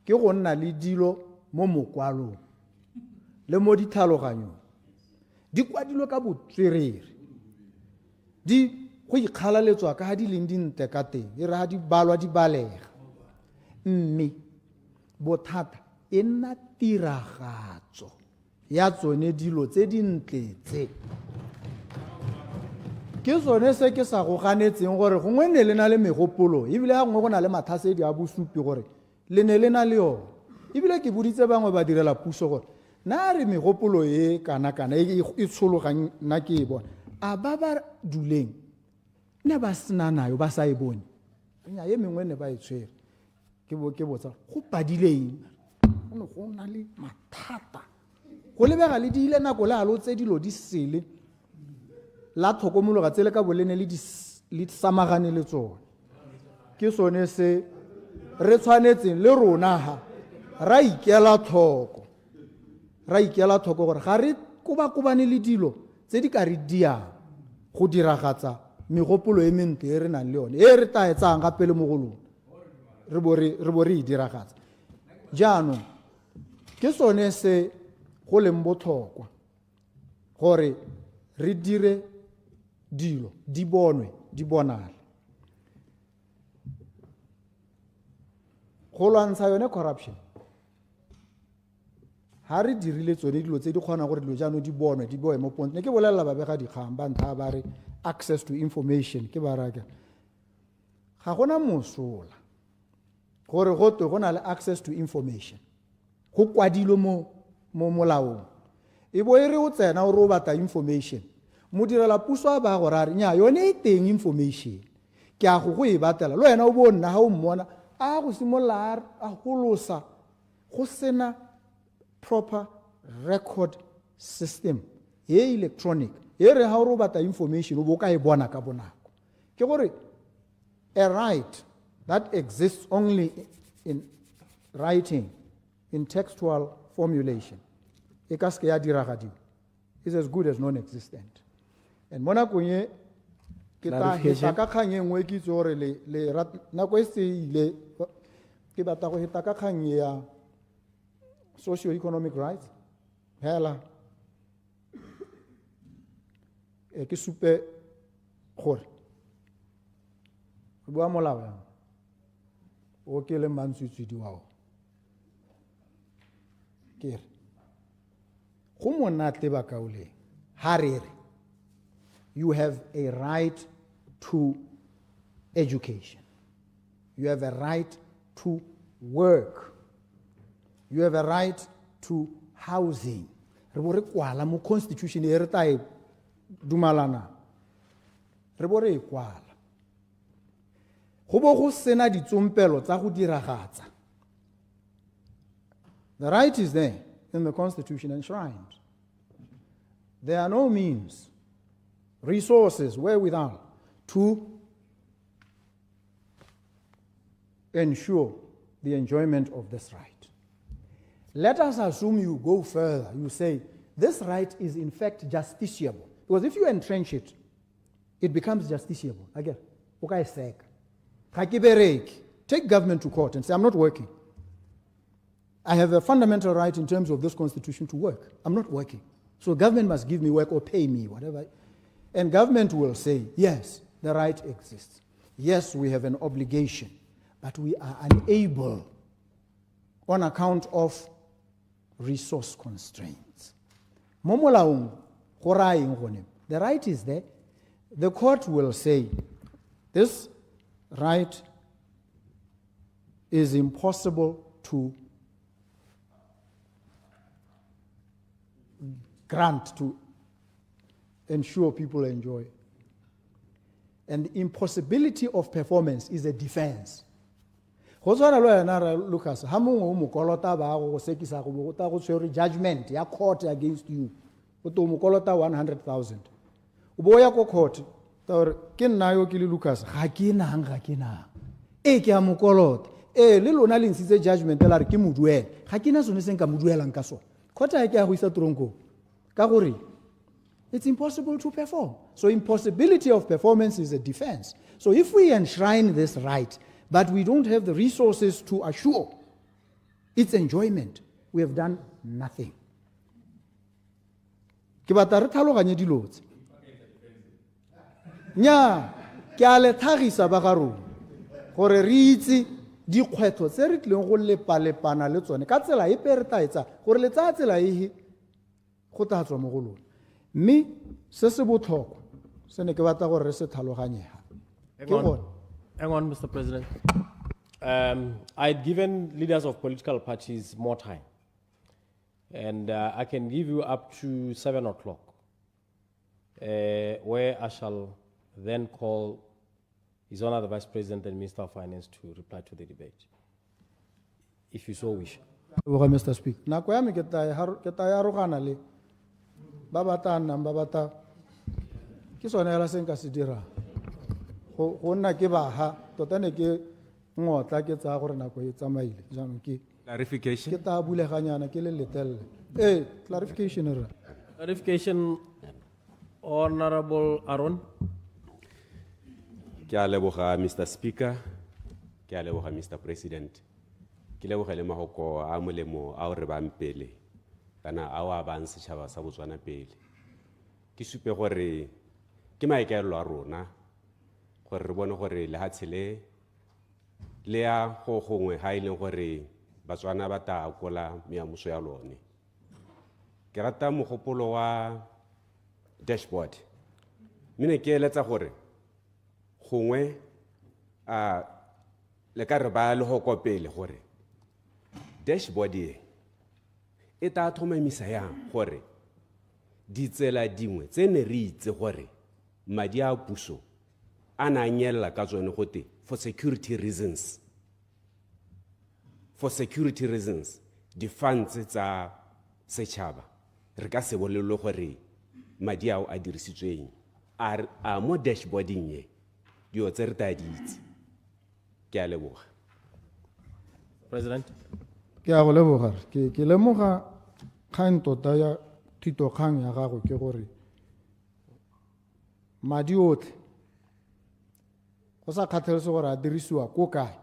ke go nna le dilo mo mokwalong le mo ditlhaloganyong di kwadilwe ka botswerere di go ikgalaletswa ka ga di leng dinte ka teng e re ga di balwa di balega mme bothata e nna tiragatso ya tsone dilo tse dintle tse ke sone se ke sa go ganetseng gore gongwe ne le na le megopolo ebile ga gongwe go na le mathasedi a bosupi gore le ne le na le yone ebile ke boditse bangwe ba direla puso gore na re megopolo e kana-kana e tshologang nna ke e bona a ba ba duleng ne ba sena nayo ba sa e bone nya ye mengwe ne ba e tshwere ke botsa go padileng go na le mathata go lebega le di ile nako le a lo tse dilo di sele la tlhokomologa tsele ka bolene le samagane le tsone ke sone se re tshwanetseng le rona ha ra ikela tlhoko gore ga re kobakobane le dilo tse di ka re diang go diragatsa megopolo e mentle e re nang le yone e re taetsang ga pele mo go lona re bo re e diragatsa jaanong ke sone se go leng botlhokwa gore re dire dilo di bonwe di bonale go lwantsha yone corruption ha re dirile tsone dilo tse di kgona gore dilo jaanong di bonwe di boe mo pontseng ke bolelela babega dikgang ba ntlha ba re access to information ke baraka ga gona mosola gore go na le access to information go kwadilwe mo molaong e bo e re o tsena o re o batla information modirela puso a ba go ra re nya yone e teng information ke a go e batela le wena o bo nna ha o mmona a go simolla a golosa go sena proper record system e electronic e re ha o re o batla information o bo ka e bona ka bonako ke gore a right that exists only in writing in textual formulation e ka ske ya diragadiwa is as good as non-existent and mona konye ke ta heta ka kgang engwe ke itse gore le nako e se ile ke batla go heta ka kgang ya socio-economic rights hela ke supe gore go bua molao yang o ke le mantswitswidi wao ke re go monate ba kaoleng ha re re you have a right to education, you have a right to work, you have a right to housing. Re bo re kwala mo constitution e re ta e dumalana re bo re e kwala go bo go sena ditsompelo tsa go diragatsa. The right is there in the constitution enshrined. There are no means, resources wherewithal to ensure the enjoyment of this right. Let us assume you go further. You say, this right is in fact justiciable. Because if you entrench it, it becomes justiciable. Again, take government to court and say, I'm not working. I have a fundamental right in terms of this constitution to work. I'm not working. So government must give me work or pay me, whatever. And government will say, yes, the right exists. Yes, we have an obligation, but we are unable on account of resource constraints. The right is there. The court will say, this right is impossible to grant to ensure people enjoy. And the impossibility of performance is a defense. Go tshwana le wena Ra Lucas, ha mongwe o mo kolota ba go sekisa go bo ta go tshwere judgment ya court against you. O to mo kolota 100,000. O bo ya ko court, ta re ke nna yo ke le Lucas, ga ke na. E ke a mo kolota. Le lona le ntshitse judgment la re ke moduela. Ga ke na sone se nka moduelang ka sone. Court ya ke a go isa tronko. Ka gore it's impossible to perform. So impossibility of performance is a defense. So if we enshrine this right, but we don't have the resources to assure its enjoyment, we have done nothing. Ke batla re tlhaloganye dilo tse. Nya, ke a le tlhagisa ba ga rona gore re itse dikgwetlho tse re tlileng go lepalepana le tsone ka tsela e pe re tla etsa gore le tsaya tsela e go tla tswa mo go lona. Mme se se botlhokwa se ne ke batla gore re se tlhaloganye ha. Hang on, Mr. President. I'd given leaders of political parties more time. And I can give you up to 7 o'clock, where I shall then call His Honor the Vice President and Minister of Finance to reply to the debate, if you so wish. Mr. Speaker, nako ya me ke ta ya rogana le ba bata nnang ba bata ke sone hela se nka se dira go nna ke baha tota ne ke ngotla ke tsa gore nako e tsamaile jaanong ke clarification ke ta buleganyana ke le letelle clarification Clarification, Honorable Aaron. ke a leboga Mr. Speaker, ke a leboga Mr. President, ke leboga le mahoko a molemo a re bang pele kana a wa bang setšhaba sa Botswana pele. Ke supe gore ke maikaelelo a rona gore re bone gore lehatshe le ya go gongwe ha ile gore Batswana ba ta akola meamuso ya lone. Ke rata mogopolo wa dashboard. Mine ke eletsa gore gongwe le ka re ba le go kopele gore dashboard e ta thomamisa yang gore ditsela dingwe tse ne re itse gore madi a puso a na nyella ka tsone gote for security reasons. For security reasons, the funds tsa setšhaba re ka se bolelo gore madi ao a dirisitsweng a mo dashboarding ye dio tse re ta di itse. Ke a leboga. President. Ke a go leboga ke lemoga kgang tota ya thito kgang ya gago ke gore madi otlhe go sa kgathalese gore a dirisiwa ko kae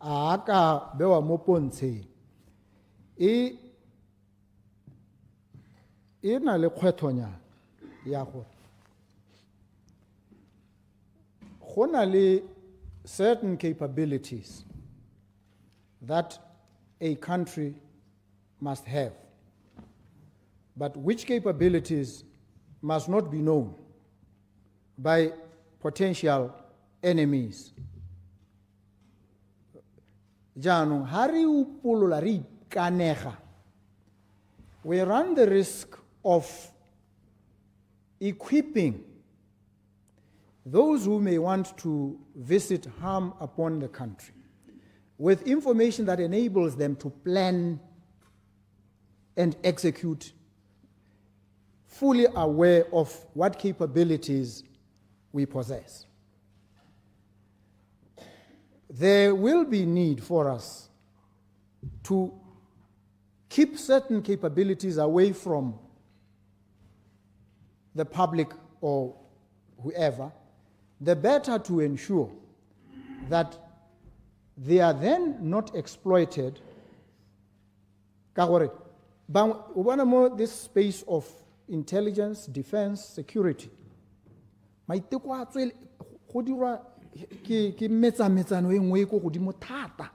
a ka bewa mo pontsheng e na le kgwetlhonyana ya gore go na le certain capabilities that a country must have, but which capabilities must not be known by potential enemies. Jaanong ha re upolola re ikanega, we run the risk of equipping those who may want to visit harm upon the country with information that enables them to plan and execute, fully aware of what capabilities we possess. There will be need for us to keep certain capabilities away from the public or whoever, the better to ensure that they are then not exploited. This space of intelligence, defense, security. Ke metsano e nngwe go godimo thata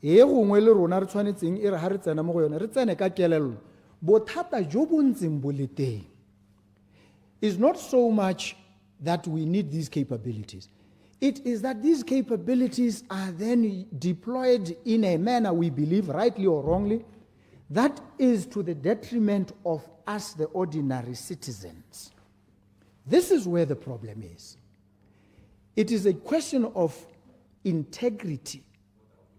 e gongwe le rona re tshwanetseng e re ha re tsena mo go yone re tsene ka kelello bothata jo bo ntseng bo le teng is not so much that we need these capabilities. It is that these capabilities are then deployed in a manner we believe, rightly or wrongly, that is to the detriment of us, the ordinary citizens. This is where the problem is. It is a question of integrity,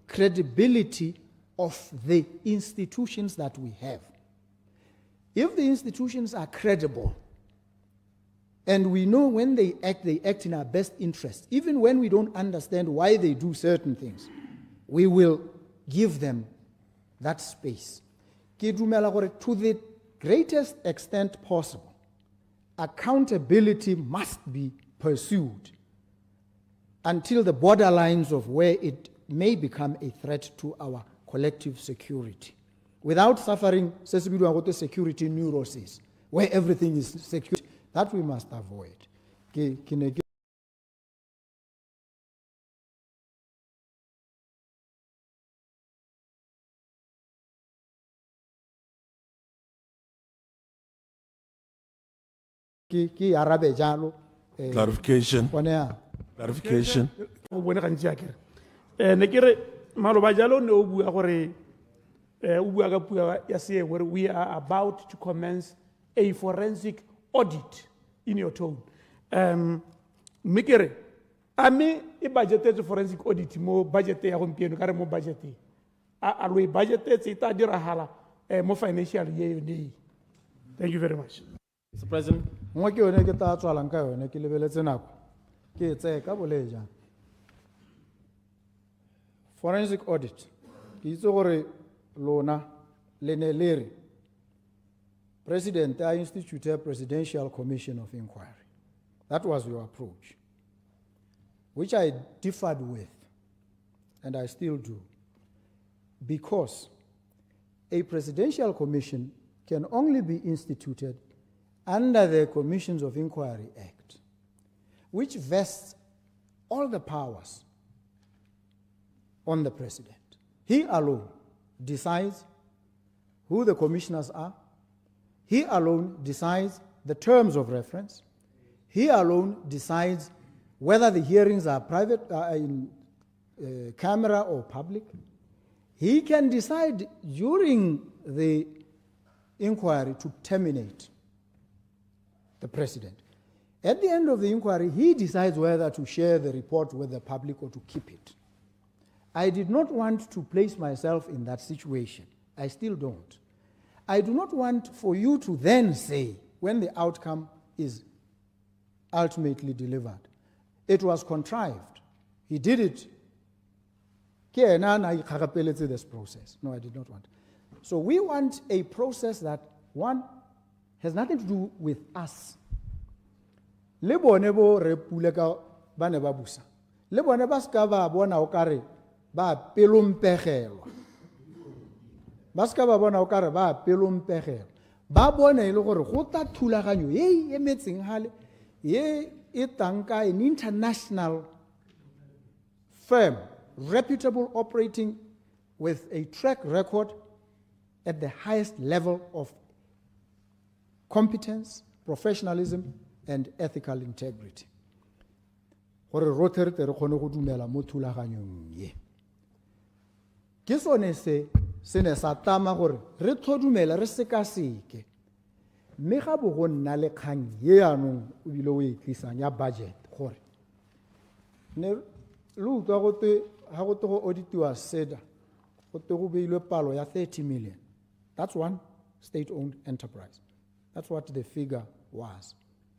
credibility of the institutions that we have. If the institutions are credible, and we know when they act in our best interest, even when we don't understand why they do certain things, we will give them that space. Ke dumela gore to the greatest extent possible, accountability must be pursued until the borderlines of where it may become a threat to our collective security, without suffering security neuroses, where everything is secure. That we must avoid. Clarification. Clarification. Ne kere maloba jalo ne o bua gore o bua ka puo ya se where we are about to commence a forensic audit in your tone. Mikere, ame e budgeted forensic audit mo budget ya gompieno ka re mo budget. A lo e budget tse ta dirahala mo financial year yone. Thank you very much. Mr. President. Ngwa ke yone ke ta tswalang ka yone ke lebeletse nako. Ke tse ka boleja. Forensic audit. Ke itse gore lona le ne le re President, I instituted a Presidential Commission of Inquiry. That was your approach, which I differed with, and I still do, because a Presidential Commission can only be instituted under the Commissions of Inquiry Act, which vests all the powers on the President. He alone decides who the commissioners are. He alone decides the terms of reference. He alone decides whether the hearings are private, in camera or public. He can decide during the inquiry to terminate the president. At the end of the inquiry, he decides whether to share the report with the public or to keep it. I did not want to place myself in that situation. I still don't. I do not want for you to then say, when the outcome is ultimately delivered, it was contrived. He did it. This process. No, I did not want. So we want a process that, one, has nothing to do with us. Le bone bo re puleka ba ne ba busa. Le bone ba ska ba bona o kare ba pelompegelo. Baska ba bona o kare ba pelompegelo. Ba bona ile gore go ta thulaganyo e emetseng hale ye e tanka an international firm, reputable, operating with a track record at the highest level of competence, professionalism, and ethical integrity. Gore rotere re kgone go dumela mo thulaganyong ye. Ke sone se ne sa tama gore re tlhodumela re sekaseke. Mme ga bo go nna le kgang ye anong o bile o e tlisang ya budget gore ne le utlwa gote ga gote go auditiwa SEDA gote go beilwe palo ya 30 million. That's one state-owned enterprise. That's what the figure was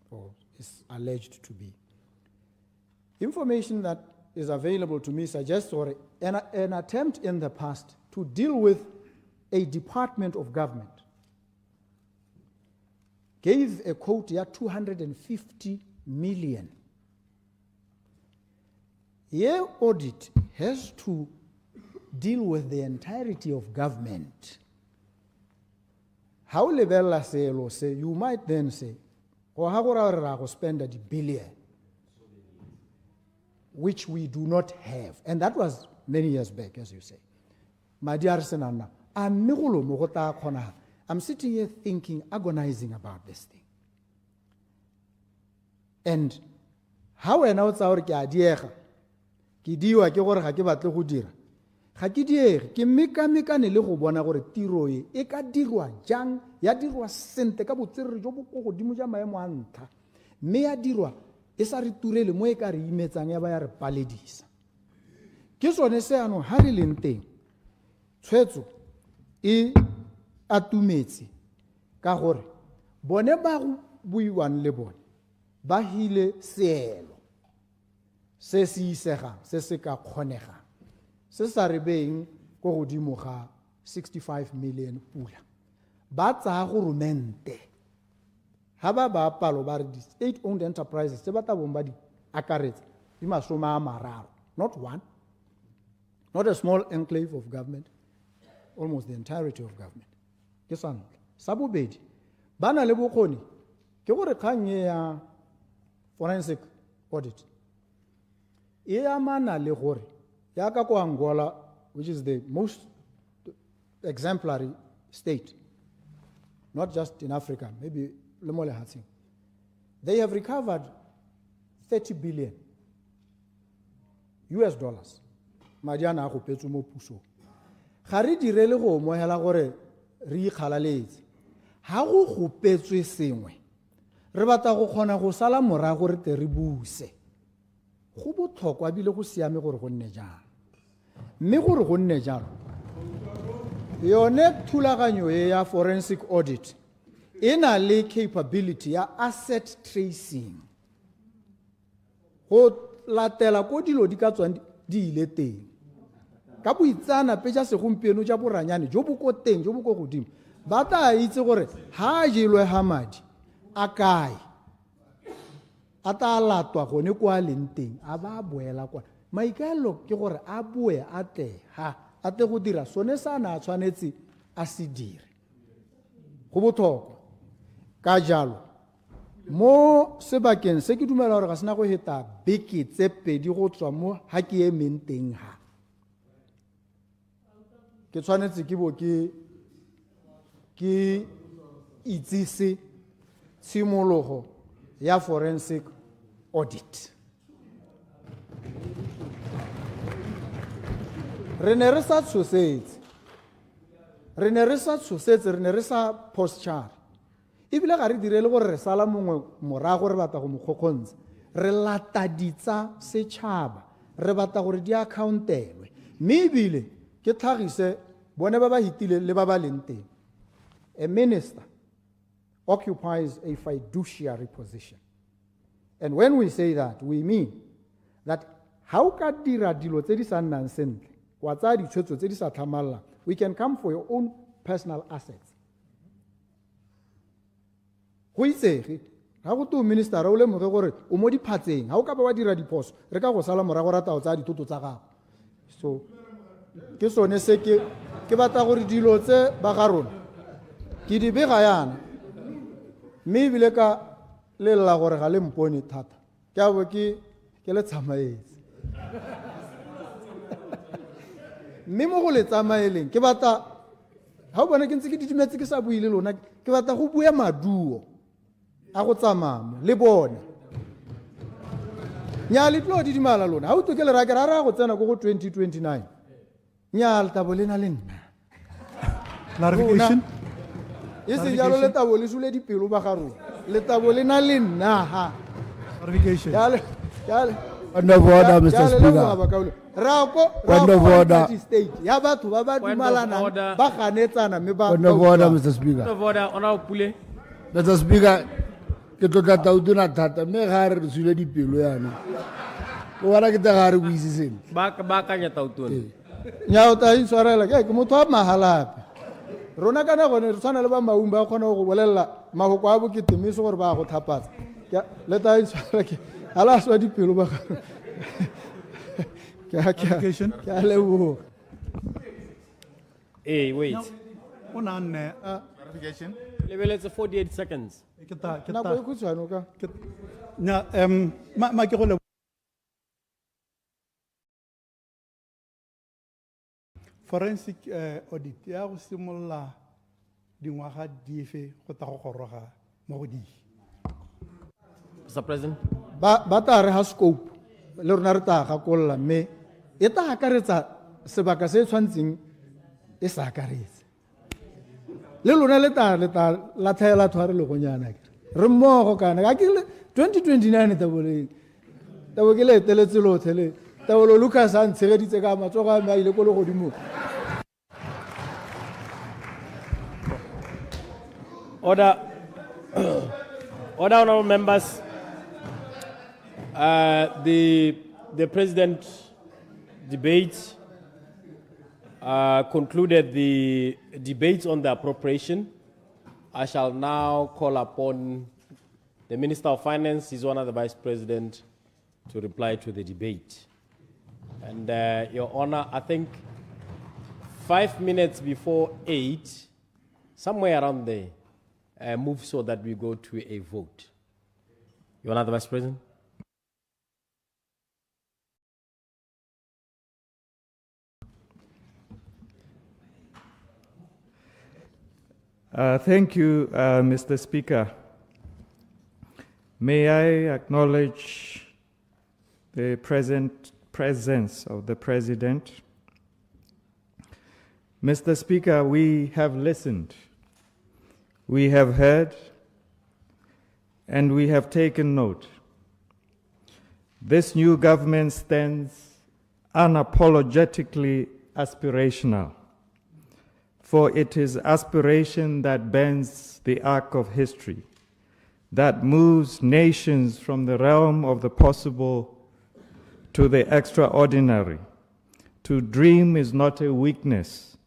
or is alleged to be. Information that is available to me suggests or an attempt in the past to deal with a department of government gave a quote ya 250 million. Your audit has to deal with the entirety of government. How level say you might then say, or spend a billion, which we do not have. And that was many years back, as you say. My dear Senana, I'm sitting here thinking, agonizing about this thing. And how an outsider idea, Kidiwa Kigor Hakibat Hudira. Hakidier, Kimika ne go bona gore tiro e ka dirwa jang ya dirwa sente ka botsere jo bo go dimuja maemo a ntlha mme ya dirwa e sa re turele mo e ka re imetsang ya ba ya re paledisa. Ke sone se anong ha re leng teng tshwetso e atumetse ka gore bone ba go buiwang le bone ba hile seelo se se isegang se se ka kgonegang se sa re beng go godimo ga 65 million pula ba tsa goromente ha ba ba palo ba re state owned enterprises se ba ta bomba di akaretsa di masoma a mararo, not one, not a small enclave of government, almost the entirety of government. Ke santle sa bobedi ba na le bokgoni ke gore kgang e ya forensic audit e amana le gore ya ka ko Angola, which is the most exemplary state, not just in Africa, maybe le mo lehatsheng, they have recovered 30 billion US dollars madi a na go petso mo pusong. Ga re direle go moela gore re ikgalaletse ha go gopetswe sengwe re batla go kgona go sala morago re te re buse. Go botlhokwa bile go siame gore go nne jalo, mme gore go nne jalo yone thulaganyo e ya forensic audit e na le capability ya asset tracing go latela ko dilo di ka tswang di ile teng ka boitsana pe ja segompieno ja boranyane jo bo ko teng jo bo go godimo ba tla itse gore ha jelwe ha madi a kae a ta latwa gone kwa leng teng a ba boela kwa maikaelo ke gore a boe a tle a tle go dira sone sa na tshwanetse a se dire go botlhokwa ka jalo mo sebakeng se ke dumela gore ga sena go heta beke tse pedi go tswa mo ha ke emeng teng ha ke tshwanetse ke bo ke itsise tshimologo ya forensic audit. Re ne re sa tshosetse re ne re sa posture ebile ga re direle gore re sala mongwe morago re batla go mokgokgontse re lataditsa setšhaba re batla gore di accountelwe mme ebile ke tlhagise bone ba ba hitile le ba ba leng teng. A minister occupies a fiduciary position, and when we say that we mean that how ka dira dilo tse di sa nnang sentle wa tsaya ditshwetso tse di sa tlhamallang, we can come for your own personal assets. Go itsege ga go to minister o lemoge gore o mo diphatseng ga o ka ba wa dira diphoso re ka go sala morago ra tao tsaya dithoto tsa gago. So ke sone se ke batla gore dilo tse ba ga rona ke di bega yana mme ebile ka le lla gore ga le mpone thata ke a bo ke le tsamaetse mme mo go le tsamaeleng ke batla ga o bona ke ntse ke didimetse ke sa buile lona ke batla go bua maduo a go tsamama le bone nya le tlo didimala lona ga o tokele ra ke ra go tsena go 2029 nya le tabo le na le nna clarification e se jalo le tabo le sule dipelo ba ga rona le tabo le na le nna ha clarification Point of order, Mr. Speaker. Point of order. Ya batho ba ba dumalana ba ganetsana me ba Point of order, Mr. Speaker. Point of order, Honorable Pule. Mr. Speaker, ke tlotla tautona thata mme ga re sule dipelo yana o bona ke ga re buisiseng ba kanya tautona nya o ta intshwarela ke motho a mahalape rona kana gone re tshwana le ba maung ba kgona go bolela mahoko a bokete mme se gore ba go thapatsa le ta intshwarela ke ala swa dipelo ba ke a leboga. Hey, wait. Clarification. Lebeletse 48 seconds. Nako e khutshwane o ka. Ma ke go le forensic audit ya go simolola dingwaga dife go ta go goroga mo go di. Mr. President. Ba ta re ha scope le rona re ta gakolla mme e ta akaretsa sebaka se tshwantseng e sa akaretse le lona le ta la thela thware le go nyana re mmogo kana ga ke le 2029 tabole ke le teletse lotlhe le tabolo Lucas a ntshegeditse ka matsogo a me a ile ko le godimo. Order, order, honorable members. The president debate concluded the debates on the appropriation. I shall now call upon the Minister of Finance, His Honor the Vice President, to reply to the debate. And Your Honor, I think 5 minutes before 8, somewhere around there, move so that we go to a vote. Your Honor the Vice President. Thank you, Mr. Speaker. May I acknowledge the presence of the President. Mr. Speaker, we have listened, we have heard, and we have taken note. This new government stands unapologetically aspirational, for it is aspiration that bends the arc of history, that moves nations from the realm of the possible to the extraordinary. To dream is not a weakness,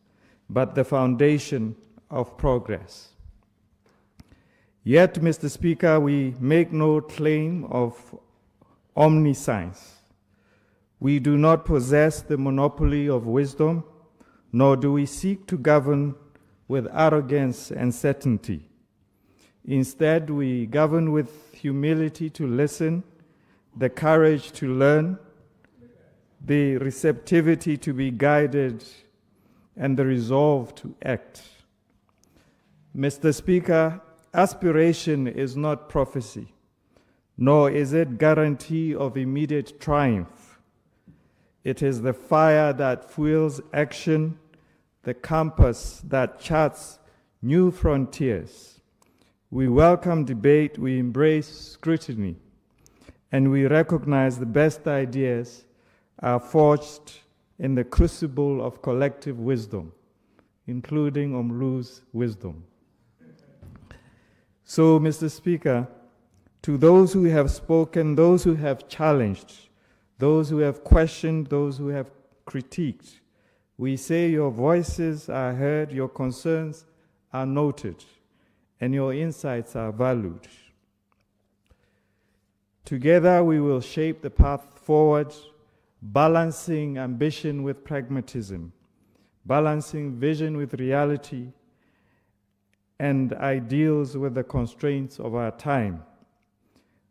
but the foundation of progress. Yet, Mr. Speaker, we make no claim of omniscience. We do not possess the monopoly of wisdom, nor do we seek to govern with arrogance and certainty. Instead, we govern with humility to listen, the courage to learn, the receptivity to be guided, and the resolve to act. Mr. Speaker, aspiration is not prophecy, nor is it guarantee of immediate triumph. It is the fire that fuels action, the compass that charts new frontiers. We welcome debate, we embrace scrutiny, and we recognize the best ideas are forged in the crucible of collective wisdom, including Omlu's wisdom. So, Mr. Speaker, to those who have spoken, those who have challenged, those who have questioned, those who have critiqued, we say your voices are heard, your concerns are noted, and your insights are valued. Together we will shape the path forward, balancing ambition with pragmatism, balancing vision with reality, and ideals with the constraints of our time.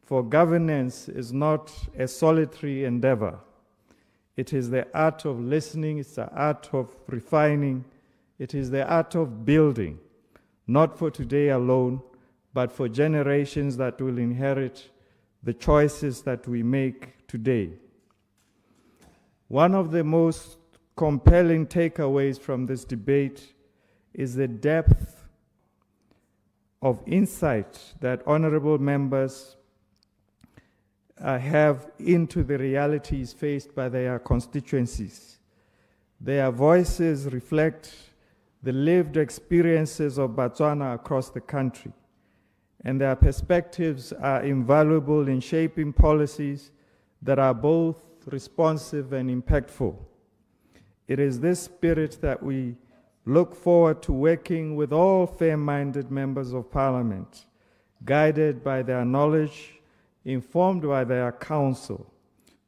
For governance is not a solitary endeavor. It is the art of listening, it's the art of refining, it is the art of building, not for today alone, but for generations that will inherit the choices that we make today. One of the most compelling takeaways from this debate is the depth of insight that honorable members have into the realities faced by their constituencies. Their voices reflect the lived experiences of Botswana across the country, and their perspectives are invaluable in shaping policies that are both responsive and impactful. It is this spirit that we look forward to working with all fair-minded members of Parliament, guided by their knowledge, informed by their counsel,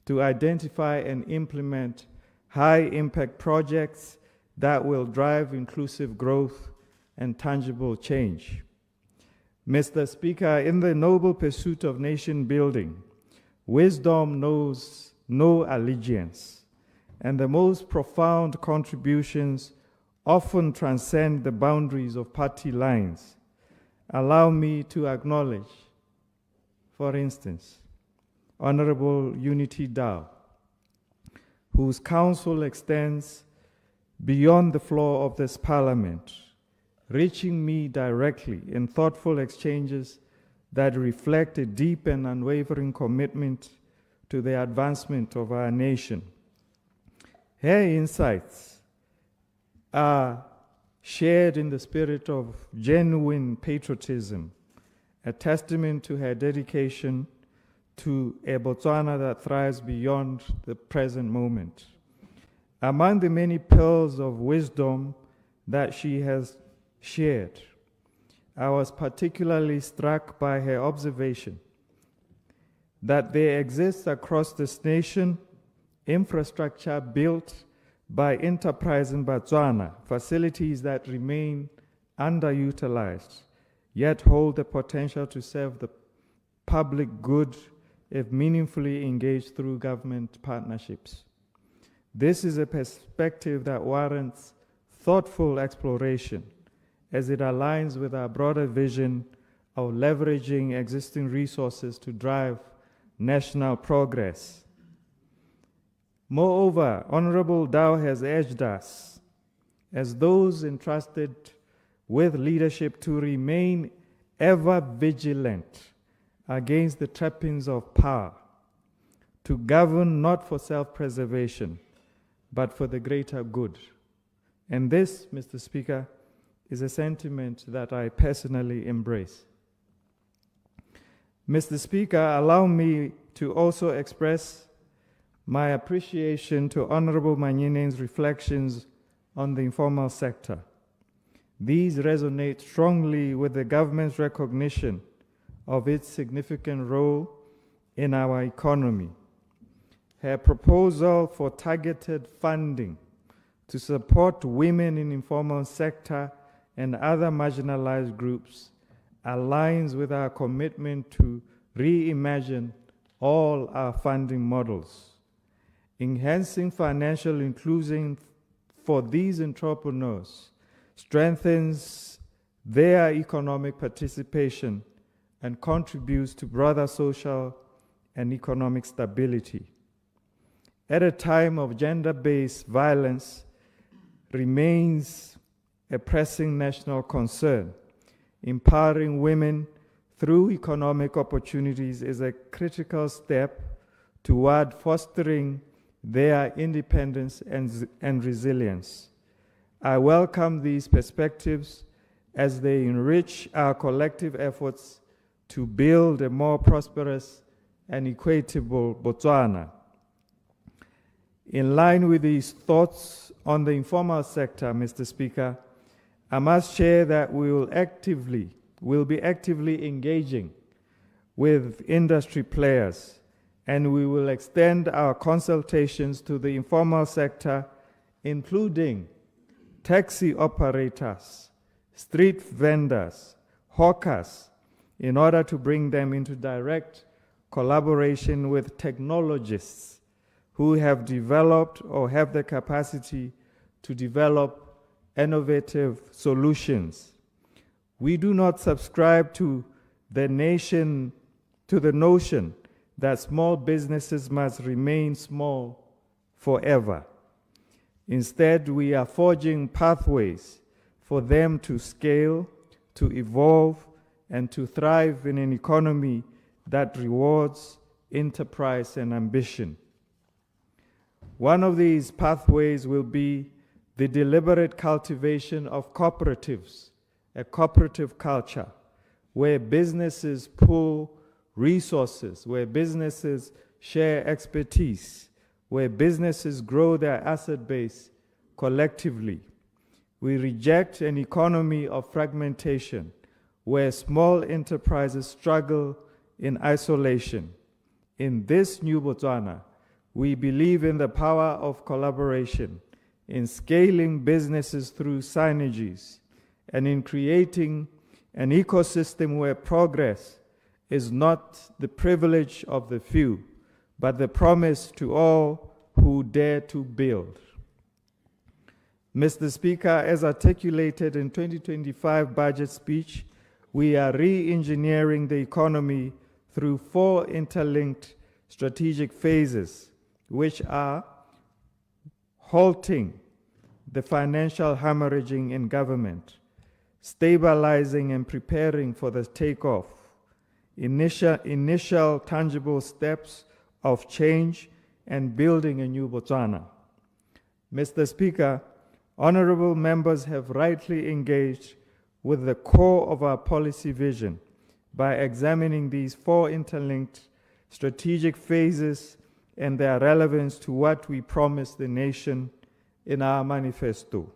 to identify and implement high-impact projects that will drive inclusive growth and tangible change. Mr. Speaker, in the noble pursuit of nation building, wisdom knows no allegiance, and the most profound contributions often transcend the boundaries of party lines. Allow me to acknowledge, for instance, Honorable Unity Dow, whose counsel extends beyond the floor of this Parliament, reaching me directly in thoughtful exchanges that reflect a deep and unwavering commitment to the advancement of our nation. Her insights are shared in the spirit of genuine patriotism, a testament to her dedication to a Botswana that thrives beyond the present moment. Among the many pearls of wisdom that she has shared, I was particularly struck by her observation that there exists across this nation infrastructure built by enterprise in Botswana, facilities that remain underutilized, yet hold the potential to serve the public good if meaningfully engaged through government partnerships. This is a perspective that warrants thoughtful exploration as it aligns with our broader vision of leveraging existing resources to drive national progress. Moreover, Honorable Dow has urged us, as those entrusted with leadership, to remain ever vigilant against the trappings of power, to govern not for self-preservation, but for the greater good. And this, Mr. Speaker, is a sentiment that I personally embrace. Mr. Speaker, allow me to also express my appreciation to Honorable Manyine's reflections on the informal sector. These resonate strongly with the government's recognition of its significant role in our economy. Her proposal for targeted funding to support women in informal sector and other marginalized groups aligns with our commitment to reimagine all our funding models. Enhancing financial inclusion for these entrepreneurs strengthens their economic participation and contributes to broader social and economic stability. At a time of gender-based violence remains a pressing national concern. Empowering women through economic opportunities is a critical step toward fostering their independence and resilience. I welcome these perspectives as they enrich our collective efforts to build a more prosperous and equitable Botswana. In line with these thoughts on the informal sector, Mr. Speaker, I must share that we will be actively engaging with industry players, and we will extend our consultations to the informal sector, including taxi operators, street vendors, hawkers, in order to bring them into direct collaboration with technologists who have developed or have the capacity to develop innovative solutions. We do not subscribe to the notion that small businesses must remain small forever. Instead, we are forging pathways for them to scale, to evolve, and to thrive in an economy that rewards enterprise and ambition. One of these pathways will be the deliberate cultivation of cooperatives, a cooperative culture, where businesses pool resources, where businesses share expertise, where businesses grow their asset base collectively. We reject an economy of fragmentation, where small enterprises struggle in isolation. In this new Botswana, we believe in the power of collaboration, in scaling businesses through synergies, and in creating an ecosystem where progress is not the privilege of the few, but the promise to all who dare to build. Mr. Speaker, as articulated in 2025 budget speech, we are re-engineering the economy through 4 interlinked strategic phases, which are halting the financial hemorrhaging in government, stabilizing and preparing for the takeoff, initial tangible steps of change and building a new Botswana. Mr. Speaker, honorable members have rightly engaged with the core of our policy vision by examining these four interlinked strategic phases and their relevance to what we promised the nation in our manifesto.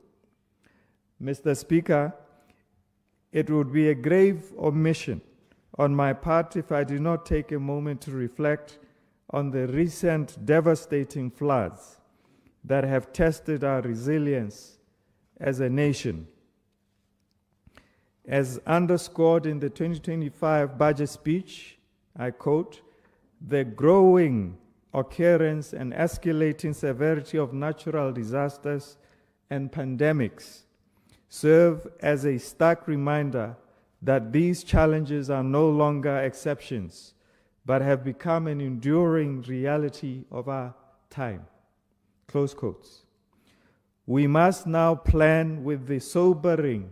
Mr. Speaker, it would be a grave omission on my part if I did not take a moment to reflect on the recent devastating floods that have tested our resilience as a nation. As underscored in the 2025 budget speech, I quote, "The growing occurrence and escalating severity of natural disasters and pandemics serve as a stark reminder that these challenges are no longer exceptions, but have become an enduring reality of our time." Close quotes. We must now plan with the sobering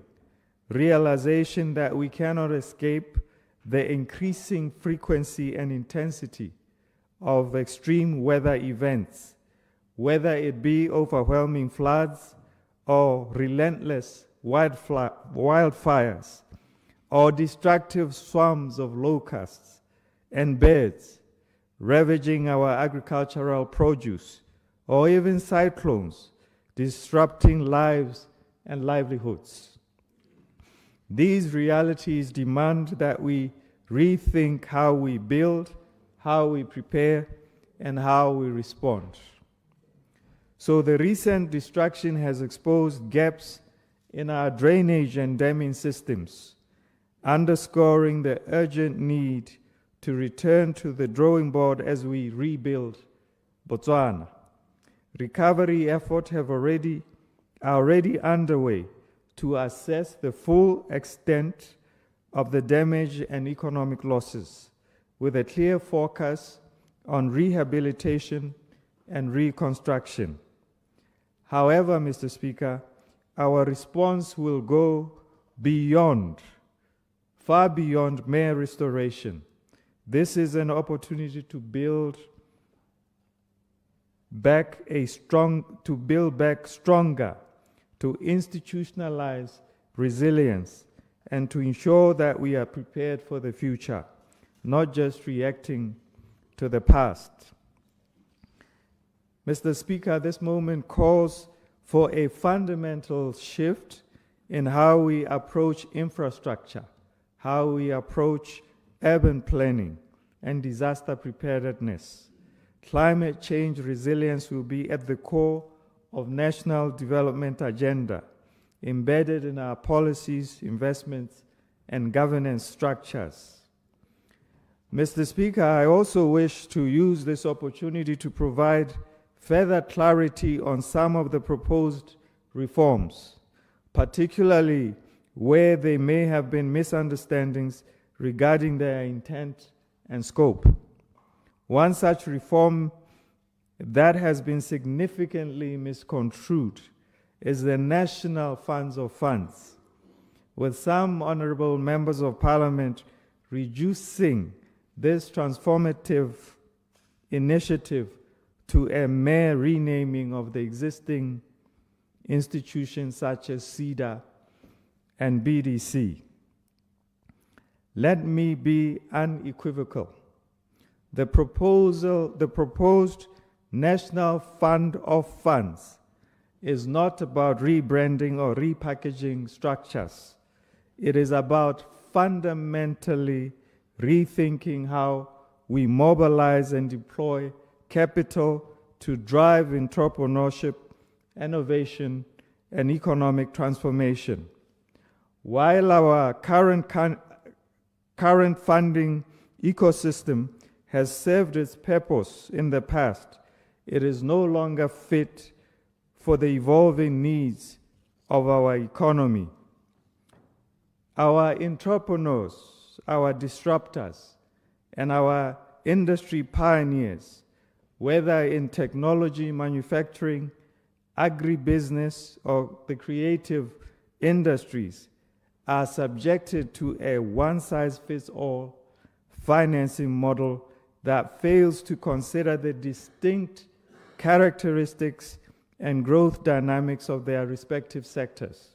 realization that we cannot escape the increasing frequency and intensity of extreme weather events, whether it be overwhelming floods or relentless wildfires, or destructive swarms of locusts and birds ravaging our agricultural produce, or even cyclones disrupting lives and livelihoods. These realities demand that we rethink how we build, how we prepare, and how we respond. So the recent destruction has exposed gaps in our drainage and damming systems, underscoring the urgent need to return to the drawing board as we rebuild Botswana. Recovery efforts are already underway to assess the full extent of the damage and economic losses, with a clear focus on rehabilitation and reconstruction. However, Mr. Speaker, our response will go far beyond mere restoration. This is an opportunity to build back stronger, to institutionalize resilience, and to ensure that we are prepared for the future, not just reacting to the past. Mr. Speaker, this moment calls for a fundamental shift in how we approach infrastructure, how we approach urban planning and disaster preparedness. Climate change resilience will be at the core of national development agenda, embedded in our policies, investments, and governance structures. Mr. Speaker, I also wish to use this opportunity to provide further clarity on some of the proposed reforms, particularly where there may have been misunderstandings regarding their intent and scope. One such reform that has been significantly misconstrued is the National Funds of Funds, with some honorable members of Parliament reducing this transformative initiative to a mere renaming of the existing institutions such as CEDA and BDC. Let me be unequivocal. The proposed National Fund of Funds is not about rebranding or repackaging structures. It is about fundamentally rethinking how we mobilize and deploy capital to drive entrepreneurship, innovation, and economic transformation. While our current funding ecosystem has served its purpose in the past, it is no longer fit for the evolving needs of our economy. Our entrepreneurs, our disruptors, and our industry pioneers, whether in technology, manufacturing, agribusiness, or the creative industries, are subjected to a one-size-fits-all financing model that fails to consider the distinct characteristics and growth dynamics of their respective sectors.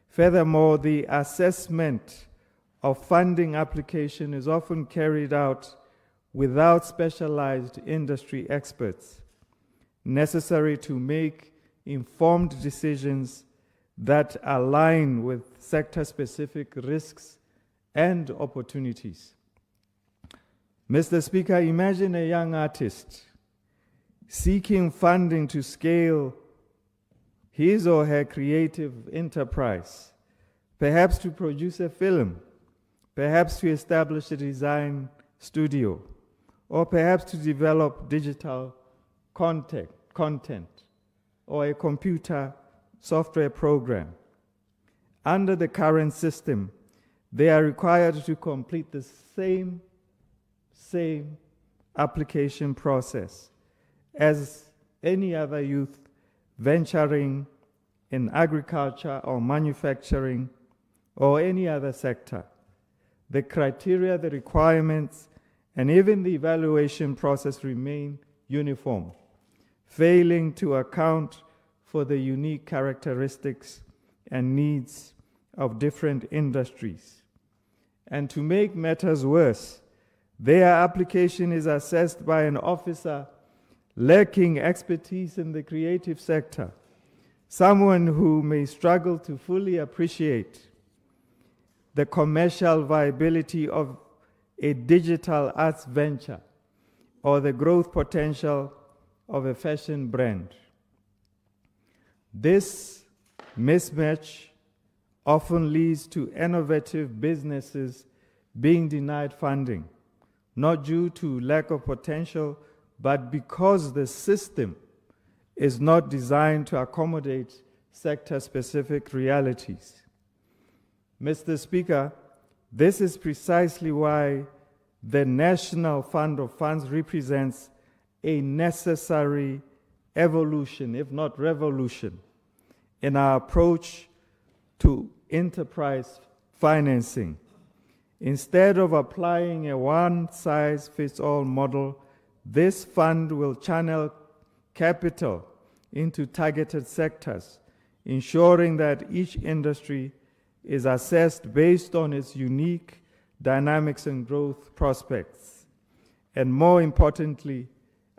Furthermore, the assessment of funding application is often carried out without specialized industry experts necessary to make informed decisions that align with sector-specific risks and opportunities. Mr. Speaker, imagine a young artist seeking funding to scale his or her creative enterprise, perhaps to produce a film, perhaps to establish a design studio, or perhaps to develop digital content or a computer software program. Under the current system, they are required to complete the same application process as any other youth venturing in agriculture or manufacturing or any other sector. The criteria, the requirements, and even the evaluation process remain uniform, failing to account for the unique characteristics and needs of different industries. And to make matters worse, their application is assessed by an officer lacking expertise in the creative sector, someone who may struggle to fully appreciate the commercial viability of a digital arts venture or the growth potential of a fashion brand. This mismatch often leads to innovative businesses being denied funding, not due to lack of potential, but because the system is not designed to accommodate sector-specific realities. Mr. Speaker, this is precisely why the National Fund of Funds represents a necessary evolution, if not revolution, in our approach to enterprise financing. Instead of applying a one-size-fits-all model, this fund will channel capital into targeted sectors, ensuring that each industry is assessed based on its unique dynamics and growth prospects. And more importantly,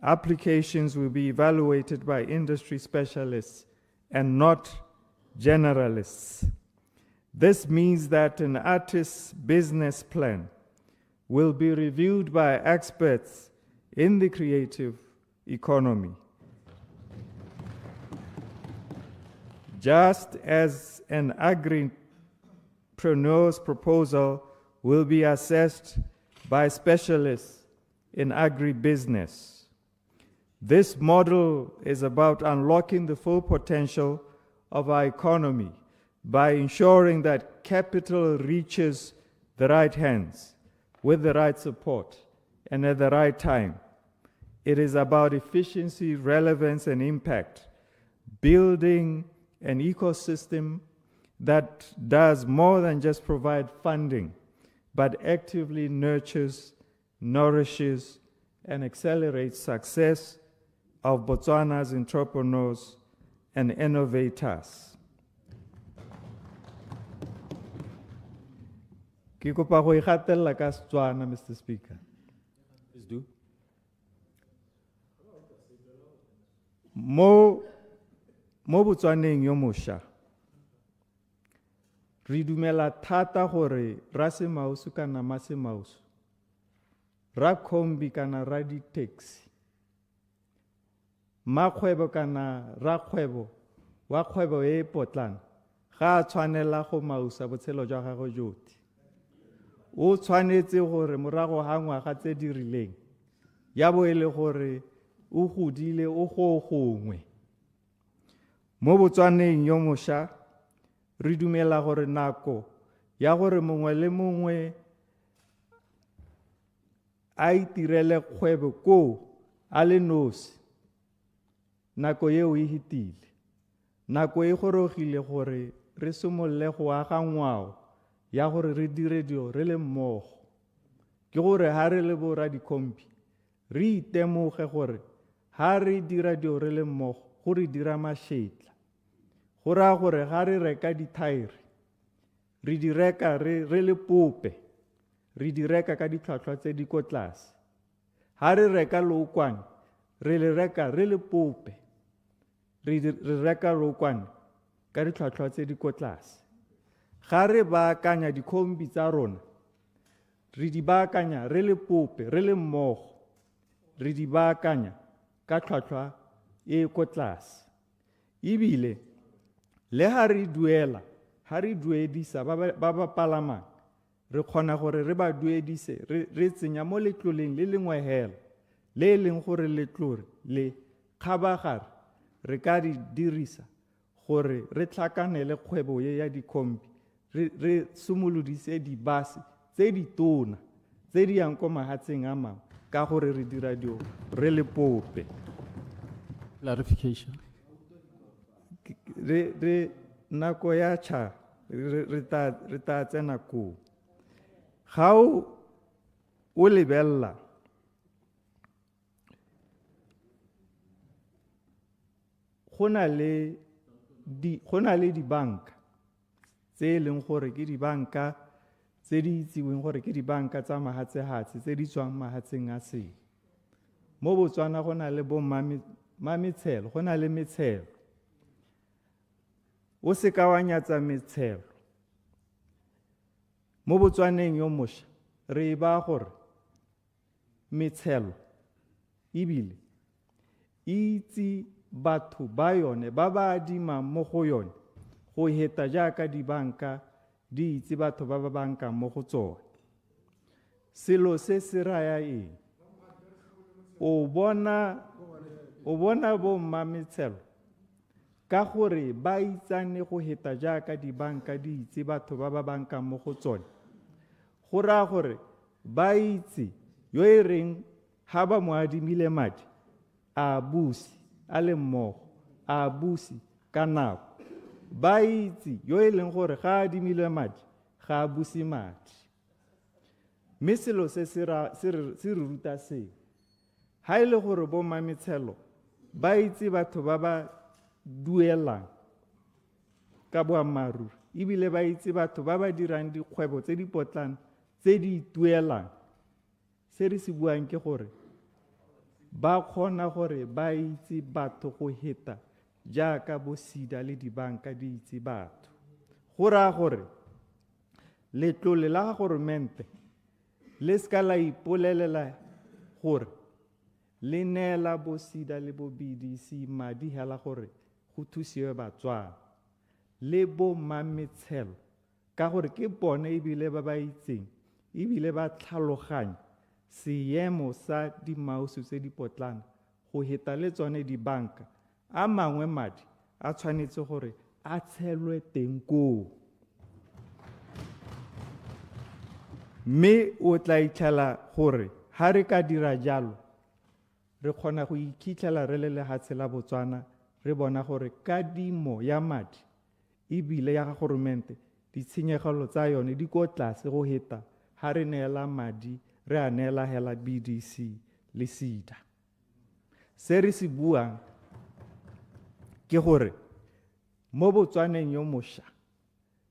applications will be evaluated by industry specialists and not generalists. This means that an artist's business plan will be reviewed by experts in the creative economy, just as an agripreneur's proposal will be assessed by specialists in agribusiness. This model is about unlocking the full potential of our economy by ensuring that capital reaches the right hands with the right support and at the right time. It is about efficiency, relevance, and impact, building an ecosystem that does more than just provide funding, but actively nurtures, nourishes, and accelerates success of Botswana's entrepreneurs and innovators. Ke kopa go igatella ka Setswana, Mr. Speaker. Please do. Mo Botswaneng yo mosha, re dumela thata gore ra semausu kana masemausu, ra kombi kana ra di-taxi, makgwebo kana ra kgwebo wa kgwebo e potlang, ga a tshwanela go mausa botshelo jwa gagwe jotlhe. O tshwanetse gore morago ga ngwaga tse di rileng ya bo e le gore o godile o go gongwe. Mo Botswaneng yo mosha, re dumela gore nako ya gore mongwe le mongwe a itirele kgwebo ko a le nosi, nako yeo e hitile. Nako e gorogile gore re somolle go aga ngwao ya gore re dire dio re le mmogo. ke gore ha re le bora dikompi re itemoge gore ha re dira dio re le mmogo go re dira mašetla go raya gore ga re reka dithaere re di reka re le pope re di reka ka ditlhwatlhwa tse di ko tlase ha re reka lookwane re le reka re le pope re reka lookwane ka ditlhwatlhwa tse di ko tlase ga re baakanya dikhombi tsa rona re di baakanya re le pope re le mmogo re di baakanya ka tlhwatlhwa e ko tlase ebile le ha re duela ha re duedisa ba ba palamang re kgona gore re ba duedise re tsenya mo letloleng le lengwe hela le leng gore letlore le kgabagare re ka di dirisa gore re tlhakanele kgwebo ye ya dikompi re simolodise dibase tse di tona tse di yang ko mahatsheng a mangwe ka gore re dira dio re le pope. Clarification. Re nako ya cha re ta tsena ko ga o lebella go na le dibanka tse leng gore ke dibanka tse di itsiweng gore ke dibanka tsa mahatsehatse tse di tswang mahatseng a se mo Botswana go na le bo mametshelo go na le metshelo o se ka wa nyatsa metshelo mo Botswaneng yo mosha re ba gore metshelo ebile itse batho ba yone ba ba adima mo go yone go heta jaaka dibanka di itse batho ba ba banka mo go tsone selo se se raya eng o bona bo mametshelo ka gore ba itsane go heta jaaka dibanka di itse batho ba ba banka mo go tsone go raya gore ba itse yo e reng ha ba mo adimile madi a busi a le mmogo a busi ka nako ba itse yo e leng gore ga adimile madi ga a busi madi mme selo se se re ruta seo ha e le gore bo mametshelo ba itse batho ba ba duelang ka boammaaruri ebile ba itse batho ba ba dirang dikgwebo tse di potlana tse di tuelang se re se buang ke gore ba kgona gore ba itse batho go heta jaaka bo sida le dibanka di itse batho go raya gore letlole la goromente le ska la ipolelela gore le neela bo sida le bo BDC madi hela gore go thusiwe Batswana le bo mametshelo ka gore ke bone ebile ba ba itseng ebile ba tlhaloganya seemo sa dimausu tse di potlana go heta le tsone dibanka a mangwe madi a tshwanetse gore a tshelwe teng koo mme o tla itlhela gore ha re ka dira jalo re kgona go ikhitlhela re le lehatshe la Botswana re bona gore kadimo ya madi ebile ya goromente ditshenyegelo tsa yone di ko tlase go heta ha re neela madi re a neela hela BDC le sida se re se buang ke gore mo Botswaneng yo mosha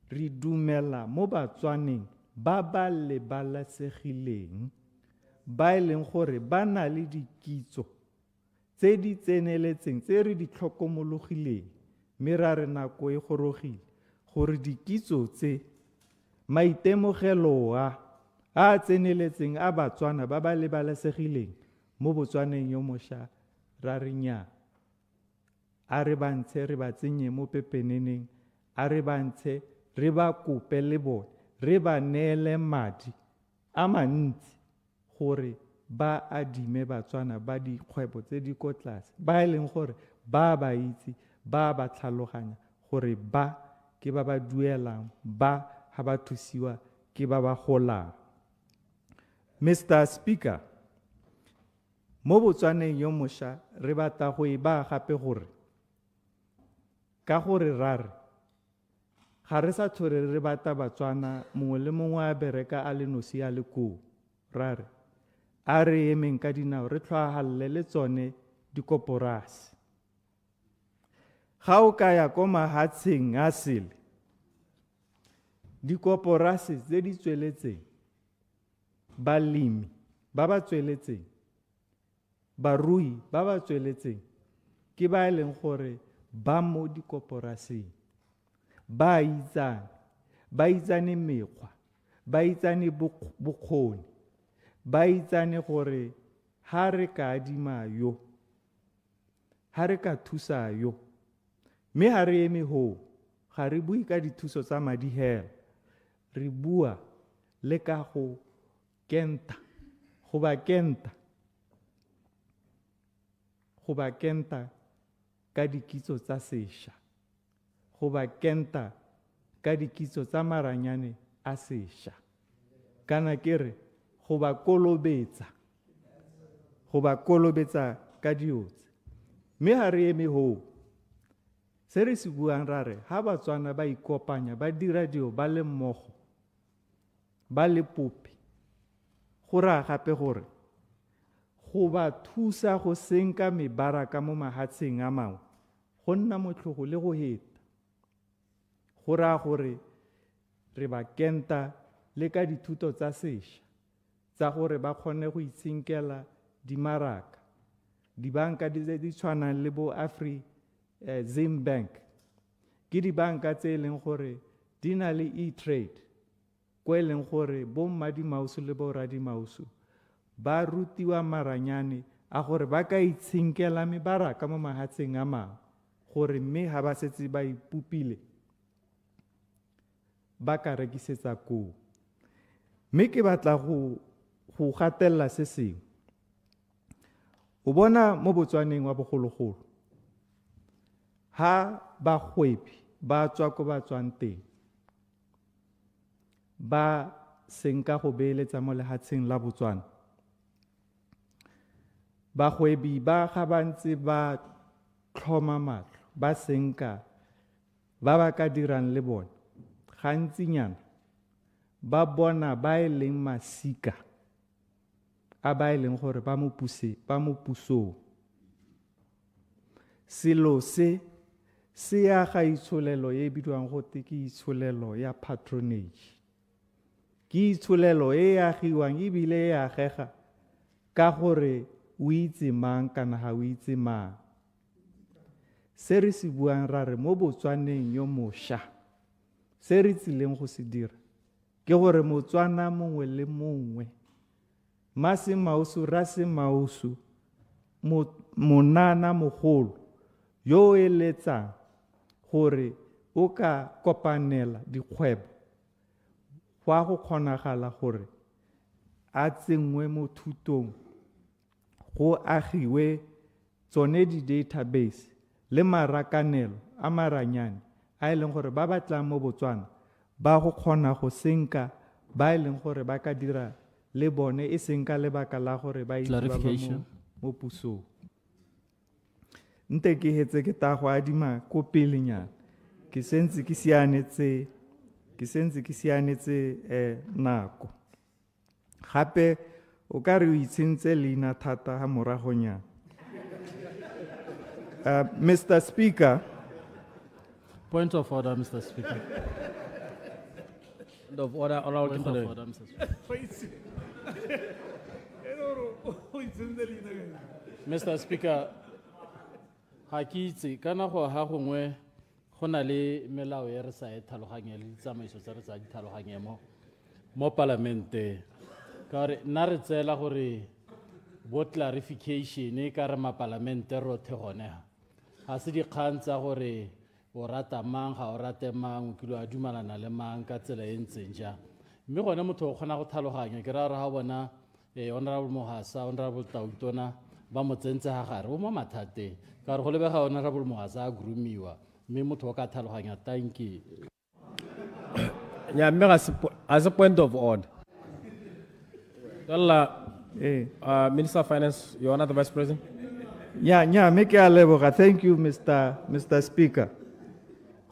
re dumela mo Batswaneng ba ba lebalesegileng ba e leng gore ba na le dikitso tse di tseneletseng tse re di tlhokomologileng mme ra re nako e gorogile gore dikitso tse maitemogelo a tseneletseng a Batswana ba ba lebalesegileng mo Botswaneng yo mosha ra re nnyaa a re bantshe re ba tsenye mo pepeneneng a re bantshe re ba kope le bone re ba neele madi a mantsi gore ba adime Batswana ba dikgwebo tse di ko tlase ba e leng gore ba itse ba tlhaloganya gore ba ke ba ba duelang ba ha ba thusiwa ke ba ba golang. Mr. Speaker, mo Botswaneng yo mosha re batla go e ba gape gore ka gore rare ga re sa tlhole re batla Batswana mongwe le mongwe a bereka a le nosi a le koo ra re a re emeng ka dinao re tlhoagalle le tsone dikoporasi. Ga o ka ya ko mahatsheng a sele, dikoporasi tse di tsweletseng, balemi ba ba tsweletseng, barui ba ba tsweletseng, ke ba e leng gore ba mo dikoporasing, ba itsane mekgwa, ba itsane bokgoni, ba itsane gore ha re ka adima yo, ha re ka thusa yo, mme ha re eme ho, ga re bue ka dithuso tsa madi hela, re bua le ka go kenta, go ba kenta ka dikitso tsa sešwa, go ba kenta ka dikitso tsa maranyane a sešwa, kana ke re go ba kolobetsa ka diotse. Mme ha re eme ho, se re se buang ra re ha Batswana ba ikopanya ba dira dio ba le mmogo, ba le pope, go ra gape gore go ba thusa go senka mebaraka mo mahatsheng a mangwe go nna motlhogo le go heta. Go ra gore re ba kenta le ka dithuto tsa sešwa tsa gore ba kgone go itshinkela dimaraka. Dibanka di tshwanang le bo Zim Bank ke dibanka tse e leng gore di na le e-trade, ko e leng gore bo mmadimausu le bo radimausu ba rutiwa maranyane a gore ba ka itshinkela mebaraka mo mahatsheng a mangwe, gore mme ha ba setse ba ipupile ba ka rekisetsa koo. Mme ke batla go gatelela se sengwe. O bona mo Botswaneng wa bogologolo, ha bagwebi ba tswa ko ba tswang teng, ba senka go beeletsa mo lehatsheng la Botswana, bagwebi ba ga ba ntse ba tlhoma matlho, ba senka ba ba ka dirang le bone, gantsinyana ba bona ba e leng masika a ba e leng gore ba mo pusong. Selo se ya ga itsholelo e bidiwang gote ke itsholelo ya patronage, ke itsholelo e agiwang ebile e agega ka gore o itse mang kana ha o itse mang. Se re se buang ra re mo Botswaneng yo mošwa, se re tsileng go se dira ke gore Motswana mongwe le mongwe, Masemausu, Rasemausu, monana mogolo yo eletsang gore o ka kopanela dikgwebo, gwa go kgonagala gore a tsengwe mo thutong, go agiwe tsone di-database le marakanelo a maranyane a e leng gore ba batlang mo Botswana ba go kgona go senka ba e leng gore ba ka dira le bone e seng ka lebaka la gore ba mo pusong. Nte ke hetse ke ta go adima ko pelenyana, ke sentse ke sianetse nako. Gape o ka re o itshentse leina thata ha moragonyana. Mr. Speaker. Point of order, Mr. Speaker. Point of order, Point of order, Mr. Speaker. Mr. Speaker, ha ke itse kana go ha gongwe go na le melao e re sa e tlhaloganye le ditsamaiso tsa re sa di tlhaloganye mo parlamente, ka re nna re tsela gore bo clarification e ka re mapalamente rothe gone ha se dikgang tsa gore o rata mang ga o rate mang o kile a dumalana le mang ka tsela e ntseng jang, mme gone motho o kgona go tlhaloganya ke ra re ha bona honorable Mohasa, honorable Tautona ba mo tsentse ha gare o mo mathateng ka re go lebega honorable Mohasa a grumiwa mme motho o ka tlhaloganya. Thank you. Yeah, as a point of order. Minister of Finance, Your Honor, the Vice President. Yeah, make a level. Thank you, Mr. Speaker.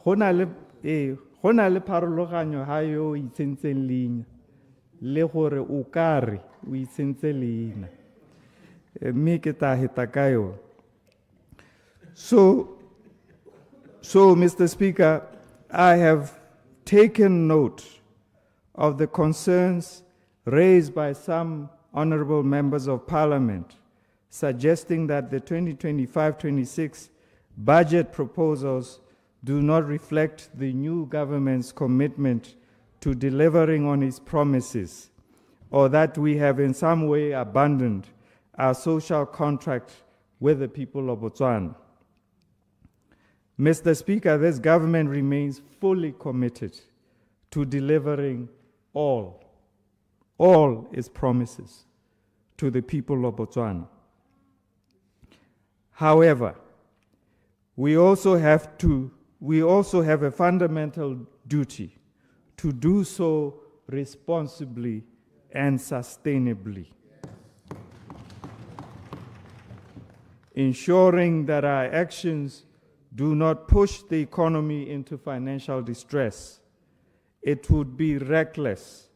Hona le pharologanyo ha yo itsentseng leina le gore o kare o itsentse leina mme ke tla heta ka yona. So Mr. Speaker, I have taken note of the concerns raised by some honorable members of parliament, suggesting that the 2025-26 budget proposals do not reflect the new government's commitment to delivering on its promises, or that we have in some way abandoned our social contract with the people of Botswana. Mr. Speaker, this government remains fully committed to delivering all its promises to the people of Botswana. However, we also have a fundamental duty to do so responsibly and sustainably, ensuring that our actions do not push the economy into financial distress. It would be reckless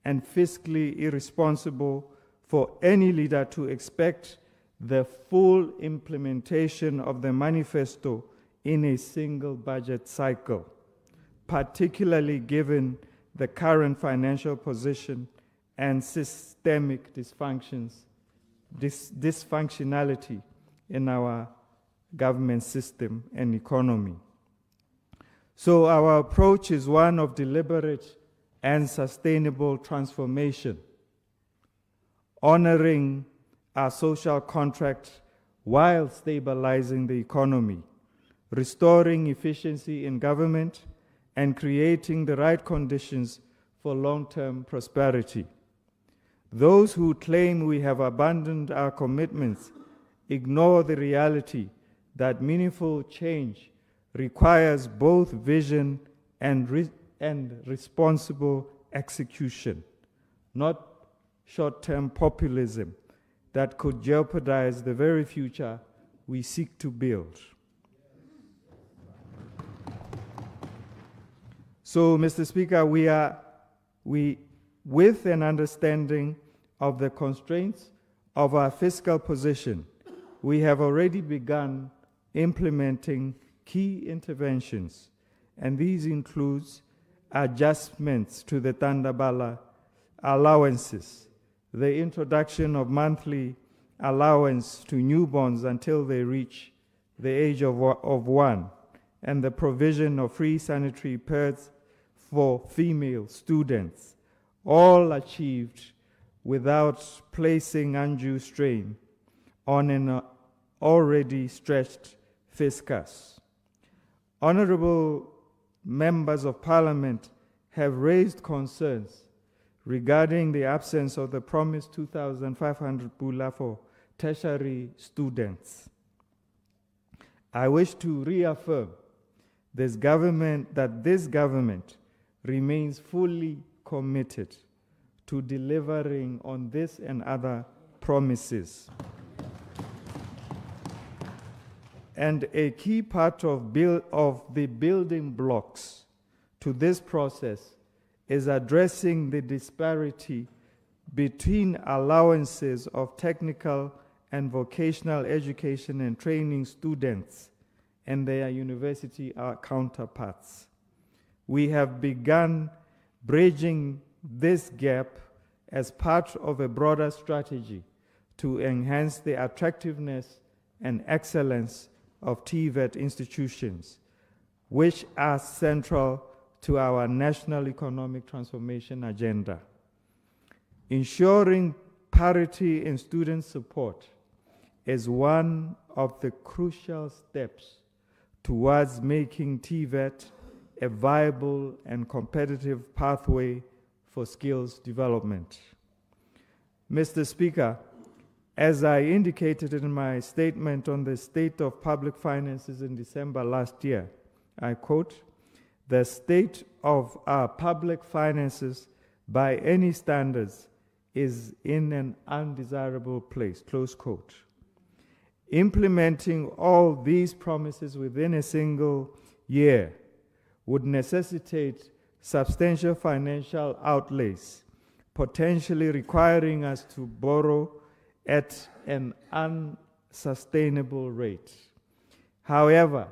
and fiscally irresponsible for any leader to expect the full implementation of the manifesto in a single budget cycle, particularly given the current financial position and systemic dysfunctionality in our government system and economy. So our approach is one of deliberate and sustainable transformation, honoring our social contract while stabilizing the economy, restoring efficiency in government, and creating the right conditions for long-term prosperity. Those who claim we have abandoned our commitments ignore the reality that meaningful change requires both vision and responsible execution, not short-term populism that could jeopardize the very future we seek to build. So, Mr. Speaker, with an understanding of the constraints of our fiscal position, we have already begun implementing key interventions, and these include adjustments to the Tandabala allowances, the introduction of monthly allowance to newborns until they reach the age of 1, and the provision of free sanitary pads for female students, all achieved without placing undue strain on an already stretched fiscus. Honorable members of parliament have raised concerns regarding the absence of the promised 2,500 pula for tertiary students. I wish to reaffirm that this government remains fully committed to delivering on this and other promises. And a key part of the building blocks to this process is addressing the disparity between allowances of technical and vocational education and training students and their university counterparts. We have begun bridging this gap as part of a broader strategy to enhance the attractiveness and excellence of TVET institutions, which are central to our national economic transformation agenda. Ensuring parity in student support is one of the crucial steps towards making TVET a viable and competitive pathway for skills development. Mr. Speaker, as I indicated in my statement on the state of public finances in December last year, I quote, "The state of our public finances by any standards is in an undesirable place," close quote. Implementing all these promises within a single year would necessitate substantial financial outlays potentially requiring us to borrow at an unsustainable rate. However,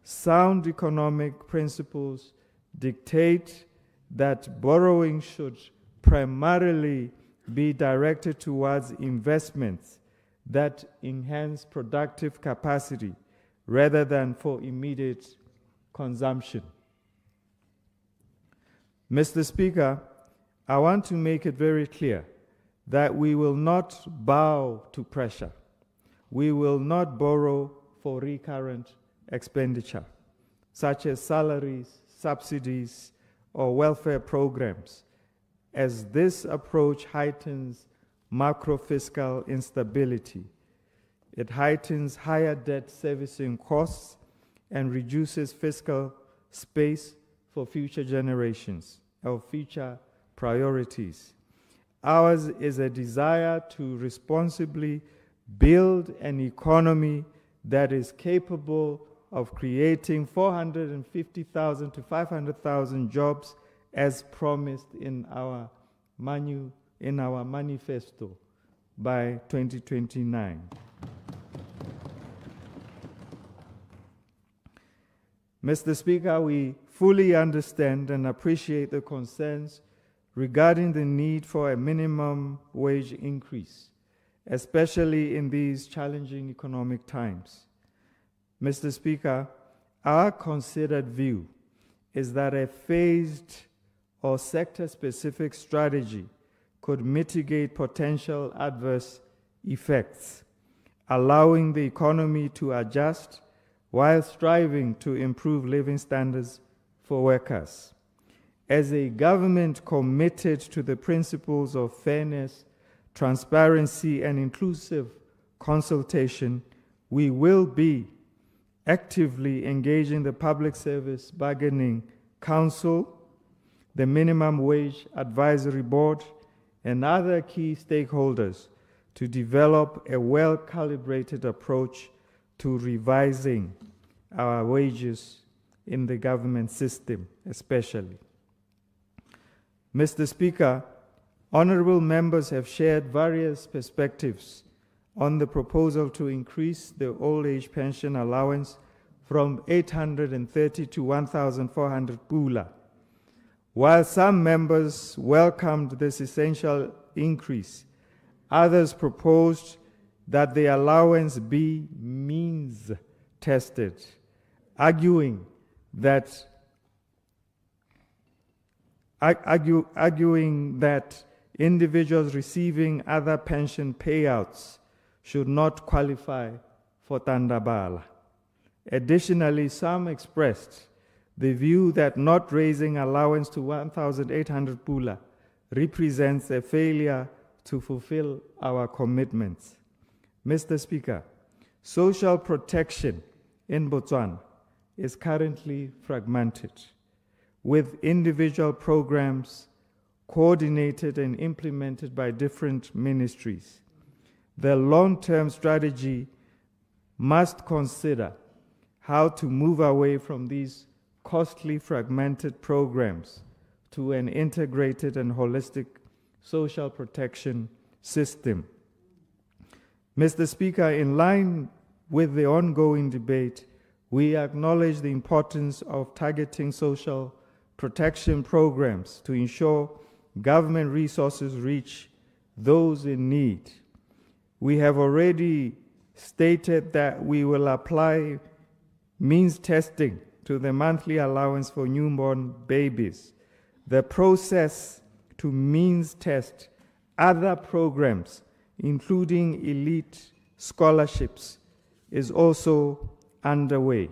sound economic principles dictate that borrowing should primarily be directed towards investments that enhance productive capacity rather than for immediate consumption. Mr. Speaker, I want to make it very clear that we will not bow to pressure. We will not borrow for recurrent expenditure, such as salaries, subsidies, or welfare programs, as this approach heightens macro-fiscal instability. It heightens higher debt servicing costs and reduces fiscal space for future generations or future priorities. Ours is a desire to responsibly build an economy that is capable of creating 450,000 to 500,000 jobs as promised in our manifesto by 2029. Mr. Speaker, we fully understand and appreciate the concerns regarding the need for a minimum wage increase, especially in these challenging economic times. Mr. Speaker, our considered view is that a phased or sector-specific strategy could mitigate potential adverse effects, allowing the economy to adjust while striving to improve living standards for workers. As a government committed to the principles of fairness, transparency, and inclusive consultation, we will be actively engaging the Public Service Bargaining Council, the Minimum Wage Advisory Board, and other key stakeholders to develop a well-calibrated approach to revising our wages in the government system, especially. Mr. Speaker, honorable members have shared various perspectives on the proposal to increase the old age pension allowance from 830 to 1,400 pula. While some members welcomed this essential increase, others proposed that the allowance be means tested, arguing that individuals receiving other pension payouts should not qualify for tandabala. Additionally, some expressed the view that not raising allowance to 1,800 pula represents a failure to fulfill our commitments. Mr. Speaker, social protection in Botswana is currently fragmented, with individual programs coordinated and implemented by different ministries. The long-term strategy must consider how to move away from these costly fragmented programs to an integrated and holistic social protection system. Mr. Speaker, in line with the ongoing debate, we acknowledge the importance of targeting social protection programs to ensure government resources reach those in need. We have already stated that we will apply means testing to the monthly allowance for newborn babies. The process to means test other programs, including elite scholarships, is also underway.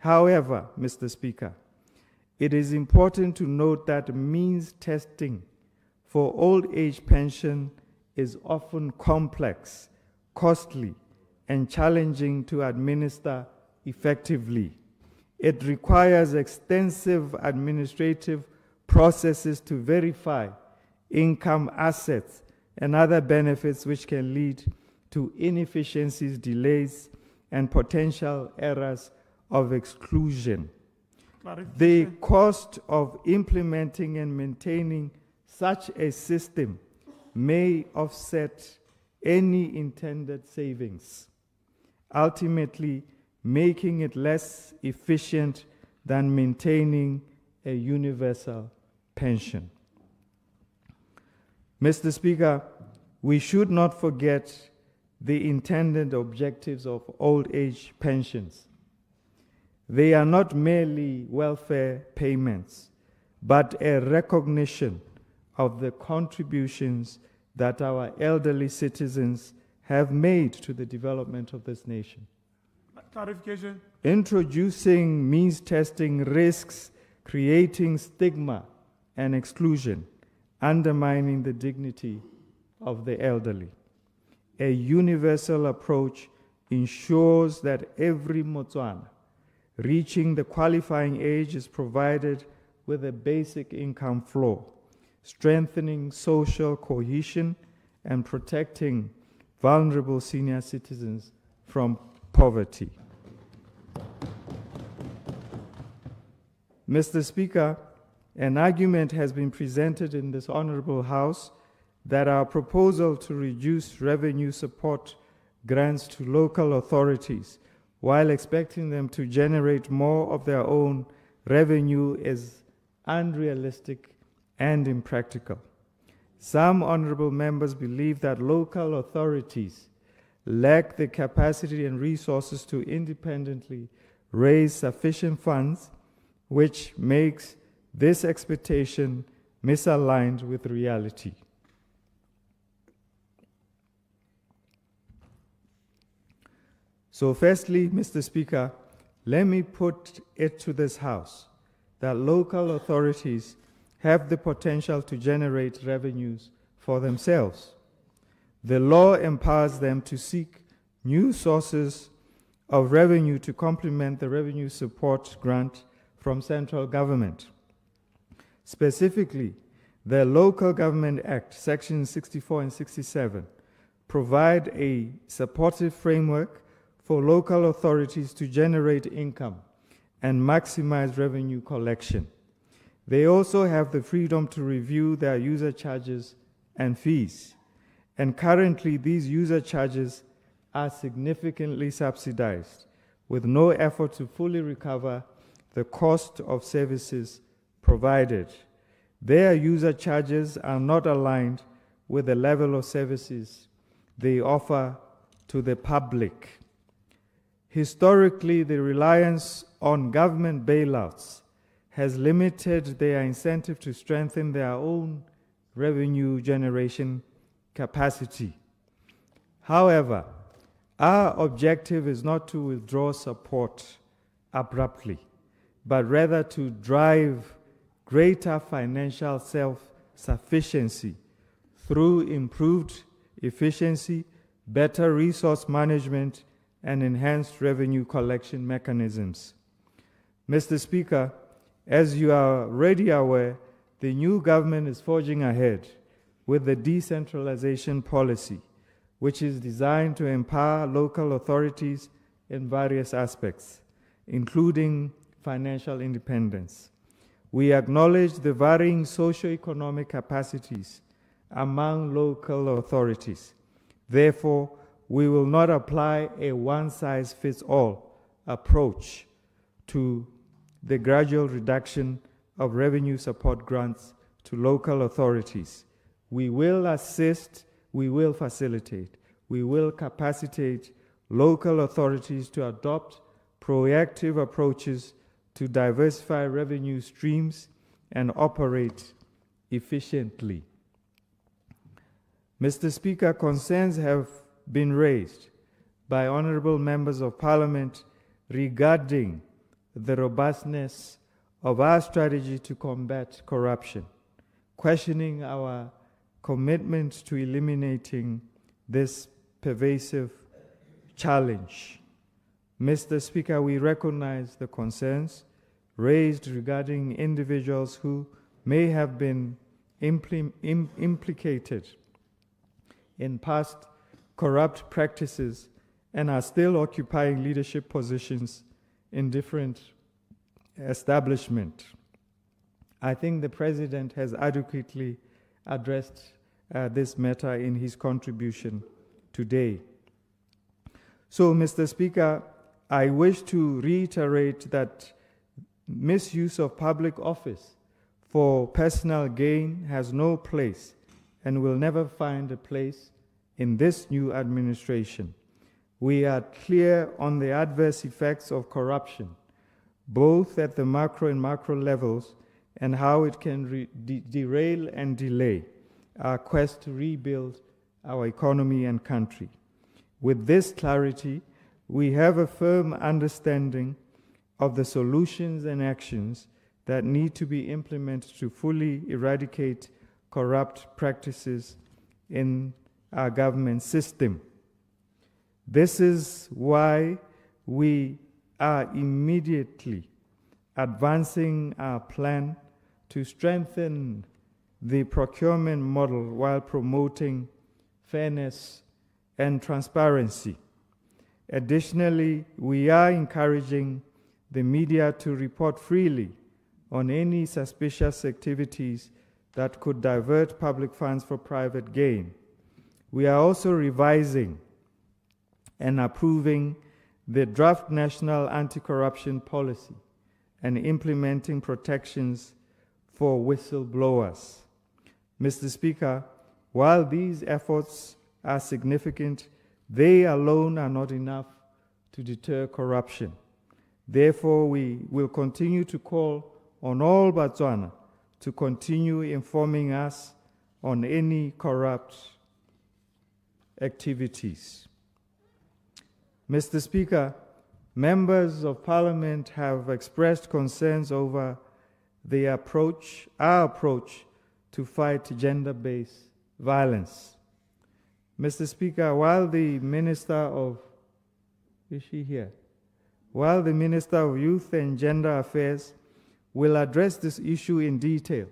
However, Mr. Speaker, it is important to note that means testing for old age pension is often complex, costly, and challenging to administer effectively. It requires extensive administrative processes to verify income, assets, and other benefits, which can lead to inefficiencies, delays, and potential errors of exclusion. The cost of implementing and maintaining Such a system may offset any intended savings, ultimately making it less efficient than maintaining a universal pension. Mr. Speaker, we should not forget the intended objectives of old age pensions. They are not merely welfare payments, but a recognition of the contributions that our elderly citizens have made to the development of this nation. Clarification. Introducing means testing risks creating stigma and exclusion, undermining the dignity of the elderly. A universal approach ensures that every Motswana reaching the qualifying age is provided with a basic income floor, strengthening social cohesion and protecting vulnerable senior citizens from poverty. Mr. Speaker, an argument has been presented in this Honorable House that our proposal to reduce revenue support grants to local authorities while expecting them to generate more of their own revenue is unrealistic and impractical. Some honorable members believe that local authorities lack the capacity and resources to independently raise sufficient funds, which makes this expectation misaligned with reality. So firstly, Mr. Speaker, let me put it to this House that local authorities have the potential to generate revenues for themselves. The law empowers them to seek new sources of revenue to complement the revenue support grant from central government. Specifically, the Local Government Act, Sections 64 and 67, provide a supportive framework for local authorities to generate income and maximize revenue collection. They also have the freedom to review their user charges and fees. And currently, these user charges are significantly subsidized, with no effort to fully recover the cost of services provided. Their user charges are not aligned with the level of services they offer to the public. Historically, the reliance on government bailouts has limited their incentive to strengthen their own revenue generation capacity. However, our objective is not to withdraw support abruptly, but rather to drive greater financial self-sufficiency through improved efficiency, better resource management, and enhanced revenue collection mechanisms. Mr. Speaker, as you are already aware, the new government is forging ahead with the decentralization policy, which is designed to empower local authorities in various aspects, including financial independence. We acknowledge the varying socio-economic capacities among local authorities. Therefore, we will not apply a one-size-fits-all approach to the gradual reduction of revenue support grants to local authorities. We will assist, we will facilitate, we will capacitate local authorities to adopt proactive approaches to diversify revenue streams and operate efficiently. Mr. Speaker, concerns have been raised by honorable members of Parliament regarding the robustness of our strategy to combat corruption, questioning our commitment to eliminating this pervasive challenge. Mr. Speaker, we recognize the concerns raised regarding individuals who may have been implicated in past corrupt practices and are still occupying leadership positions in different establishments. I think the President has adequately addressed this matter in his contribution today. So, Mr. Speaker, I wish to reiterate that misuse of public office for personal gain has no place and will never find a place in this new administration. We are clear on the adverse effects of corruption, both at the macro and macro levels, and how it can derail and delay our quest to rebuild our economy and country. With this clarity, we have a firm understanding of the solutions and actions that need to be implemented to fully eradicate corrupt practices in our government system. This is why we are immediately advancing our plan to strengthen the procurement model while promoting fairness and transparency. Additionally, we are encouraging the media to report freely on any suspicious activities that could divert public funds for private gain. We are also revising and approving the draft National Anti-Corruption Policy and implementing protections for whistleblowers. Mr. Speaker, while these efforts are significant, they alone are not enough to deter corruption. Therefore, we will continue to call on all Botswana to continue informing us on any corrupt activities. Mr. Speaker, members of Parliament have expressed concerns over our approach to fight gender-based violence. Mr. Speaker, while the Minister of Youth and Gender Affairs will address this issue in detail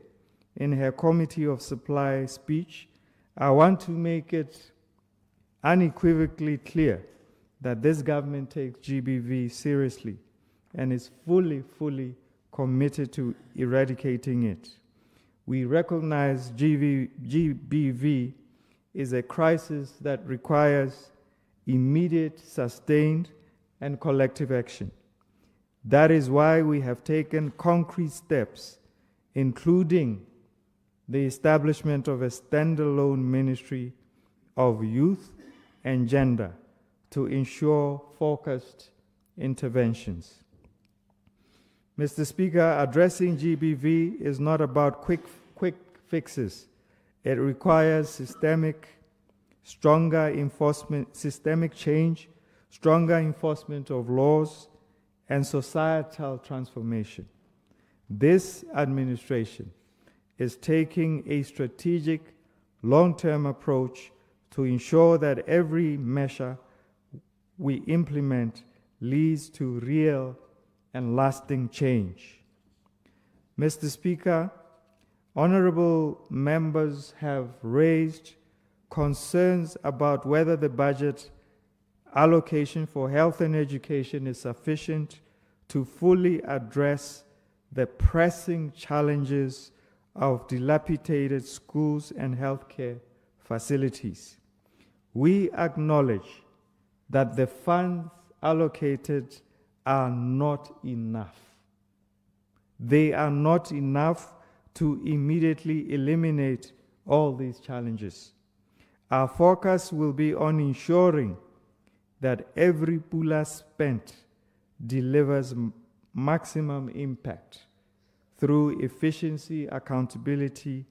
in her Committee of Supply speech, I want to make it unequivocally clear that this government takes GBV seriously and is fully committed to eradicating it. We recognize GBV is a crisis that requires immediate, sustained, and collective action. That is why we have taken concrete steps, including the establishment of a standalone Ministry of Youth and Gender to ensure focused interventions. Mr. Speaker, addressing GBV is not about quick fixes. It requires systemic change, stronger enforcement of laws, and societal transformation. This administration is taking a strategic, long-term approach to ensure that every measure we implement leads to real and lasting change. Mr. Speaker, honorable members have raised concerns about whether the budget allocation for health and education is sufficient to fully address the pressing challenges of dilapidated schools and healthcare facilities. We acknowledge that the funds allocated are not enough. They are not enough to immediately eliminate all these challenges. Our focus will be on ensuring that every pula spent delivers maximum impact through efficiency, accountability,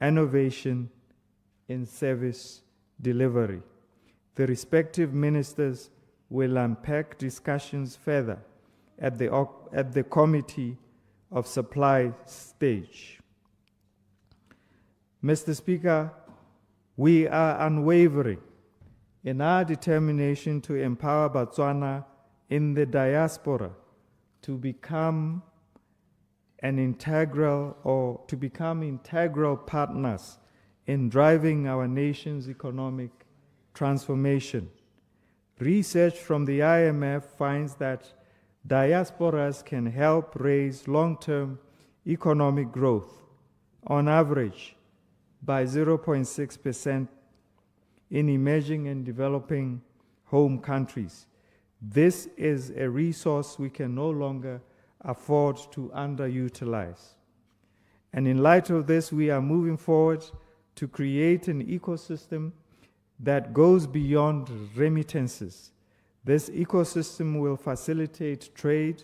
innovation in service delivery. The respective ministers will unpack discussions further at the Committee of Supply stage. Mr. Speaker, we are unwavering in our determination to empower Botswana in the diaspora to become integral partners in driving our nation's economic transformation. Research from the IMF finds that diasporas can help raise long-term economic growth. On average, by 0.6% in emerging and developing home countries. This is a resource we can no longer afford to underutilize. And in light of this, we are moving forward to create an ecosystem that goes beyond remittances. This ecosystem will facilitate trade,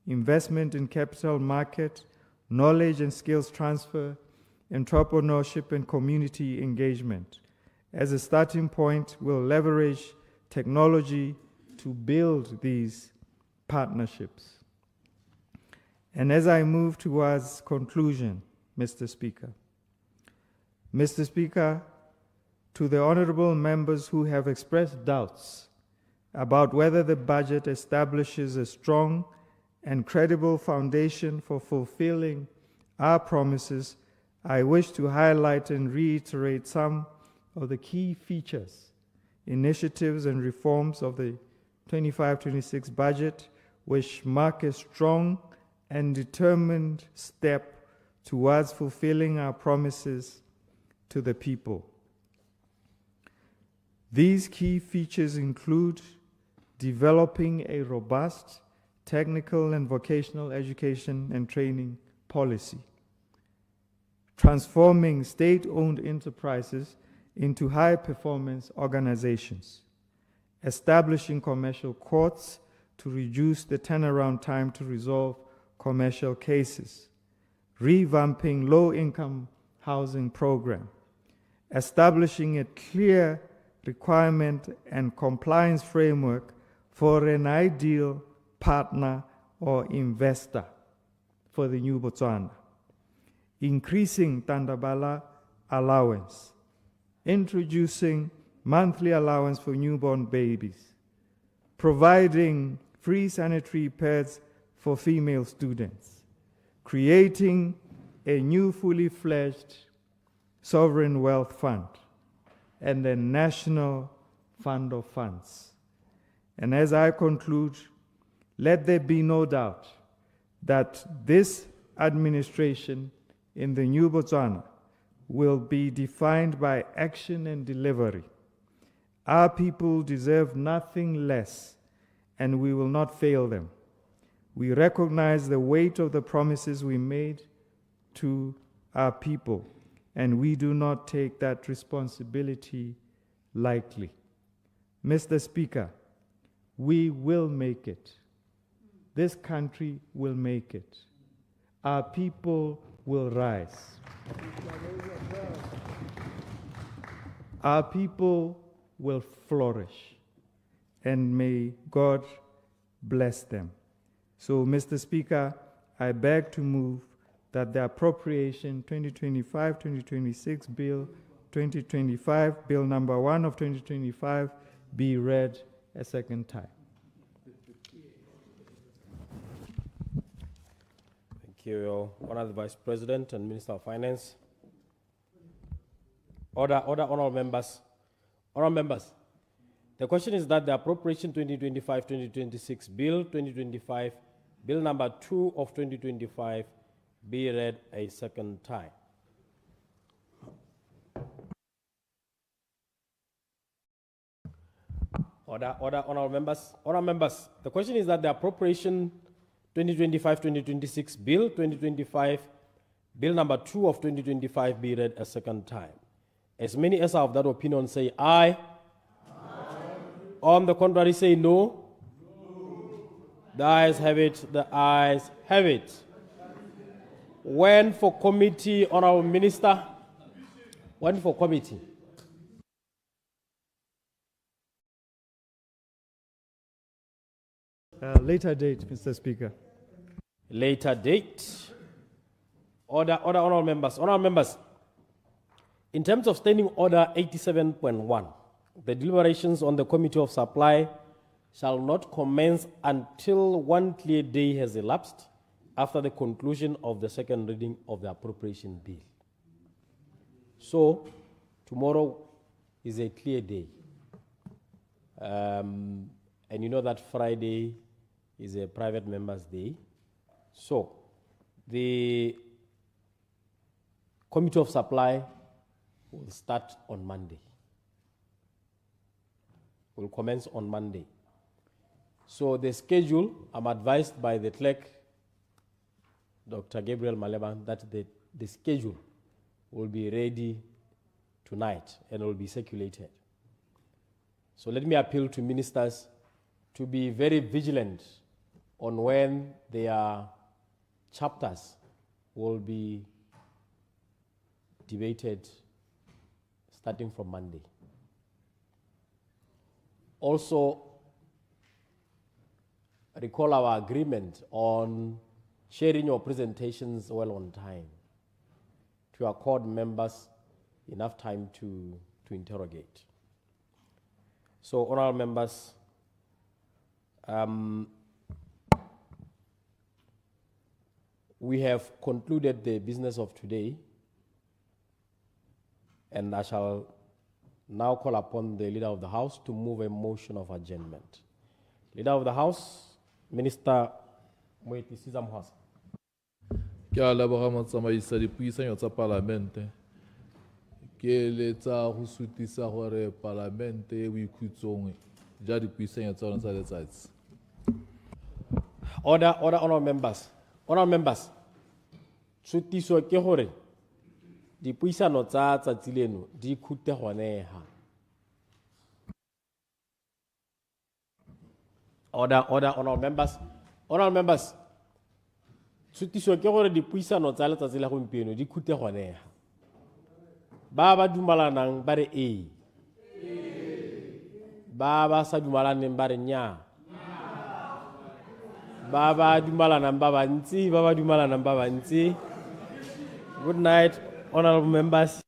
investment in capital market, knowledge and skills transfer, entrepreneurship and community engagement. As a starting point, we'll leverage technology to build these partnerships. And as I move towards conclusion, Mr. Speaker, to the honorable members who have expressed doubts about whether the budget establishes a strong and credible foundation for fulfilling our promises, I wish to highlight and reiterate some of the key features, initiatives, and reforms of the 25-26 budget, which mark a strong and determined step towards fulfilling our promises to the people. These key features include developing a robust technical and vocational education and training policy, transforming state-owned enterprises into high-performance organizations, establishing commercial courts to reduce the turnaround time to resolve commercial cases, revamping low-income housing program, establishing a clear requirement and compliance framework for an ideal partner or investor for the new Botswana, increasing Tandabala allowance, introducing monthly allowance for newborn babies, providing free sanitary pads for female students, creating a new fully fledged sovereign wealth fund, and a national fund of funds. And as I conclude, let there be no doubt that this administration in the new Botswana will be defined by action and delivery. Our people deserve nothing less, and we will not fail them. We recognize the weight of the promises we made to our people, and we do not take that responsibility lightly. Mr. Speaker, we will make it. This country will make it. Our people will rise. Our people will flourish, and may God bless them. So, Mr. Speaker, I beg to move that the appropriation 2025-2026 bill 2025, bill number 1 of 2025, be read a second time. Thank you, Your Honor, the Vice President and Minister of Finance. Order, honorable members. Honorable members, the question is that the appropriation 2025-2026 bill 2025, bill number 2 of 2025, be read a second time. Order, honorable members. Honorable members, the question is that the appropriation 2025-2026 bill 2025, bill number 2 of 2025, be read a second time. As many as are of that opinion say aye. On the contrary, say no. The ayes have it. The ayes have it. When for committee, honorable minister. When for committee. Later date, Mr. Speaker. Later date. Order, honorable members. Honorable members. In terms of Standing Order 87.1, the deliberations on the Committee of Supply shall not commence until one clear day has elapsed after the conclusion of the second reading of the appropriation bill. So, tomorrow is a clear day. And you know that Friday is a private members' day. So, the Committee of Supply will start on Monday. Will commence on Monday. So the schedule, I'm advised by the clerk, Dr. Gabriel Maleba, that the schedule will be ready tonight and will be circulated. So let me appeal to ministers to be very vigilant on when their chapters will be debated starting from Monday. Also, recall our agreement on sharing your presentations well on time to accord members enough time to interrogate. So, honorable members, we have concluded the business of today, and I shall now call upon the Leader of the House to move a motion of adjournment. Leader of the House, Minister Moeti Sizamhwasa. Ke a leboga motsamaisa dipuisano tsa Palamente. Ke letsa go sutisa gore Palamente e boikhutsong ja dipuisano tsa rona tsa letsatsi. Order, honorable members. Honorable members, sutiso ke gore dipuisano tsa tsatsi leno di khute goneha. Order, honorable members. Honorable members, sutiso ke gore dipuisano tsa letsatsi la gompieno di khute goneha. Ba ba dumalanang ba re e. Ba ba sa dumalaneng ba re nya. Ba ba dumalanang ba bantsi, ba ba dumalanang ba bantsi. Good night, honorable members.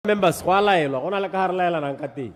Members, go a laelwa, go na le ka gare laelanang ka teng.